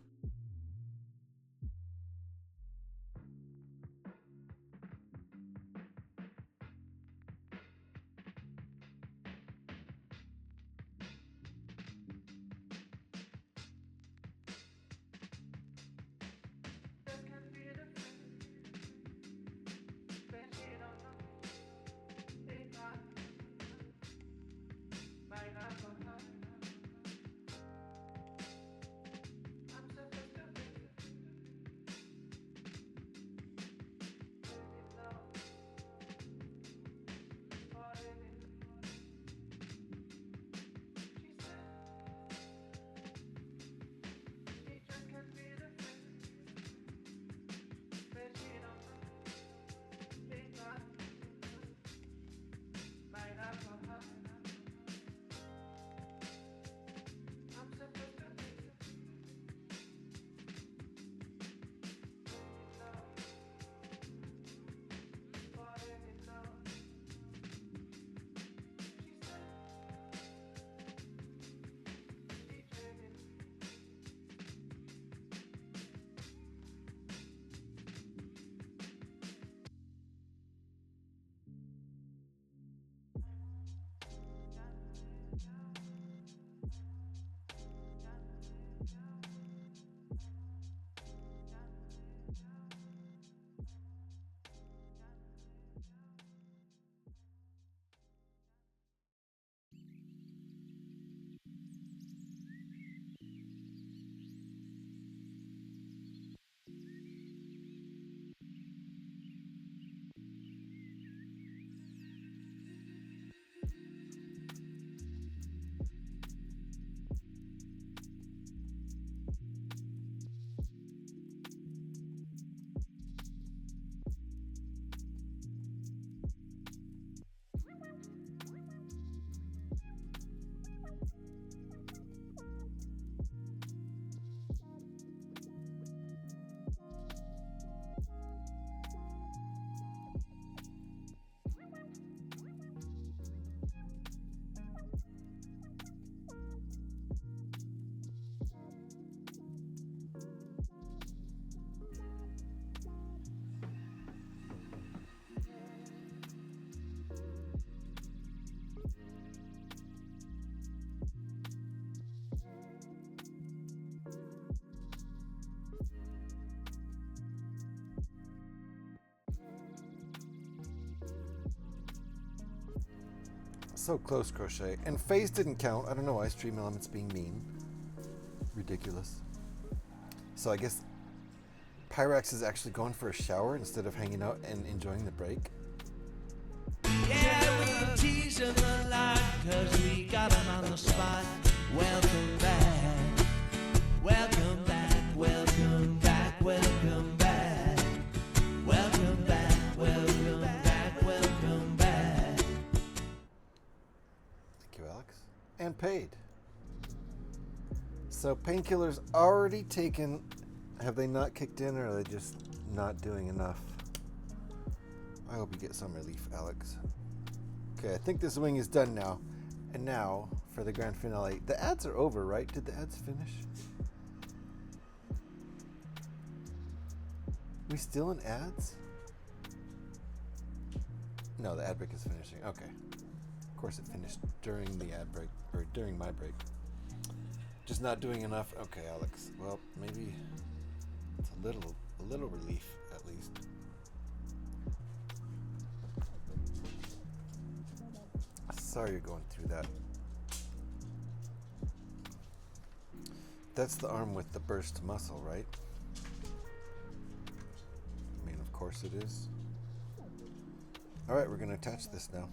S1: So close, Crochet. And phase didn't count. I don't know why Stream Elements being mean. Ridiculous. So I guess Pyrax is actually going for a shower instead of hanging out and enjoying the break.
S8: Yeah, we tease them a lot, cause we got them on the spot. Welcome back, welcome back, welcome back, welcome back. Welcome back, welcome back, welcome back.
S1: Thank you, Alex. And paid. So painkillers already taken. Have they not kicked in, or are they just not doing enough? I hope you get some relief, Alex. Okay, I think this wing is done now. And now for the grand finale. The ads are over, right? Did the ads finish? We still in ads? No, the ad break is finishing. Okay. Of course it finished during the ad break, or during my break. Just not doing enough? Okay, Alex. Well, maybe it's a little relief, at least. Sorry you're going through that. That's the arm with the burst muscle, right? I mean, of course it is. Alright, we're going to attach this now.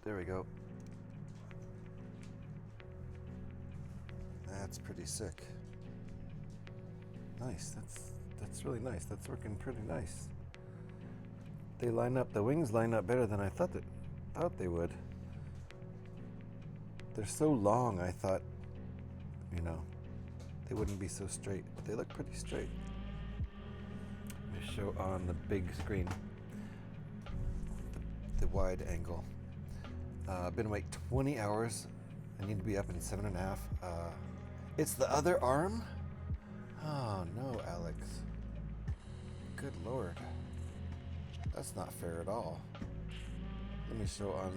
S1: There we go. That's pretty sick. Nice. That's really nice. That's working pretty nice. They line up. The wings line up better than I thought they would. They're so long. I thought, you know, they wouldn't be so straight, but they look pretty straight. Let me show on the big screen. The wide angle. I've been awake 20 hours. I need to be up in 7.5. It's the other arm? Oh no, Alex. Good Lord. That's not fair at all. Let me show on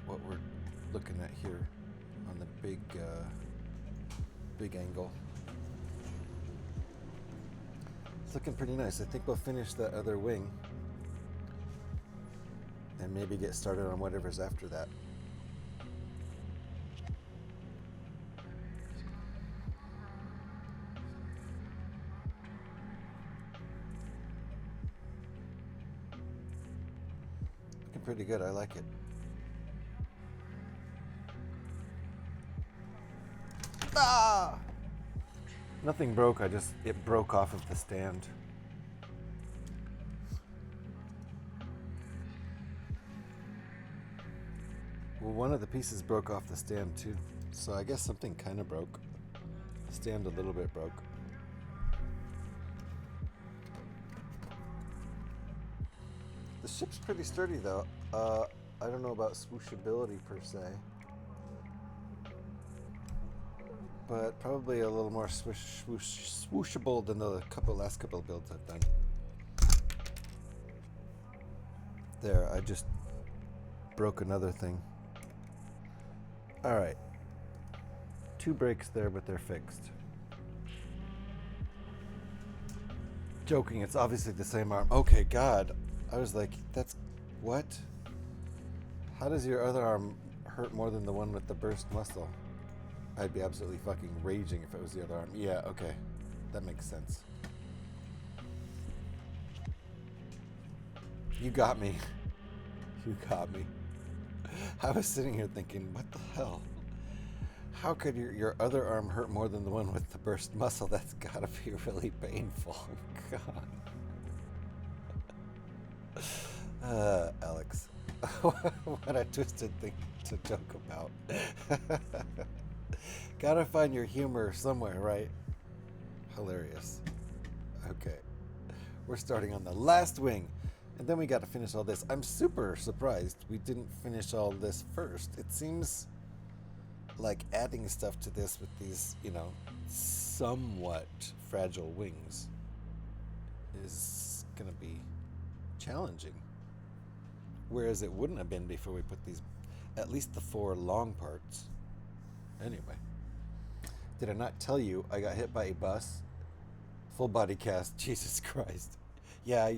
S1: what we're looking at here on the big angle. It's looking pretty nice. I think we'll finish that other wing and maybe get started on whatever's after that. Pretty good. I like it. Ah! Nothing broke. It broke off of the stand. Well, one of the pieces broke off the stand too. So I guess something kind of broke. The stand a little bit broke. The ship's pretty sturdy though. I don't know about swooshability per se, but probably a little more swooshable than the last couple of builds I've done. There, I just broke another thing. Alright. 2 breaks there, but they're fixed. Joking, it's obviously the same arm. Okay, God. I was like, that's... what? How does your other arm hurt more than the one with the burst muscle? I'd be absolutely fucking raging if it was the other arm. Yeah, okay. That makes sense. You got me. You got me. I was sitting here thinking, what the hell? How could your other arm hurt more than the one with the burst muscle? That's gotta be really painful. God. Alex. What a twisted thing to joke about. Gotta find your humor somewhere, right? Hilarious. Okay. We're starting on the last wing. And then we gotta finish all this. I'm super surprised we didn't finish all this first. It seems like adding stuff to this with these, you know, somewhat fragile wings is gonna be challenging. Whereas it wouldn't have been before we put these, at least the 4 long parts. Anyway. Did I not tell you I got hit by a bus? Full body cast. Jesus Christ. Yeah,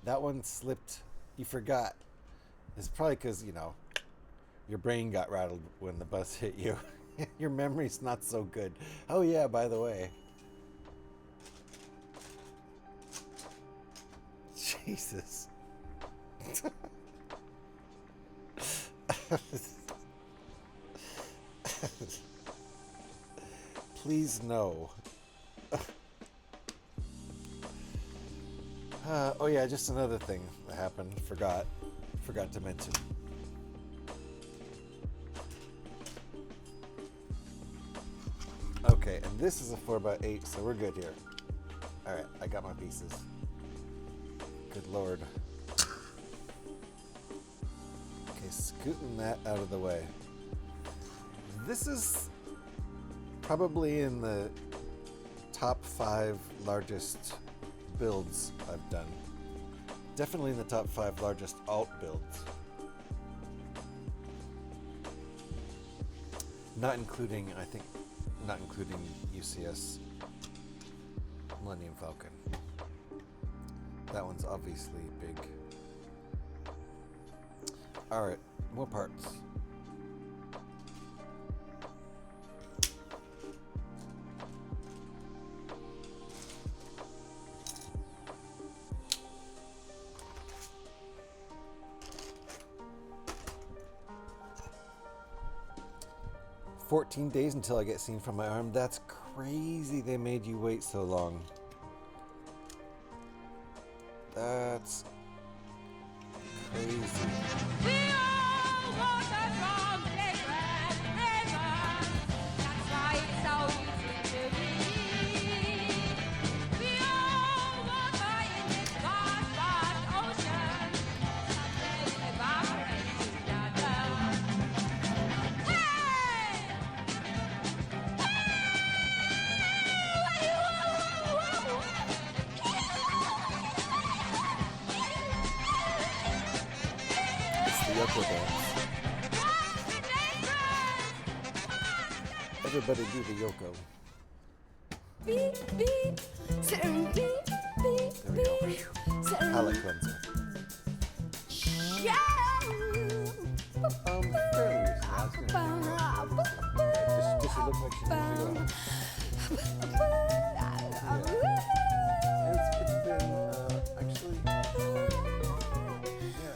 S1: that one slipped. You forgot. It's probably because, you know, your brain got rattled when the bus hit you. Your memory's not so good. Oh yeah, by the way. Jesus. Please no. Oh yeah, just another thing that happened. Forgot to mention. Okay, and this is a 4x8, so we're good here. Alright, I got my pieces. Good lord. Okay, scooting that out of the way. This is probably in the top 5 largest builds I've done. Definitely in the top 5 largest alt builds. Not including, I think, not including UCS Millennium Falcon. That one's obviously big. Alright, more parts. "14 days until I get seen from my arm." That's crazy they made you wait so long. That's crazy. Yoko dance. Everybody do the Yoko.
S3: Beep, beep. Beep, beep, beep.
S1: Palette cleanser.
S3: Yeah.
S1: Fairly recent. I was gonna just look like she needs It's been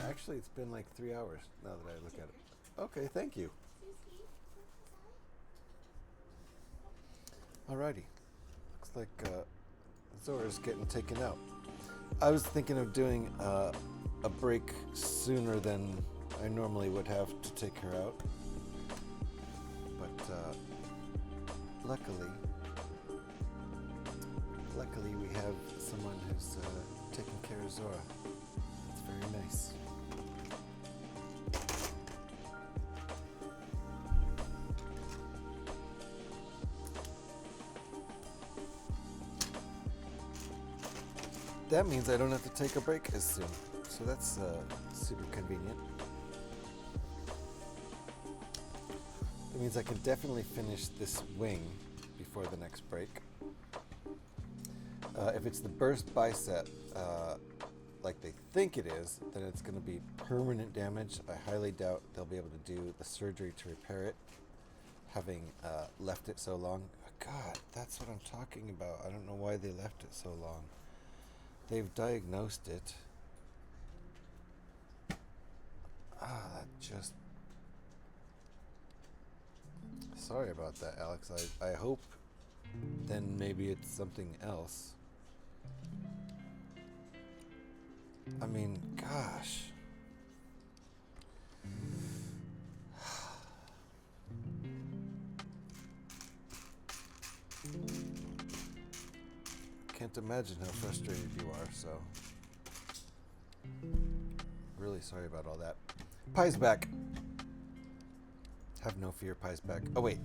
S1: actually it's been like 3 hours now that I look at it. Okay, thank you. Alrighty. Looks like Zora's getting taken out. I was thinking of doing a break sooner than I normally would have to take her out. But luckily we have someone who's taking care of Zora. It's very nice. That means I don't have to take a break as soon. So that's super convenient. It means I can definitely finish this wing before the next break. If it's the burst bicep, like they think it is, then it's going to be permanent damage. I highly doubt they'll be able to do the surgery to repair it, having left it so long. God, that's what I'm talking about. I don't know why they left it so long. They've diagnosed it. That just... Sorry about that, Alex. I hope then maybe it's something else. I mean, gosh. Can't imagine how frustrated you are, so really sorry about all that. Pie's back. Have no fear, Pie's back. Oh wait,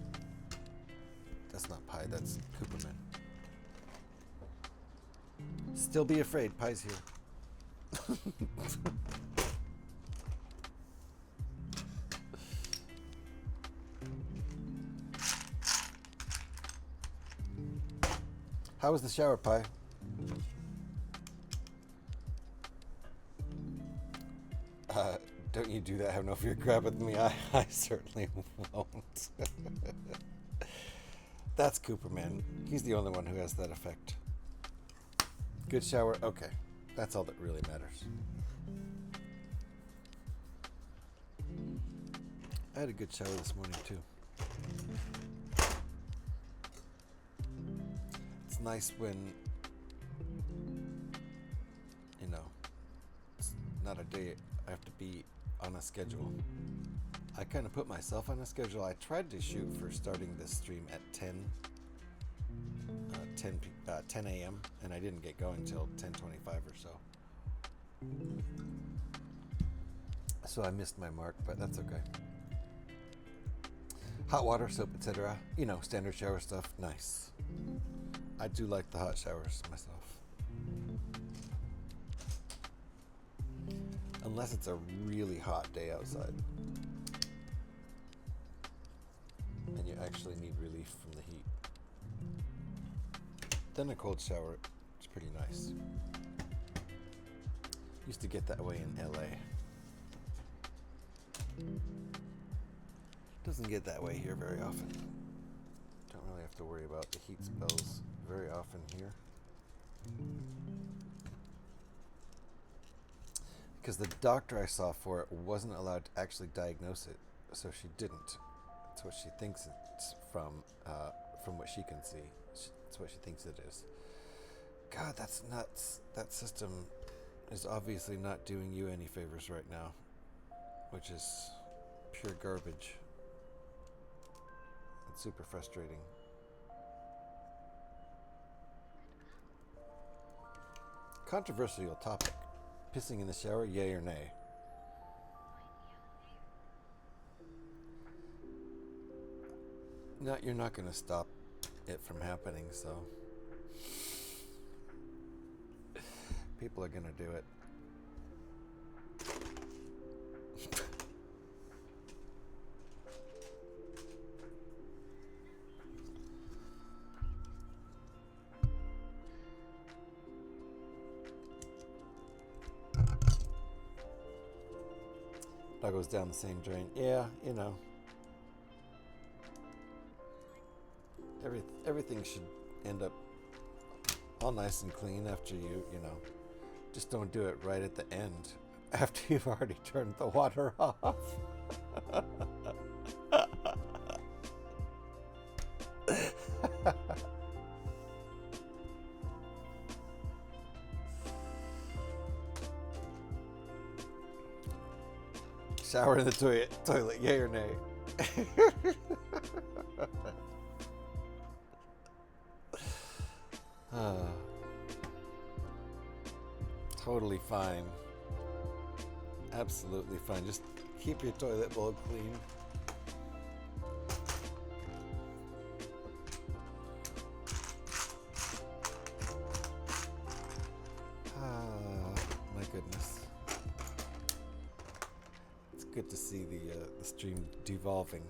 S1: that's not Pie, that's Cooperman. Still be afraid, Pie's here. How was the shower, Pie? Don't you do that. Have no fear grabbing me. I certainly won't. That's Cooperman. He's the only one who has that effect. Good shower? Okay. That's all that really matters. I had a good shower this morning, too. It's nice when, you know, it's not a day I have to be on a schedule. I kind of put myself on a schedule. I tried to shoot for starting this stream at 10 a.m. and I didn't get going till 10:25 or so. So I missed my mark, but that's okay. Hot water, soap, etc. You know, standard shower stuff. Nice. I do like the hot showers myself. Unless it's a really hot day outside. And you actually need relief from the heat. Then a cold shower is pretty nice. Used to get that way in LA. Doesn't get that way here very often. Don't really have to worry about the heat spells very often here. Because the doctor I saw for it wasn't allowed to actually diagnose it, so she didn't. That's what she thinks it's from what she can see. That's what she thinks it is. God, that's nuts. That system is obviously not doing you any favors right now, which is pure garbage. It's super frustrating. Controversial topic. Pissing in the shower, yay or nay? No, you're not going to stop it from happening, so people are going to do it. That goes down the same drain. Yeah, you know. Everything should end up all nice and clean after you know. Just don't do it right at the end after you've already turned the water off. Shower in the toilet, yay or nay? Totally fine. Absolutely fine. Just keep your toilet bowl clean. My goodness. It's good to see the stream devolving.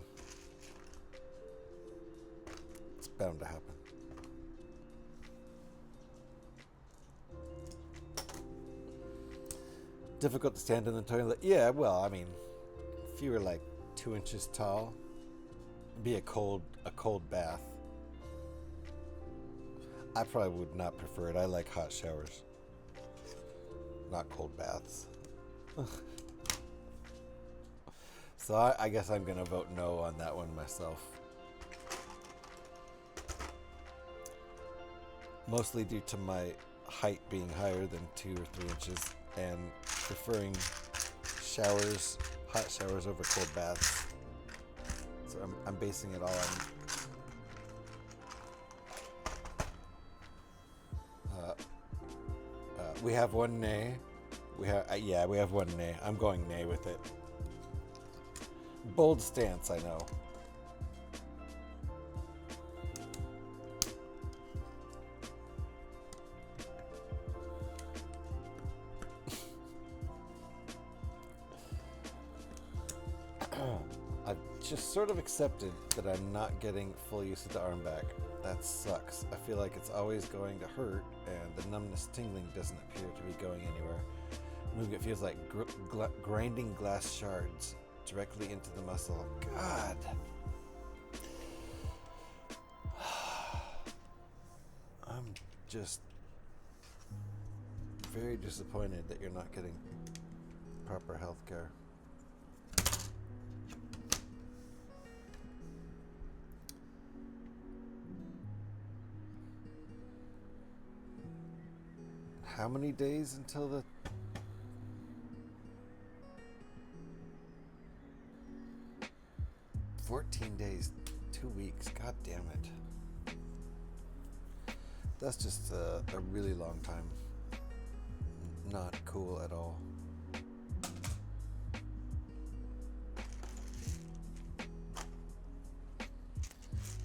S1: It's bound to happen. Difficult to stand in the toilet? Yeah, well, I mean, if you were like 2 inches tall, it'd be a cold bath. I probably would not prefer it. I like hot showers, not cold baths. So I guess I'm gonna vote no on that one myself. Mostly due to my height being higher than 2 or 3 inches and preferring hot showers over cold baths. So I'm basing it all on. We have one nay. We have one nay. I'm going nay with it. Bold stance, I know. just sort of accepted that I'm not getting full use of the arm back. That sucks. I feel like it's always going to hurt, and the numbness tingling doesn't appear to be going anywhere. Moving it feels like grinding glass shards directly into the muscle. God. I'm just very disappointed that you're not getting proper health care. How many days until the... $14 days, 2 weeks, god damn it. That's just a really long time. Not cool at all.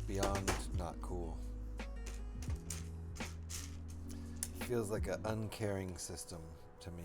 S1: Beyond not cool. Feels like an uncaring system to me.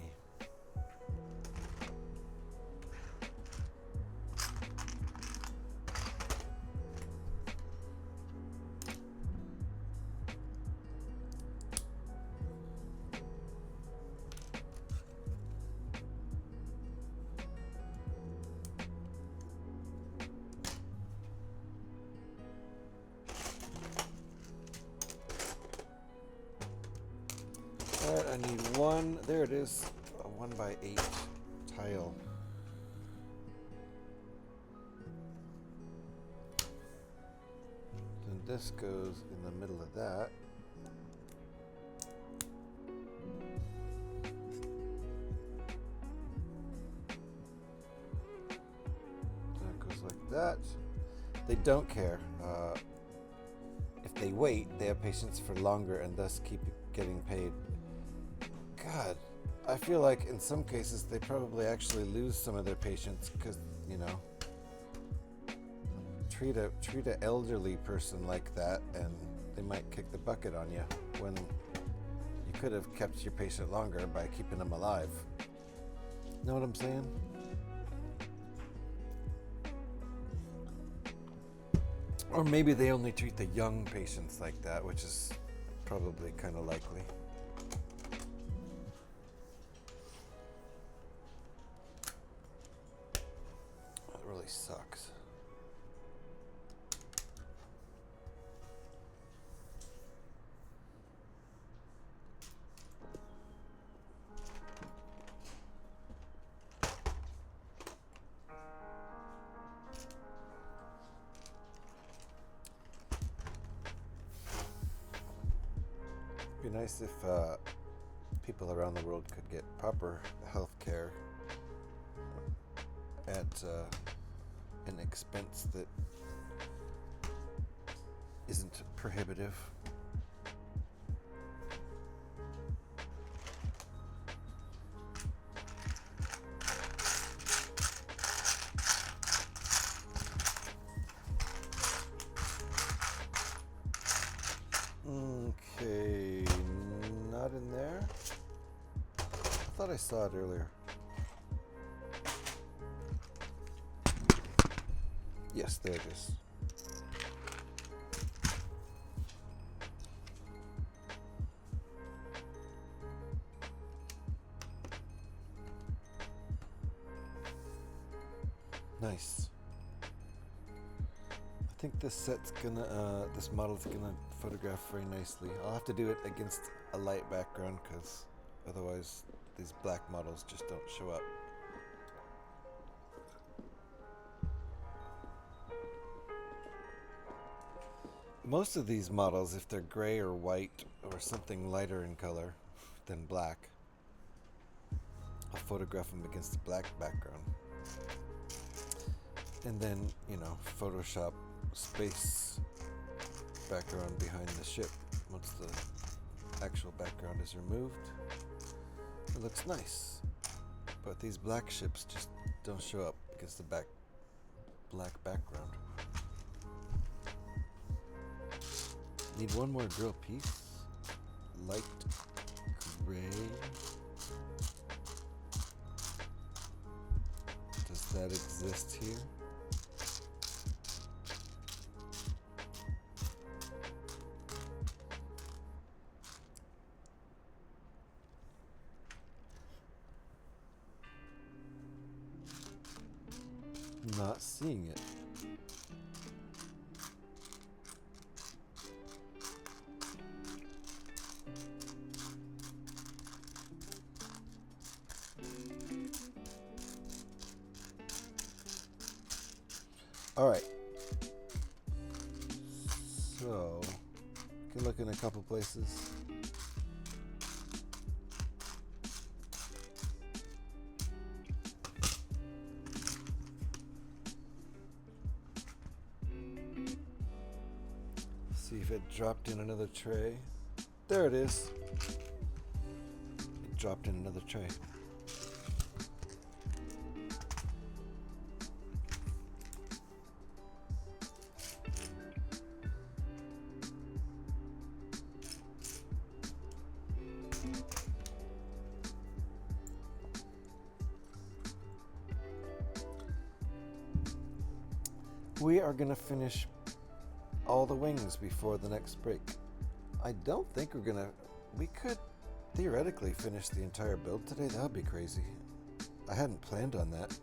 S1: Alright, I need one. There it is. A 1x8 tile. Then this goes in the middle of that. That goes like that. They don't care. If they wait, they have patience for longer and thus keep getting paid. God, I feel like in some cases they probably actually lose some of their patience because, you know, treat a elderly person like that and they might kick the bucket on you when you could have kept your patient longer by keeping them alive. Know what I'm saying? Or maybe they only treat the young patients like that, which is probably kind of likely. That really sucks. It'd be nice if people around the world could get proper health care at an expense that isn't prohibitive. Okay, not in there. I thought I saw it earlier. Yes, there it is. Nice. I think this set's gonna, this model's gonna photograph very nicely. I'll have to do it against a light background because otherwise these black models just don't show up. Most of these models, if they're gray or white or something lighter in color than black, I'll photograph them against a black background. And then, you know, Photoshop space background behind the ship. Once the actual background is removed, it looks nice. But these black ships just don't show up against the black background. Need one more drill piece. Light gray. Does that exist here? not seeing it. All right. So, can look in a couple places. See if it dropped in another tray. There it is. It dropped in another tray. We are going to finish all the wings before the next break. I don't think we're going to... We could theoretically finish the entire build today. That would be crazy. I hadn't planned on that.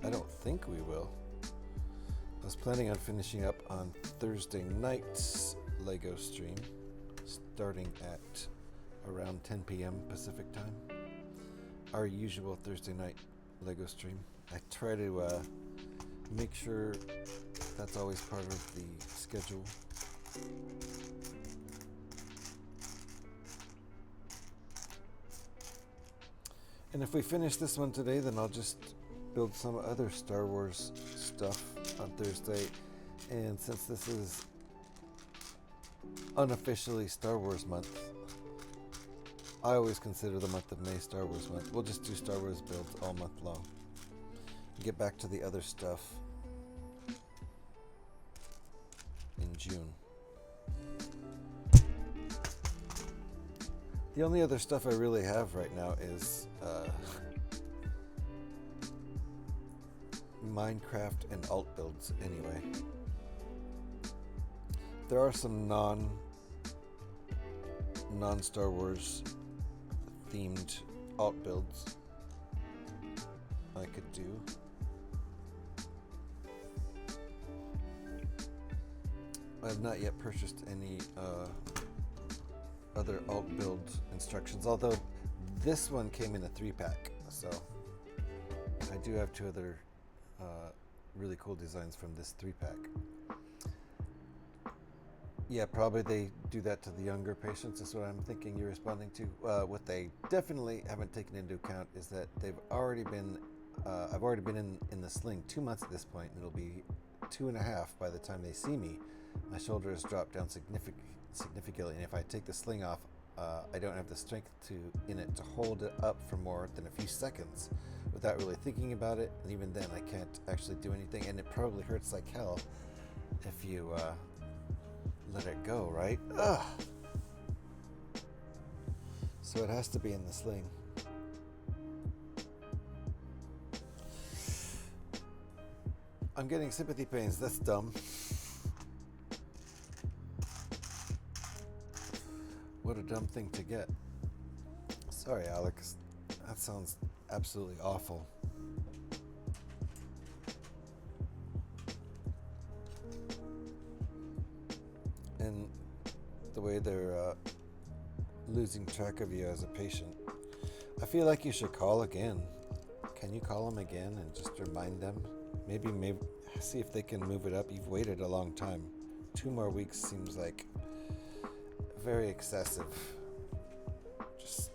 S1: I don't think we will. I was planning on finishing up on Thursday night's LEGO stream, starting at around 10 p.m. Pacific time. Our usual Thursday night LEGO stream. I try to make sure that's always part of the schedule. And if we finish this one today, then I'll just build some other Star Wars stuff on Thursday. And since this is unofficially Star Wars month, I always consider the month of May Star Wars month. We'll just do Star Wars builds all month long. Get back to the other stuff in June. The only other stuff I really have right now is Minecraft and alt builds anyway. There are some non-Star Wars themed alt builds I could do. I've not yet purchased any other alt build instructions, although this one came in a 3-pack, so I do have 2 other really cool designs from this 3-pack. Yeah, probably they do that to the younger patients, is what I'm thinking you're responding to. What they definitely haven't taken into account is that they've already been, I've already been in the sling 2 months at this point, and it'll be 2.5 by the time they see me. My shoulder has dropped down significantly, and if I take the sling off, I don't have the strength in it to hold it up for more than a few seconds without really thinking about it, and even then I can't actually do anything, and it probably hurts like hell if you let it go, right? Ugh. So it has to be in the sling. I'm getting sympathy pains. That's dumb. What a dumb thing to get. Sorry, Alex. That sounds absolutely awful. And the way they're losing track of you as a patient. I feel like you should call again. Can you call them again and just remind them? Maybe see if they can move it up. You've waited a long time. 2 more weeks seems like very excessive. Just,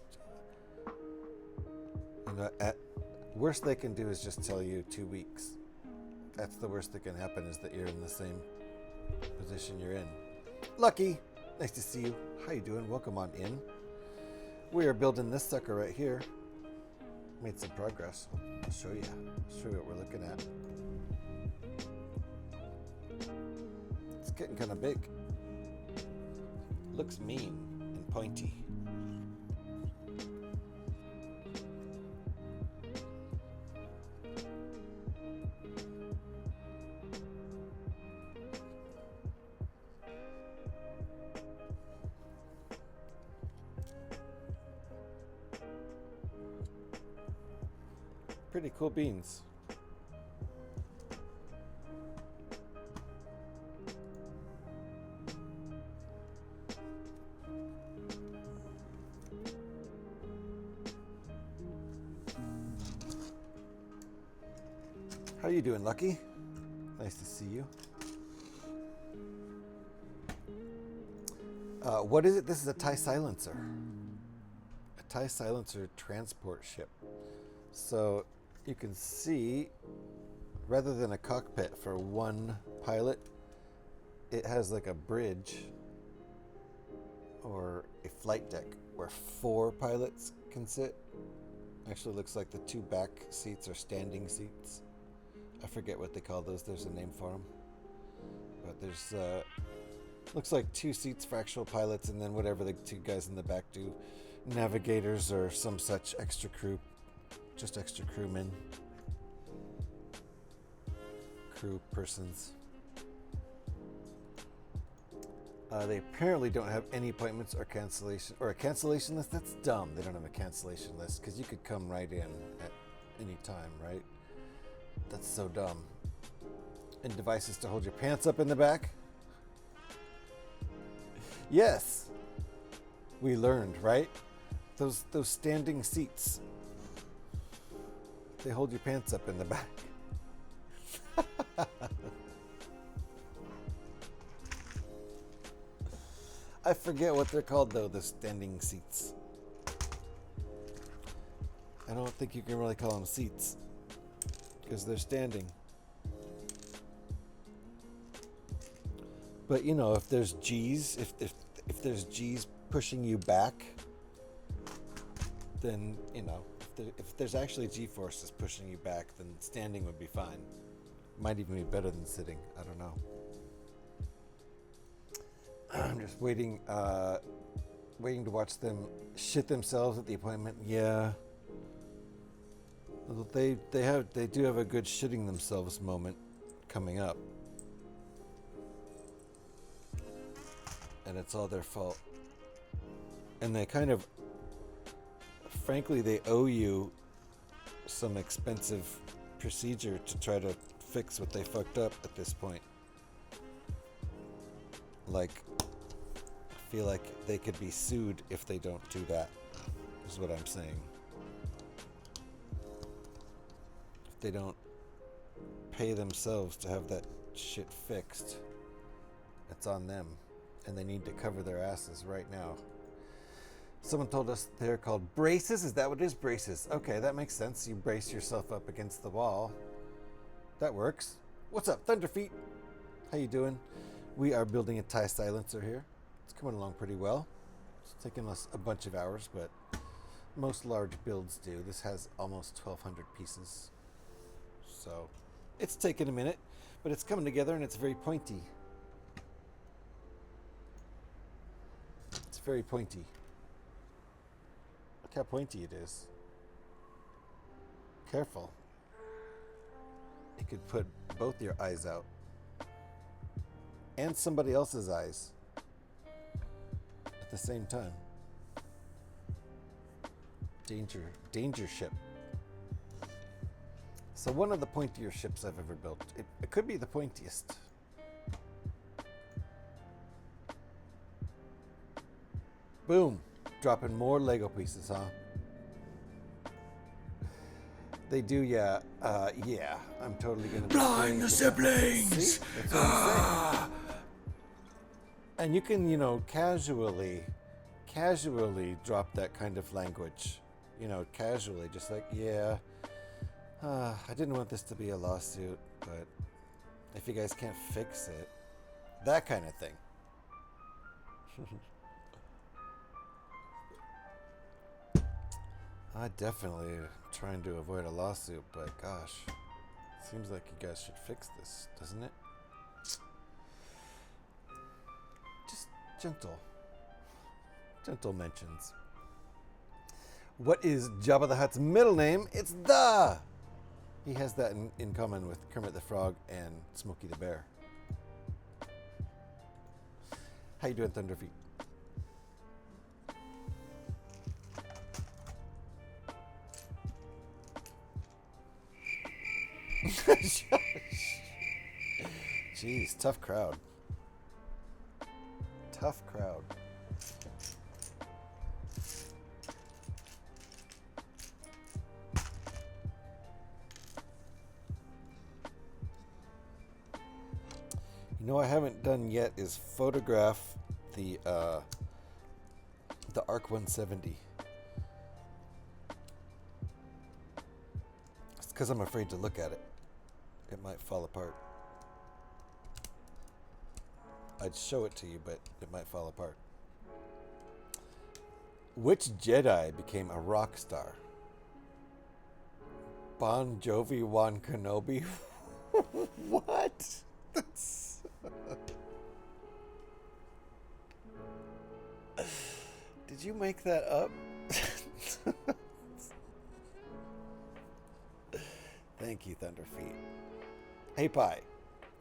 S1: at worst they can do is just tell you 2 weeks. That's the worst that can happen, is that you're in the same position you're in. Lucky, nice to see you. How you doing? Welcome on in. We are building this sucker right here. Made some progress. I'll show you. Show you what we're looking at. It's getting kind of big. Looks mean and pointy. Pretty cool beans. How you doing, Lucky? Nice to see you. What is it? This is a TIE silencer. A TIE silencer transport ship. So you can see, rather than a cockpit for one pilot, it has like a bridge or a flight deck where 4 pilots can sit. Actually looks like the 2 back seats are standing seats. I forget what they call those. There's a name for them. But there's, looks like 2 seats for actual pilots, and then whatever the 2 guys in the back do, navigators or some such extra crew, just extra crewmen, crew persons. They apparently don't have any appointments or cancellation, or a cancellation list. That's dumb. They don't have a cancellation list because you could come right in at any time, right? That's so dumb. And devices to hold your pants up in the back. Yes, we learned, right? Those standing seats. They hold your pants up in the back. I forget what they're called though, the standing seats. I don't think you can really call them seats because they're standing. But you know, if there's G's, if there's G's pushing you back, then you know, if there's actually G forces pushing you back, then standing would be fine. Might even be better than sitting. I don't know. I'm just waiting to watch them shit themselves at the appointment. Yeah. They do have a good shitting themselves moment coming up. And it's all their fault. And they kind of, frankly, they owe you some expensive procedure to try to fix what they fucked up at this point. Like, I feel like they could be sued if they don't do that, is what I'm saying. If they don't pay themselves to have that shit fixed, it's on them. And they need to cover their asses right now. Someone told us they're called braces. Is that what it is? Braces. Okay, that makes sense. You brace yourself up against the wall. That works. What's up, Thunderfeet? How you doing? We are building a TIE silencer here. It's coming along pretty well. It's taken us a bunch of hours, but most large builds do. This has almost 1,200 pieces. So it's taken a minute, but it's coming together and it's very pointy. It's very pointy. Look how pointy it is. Careful. It could put both your eyes out. And somebody else's eyes. At the same time. Danger ship. So one of the pointier ships I've ever built. It could be the pointiest. Boom. Dropping more Lego pieces, huh? They do, yeah. Yeah. I'm totally gonna
S14: blind the siblings.
S1: See? That's what I'm saying. And you can, you know, casually drop that kind of language. You know, casually, just like, yeah. I didn't want this to be a lawsuit, but if you guys can't fix it, that kind of thing. I definitely am trying to avoid a lawsuit, but gosh, seems like you guys should fix this, doesn't it? Just gentle mentions. What is Jabba the Hutt's middle name? It's the. He has that in common with Kermit the Frog and Smokey the Bear. How you doing, Thunderfeet? Jeez, tough crowd. Tough crowd. No, I haven't done yet is photograph the ARC 170. It's because I'm afraid to look at it. It might fall apart. I'd show it to you, but it might fall apart. Which Jedi became a rock star? Bon Jovi, Wan Kenobi? What? That's... Did you make that up? Thank you, Thunderfeet. Hey, Pi.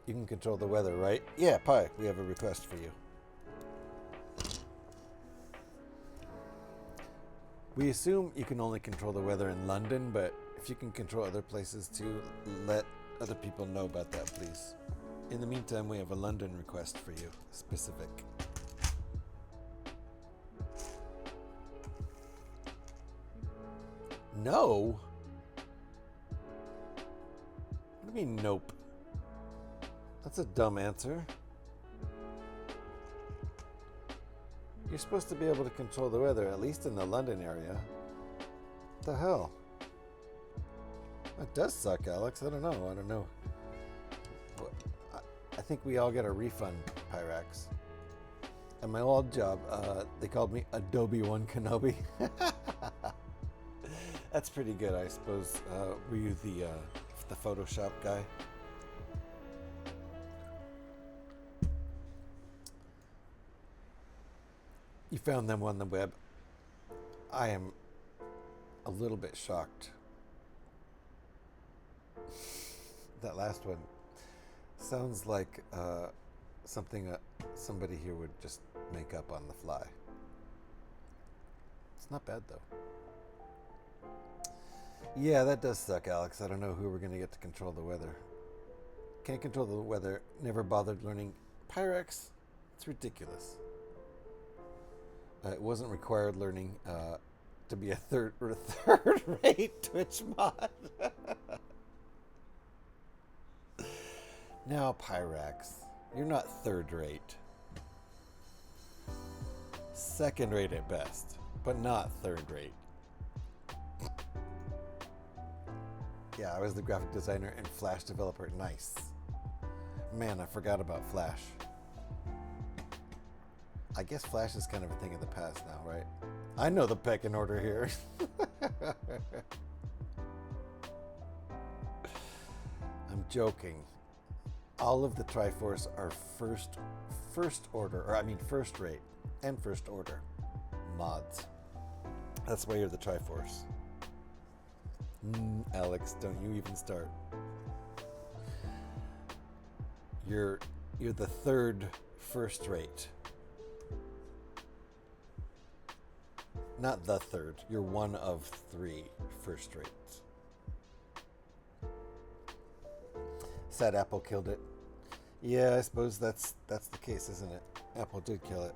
S1: You can control the weather, right? Yeah, Pi, we have a request for you. We assume you can only control the weather in London, but if you can control other places too, let other people know about that, please. In the meantime, we have a London request for you, specific. No? What do you mean, nope? That's a dumb answer. You're supposed to be able to control the weather, at least in the London area. What the hell? That does suck, Alex. I don't know. I think we all get a refund, Pyrax. At my old job, they called me Adobe One Kenobi. That's pretty good, I suppose. Were you the Photoshop guy? You found them on the web. I am a little bit shocked. That last one sounds like something somebody here would just make up on the fly. It's not bad though. Yeah, that does suck, Alex. I don't know who we're going to get to control the weather. Can't control the weather. Never bothered learning. Pyrex. It's ridiculous. It wasn't required learning to be a third-rate Twitch mod. Now, Pyrax, you're not third-rate. Second-rate at best, but not third-rate. Yeah, I was the graphic designer and Flash developer. Nice. Man, I forgot about Flash. I guess Flash is kind of a thing of the past now, right? I know the pecking order here. I'm joking. All of the Triforce are first rate and first order mods. That's why you're the Triforce. Alex, don't you even start. You're the third first rate. Not the third. You're one of 3 first rates. Sad Apple killed it. Yeah, I suppose that's the case, isn't it? Apple did kill it.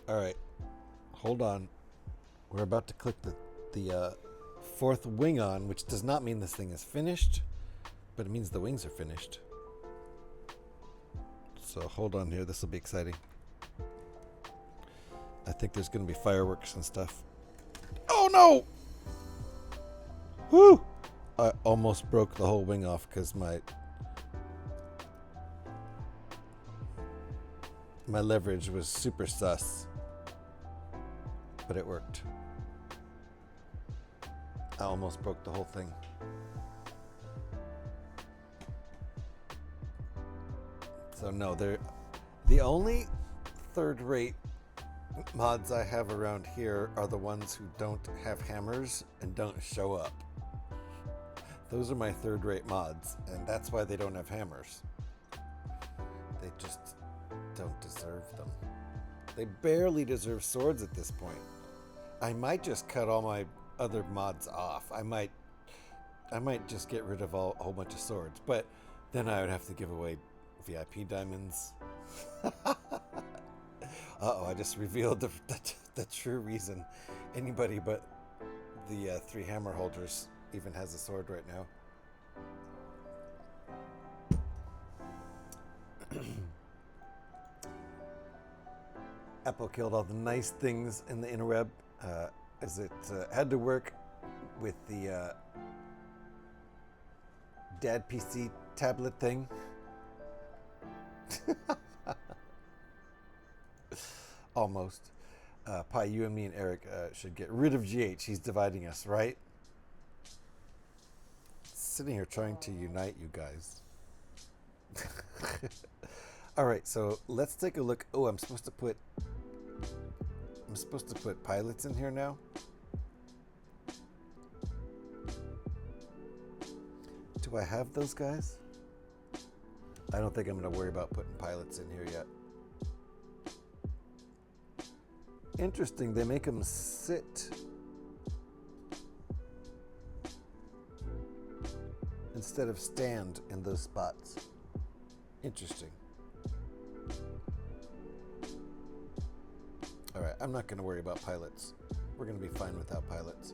S1: All right. Hold on. We're about to click the 4th wing on, which does not mean this thing is finished, but it means the wings are finished. So hold on here. This will be exciting. I think there's going to be fireworks and stuff. Oh no! Woo! I almost broke the whole wing off because my leverage was super sus. But it worked. I almost broke the whole thing. So no, the only third-rate mods I have around here are the ones who don't have hammers and don't show up. Those are my third-rate mods, and that's why they don't have hammers. They just don't deserve them. They barely deserve swords at this point. I might just cut all my other mods off. I might just get rid of a whole bunch of swords, but then I would have to give away VIP diamonds. Uh-oh, I just revealed the true reason anybody but the 3 hammer holders even has a sword right now. Apple killed all the nice things in the interweb as it had to work with the Dad PC tablet thing. Almost. Pi, you and me and Eric should get rid of GH. He's dividing us, right? Sitting here trying to unite you guys. All right, so let's take a look. Oh, I'm supposed to put pilots in here now. Do I have those guys? I don't think I'm going to worry about putting pilots in here yet. Interesting, they make them sit instead of stand in those spots. Interesting. All right, I'm not going to worry about pilots. We're going to be fine without pilots.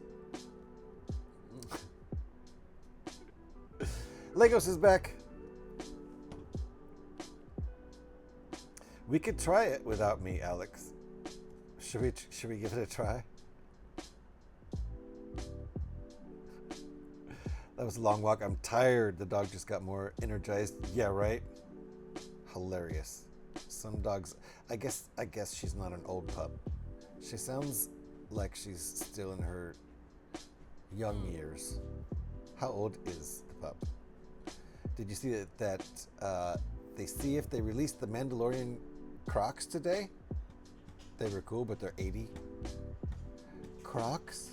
S1: Legos is back. We could try it without me, Alex. Should we give it a try? That was a long walk. I'm tired. The dog just got more energized. Yeah, right? Hilarious. Some dogs, I guess she's not an old pup. She sounds like she's still in her young years. How old is the pup? Did you see that they see if they released the Mandalorian Crocs today? They were cool, but they're 80. Crocs?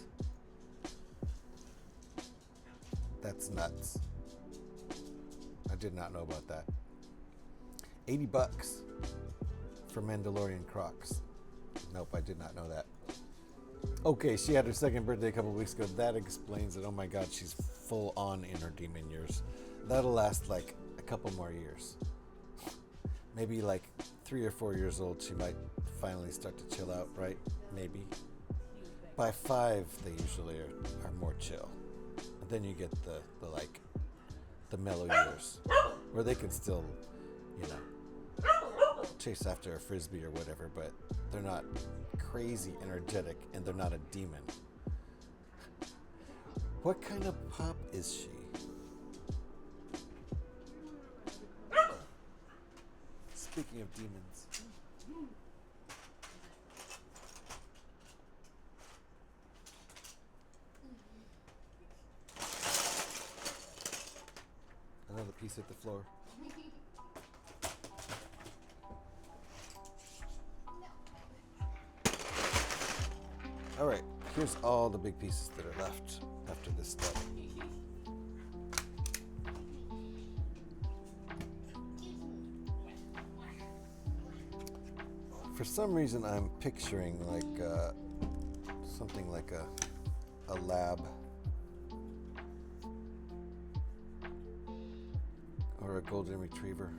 S1: That's nuts. I did not know about that. $80 for Mandalorian Crocs. Nope, I did not know that. Okay, she had her second birthday a couple weeks ago. That explains it. Oh my god, she's full on in her demon years. That'll last like a couple more years. Maybe like 3 or 4 years old, she might finally start to chill out, right? Maybe. By 5, they usually are more chill. And then you get the mellow years where they can still, chase after a frisbee or whatever, but they're not crazy energetic and they're not a demon. What kind of pup is she? Speaking of demons. Another piece hit the floor. All right, here's all the big pieces that are left after this step. For some reason, I'm picturing like something like a lab or a golden retriever.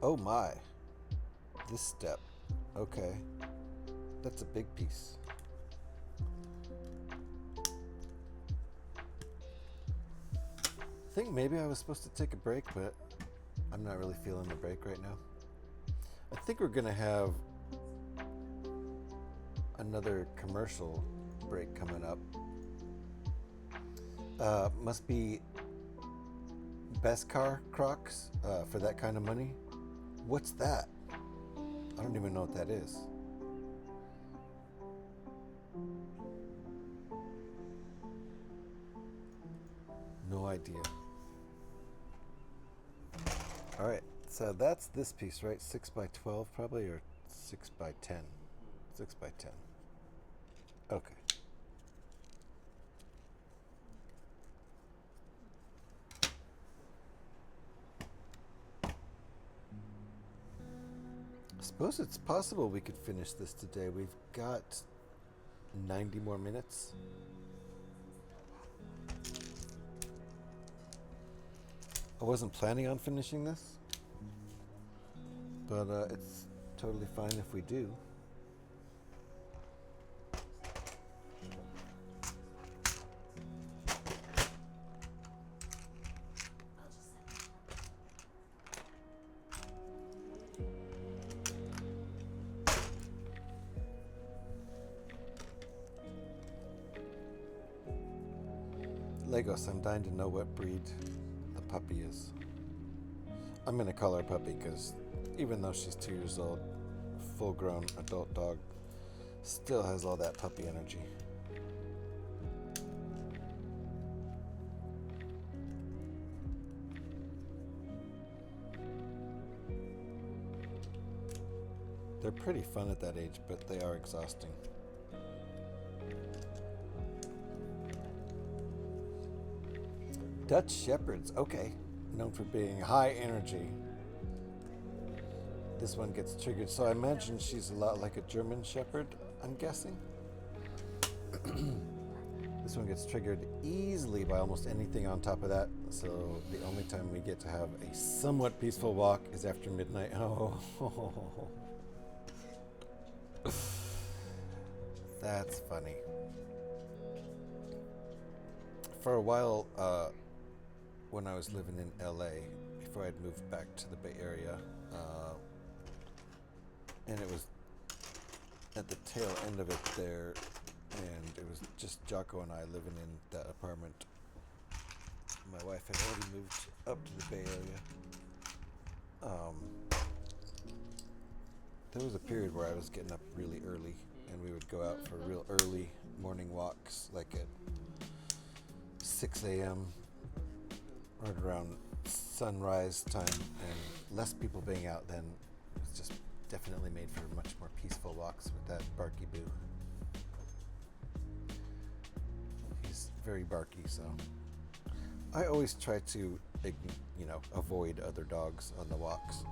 S1: Oh my, this step, okay, that's a big piece. I think maybe I was supposed to take a break, but I'm not really feeling the break right now. I think we're gonna have another commercial break coming up. Must be Best Car Crocs for that kind of money. What's that? I don't even know what that is. No idea. All right, so that's this piece, right? 6 by 12 probably, or 6 by 10? 6 by 10. Okay. I suppose it's possible we could finish this today. We've got 90 more minutes. I wasn't planning on finishing this, but it's totally fine if we do. Legos, I'm dying to know what breed the puppy is. I'm gonna call her puppy because even though she's 2 years old, full-grown adult dog, still has all that puppy energy. They're pretty fun at that age, but they are exhausting. Dutch Shepherds, okay. Known for being high energy. This one gets triggered, so I imagine she's a lot like a German Shepherd, I'm guessing. This one gets triggered easily by almost anything on top of that, so the only time we get to have a somewhat peaceful walk is after midnight. Oh, that's funny. For a while, when I was living in LA, before I'd moved back to the Bay Area, and it was at the tail end of it there, and it was just Jocko and I living in that apartment. My wife had already moved up to the Bay Area. There was a period where I was getting up really early, and we would go out for real early morning walks, like at 6 a.m. right around sunrise time, and less people being out then. It was just definitely made for much more peaceful walks with that Barky Boo. He's very barky, so I always try to, avoid other dogs on the walks.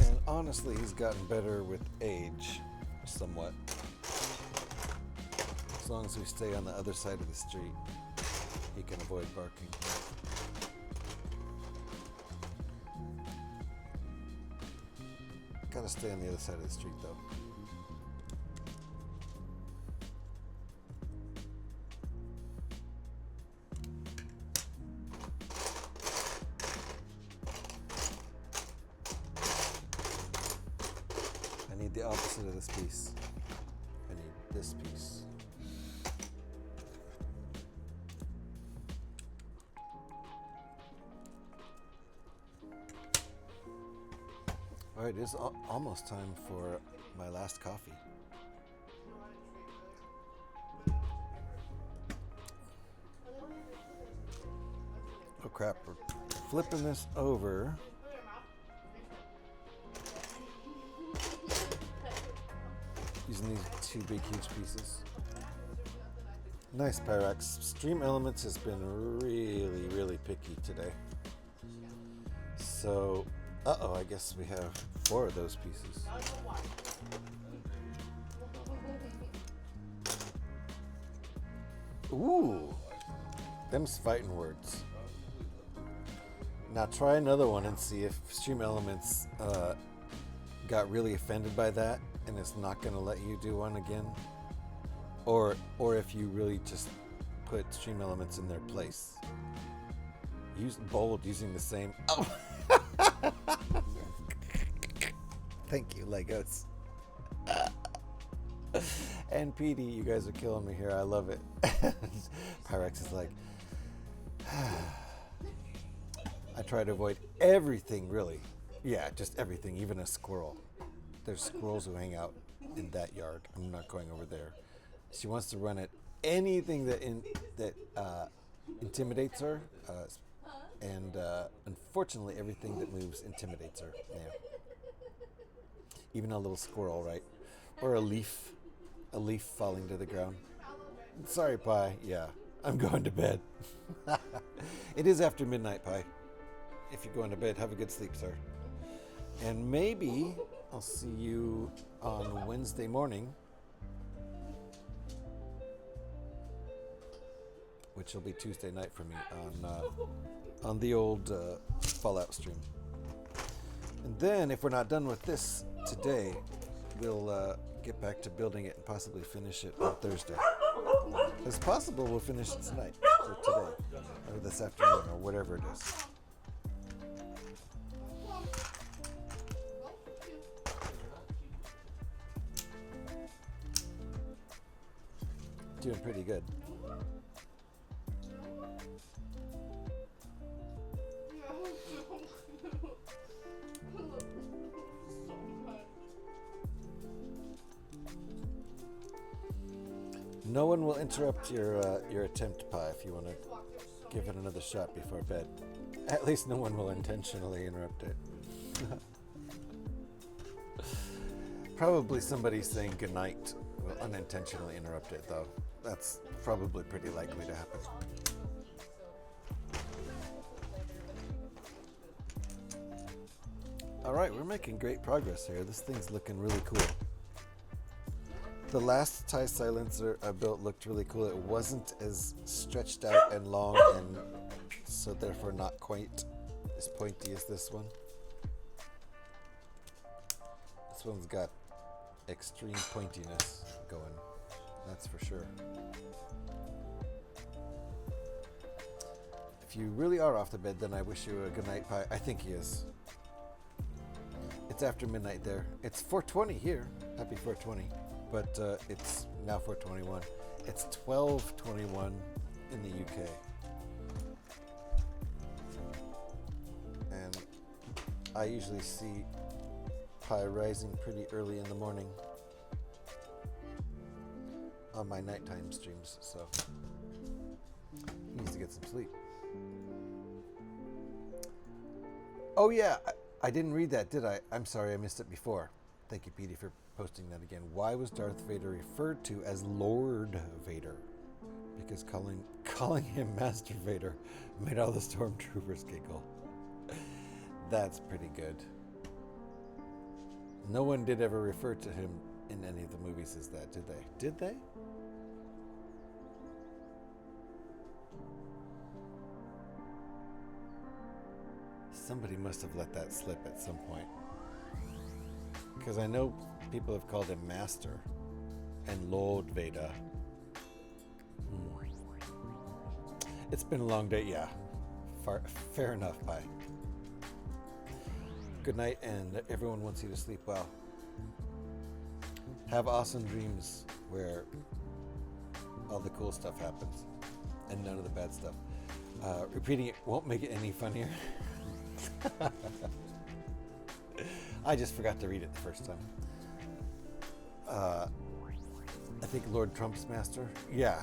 S1: And honestly, he's gotten better with age, somewhat. As long as we stay on the other side of the street, he can avoid barking. Gotta stay on the other side of the street, though. I need the opposite of this piece. I need this piece. All right, it is almost time for my last coffee. Oh crap, we're flipping this over. Using these two big, huge pieces. Nice, Pyrax. Stream Elements has been really, really picky today. So, I guess we have 4 of those pieces. Ooh, them's fighting words. Now try another one and see if Stream Elements got really offended by that and it's not going to let you do one again. Or if you really just put Stream Elements in their place. Use bold using the same... Oh! Thank you, Legos. And PD, you guys are killing me here. I love it. Pyrex is like... I try to avoid everything, really. Yeah, just everything, even a squirrel. There's squirrels who hang out in that yard. I'm not going over there. She wants to run at anything that intimidates her, and unfortunately, everything that moves intimidates her. Yeah. Even a little squirrel, right? Or a leaf falling to the ground. Sorry, Pi. Yeah, I'm going to bed. It is after midnight, Pi. If you're going to bed, have a good sleep, sir. And maybe I'll see you on Wednesday morning which will be Tuesday night for me on the old Fallout stream. And then, if we're not done with this today, we'll get back to building it and possibly finish it on Thursday. It's possible we'll finish it tonight, or today, or this afternoon, or whatever it is. Doing pretty good. No one will interrupt your attempt, Pi, if you want to give it another shot before bed. At least no one will intentionally interrupt it. Probably somebody saying goodnight will unintentionally interrupt it, though. That's probably pretty likely to happen. Alright, we're making great progress here. This thing's looking really cool. The last TIE silencer I built looked really cool. It wasn't as stretched out and long, and so therefore not quite as pointy as this one. This one's got extreme pointiness going, that's for sure. If you really are off to bed, then I wish you a good night, Pi. I think he is. It's after midnight there. It's 4:20 here. Happy 4:20. But it's now 4:21. It's 12:21 in the UK. And I usually see Pi rising pretty early in the morning on my nighttime streams, so he needs to get some sleep. Oh yeah, I didn't read that, did I? I'm sorry, I missed it before. Thank you, Petey, for posting that again. Why was Darth Vader referred to as Lord Vader? Because calling him Master Vader made all the stormtroopers giggle. That's pretty good. No one did ever refer to him in any of the movies as that, did they? Did they? Somebody must have let that slip at some point. Because I know people have called him Master and Lord Vader. It's been a long day, yeah. Fair enough, bye. Good night, and everyone wants you to sleep well. Have awesome dreams where all the cool stuff happens and none of the bad stuff. Repeating it won't make it any funnier. I just forgot to read it the first time. I think Lord Trump's master. Yeah.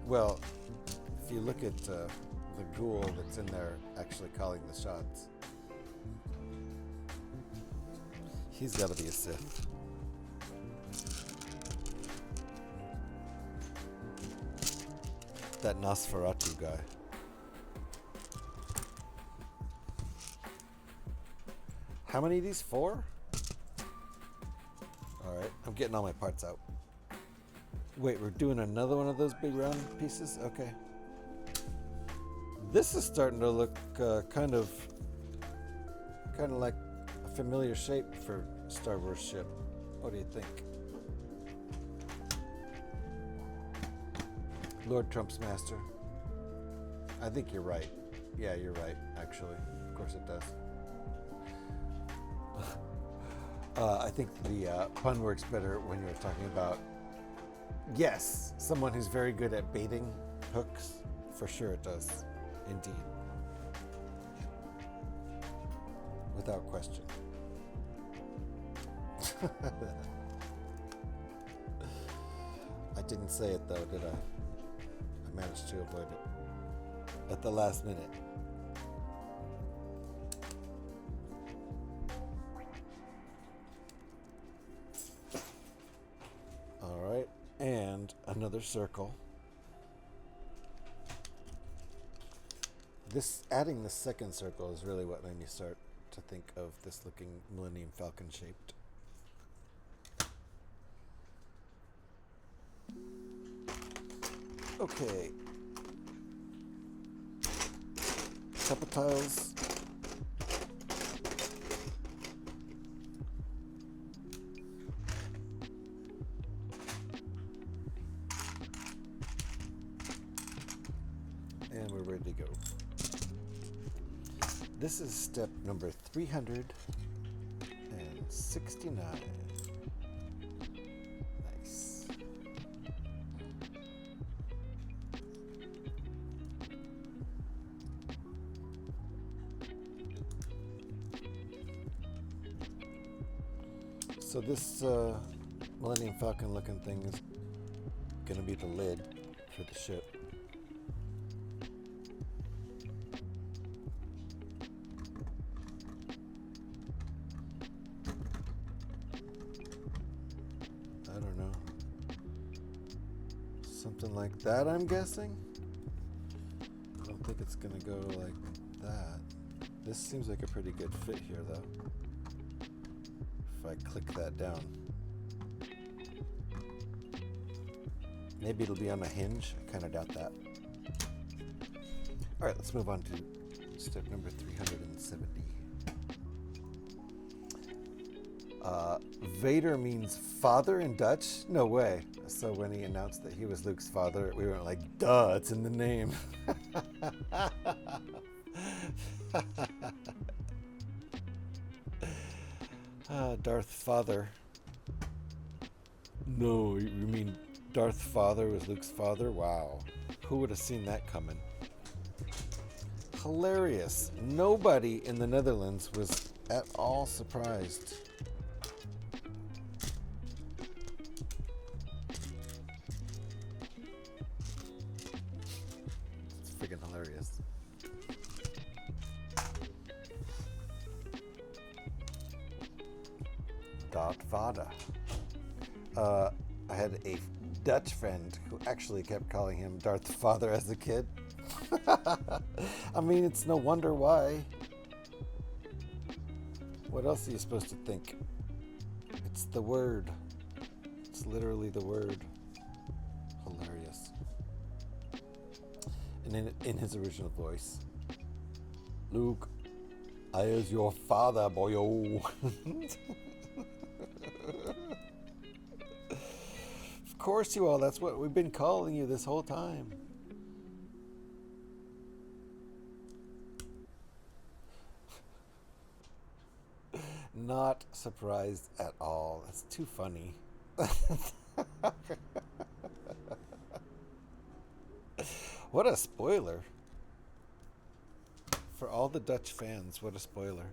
S1: Well, if you look at the ghoul that's in there actually calling the shots, he's got to be a Sith. That Nosferatu guy. How many of these? 4? Alright, I'm getting all my parts out. Wait, we're doing another one of those big round pieces? Okay. This is starting to look kind of like a familiar shape for StarWars ship. What do you think? Lord Trump's master. I think you're right. Yeah, you're right, actually. Of course it does. I think the pun works better when you're talking about, yes, someone who's very good at baiting hooks. For sure it does. Indeed. Without question. I didn't say it though, did I? I managed to avoid it at the last minute. Alright, and another circle. Adding the second circle is really what made me start to think of this looking Millennium Falcon shaped. Okay, subtitles. And we're ready to go. This is step number 369. Nice. So this Millennium Falcon looking thing is going to be the lid for the ship. I don't know. Something like that, I'm guessing? I don't think it's going to go like that. This seems like a pretty good fit here, though. If I click that down. Maybe it'll be on a hinge. I kind of doubt that. Alright, let's move on to step number 370. Vader means father in Dutch? No way. So when he announced that he was Luke's father, we were like, duh, it's in the name. Darth Father. No, you mean Darth Father was Luke's father? Wow. Who would have seen that coming? Hilarious. Nobody in the Netherlands was at all surprised. It's friggin' hilarious. Darth Vader. I had a Dutch friend who actually kept calling him Darth Father as a kid. I mean, it's no wonder why. What else are you supposed to think? It's the word. It's literally the word. Hilarious. And in his original voice, Luke, I is your father, boyo. Of course you are. That's what we've been calling you this whole time. Not surprised at all. That's too funny. What a spoiler. For all the Dutch fans, what a spoiler.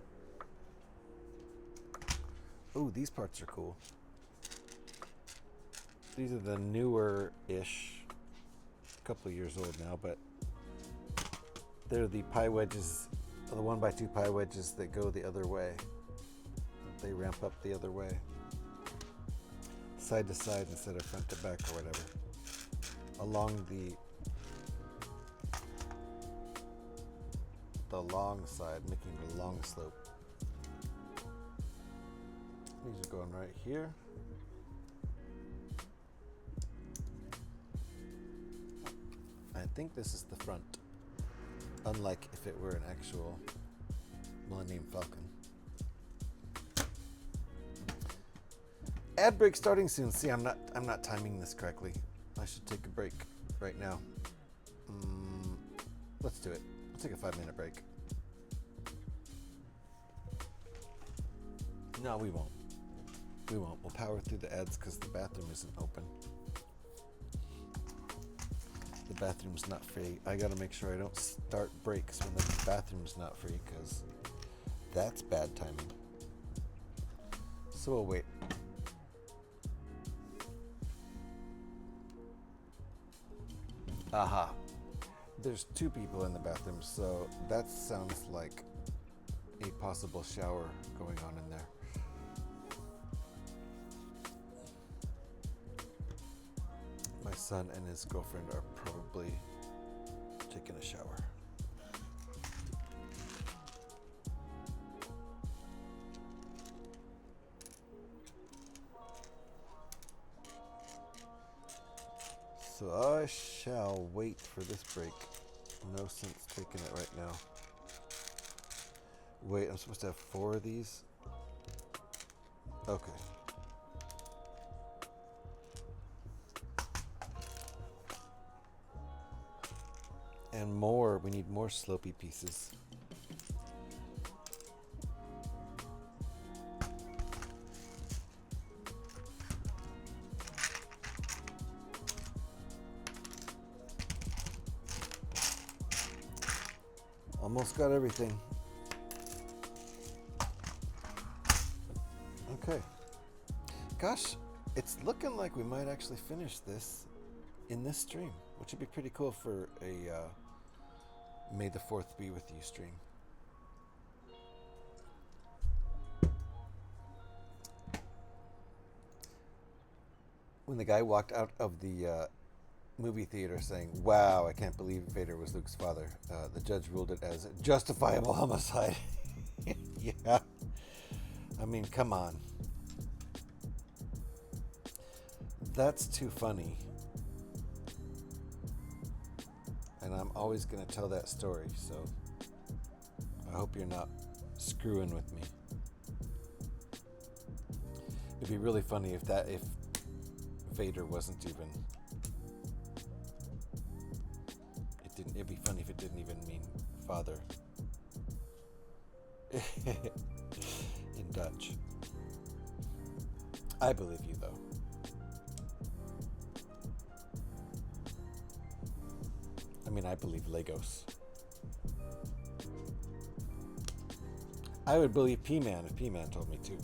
S1: Ooh, these parts are cool. These are the newer-ish, a couple of years old now, but they're the pie wedges, the 1x2 pie wedges that go the other way. They ramp up the other way. Side to side instead of front to back or whatever. Along the long side, making the long slope. These are going right here. I think this is the front, unlike if it were an actual Millennium Falcon. Ad break starting soon. See, I'm not timing this correctly. I should take a break right now. Let's do it. Let's take a 5-minute break. No, we won't. We won't. We'll power through the ads because the bathroom isn't open. The bathroom's not free. I gotta make sure I don't start breaks when the bathroom's not free because that's bad timing. So we'll wait. Aha. There's 2 people in the bathroom, so that sounds like a possible shower going on in there. My son and his girlfriend are probably taking a shower. So I shall wait for this break. No sense taking it right now. Wait, I'm supposed to have 4 of these? Okay. And more, we need more slopey pieces. Almost got everything. Okay. Gosh, it's looking like we might actually finish this in this stream, which would be pretty cool for a May the 4th be with you stream. When the guy walked out of the movie theater saying, "Wow, I can't believe Vader was Luke's father," the judge ruled it as justifiable homicide. Yeah. I mean, come on. That's too funny. And I'm always going to tell that story, so I hope you're not screwing with me. It'd be really funny if Vader wasn't even... It'd be funny if it didn't even mean father. In Dutch. I believe you, though. I mean, I believe Legos. I would believe P-Man if P-Man told me to.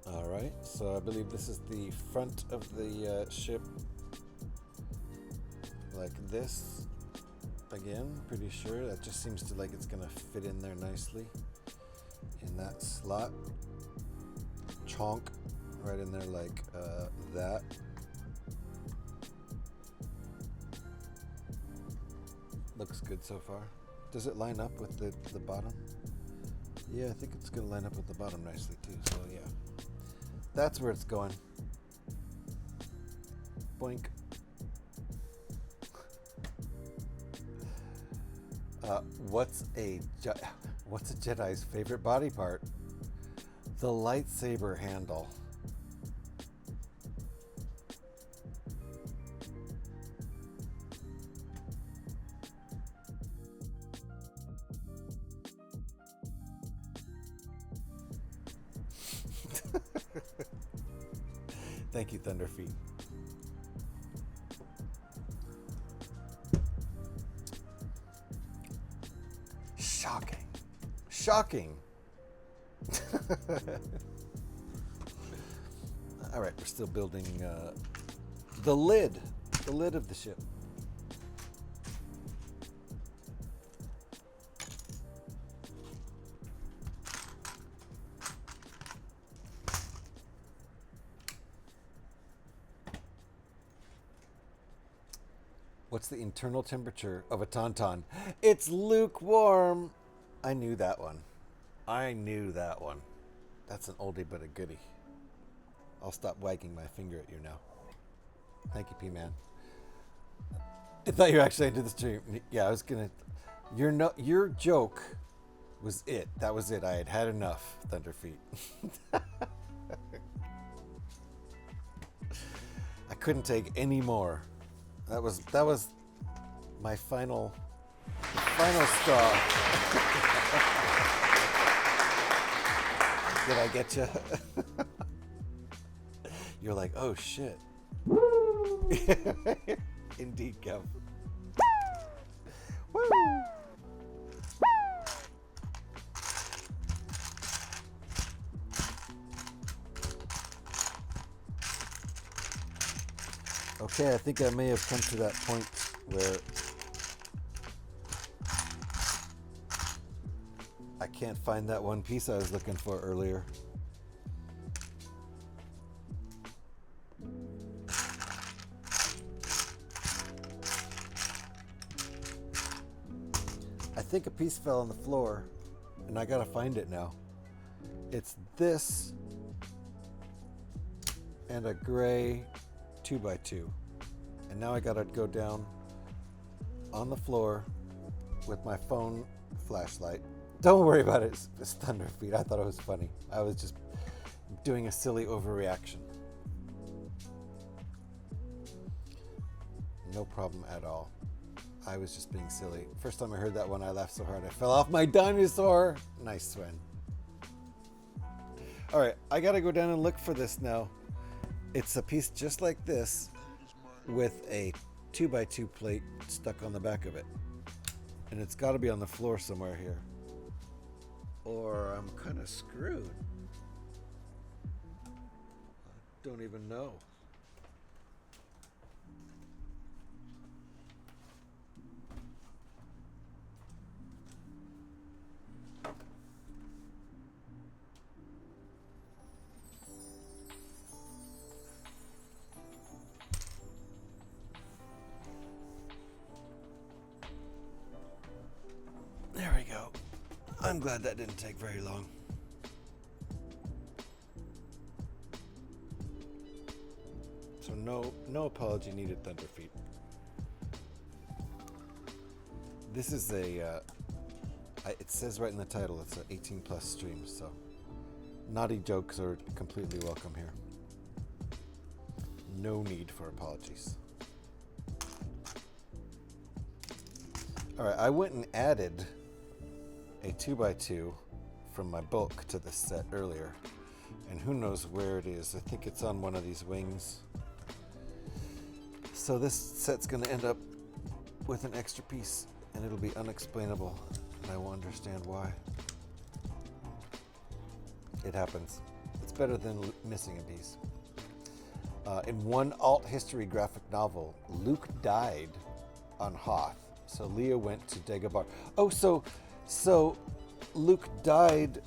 S1: Alright, so I believe this is the front of the ship. Like this. Again, pretty sure. That just seems to like it's gonna fit in there nicely. In that slot. Chonk. Right in there like that. Looks good so far. Does it line up with the bottom? Yeah, I think it's going to line up with the bottom nicely too, so yeah. That's where it's going. Boink. What's a Jedi's favorite body part? The lightsaber handle. Thank you, Thunderfeet. Shocking. Shocking. All right, we're still building the lid of the ship. What's the internal temperature of a tauntaun? It's lukewarm. I knew that one. That's an oldie but a goodie. I'll stop wagging my finger at you now. Thank you, P-Man. I thought you were actually into the stream. Yeah, I was gonna. Your joke was it. That was it. I had enough, Thunderfeet. I couldn't take any more. That was my final straw. Did I get you? You're like, oh shit. Indeed, Kev. Woo! Okay, I think I may have come to that point where I can't find that one piece I was looking for earlier. I think a piece fell on the floor, and I gotta find it now. It's this and a gray 2x2. And now I gotta go down on the floor with my phone flashlight. Don't worry about it. It's thunder feet. I thought it was funny. I was just doing a silly overreaction. No problem at all. I was just being silly. First time I heard that one, I laughed so hard I fell off my dinosaur. Nice, Sven. All right, I gotta go down and look for this now. It's a piece just like this with a 2x2 plate stuck on the back of it. And it's gotta be on the floor somewhere here. Or I'm kind of screwed. I don't even know. There we go. I'm glad that didn't take very long. So no apology needed, Thunderfeet. This is a, it says right in the title, it's an 18 plus stream, so naughty jokes are completely welcome here. No need for apologies. All right, I went and added a 2x2 from my bulk to this set earlier, and who knows where it is. I think it's on one of these wings. So this set's going to end up with an extra piece, and it'll be unexplainable, and I will understand why. It happens. It's better than missing a piece. In one alt history graphic novel, Luke died on Hoth, so Leia went to Dagobah. Oh, so Luke died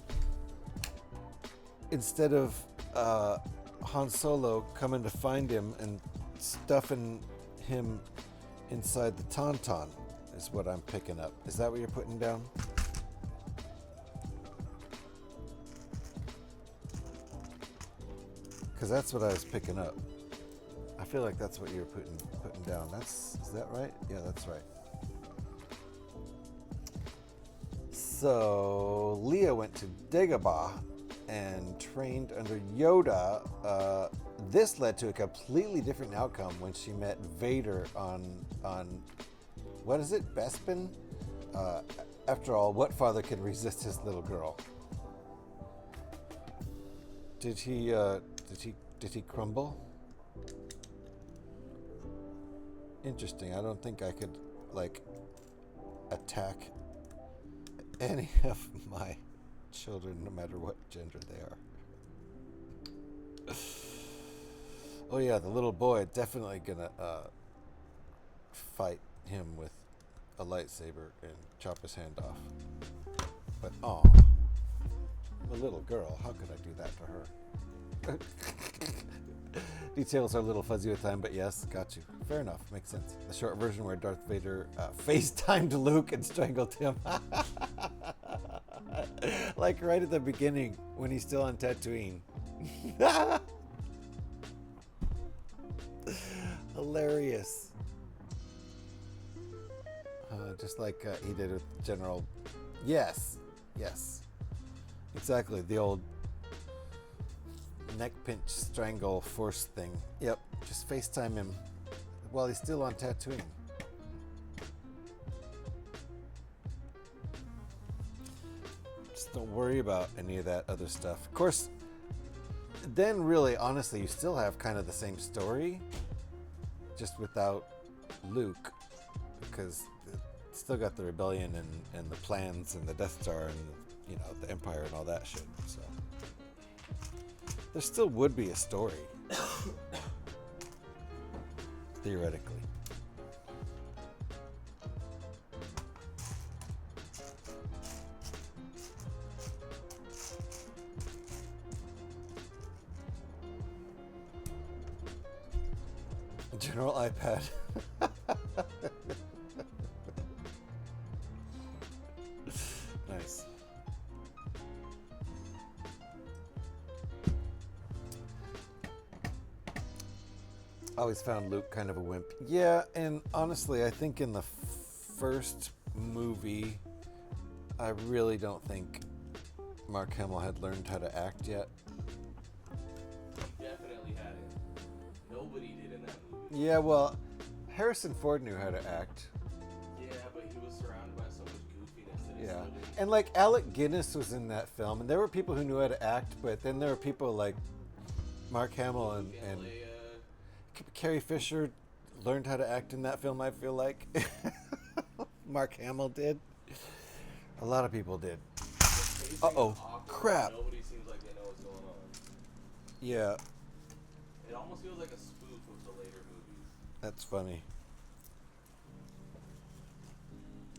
S1: instead of Han Solo coming to find him and stuffing him inside the Tauntaun is what I'm picking up. Is that what you're putting down? Because that's what I was picking up. I feel like that's what you're putting down. Is that right? Yeah, that's right. So Leia went to Dagobah and trained under Yoda. This led to a completely different outcome when she met Vader on what is it, Bespin? After all, what father could resist his little girl? Did he crumble? Interesting. I don't think I could attack any of my children, no matter what gender they are. Oh yeah, the little boy definitely gonna fight him with a lightsaber and chop his hand off. But aw, a little girl, how could I do that to her? Details are a little fuzzy with time, but yes, got you. Fair enough, makes sense. The short version where Darth Vader FaceTimed Luke and strangled him. Like right at the beginning when he's still on Tatooine. Hilarious. Just like he did with General. Yes, exactly. The old neck pinch strangle force thing. Yep, just FaceTime him while he's still on Tatooine. Just don't worry about any of that other stuff. Of course, then really, honestly, you still have kind of the same story, just without Luke, because it's still got the rebellion and the plans and the Death Star and the Empire and all that shit. So there still would be a story, theoretically. General iPad. Nice. I always found Luke kind of a wimp. Yeah, and honestly, I think in the first movie, I really don't think Mark Hamill had learned how to act yet.
S15: Definitely hadn't. Nobody did in that movie.
S1: Yeah, well, Harrison Ford knew how to act.
S15: Yeah, but he was surrounded by so much goofiness that
S1: Yeah.
S15: it
S1: And like Alec Guinness was in that film, and there were people who knew how to act, but then there were people like Mark Hamill and Carrie Fisher learned how to act in that film, I feel like. Mark Hamill did. A lot of people did. Uh-oh. Crap.
S15: Nobody seems like they know what's going on.
S1: Yeah,
S15: It almost feels like a spoof of the later movies.
S1: that's funny.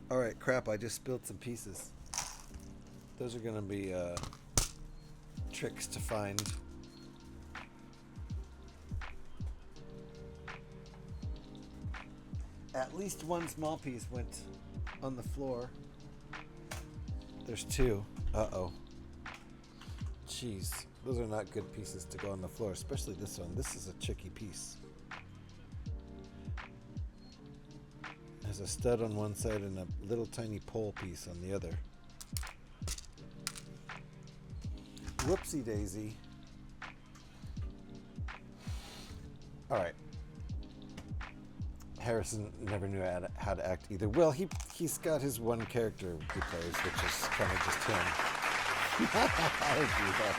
S1: Alright, crap, I just spilled some pieces. Those are gonna be tricks to find. At least one small piece went on the floor. There's two. Uh-oh. Jeez. Those are not good pieces to go on the floor, especially this one. This is a tricky piece. There's a stud on one side and a little tiny pole piece on the other. Whoopsie daisy. Alright. Harrison never knew how to act either. Well, he's got his one character he plays, which is kind of just him. I agree with that.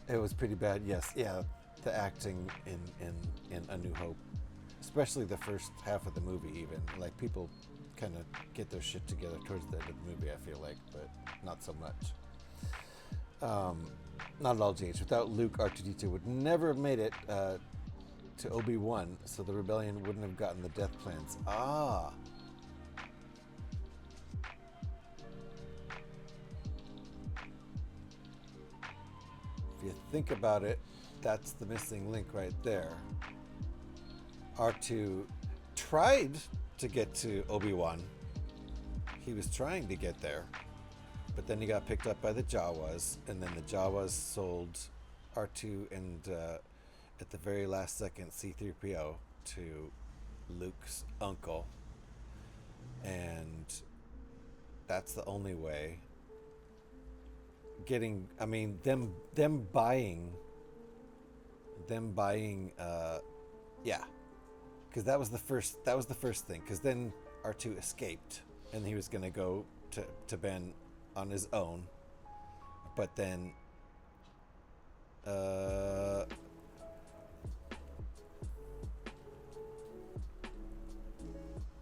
S1: It was pretty bad. Yes, yeah, the acting in A New Hope, especially the first half of the movie. Even like people kind of get their shit together towards the end of the movie. I feel like, but not so much. Not at all, James. Without Luke, R2-D2 would never have made it to Obi-Wan, so the rebellion wouldn't have gotten the death plans. Ah. If you think about it, that's the missing link right there. R2 tried to get to Obi-Wan. He was trying to get there. But then he got picked up by the Jawas, and then the Jawas sold R2 and, at the very last second, C-3PO to Luke's uncle. And that's the only way. Them buying, yeah. Because that was the first thing. Because then R2 escaped, and he was going to go to Ben on his own, but then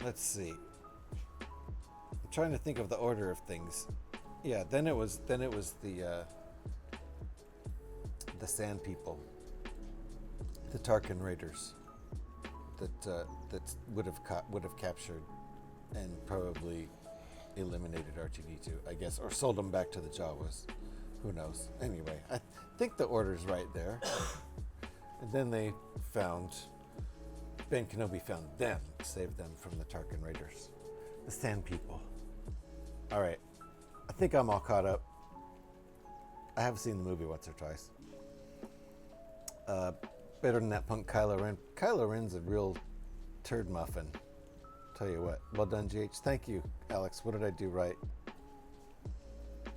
S1: let's see. I'm trying to think of the order of things. Yeah, then it was the Sand People, the Tarkin Raiders, that would have captured and probably eliminated R2-D2, I guess, or sold them back to the Jawas. Who knows? Anyway, I think the order's right there. And then they found Ben Kenobi found them, saved them from the Tarkin Raiders, the Sand People. All right, I think I'm all caught up. I have seen the movie once or twice. Better than that punk Kylo Ren. Kylo Ren's a real turd muffin. Tell you what. Well done, GH. Thank you, Alex. What did I do right?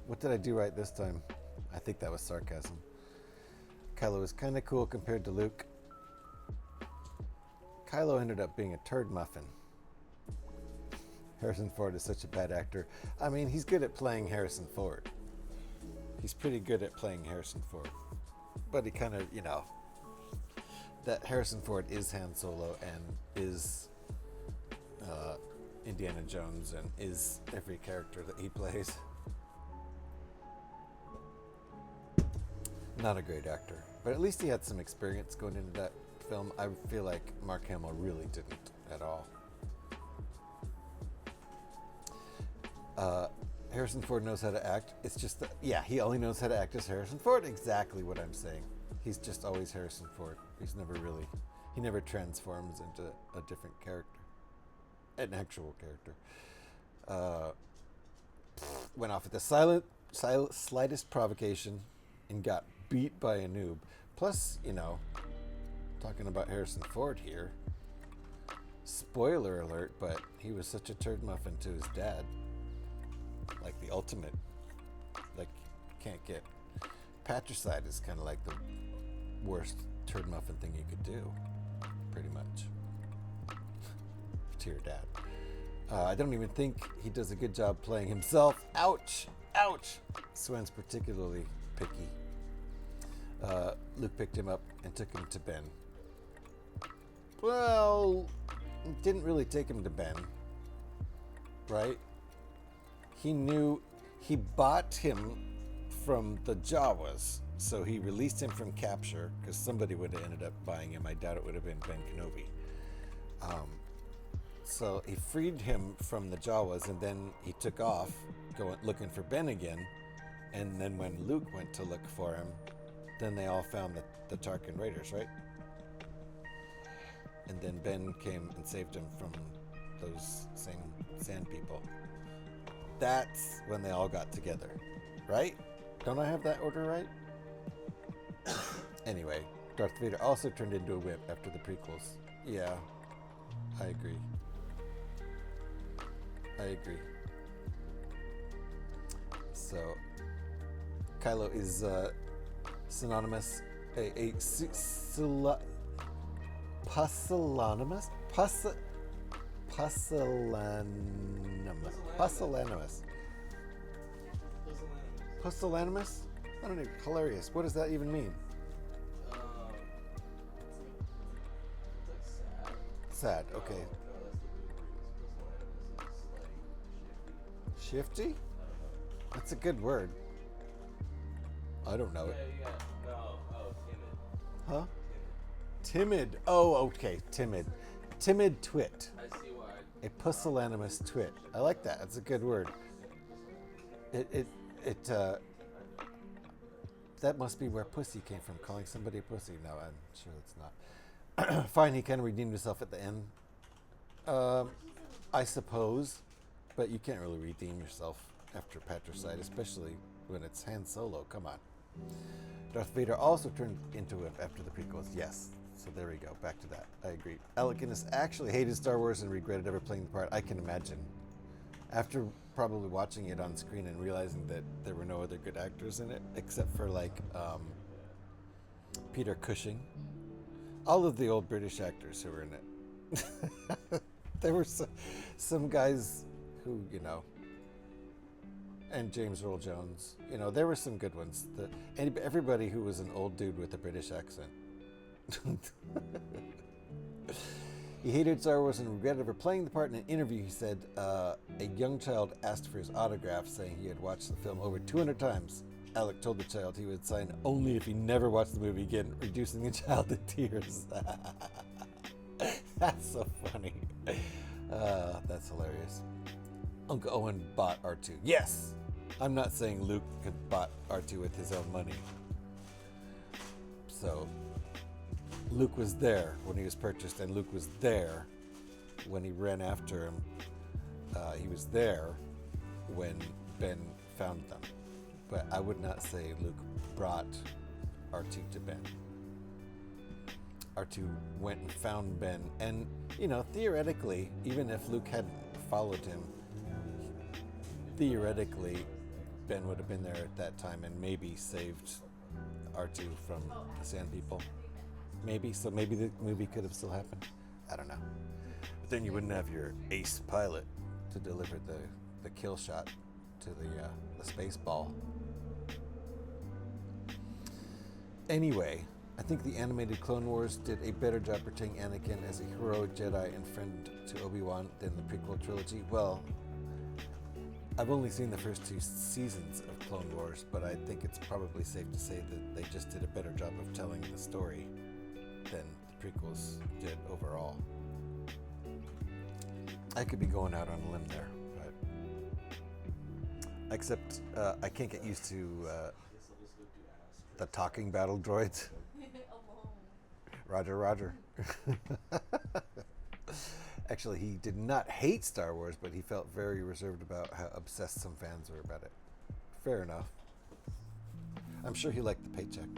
S1: What did I do right this time? I think that was sarcasm. Kylo was kind of cool compared to Luke. Kylo ended up being a turd muffin. Harrison Ford is such a bad actor. I mean, he's good at playing Harrison Ford. He's pretty good at playing Harrison Ford. But he kind of, that Harrison Ford is Han Solo and is Indiana Jones and is every character that he plays. Not a great actor, but at least he had some experience going into that film. I feel like Mark Hamill really didn't at all. Harrison Ford knows how to act. It's just that, he only knows how to act as Harrison Ford. Exactly what I'm saying. He's just always Harrison Ford. He never transforms into a different character. An actual character. Went off at the slightest provocation and got beat by a noob. Plus, talking about Harrison Ford here, Spoiler alert, but he was such a turd muffin to his dad. Like the ultimate. Like, can't get. Patricide is kind of like the worst turd muffin thing you could do. Pretty much. To your dad. I don't even think he does a good job playing himself. Ouch! Ouch! Swen's particularly picky. Luke picked him up and took him to Ben. Well, didn't really take him to Ben, right? He bought him from the Jawas, so he released him from capture because somebody would have ended up buying him. I doubt it would have been Ben Kenobi. So he freed him from the Jawas, and then he took off, going looking for Ben again. And then when Luke went to look for him, then they all found the Tarkin Raiders, right? And then Ben came and saved him from those same sand people. That's when they all got together, right? Don't I have that order right? Anyway, Darth Vader also turned into a whip after the prequels. Yeah, I agree. So, Kylo is synonymous, pusillanimous? Pusillanimous? I don't know, hilarious. What does that even mean?
S15: It's like
S1: Sad, okay. Shifty? That's a good word. I don't know it.
S15: Timid.
S1: Huh? Timid. Oh, okay, timid. Timid twit.
S15: I see why.
S1: A pusillanimous twit. I like that. That's a good word. That must be where pussy came from, calling somebody a pussy. No, I'm sure it's not. Fine, he kind of redeemed himself at the end. I suppose. But you can't really redeem yourself after patricide, especially when it's Han Solo. Come on. Darth Vader also turned into a whip after the prequels. Yes. So there we go. Back to that. I agree. Alec Guinness actually hated Star Wars and regretted ever playing the part. I can imagine. After probably watching it on screen and realizing that there were no other good actors in it, except for like Peter Cushing. All of the old British actors who were in it. There were some guys who, and James Earl Jones, there were some good ones. Everybody who was an old dude with a British accent. He hated Star Wars and regretted ever playing the part. In an interview, he said a young child asked for his autograph, saying he had watched the film over 200 times. Alec told the child he would sign only if he never watched the movie again, reducing the child to tears. That's so funny. That's hilarious. Uncle Owen bought R2. Yes! I'm not saying Luke could bought R2 with his own money. So, Luke was there when he was purchased, and Luke was there when he ran after him. He was there when Ben found them. But I would not say Luke brought R2 to Ben. R2 went and found Ben, and theoretically, even if Luke hadn't followed him, theoretically Ben would have been there at that time and maybe saved R2 from the Sand People. Maybe the movie could have still happened. I don't know. But then you wouldn't have your ace pilot to deliver the kill shot to the space ball. Anyway, I think the animated Clone Wars did a better job portraying Anakin as a heroic Jedi and friend to Obi-Wan than the prequel trilogy. Well, I've only seen the first 2 seasons of Clone Wars, but I think it's probably safe to say that they just did a better job of telling the story than the prequels did overall. I could be going out on a limb there, but except I can't get used to the talking battle droids. Roger, Roger. Actually, he did not hate Star Wars, but he felt very reserved about how obsessed some fans were about it. Fair enough. I'm sure he liked the paycheck.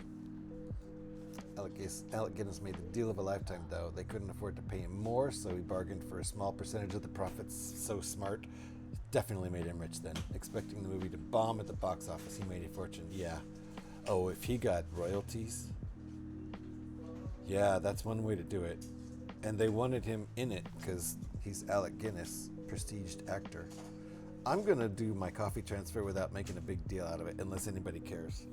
S1: Alec Guinness made the deal of a lifetime, though. They couldn't afford to pay him more, so he bargained for a small percentage of the profits. So smart. Definitely made him rich then. Expecting the movie to bomb at the box office, he made a fortune. Yeah. Oh, if he got royalties? Yeah, that's one way to do it. And they wanted him in it because he's Alec Guinness, prestiged actor. I'm going to do my coffee transfer without making a big deal out of it, unless anybody cares.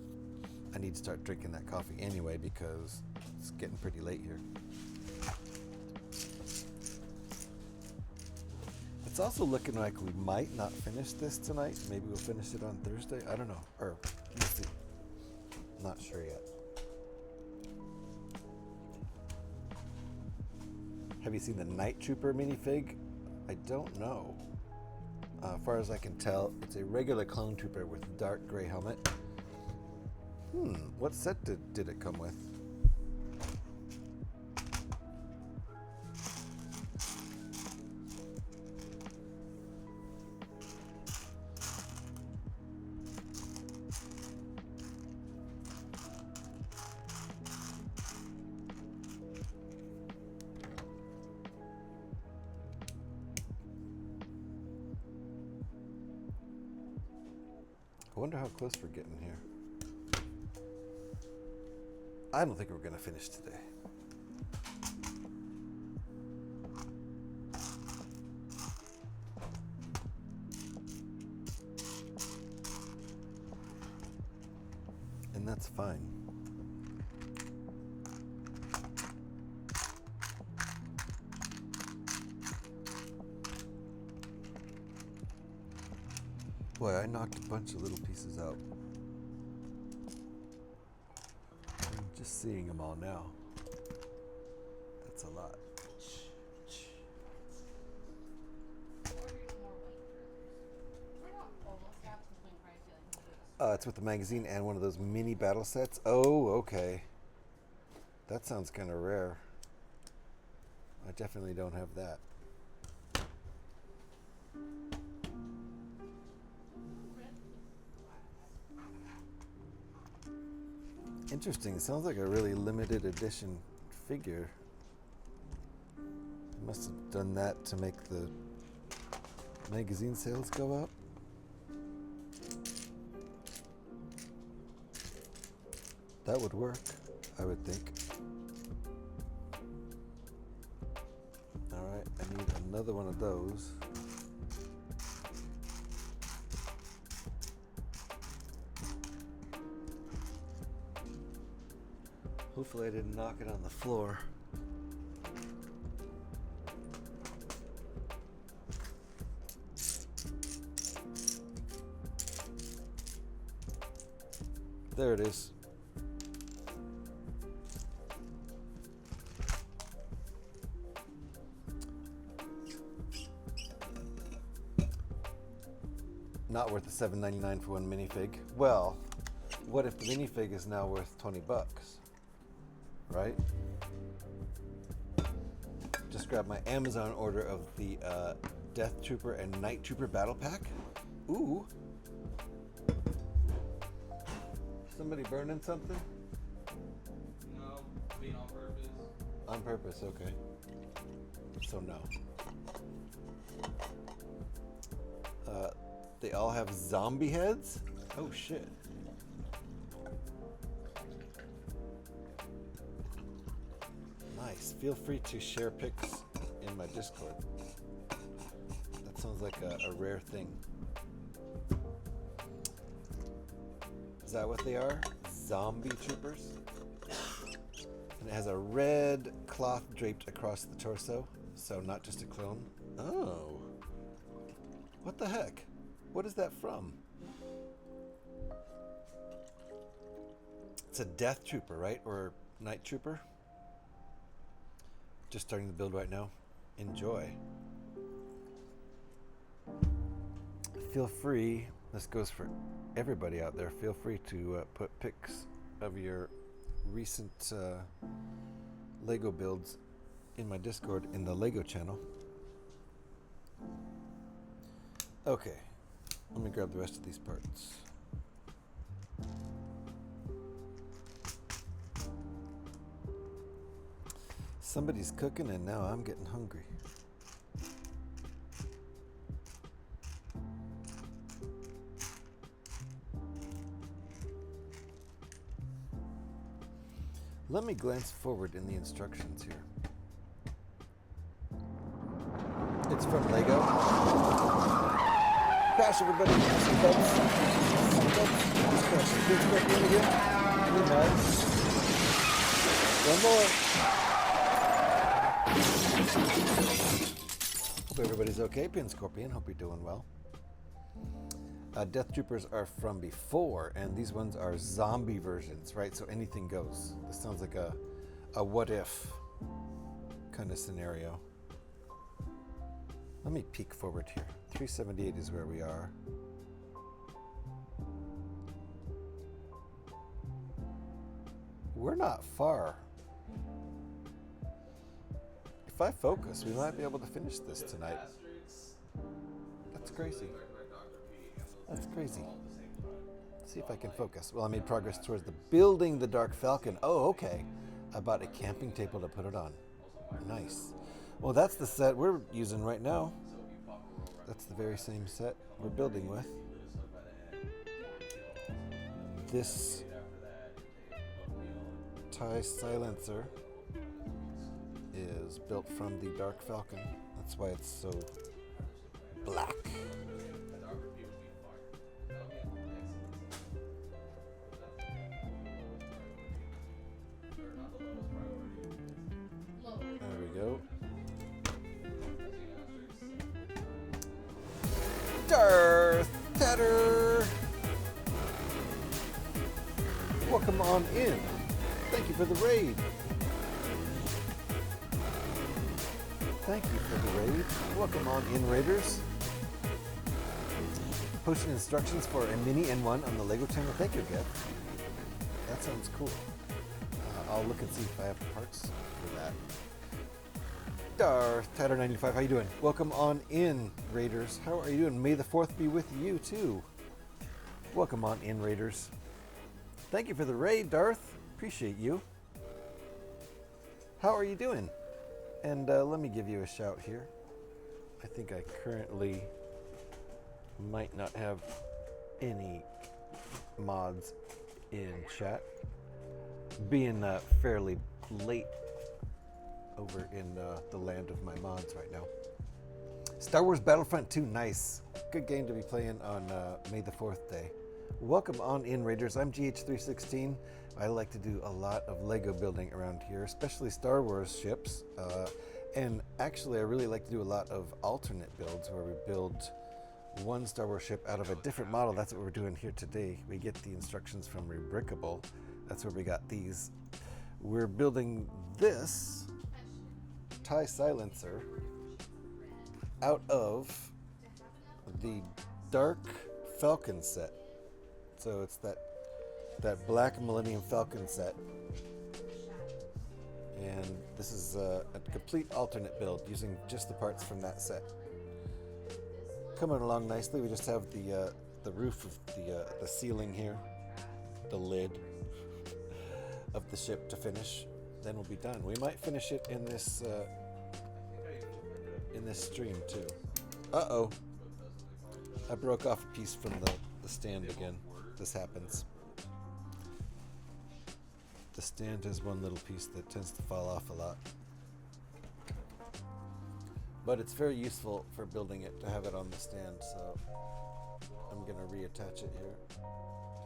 S1: I need to start drinking that coffee anyway because it's getting pretty late here. It's also looking like we might not finish this tonight. Maybe we'll finish it on Thursday. I don't know. Or we'll see. Not sure yet. Have you seen the Night Trooper minifig? I don't know. As far as I can tell, it's a regular clone trooper with dark gray helmet. What set did it come with? I wonder how close we're getting here. I don't think we're going to finish today. And that's fine. Boy, I knocked a bunch of little pieces out. I'm just seeing them all now. That's a lot. It's with the magazine and one of those mini battle sets. Oh, okay. That sounds kind of rare. I definitely don't have that. Interesting. It sounds like a really limited edition figure. They must have done that to make the magazine sales go up. That would work, I would think. Alright, I need another one of those. Hopefully I didn't knock it on the floor. There it is. Not worth the $7.99 for one minifig. Well, what if the minifig is now worth $20? Right? Just grabbed my Amazon order of the Death Trooper and Night Trooper battle pack. Ooh. Somebody burning something?
S15: No, being on purpose.
S1: On purpose, okay. So no. They all have zombie heads? Oh shit. Nice. Feel free to share pics in my Discord. That sounds like a rare thing. Is that what they are? Zombie troopers? And it has a red cloth draped across the torso, so not just a clone. Oh. What the heck? What is that from? It's a Death Trooper, right? Or Night Trooper? Just starting to build right now. Enjoy. Feel free, this goes for everybody out there, feel free to put pics of your recent Lego builds in my Discord in the Lego channel. Okay, let me grab the rest of these parts. Somebody's cooking and now I'm getting hungry. Let me glance forward in the instructions here. It's from Lego. Crash, everybody. Seatbelts. Just crash. Big scorpion again. Really nice. One more. Hope everybody's okay. Pin Scorpion. Hope you're doing well. Death Troopers are from before, and these ones are zombie versions, right? So anything goes. This sounds like a what if kind of scenario. Let me peek forward here. 378 is where we are. We're not far. If I focus, we might be able to finish this tonight. That's crazy. That's crazy. Let's see if I can focus. Well, I made progress towards the building the Dark Falcon. Oh, okay. I bought a camping table to put it on. Nice. Well, that's the set we're using right now. That's the very same set we're building with. This TIE silencer is built from the Dark Falcon. That's why it's so black. There we go. Darth Tatter! Welcome on in. Thank you for the raid. Thank you for the raid. Welcome on in, Raiders. Posting instructions for a mini N1 on the Lego channel. Thank you, Geb. That sounds cool. I'll look and see if I have parts for that. Darth Tatter 95, how you doing? Welcome on in, Raiders. How are you doing? May the 4th be with you, too. Welcome on in, Raiders. Thank you for the raid, Darth. Appreciate you. How are you doing? And let me give you a shout here. I think I currently might not have any mods in chat. Being fairly late over in the land of my mods right now. Star Wars Battlefront 2, nice. Good game to be playing on May the 4th day. Welcome on in, Raiders. I'm GH316. I like to do a lot of Lego building around here, especially Star Wars ships. And actually, I really like to do a lot of alternate builds where we build one Star Wars ship out of a different model. That's what we're doing here today. We get the instructions from Brickbuilding. That's where we got these. We're building this TIE silencer out of the Dark Falcon set. So it's that black Millennium Falcon set. And this is a complete alternate build using just the parts from that set. Coming along nicely. We just have the roof of the ceiling here, the lid of the ship to finish. Then we'll be done. We might finish it in this stream too. Uh-oh. I broke off a piece from the stand again. This happens. The stand has one little piece that tends to fall off a lot. But it's very useful for building it to have it on the stand, so I'm going to reattach it here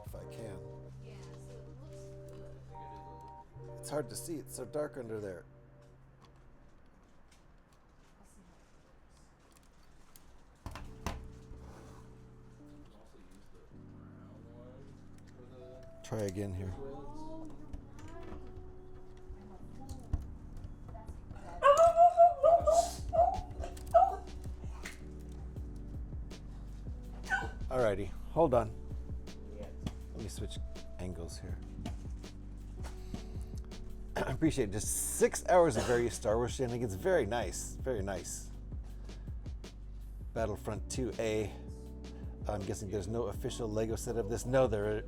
S1: if I can. It's hard to see, it's so dark under there. Try again here. Alrighty, hold on. Let me switch angles here. I appreciate it. Just 6 hours of various Star Wars shenanigans. Very nice, very nice. Battlefront 2A. I'm guessing there's no official Lego set of this. No, there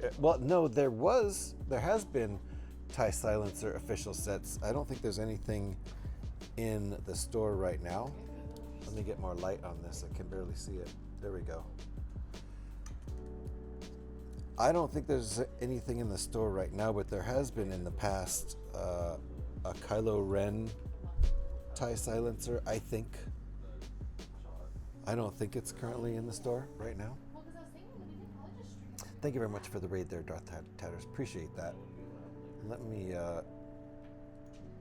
S1: has been TIE Silencer official sets. I don't think there's anything in the store right now. Let me get more light on this. I can barely see it. There we go. I don't think there's anything in the store right now, but there has been in the past a Kylo Ren TIE silencer, I think. I don't think it's currently in the store right now. Thank you very much for the raid there, Darth Tatters. Appreciate that. Let me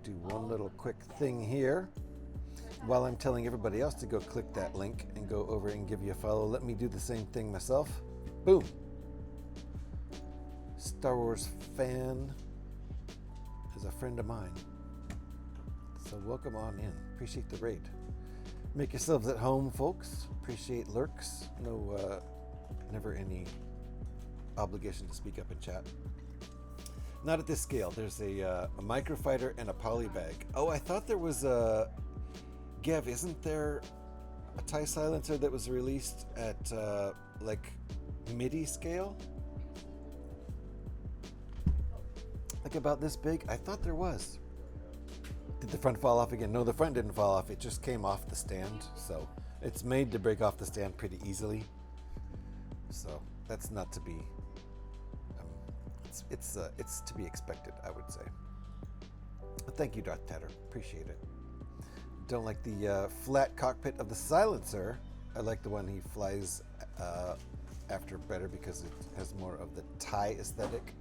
S1: do one little quick thing here. While I'm telling everybody else to go click that link and go over and give you a follow, let me do the same thing myself. Boom. Star Wars fan is a friend of mine. So welcome on in. Appreciate the raid. Make yourselves at home, folks. Appreciate lurks. No, never any obligation to speak up in chat. Not at this scale. There's a microfighter and a polybag. Oh, I thought there was a... Gev, isn't there a TIE silencer that was released at like MIDI scale? Like about this big? I thought there was. Did the front fall off again? No, the front didn't fall off. It just came off the stand. So it's made to break off the stand pretty easily. So that's not to be. It's to be expected, I would say. But thank you, Darth Tatter. Appreciate it. Don't like the flat cockpit of the silencer. I like the one he flies after better because it has more of the TIE aesthetic.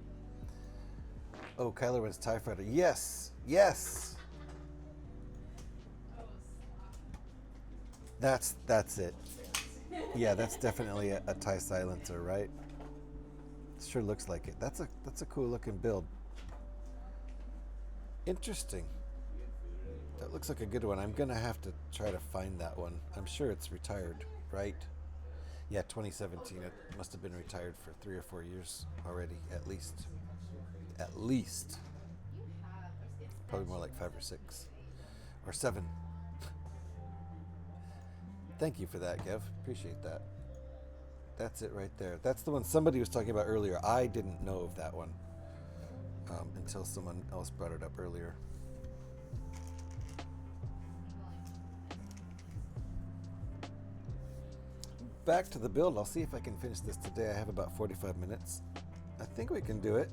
S1: Oh, Kylo Ren's TIE Fighter. Yes! Yes! That's it. Yeah, that's definitely a TIE silencer, right? Sure looks like it. That's a cool looking build. Interesting. That looks like a good one. I'm gonna have to try to find that one. I'm sure it's retired, right? Yeah, 2017. It must have been retired for 3 or 4 years already, at least. At least. Probably more like 5 or 6 or 7. Thank you for that, Gev. Appreciate that. That's it right there. That's the one somebody was talking about earlier. I didn't know of that one until someone else brought it up earlier. Back to the build. I'll see if I can finish this today. I have about 45 minutes. I think we can do it.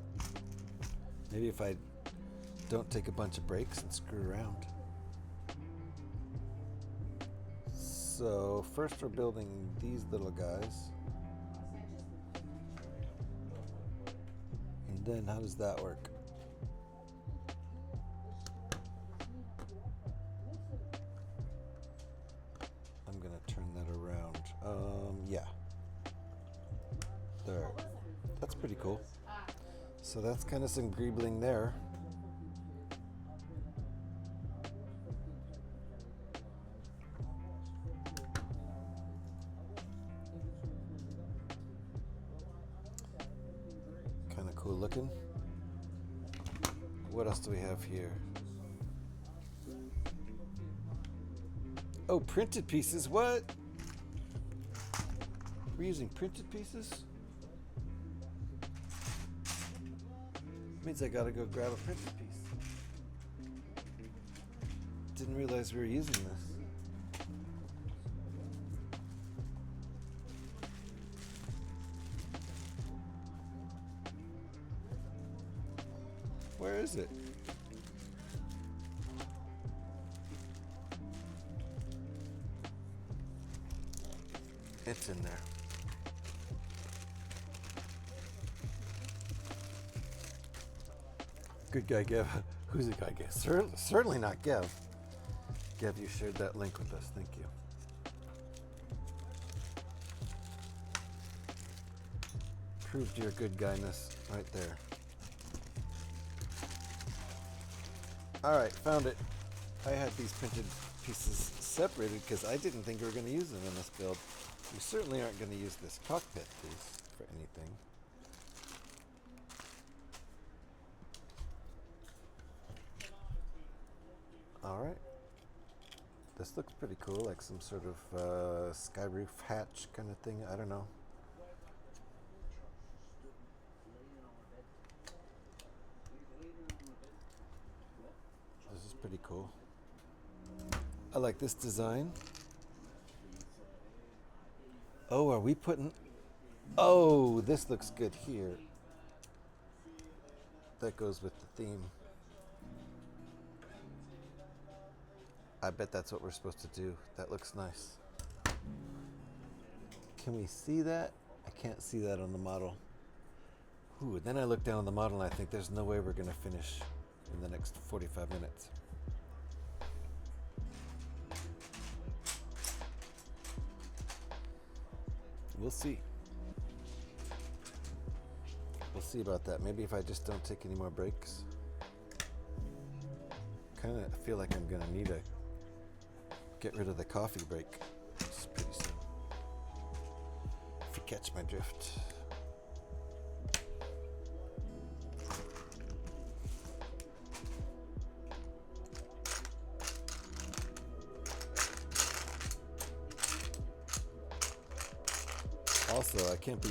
S1: Maybe if I don't take a bunch of breaks and screw around. So first we're building these little guys. And then how does that work? I'm gonna turn that around. Yeah. There. That's pretty cool. So that's kind of some greebling there. Kind of cool looking. What else do we have here? Oh, printed pieces. What? We're using printed pieces? Means I gotta go grab a printed piece. Didn't realize we were using this. Where is it? It's in there. Good guy, Gev. Who's the guy, Gev? Certainly not Gev. Gev, you shared that link with us. Thank you. Proved your good guyness right there. All right, found it. I had these printed pieces separated because I didn't think we were going to use them in this build. We certainly aren't going to use this cockpit piece for anything. All right. This looks pretty cool, like some sort of sky roof hatch kind of thing. I don't know. This is pretty cool. I like this design. Oh, are we putting... Oh, this looks good here. That goes with the theme. I bet that's what we're supposed to do. That looks nice. Can we see that? I can't see that on the model. Ooh, then I look down on the model and I think there's no way we're going to finish in the next 45 minutes. We'll see. We'll see about that. Maybe if I just don't take any more breaks. Kind of feel like I'm going to need to get rid of the coffee break pretty soon. If you catch my drift. Also, I can't be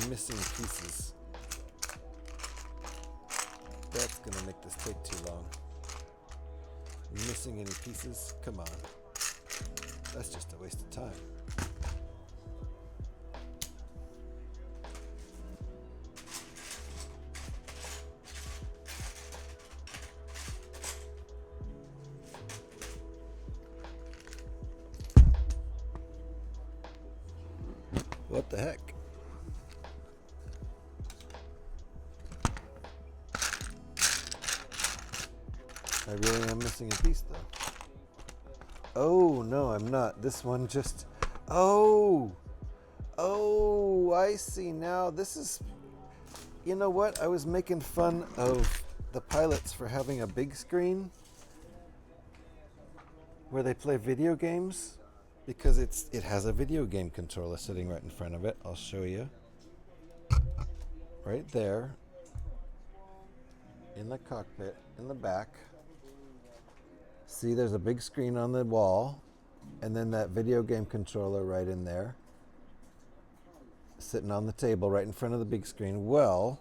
S1: missing pieces. That's gonna make this take too long. Missing any pieces? Come on. That's just a waste of time. What the heck? I really am missing a piece though. Oh, no, I'm not. This one just... Oh! Oh, I see now. This is... You know what? I was making fun of the pilots for having a big screen where they play video games because it has a video game controller sitting right in front of it. I'll show you. Right there. In the cockpit, in the back. See, there's a big screen on the wall, and then that video game controller right in there, sitting on the table right in front of the big screen. Well,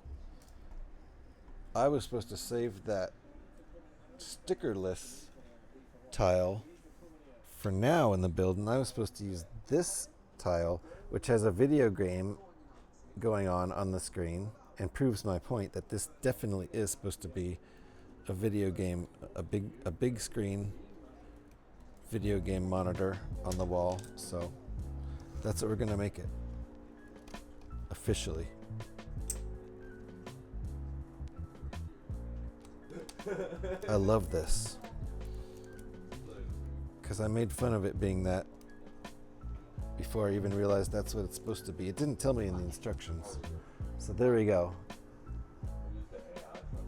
S1: I was supposed to save that stickerless tile for now in the build, and I was supposed to use this tile, which has a video game going on the screen, and proves my point that this definitely is supposed to be a video game, a big screen video game monitor on the wall. So that's what we're gonna make it officially. I love this because I made fun of it being that before I even realized that's what it's supposed to be. It didn't tell me in the instructions. So there we go.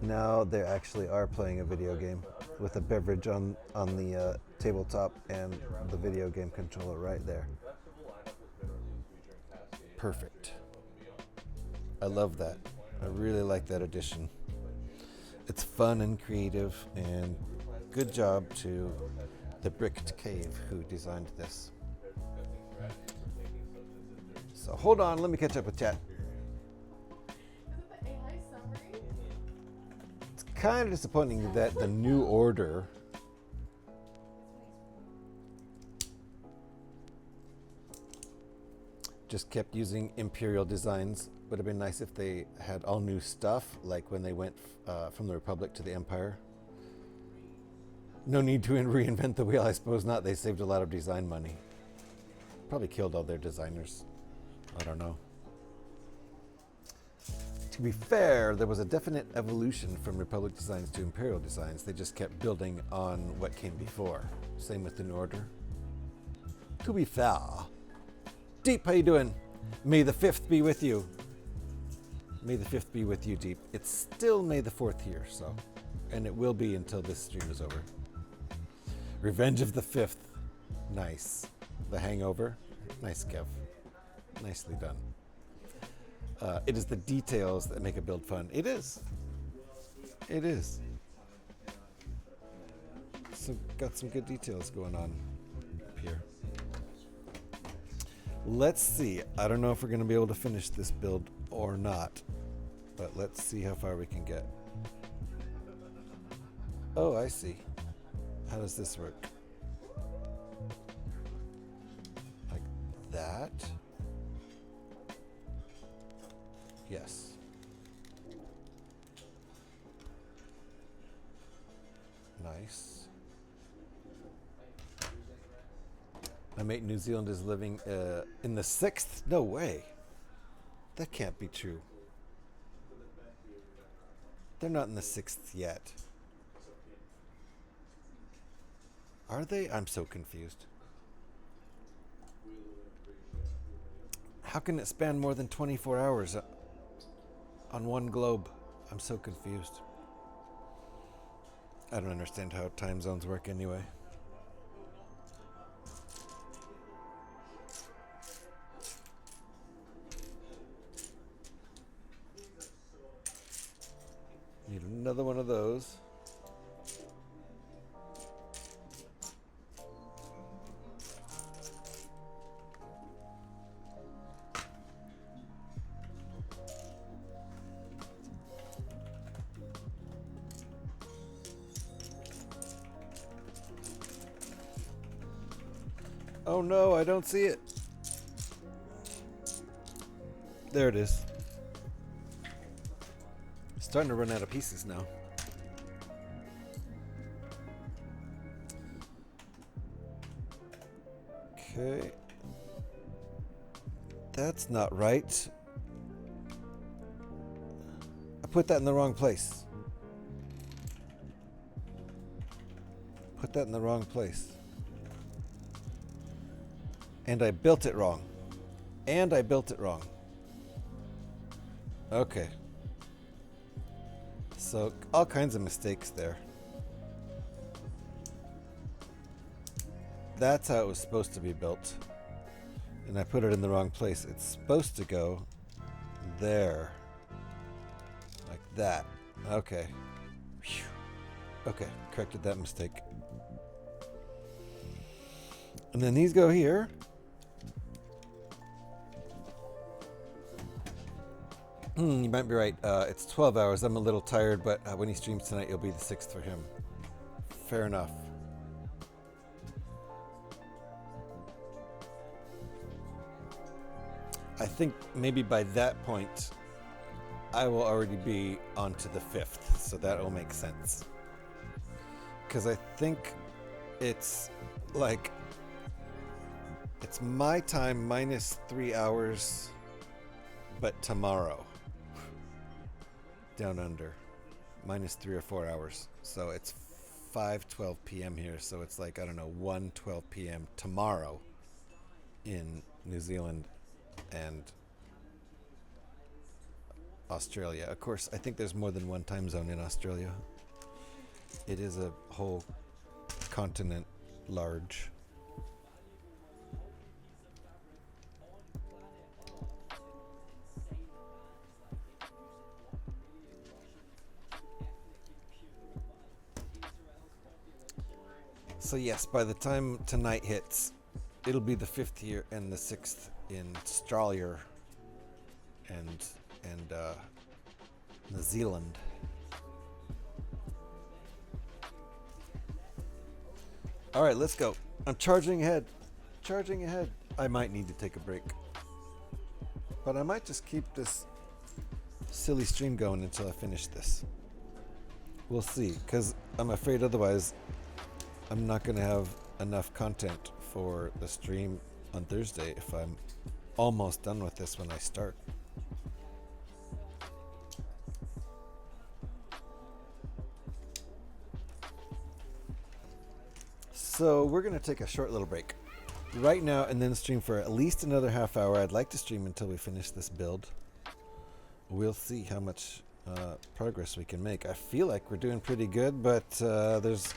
S1: Now they actually are playing a video game with a beverage on the tabletop and the video game controller right there. Perfect. I love that. I really like that addition. It's fun and creative, and good job to the Bricked Cave who designed this. So hold on, let me catch up with chat. Kind of disappointing that the New Order just kept using Imperial designs. Would have been nice if they had all new stuff, like when they went from the Republic to the Empire. No need to reinvent the wheel, I suppose not. They saved a lot of design money. Probably killed all their designers. I don't know. To be fair, there was a definite evolution from Republic designs to Imperial designs. They just kept building on what came before. Same with the New Order. To be fair. Deep, how you doing? May the 5th be with you. May the 5th be with you, Deep. It's still May the 4th here, so. And it will be until this stream is over. Revenge of the 5th. Nice. The Hangover. Nice, Kev. Nicely done. It is the details that make a build fun. It is. It is. So got some good details going on up here. Let's see. I don't know if we're going to be able to finish this build or not, but let's see how far we can get. Oh, I see. How does this work? Like that? Yes. Nice. My mate in New Zealand is living in the 6th? No way. That can't be true. They're not in the 6th yet. Are they? I'm so confused. How can it span more than 24 hours on one globe? I'm so confused. I don't understand how time zones work anyway. Need another one of those. Oh no, I don't see it. There it is. Starting to run out of pieces now. Okay. That's not right. I put that in the wrong place. Put that in the wrong place. And I built it wrong. And I built it wrong. Okay. So, all kinds of mistakes there. That's how it was supposed to be built. And I put it in the wrong place. It's supposed to go there. Like that. Okay. Whew. Okay, corrected that mistake. And then these go here. You might be right. It's 12 hours. I'm a little tired, but when he streams tonight, it'll be the 6th for him. Fair enough. I think maybe by that point, I will already be on to the 5th, so that will make sense. Because I think it's like, it's my time minus 3 hours, but tomorrow. Down under. Minus 3 or 4 hours. So it's 5:12 p.m. here, so it's like, I don't know, 1:12 p.m. tomorrow in New Zealand and Australia. Of course, I think there's more than one time zone in Australia. It is a whole continent large. So yes, by the time tonight hits, it'll be the 5th here and the 6th in Australia and New Zealand. All right, let's go. I'm charging ahead. Charging ahead. I might need to take a break, but I might just keep this silly stream going until I finish this. We'll see, because I'm afraid otherwise I'm not going to have enough content for the stream on Thursday if I'm almost done with this when I start. So we're going to take a short little break right now and then stream for at least another half hour. I'd like to stream until we finish this build. We'll see how much progress we can make. I feel like we're doing pretty good, but there's,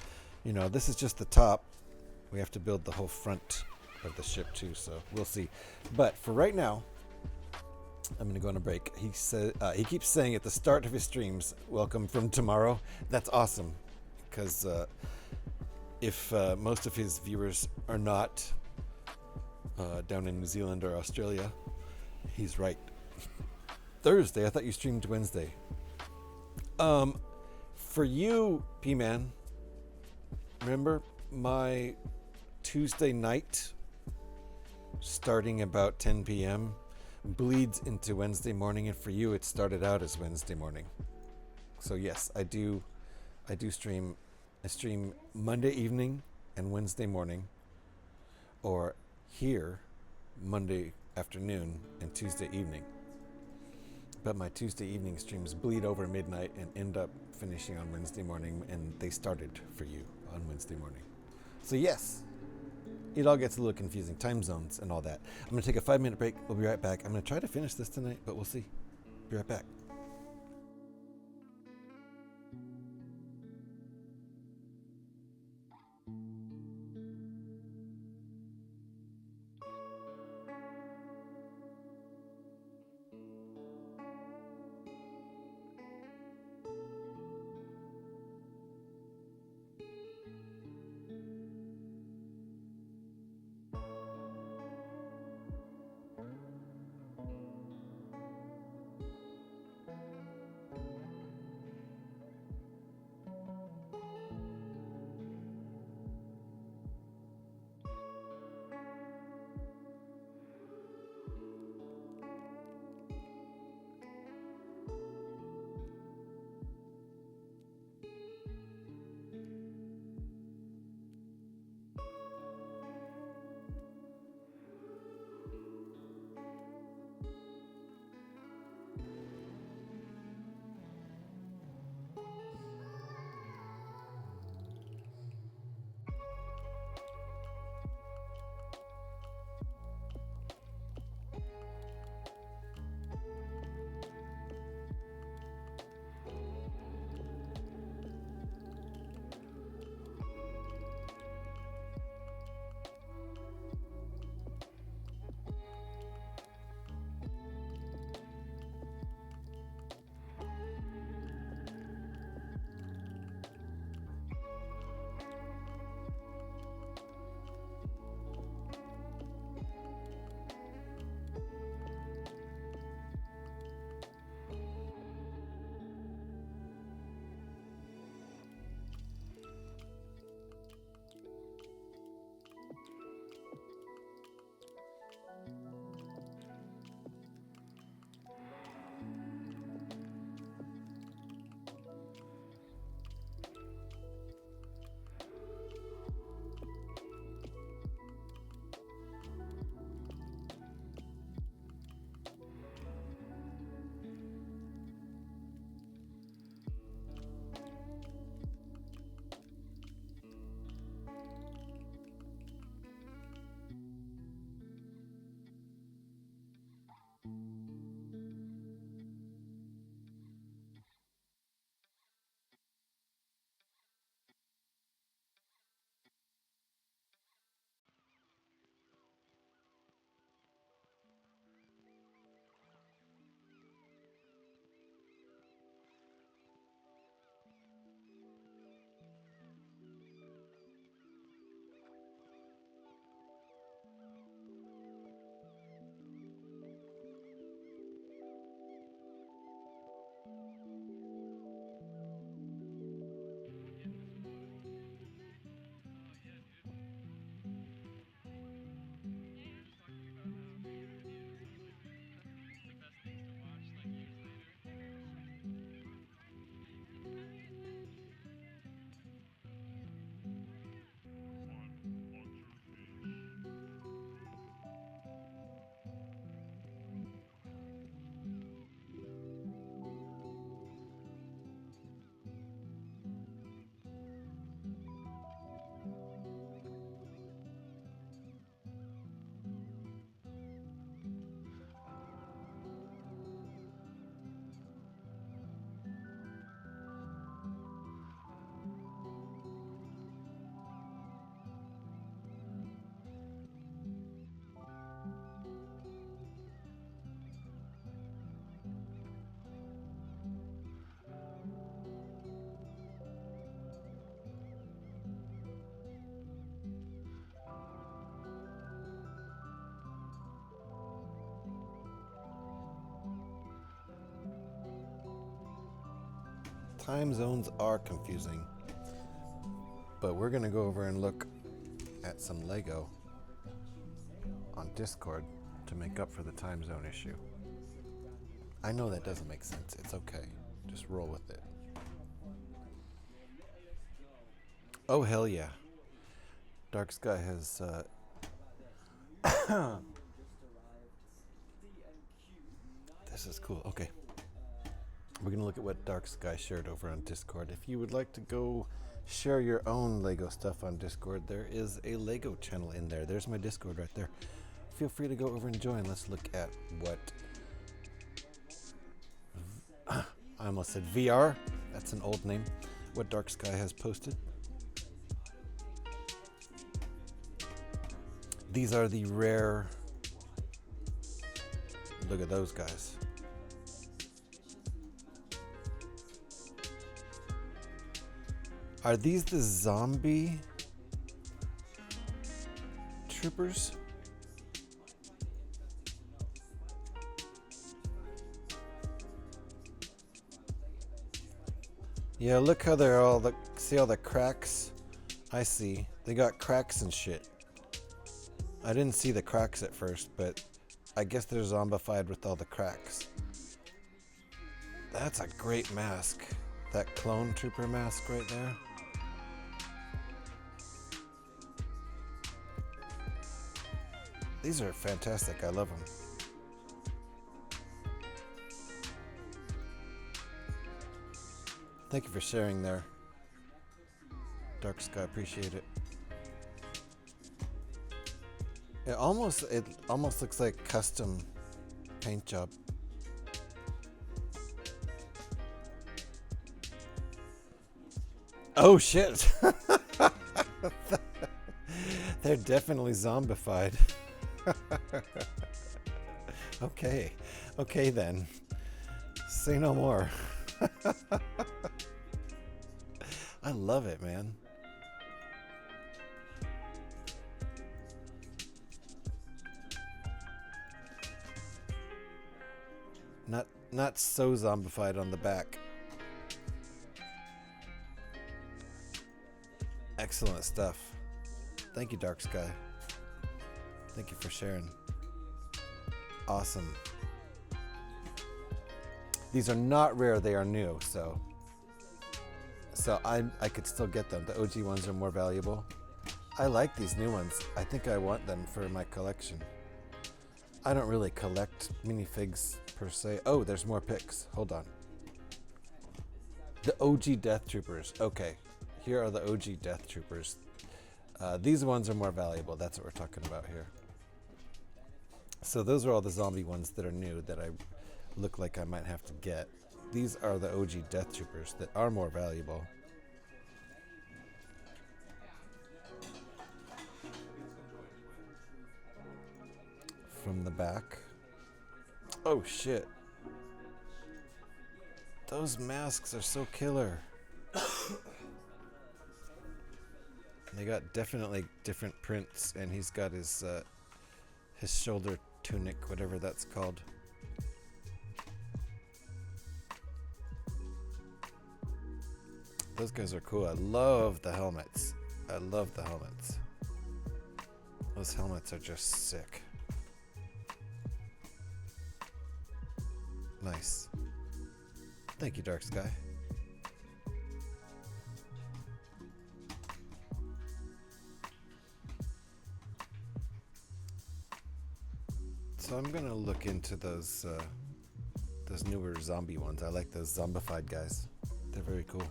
S1: you know, this is just the top. We have to build the whole front of the ship too, so we'll see. But for right now, I'm going to go on a break. He said he keeps saying at the start of his streams, "Welcome from tomorrow." That's awesome, because if most of his viewers are not down in New Zealand or Australia, he's right. Thursday? I thought you streamed Wednesday. For you, P-Man, remember my Tuesday night starting about 10 p.m. bleeds into Wednesday morning, and for you it started out as Wednesday morning. So yes, I do stream. I stream Monday evening and Wednesday morning, or here Monday afternoon and Tuesday evening. But my Tuesday evening streams bleed over midnight and end up finishing on Wednesday morning, and they started for you on Wednesday morning. So yes, it all gets a little confusing, time zones and all that. I'm going to take a 5-minute break. We'll be right back. I'm going to try to finish this tonight, but we'll see. Be right back. Time zones are confusing. But we're going to go over and look at some Lego on Discord to make up for the time zone issue. I know that doesn't make sense. It's okay. Just roll with it. Oh, hell yeah. Dark Sky has... This is cool. Okay. We're going to look at what Dark Sky shared over on Discord. If you would like to go share your own Lego stuff on Discord, there is a Lego channel in there. There's my Discord right there. Feel free to go over and join. Let's look at what... I almost said VR. That's an old name. What Dark Sky has posted. These are the rare... Look at those guys. Are these the zombie troopers? Yeah, look how they're all the... See all the cracks? I see. They got cracks and shit. I didn't see the cracks at first, but I guess they're zombified with all the cracks. That's a great mask. That clone trooper mask right there. These are fantastic. I love them. Thank you for sharing there, Dark Sky. Appreciate it. It almost looks like custom paint job. Oh shit! They're definitely zombified. Okay then. Say no more. I love it, man. Not so zombified on the back. Excellent stuff. Thank you, Dark Sky. Thank you for sharing. Awesome. These are not rare, they are new, so I could still get them. The OG ones are more valuable. I like these new ones. I think I want them for my collection. I don't really collect minifigs per se. Oh, there's more pics. Hold on. The OG Death Troopers. Okay, here are the OG Death Troopers. These ones are more valuable. That's what we're talking about here. So those are all the zombie ones that are new that I look like I might have to get. These are the OG Death Troopers that are more valuable. From the back. Oh shit. Those masks are so killer. They got definitely different prints, and he's got his shoulder tunic, whatever that's called. Those guys are cool. I love the helmets. I love the helmets. Those helmets are just sick. Nice. Thank you, Dark Sky. So I'm gonna look into those newer zombie ones. I like those zombified guys. They're very cool.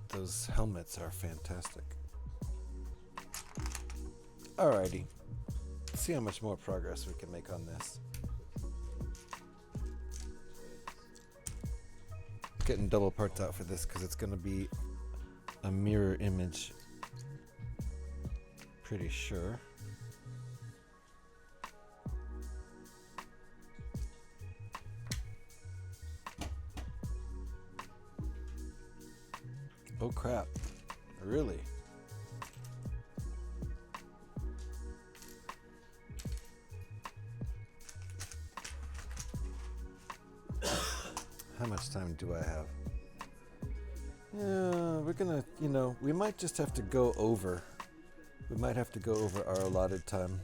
S1: Those helmets are fantastic. Alrighty. Let's see how much more progress we can make on this. Getting double parts out for this because it's going to be a mirror image. Pretty sure. Oh crap. Really? How much time do I have? Yeah, we're gonna, we might just have to go over. We might have to go over our allotted time.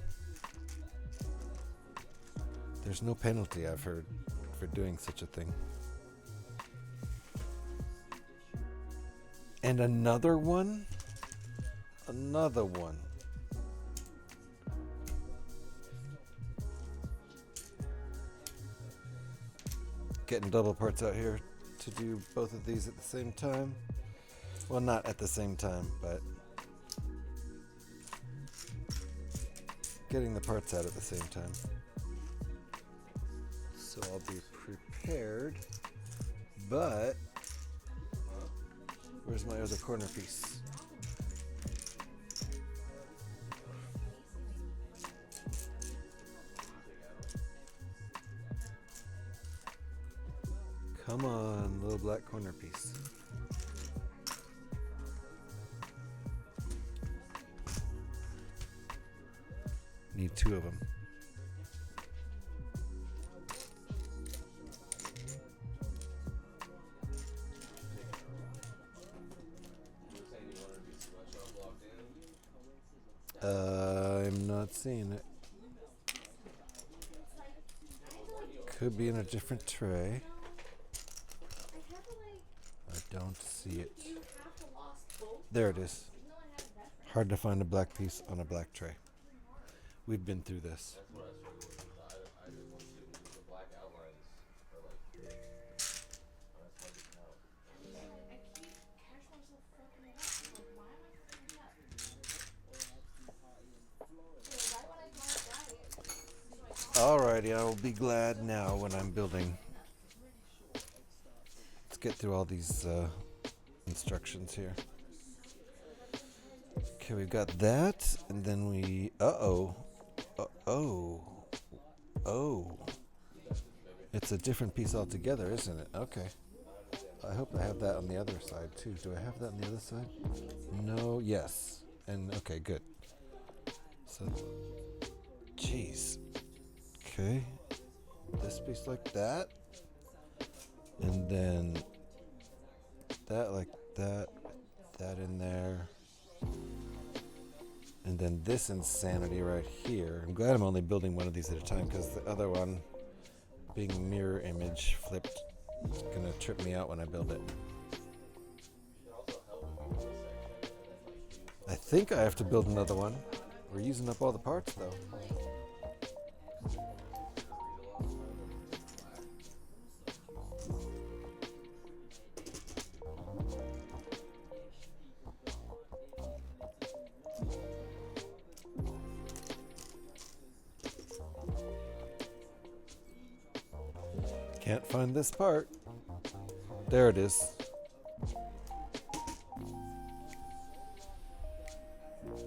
S1: There's no penalty, I've heard, for doing such a thing. And another one? Another one. Getting double parts out here to do both of these at the same time. Well, not at the same time, but getting the parts out at the same time. So I'll be prepared, but where's my other corner piece? Come on, little black corner piece. Need two of them. I'm not seeing it. Could be in a different tray. I don't see it. There it is. Hard to find a black piece on a black tray. We've been through this. Alrighty, I will be glad now when I'm building. Let's get through all these instructions here. Okay, we've got that, and then we... Uh-oh. It's a different piece altogether, isn't it? Okay. I hope I have that on the other side, too. Do I have that on the other side? No, yes. And, okay, good. So, jeez. Okay. This piece like that. And then that like that. That in there. And then this insanity right here. I'm glad I'm only building one of these at a time, because the other one, being mirror image flipped, is going to trip me out when I build it. I think I have to build another one. We're using up all the parts, though. Can't find this part. There it is.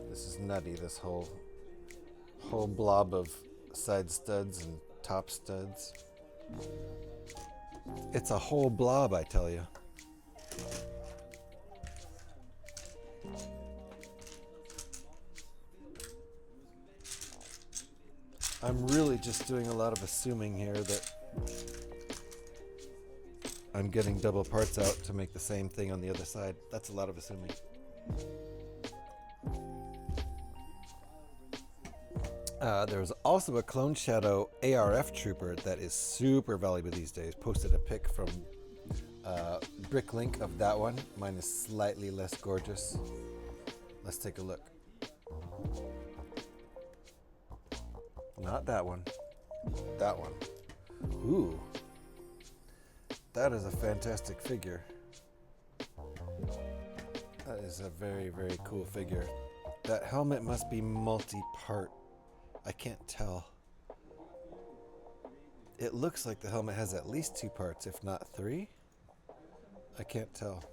S1: This is nutty, this whole blob of side studs and top studs. It's a whole blob, I tell you. I'm really just doing a lot of assuming here that I'm getting double parts out to make the same thing on the other side. That's a lot of assuming. There's also a Clone Shadow ARF Trooper that is super valuable these days. Posted a pic from Bricklink of that one. Mine is slightly less gorgeous. Let's take a look. Not that one. That one. Ooh. That is a fantastic figure. That is a very, very cool figure. That helmet must be multi-part. I can't tell. It looks like the helmet has at least 2 parts, if not 3. I can't tell.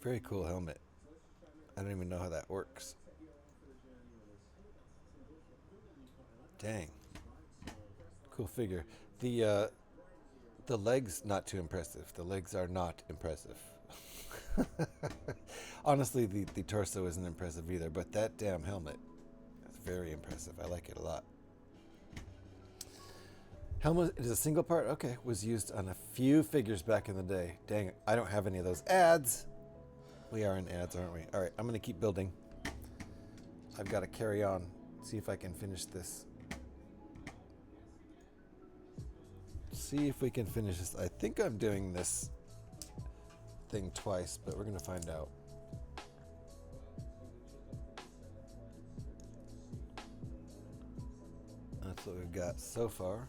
S1: Very cool helmet. I don't even know how that works. Dang. Cool figure. The legs, not too impressive. The legs are not impressive. Honestly, the torso isn't impressive either, but that damn helmet is very impressive. I like it a lot. Helmet is a single part? Okay. Was used on a few figures back in the day. Dang it. I don't have any of those ads. We are in ads, aren't we? All right. I'm going to keep building. I've got to carry on. See if I can finish this. See if we can finish this. I think I'm doing this thing twice, but we're going to find out. That's what we've got so far.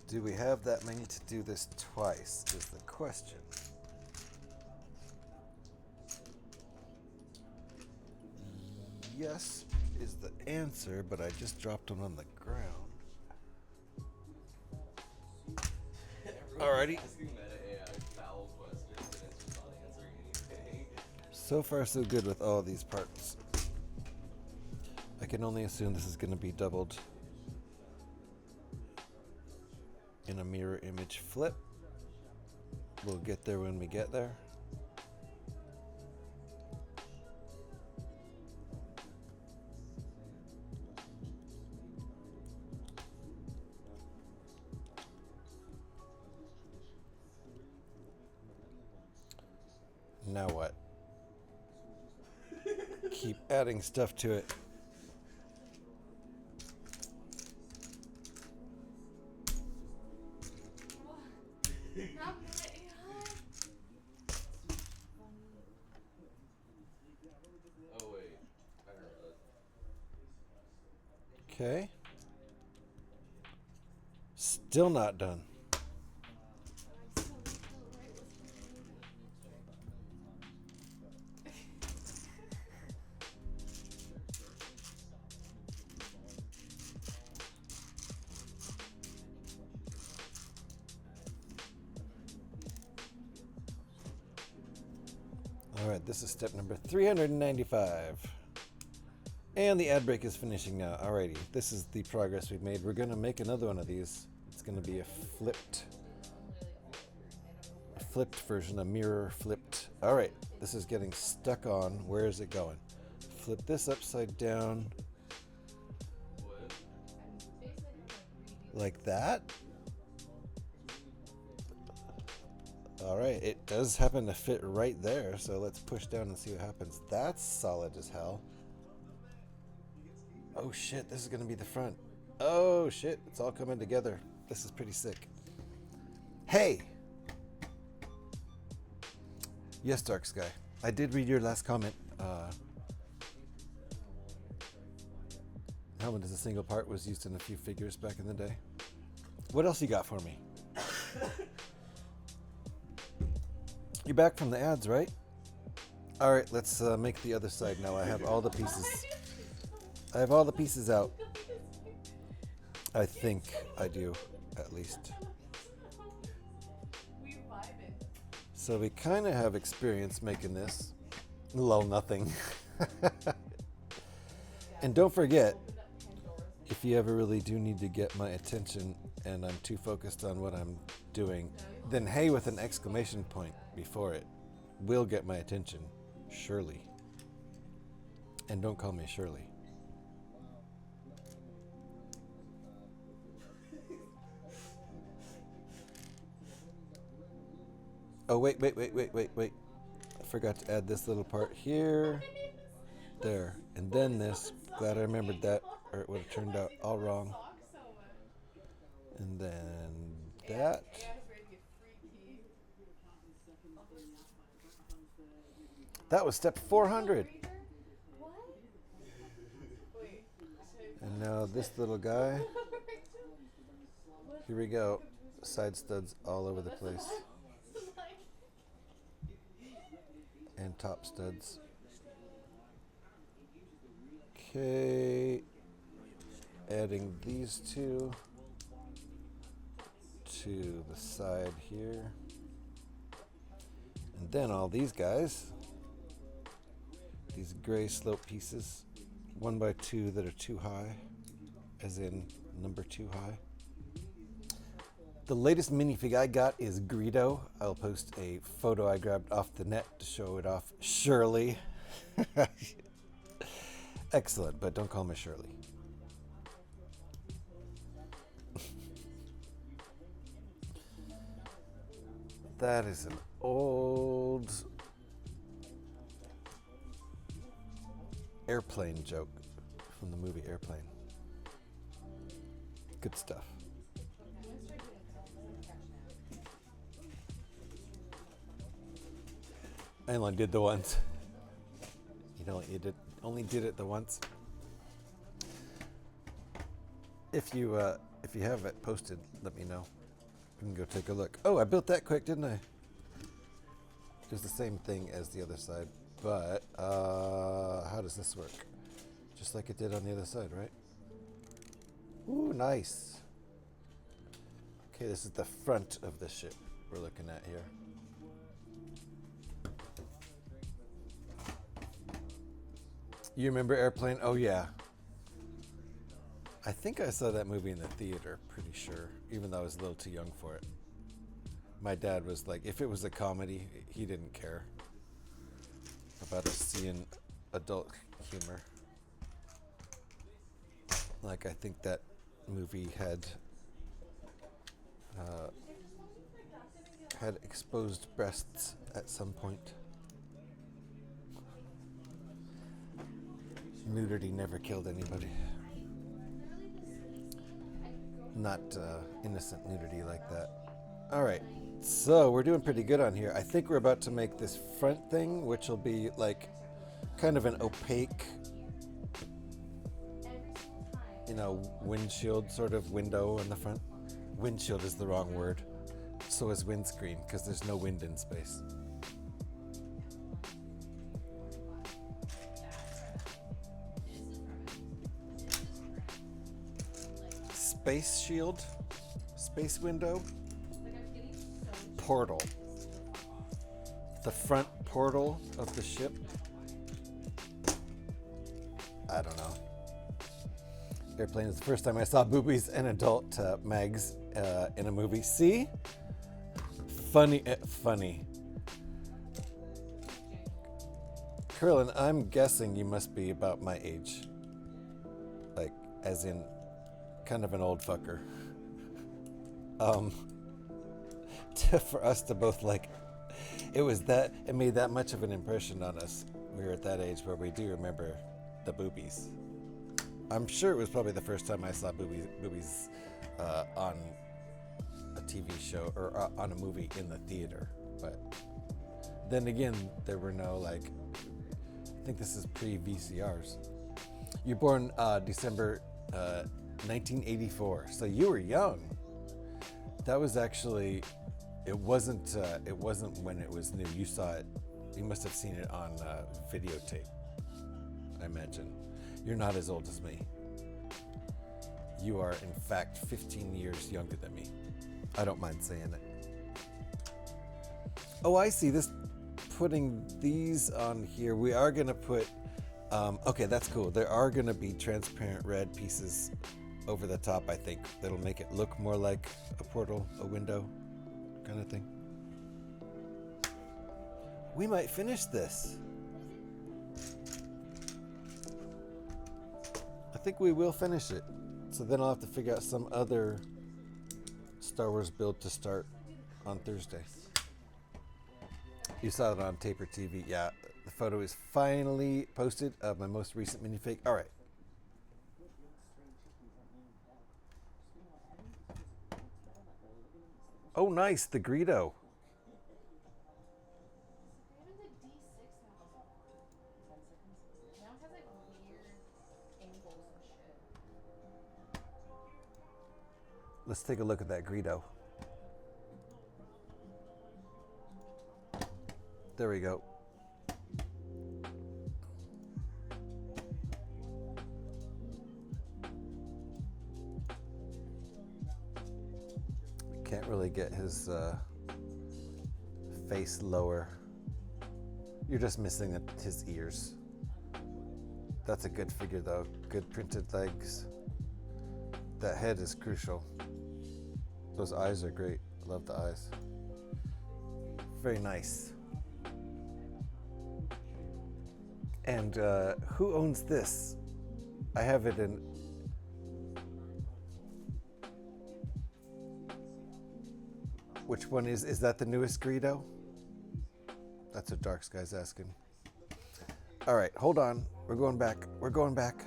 S1: Do we have that many to do this twice is the question. Yes is the answer, but I just dropped one on the ground. Alrighty. So far so good with all these parts. I can only assume this is going to be doubled in a mirror image flip. We'll get there when we get there. Now what? Keep adding stuff to it. Okay. Still not done. All right, this is step number 395. And the ad break is finishing now. Alrighty, this is the progress we've made. We're gonna make another one of these. It's gonna be a flipped version, a mirror flipped. All right, this is getting stuck on. Where is it going? Flip this upside down. Like that. All right, it does happen to fit right there. So let's push down and see what happens. That's solid as hell. Oh shit, this is gonna be the front. Oh shit, it's all coming together. This is pretty sick. Hey! Yes, Dark Sky. I did read your last comment. Helmet is a single part, was used in a few figures back in the day. What else you got for me? You're back from the ads, right? All right, let's make the other side now. I have all the pieces. I have all the pieces out. I think I do, at least. So we kind of have experience making this. Lol, nothing. And don't forget, if you ever really do need to get my attention and I'm too focused on what I'm doing, then hey with an exclamation point before it will get my attention, surely. And don't call me Shirley. Oh, wait. I forgot to add this little part here. There. And then this. Glad I remembered that, or it would have turned out all wrong. And then that. That was step 400. And now this little guy. Here we go. Side studs all over the place. And top studs. Okay. Adding these two to the side here. And then all these guys, these gray slope pieces, 1x2 that are too high, as in number 2 high. The latest minifig I got is Greedo. I'll post a photo I grabbed off the net to show it off. Shirley. Excellent, but don't call me Shirley. That is an old airplane joke from the movie Airplane. Good stuff. I only did the once. Only did it the once. If you have it posted, let me know. We can go take a look. Oh, I built that quick, didn't I? Just the same thing as the other side, but how does this work? Just like it did on the other side, right? Ooh, nice. Okay, this is the front of the ship we're looking at here. You remember Airplane? Oh yeah. I think I saw that movie in the theater, pretty sure, even though I was a little too young for it. My dad was like, if it was a comedy, he didn't care about us seeing adult humor. Like, I think that movie had exposed breasts at some point. Nudity never killed anybody. Not innocent nudity like that. All right, so we're doing pretty good on here. I think we're about to make this front thing, which will be like kind of an opaque, windshield sort of window in the front. Windshield is the wrong word. So is windscreen, because there's no wind in space. Space shield, space window, portal. The front portal of the ship. I don't know. Airplane is the first time I saw boobies and adult mags in a movie. See? Funny. Curlin, I'm guessing you must be about my age. Like, as in, kind of an old fucker. For us to both it made that much of an impression on us. We were at that age where we do remember the boobies. I'm sure it was probably the first time I saw boobies on a TV show or on a movie in the theater. But then again, there were no I think this is pre-VCRs. You're born December 1984, so you were young. That was actually, it wasn't when it was new. You saw it, you must have seen it on videotape, I imagine. You're not as old as me. You are, in fact, 15 years younger than me. I don't mind saying it. Oh, I see. Putting these on here, we are going to put, okay, that's cool. There are going to be transparent red pieces over the top, I think. That'll make it look more like a portal, a window kind of thing. We might finish this. I think we will finish it. So then I'll have to figure out some other Star Wars build to start on Thursday. You saw it on Taper TV. Yeah, the photo is finally posted of my most recent minifig. All right. Oh, nice, the Greedo. Let's take a look at that Greedo. There we go. Can't really get his face lower. You're just missing his ears. That's a good figure though. Good printed legs. That head is crucial. Those eyes are great. I love the eyes. Very nice. And who owns this? I have it in. Which one is that the newest Greedo? That's what Dark Sky's asking. All right, hold on. We're going back. We're going back.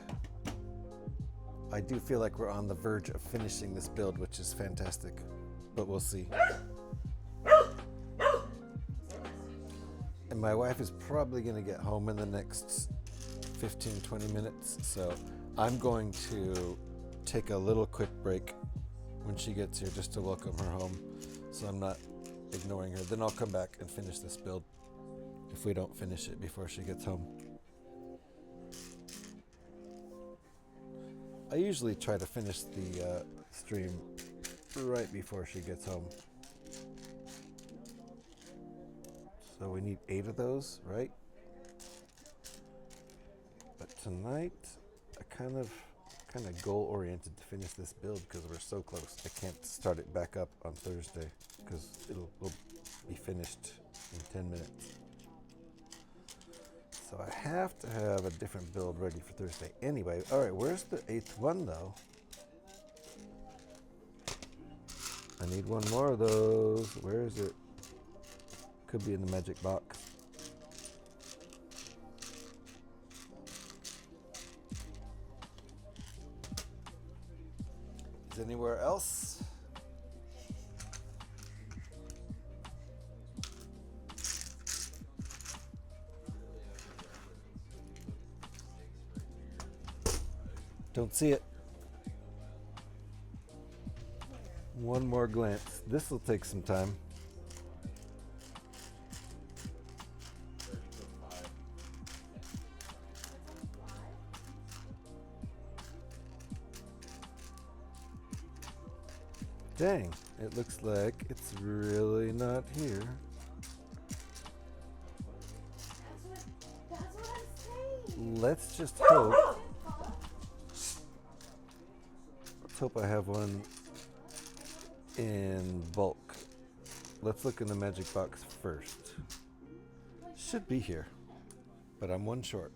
S1: I do feel like we're on the verge of finishing this build, which is fantastic, but we'll see. And my wife is probably going to get home in the next 15-20 minutes, so I'm going to take a little quick break when she gets here just to welcome her home, so I'm not ignoring her. Then I'll come back and finish this build if we don't finish it before she gets home. I usually try to finish the stream right before she gets home. So we need 8 of those, right? But tonight, I kind of goal oriented to finish this build because we're so close. I can't start it back up on Thursday because will be finished in 10 minutes. So I have to have a different build ready for Thursday anyway. All right, where's the 8th one though? I need one more of those. Where is it? Could be in the magic box. Is anywhere else? Don't see it. One more glance. This will take some time. Dang, it looks like it's really not here.
S3: That's what I'm saying.
S1: Let's just hope. Let's hope I have one in bulk. Let's look in the magic box first. Should be here, but I'm one short.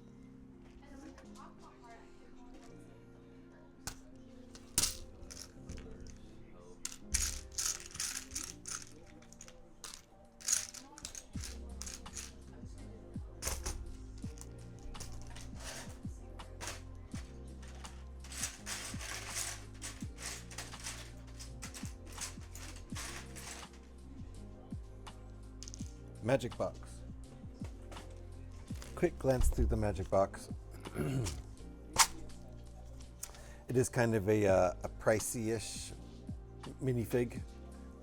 S1: Magic box. Quick glance through the magic box. It is kind of a pricey-ish minifig.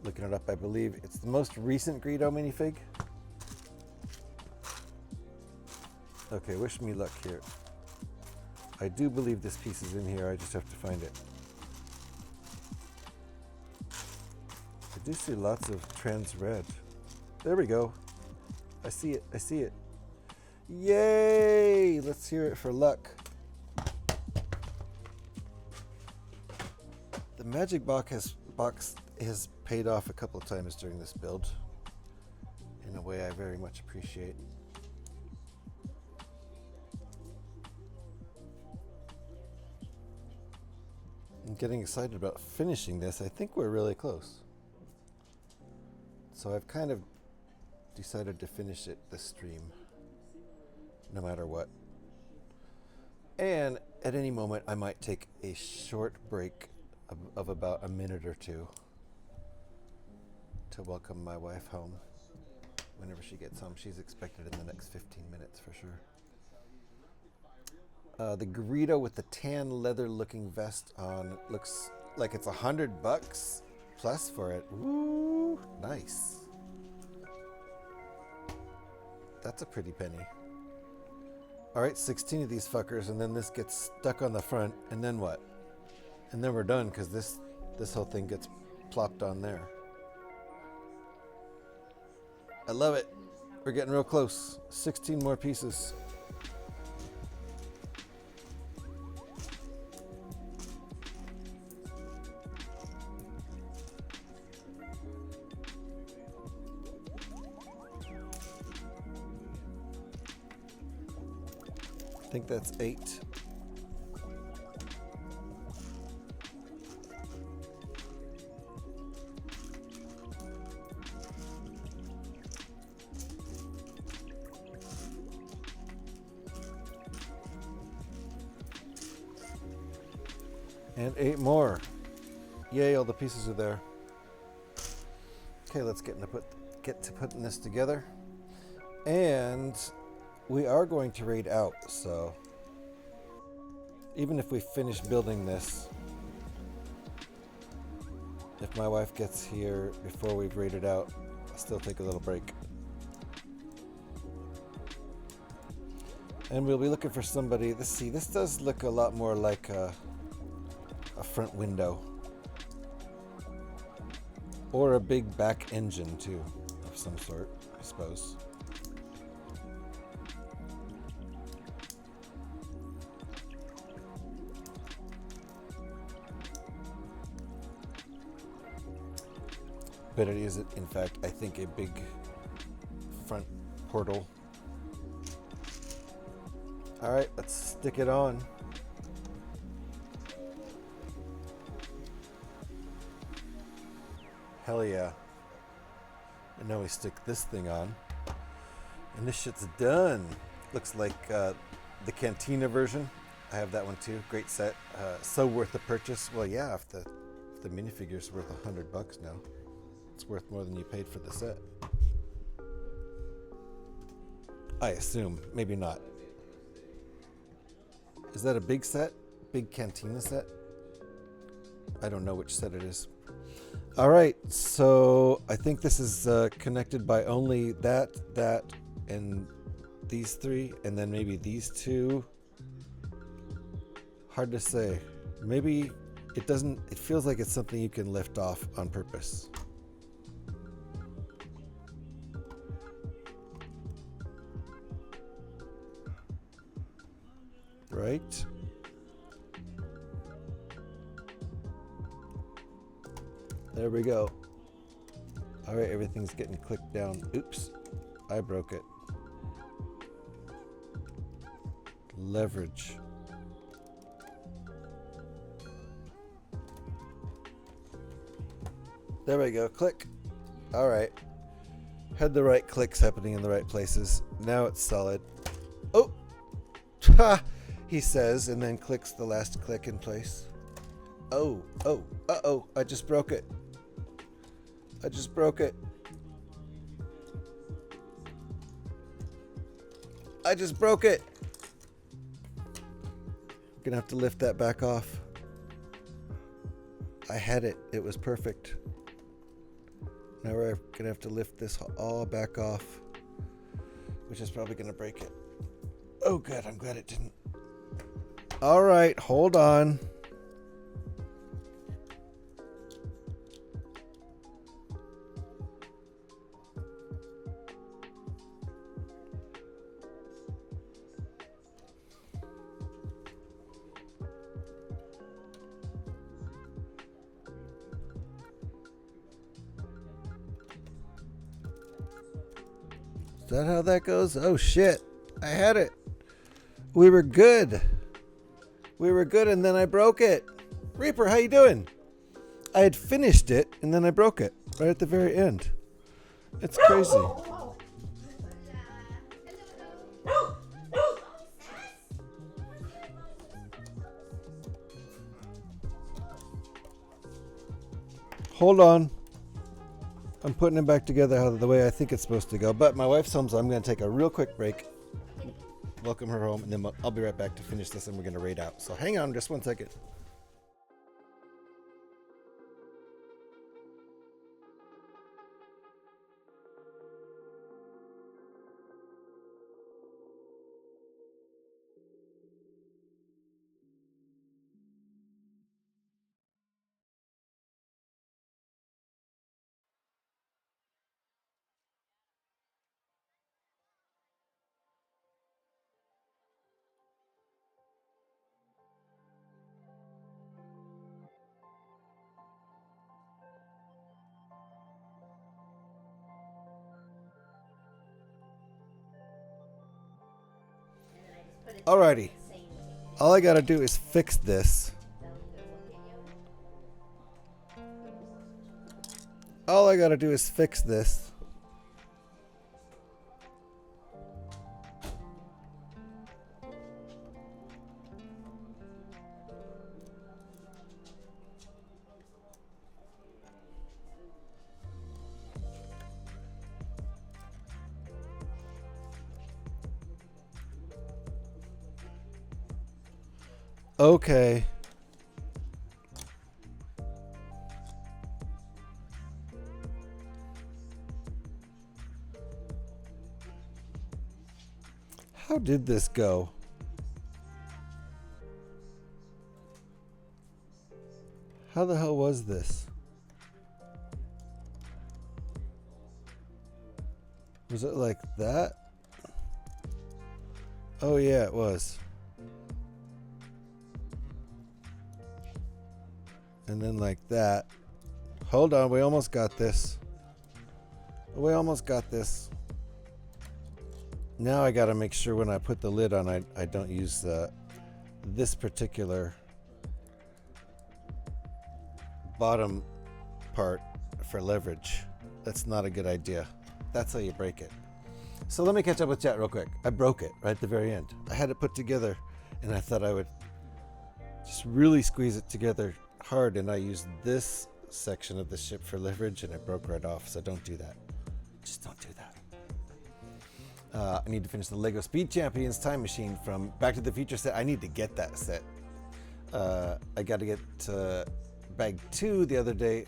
S1: Looking it up, I believe it's the most recent Greedo minifig. Okay, wish me luck here. I do believe this piece is in here. I just have to find it. I do see lots of trans red. There we go. I see it. I see it. Yay! Let's hear it for luck. The magic box has paid off a couple of times during this build in a way I very much appreciate. I'm getting excited about finishing this. I think we're really close. So I've kind of decided to finish it this stream, no matter what. And at any moment, I might take a short break of about a minute or two to welcome my wife home. Whenever she gets home, she's expected in the next 15 minutes for sure. The Greedo with the tan leather-looking vest on looks like it's $100 plus for it. Woo, nice. That's a pretty penny. All right, 16 of these fuckers, and then this gets stuck on the front, and then what? And then we're done, because this whole thing gets plopped on there. I love it. We're getting real close. 16 more pieces. think that's 8. And 8 more. Yay, all the pieces are there. Okay, let's get to putting this together. And we are going to raid out, so even if we finish building this, if my wife gets here before we've raided out, I'll still take a little break. And we'll be looking for somebody. This does look a lot more like a front window. Or a big back engine too, of some sort, I suppose. But it is, in fact, I think a big front portal. All right, let's stick it on. Hell yeah. And now we stick this thing on. And this shit's done. Looks like the Cantina version. I have that one too. Great set. So worth the purchase. Well, yeah, if the minifigure's worth $100 now, it's worth more than you paid for the set. I assume. Maybe not. Is that a big set? Big Cantina set? I don't know which set it is. All right, so I think this is connected by only that, and these 3, and then maybe these 2. Hard to say. Maybe it doesn't, it feels like it's something you can lift off on purpose. Right? There we go. All right, everything's getting clicked down. Oops, I broke it. Leverage. There we go, click. All right. Had the right clicks happening in the right places. Now it's solid. Oh, ha, he says, and then clicks the last click in place. Oh, uh-oh, I just broke it. I just broke it. I just broke it. I'm gonna have to lift that back off. I had it. It was perfect. Now we're gonna have to lift this all back off, which is probably gonna break it. Oh, good. I'm glad it didn't. All right, hold on. Is that how that goes? Oh shit. I had it. We were good. We were good and then I broke it. Reaper, how you doing? I had finished it and then I broke it right at the very end. It's crazy. Hold on. I'm putting it back together the way I think it's supposed to go. But my wife's home, so I'm going to take a real quick break. Welcome her home, and then I'll be right back to finish this, and we're going to raid out. So hang on just 1 second. Alrighty. All I gotta do is fix this. All I gotta do is fix this. Okay. How did this go? How the hell was this? Was it like that? Oh yeah, it was. And then like that. Hold on, we almost got this. We almost got this. Now I gotta make sure when I put the lid on, I don't use this particular bottom part for leverage. That's not a good idea. That's how you break it. So let me catch up with chat real quick. I broke it right at the very end. I had it put together and I thought I would just really squeeze it together hard, and I used this section of the ship for leverage and it broke right off. So don't do that. Just don't do that. I need to finish the Lego Speed Champions Time Machine from Back to the Future set. I need to get that set. I got to get bag 2 the other day.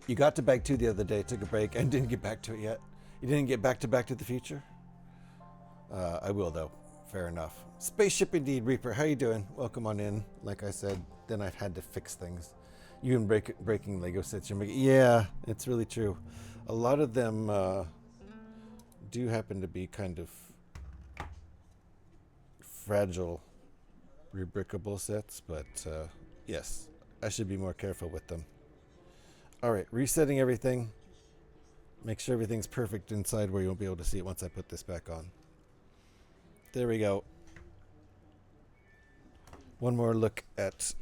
S1: You got to bag 2 the other day, took a break, and didn't get back to it yet. You didn't get back to the Future? I will though. Fair enough. Spaceship indeed, Reaper. How you doing? Welcome on in. Like I said, then I've had to fix things. You and breaking Lego sets. You're making, yeah, it's really true. A lot of them do happen to be kind of fragile, rebrickable sets, but yes, I should be more careful with them. All right, resetting everything. Make sure everything's perfect inside where you'll be able to see it once I put this back on. There we go. One more look at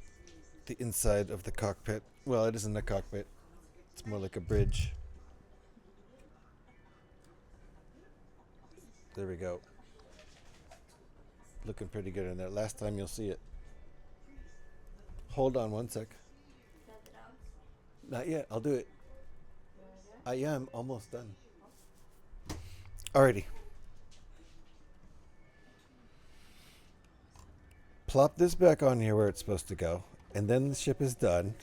S1: the inside of the cockpit. Well, it isn't a cockpit. It's more like a bridge. There we go. Looking pretty good in there. Last time you'll see it. Hold on one sec. Not yet. I'll do it. I am almost done. Alrighty. Plop this back on here where it's supposed to go, and then the ship is done.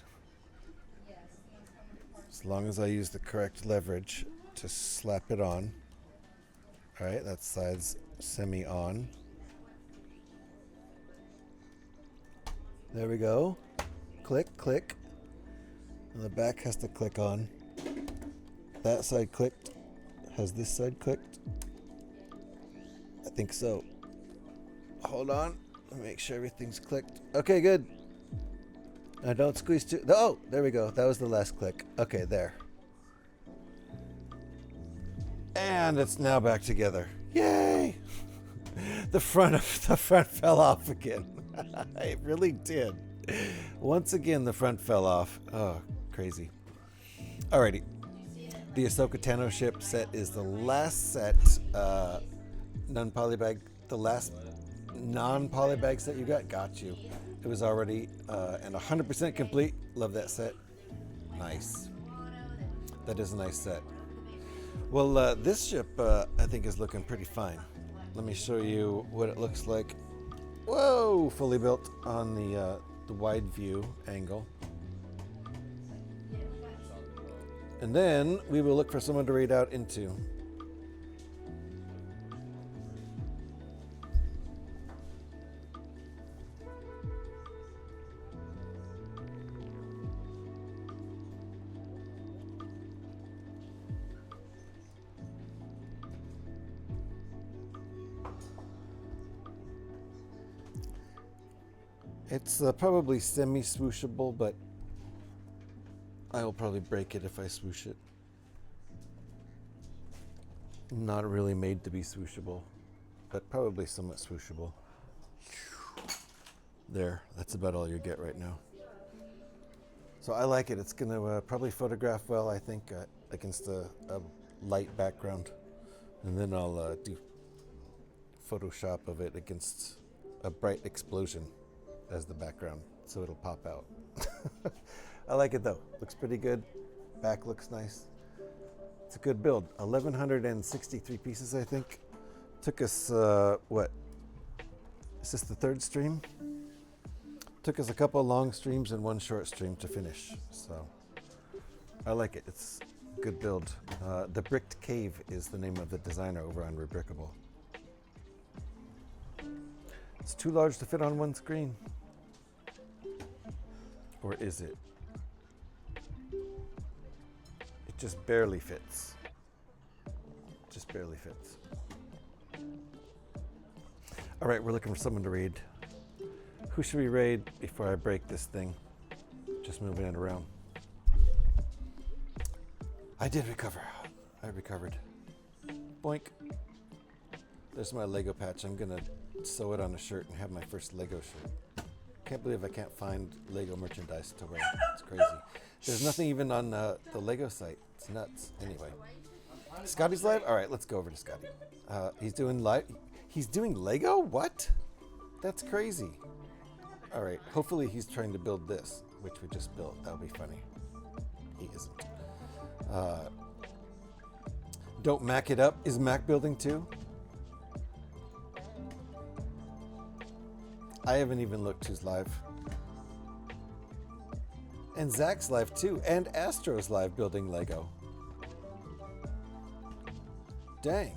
S1: As long as I use the correct leverage to slap it on. Alright, that side's semi-on. There we go. Click, click. And the back has to click on. That side clicked. Has this side clicked? I think so. Hold on. Let me make sure everything's clicked. Okay, good. Now don't squeeze too. Oh, there we go. That was the last click. Okay, there. And it's now back together. Yay! The front fell off again. It really did. Once again, the front fell off. Oh, crazy. Alrighty. The Ahsoka Tano ship set is the last set, non-polybag, the last non-polybag set you got. Got you. It was already and 100% complete. Love that set. Nice. That is a nice set. Well, this ship I think is looking pretty fine. Let me show you what it looks like. Whoa, fully built on the wide view angle. And then we will look for someone to raid out into. It's probably semi-swooshable, but I will probably break it if I swoosh it. Not really made to be swooshable. but probably somewhat swooshable. There, that's about all you get right now. So I like it. It's going to probably photograph well, I think, against a light background. And then I'll do Photoshop of it against a bright explosion as the background, so it'll pop out. I like it though. Looks pretty good. Back looks nice. It's a good build. 1,163 pieces, I think. Took us, what? Is this the third stream? Took us a couple of long streams and one short stream to finish. So I like it. It's a good build. The Bricked Cave is the name of the designer over on Rebrickable. It's too large to fit on one screen. Or is it? It just barely fits. Just barely fits. All right, we're looking for someone to raid. Who should we raid before I break this thing? Just moving it around. I did recover. I recovered. Boink. There's my Lego patch. I'm gonna sew it on a shirt and have my first Lego shirt. Can't believe I can't find Lego merchandise to wear. It's crazy. There's nothing even on the Lego site. It's nuts. Anyway, Scotty's live. All right, let's go over to Scotty. He's doing live. He's doing Lego. What? That's crazy. All right. Hopefully he's trying to build this, which we just built. That'll be funny. He isn't. Don't Mac it up. Is Mac building too? I haven't even looked who's live. And Zach's live too. And Astro's live building Lego. Dang.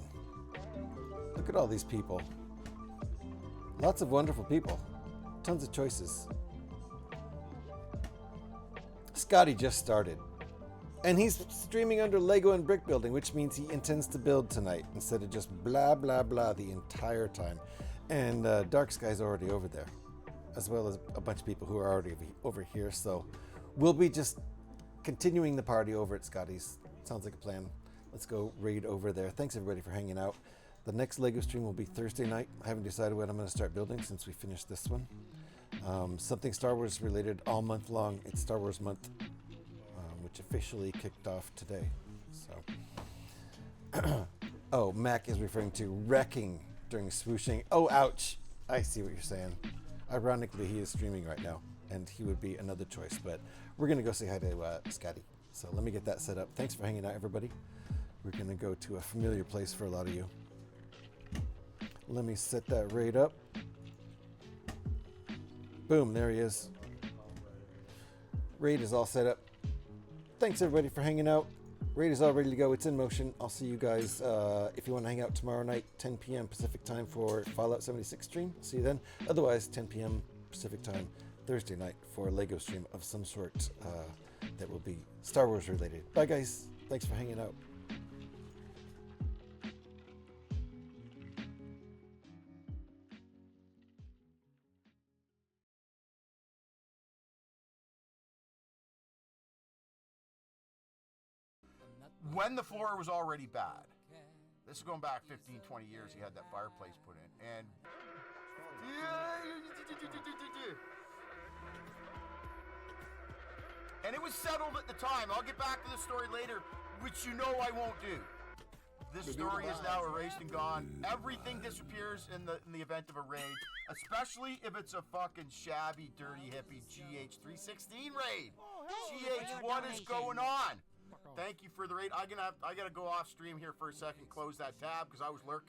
S1: Look at all these people. Lots of wonderful people. Tons of choices. Scotty just started. And he's streaming under Lego and Brickbuilding, which means he intends to build tonight instead of just blah, blah, blah the entire time. And Dark Sky's already over there, as well as a bunch of people who are already over here. So we'll be just continuing the party over at Scotty's. Sounds like a plan. Let's go raid over there. Thanks everybody for hanging out. The next Lego stream will be Thursday night. I haven't decided what I'm going to start building since we finished this one. Something Star Wars related all month long. It's Star Wars month, which officially kicked off today. So, oh, Mac is referring to wrecking during swooshing. Oh, ouch. I see what you're saying. Ironically, he is streaming right now, and he would be another choice, but we're going to go say hi to Scotty. So let me get that set up. Thanks for hanging out, everybody. We're going to go to a familiar place for a lot of you. Let me set that raid up. Boom, there he is. Raid is all set up. Thanks, everybody, for hanging out. Raid is all ready to go. It's in motion. I'll see you guys if you want to hang out tomorrow night, 10 p.m. Pacific time for Fallout 76 stream. See you then. Otherwise, 10 p.m. Pacific time Thursday night for a Lego stream of some sort that will be Star Wars related. Bye, guys. Thanks for hanging out.
S16: When the floor was already bad. This is going back 15, 20 years. He had that fireplace put in. And it was settled at the time. I'll get back to the story later, which you know I won't do. This story is now erased and gone. Everything disappears in the event of a raid, especially if it's a fucking shabby, dirty, hippie GH316 raid. GH, what is going on? Thank you for the raid. I gotta go off stream here for a second, close that tab because I was lurking.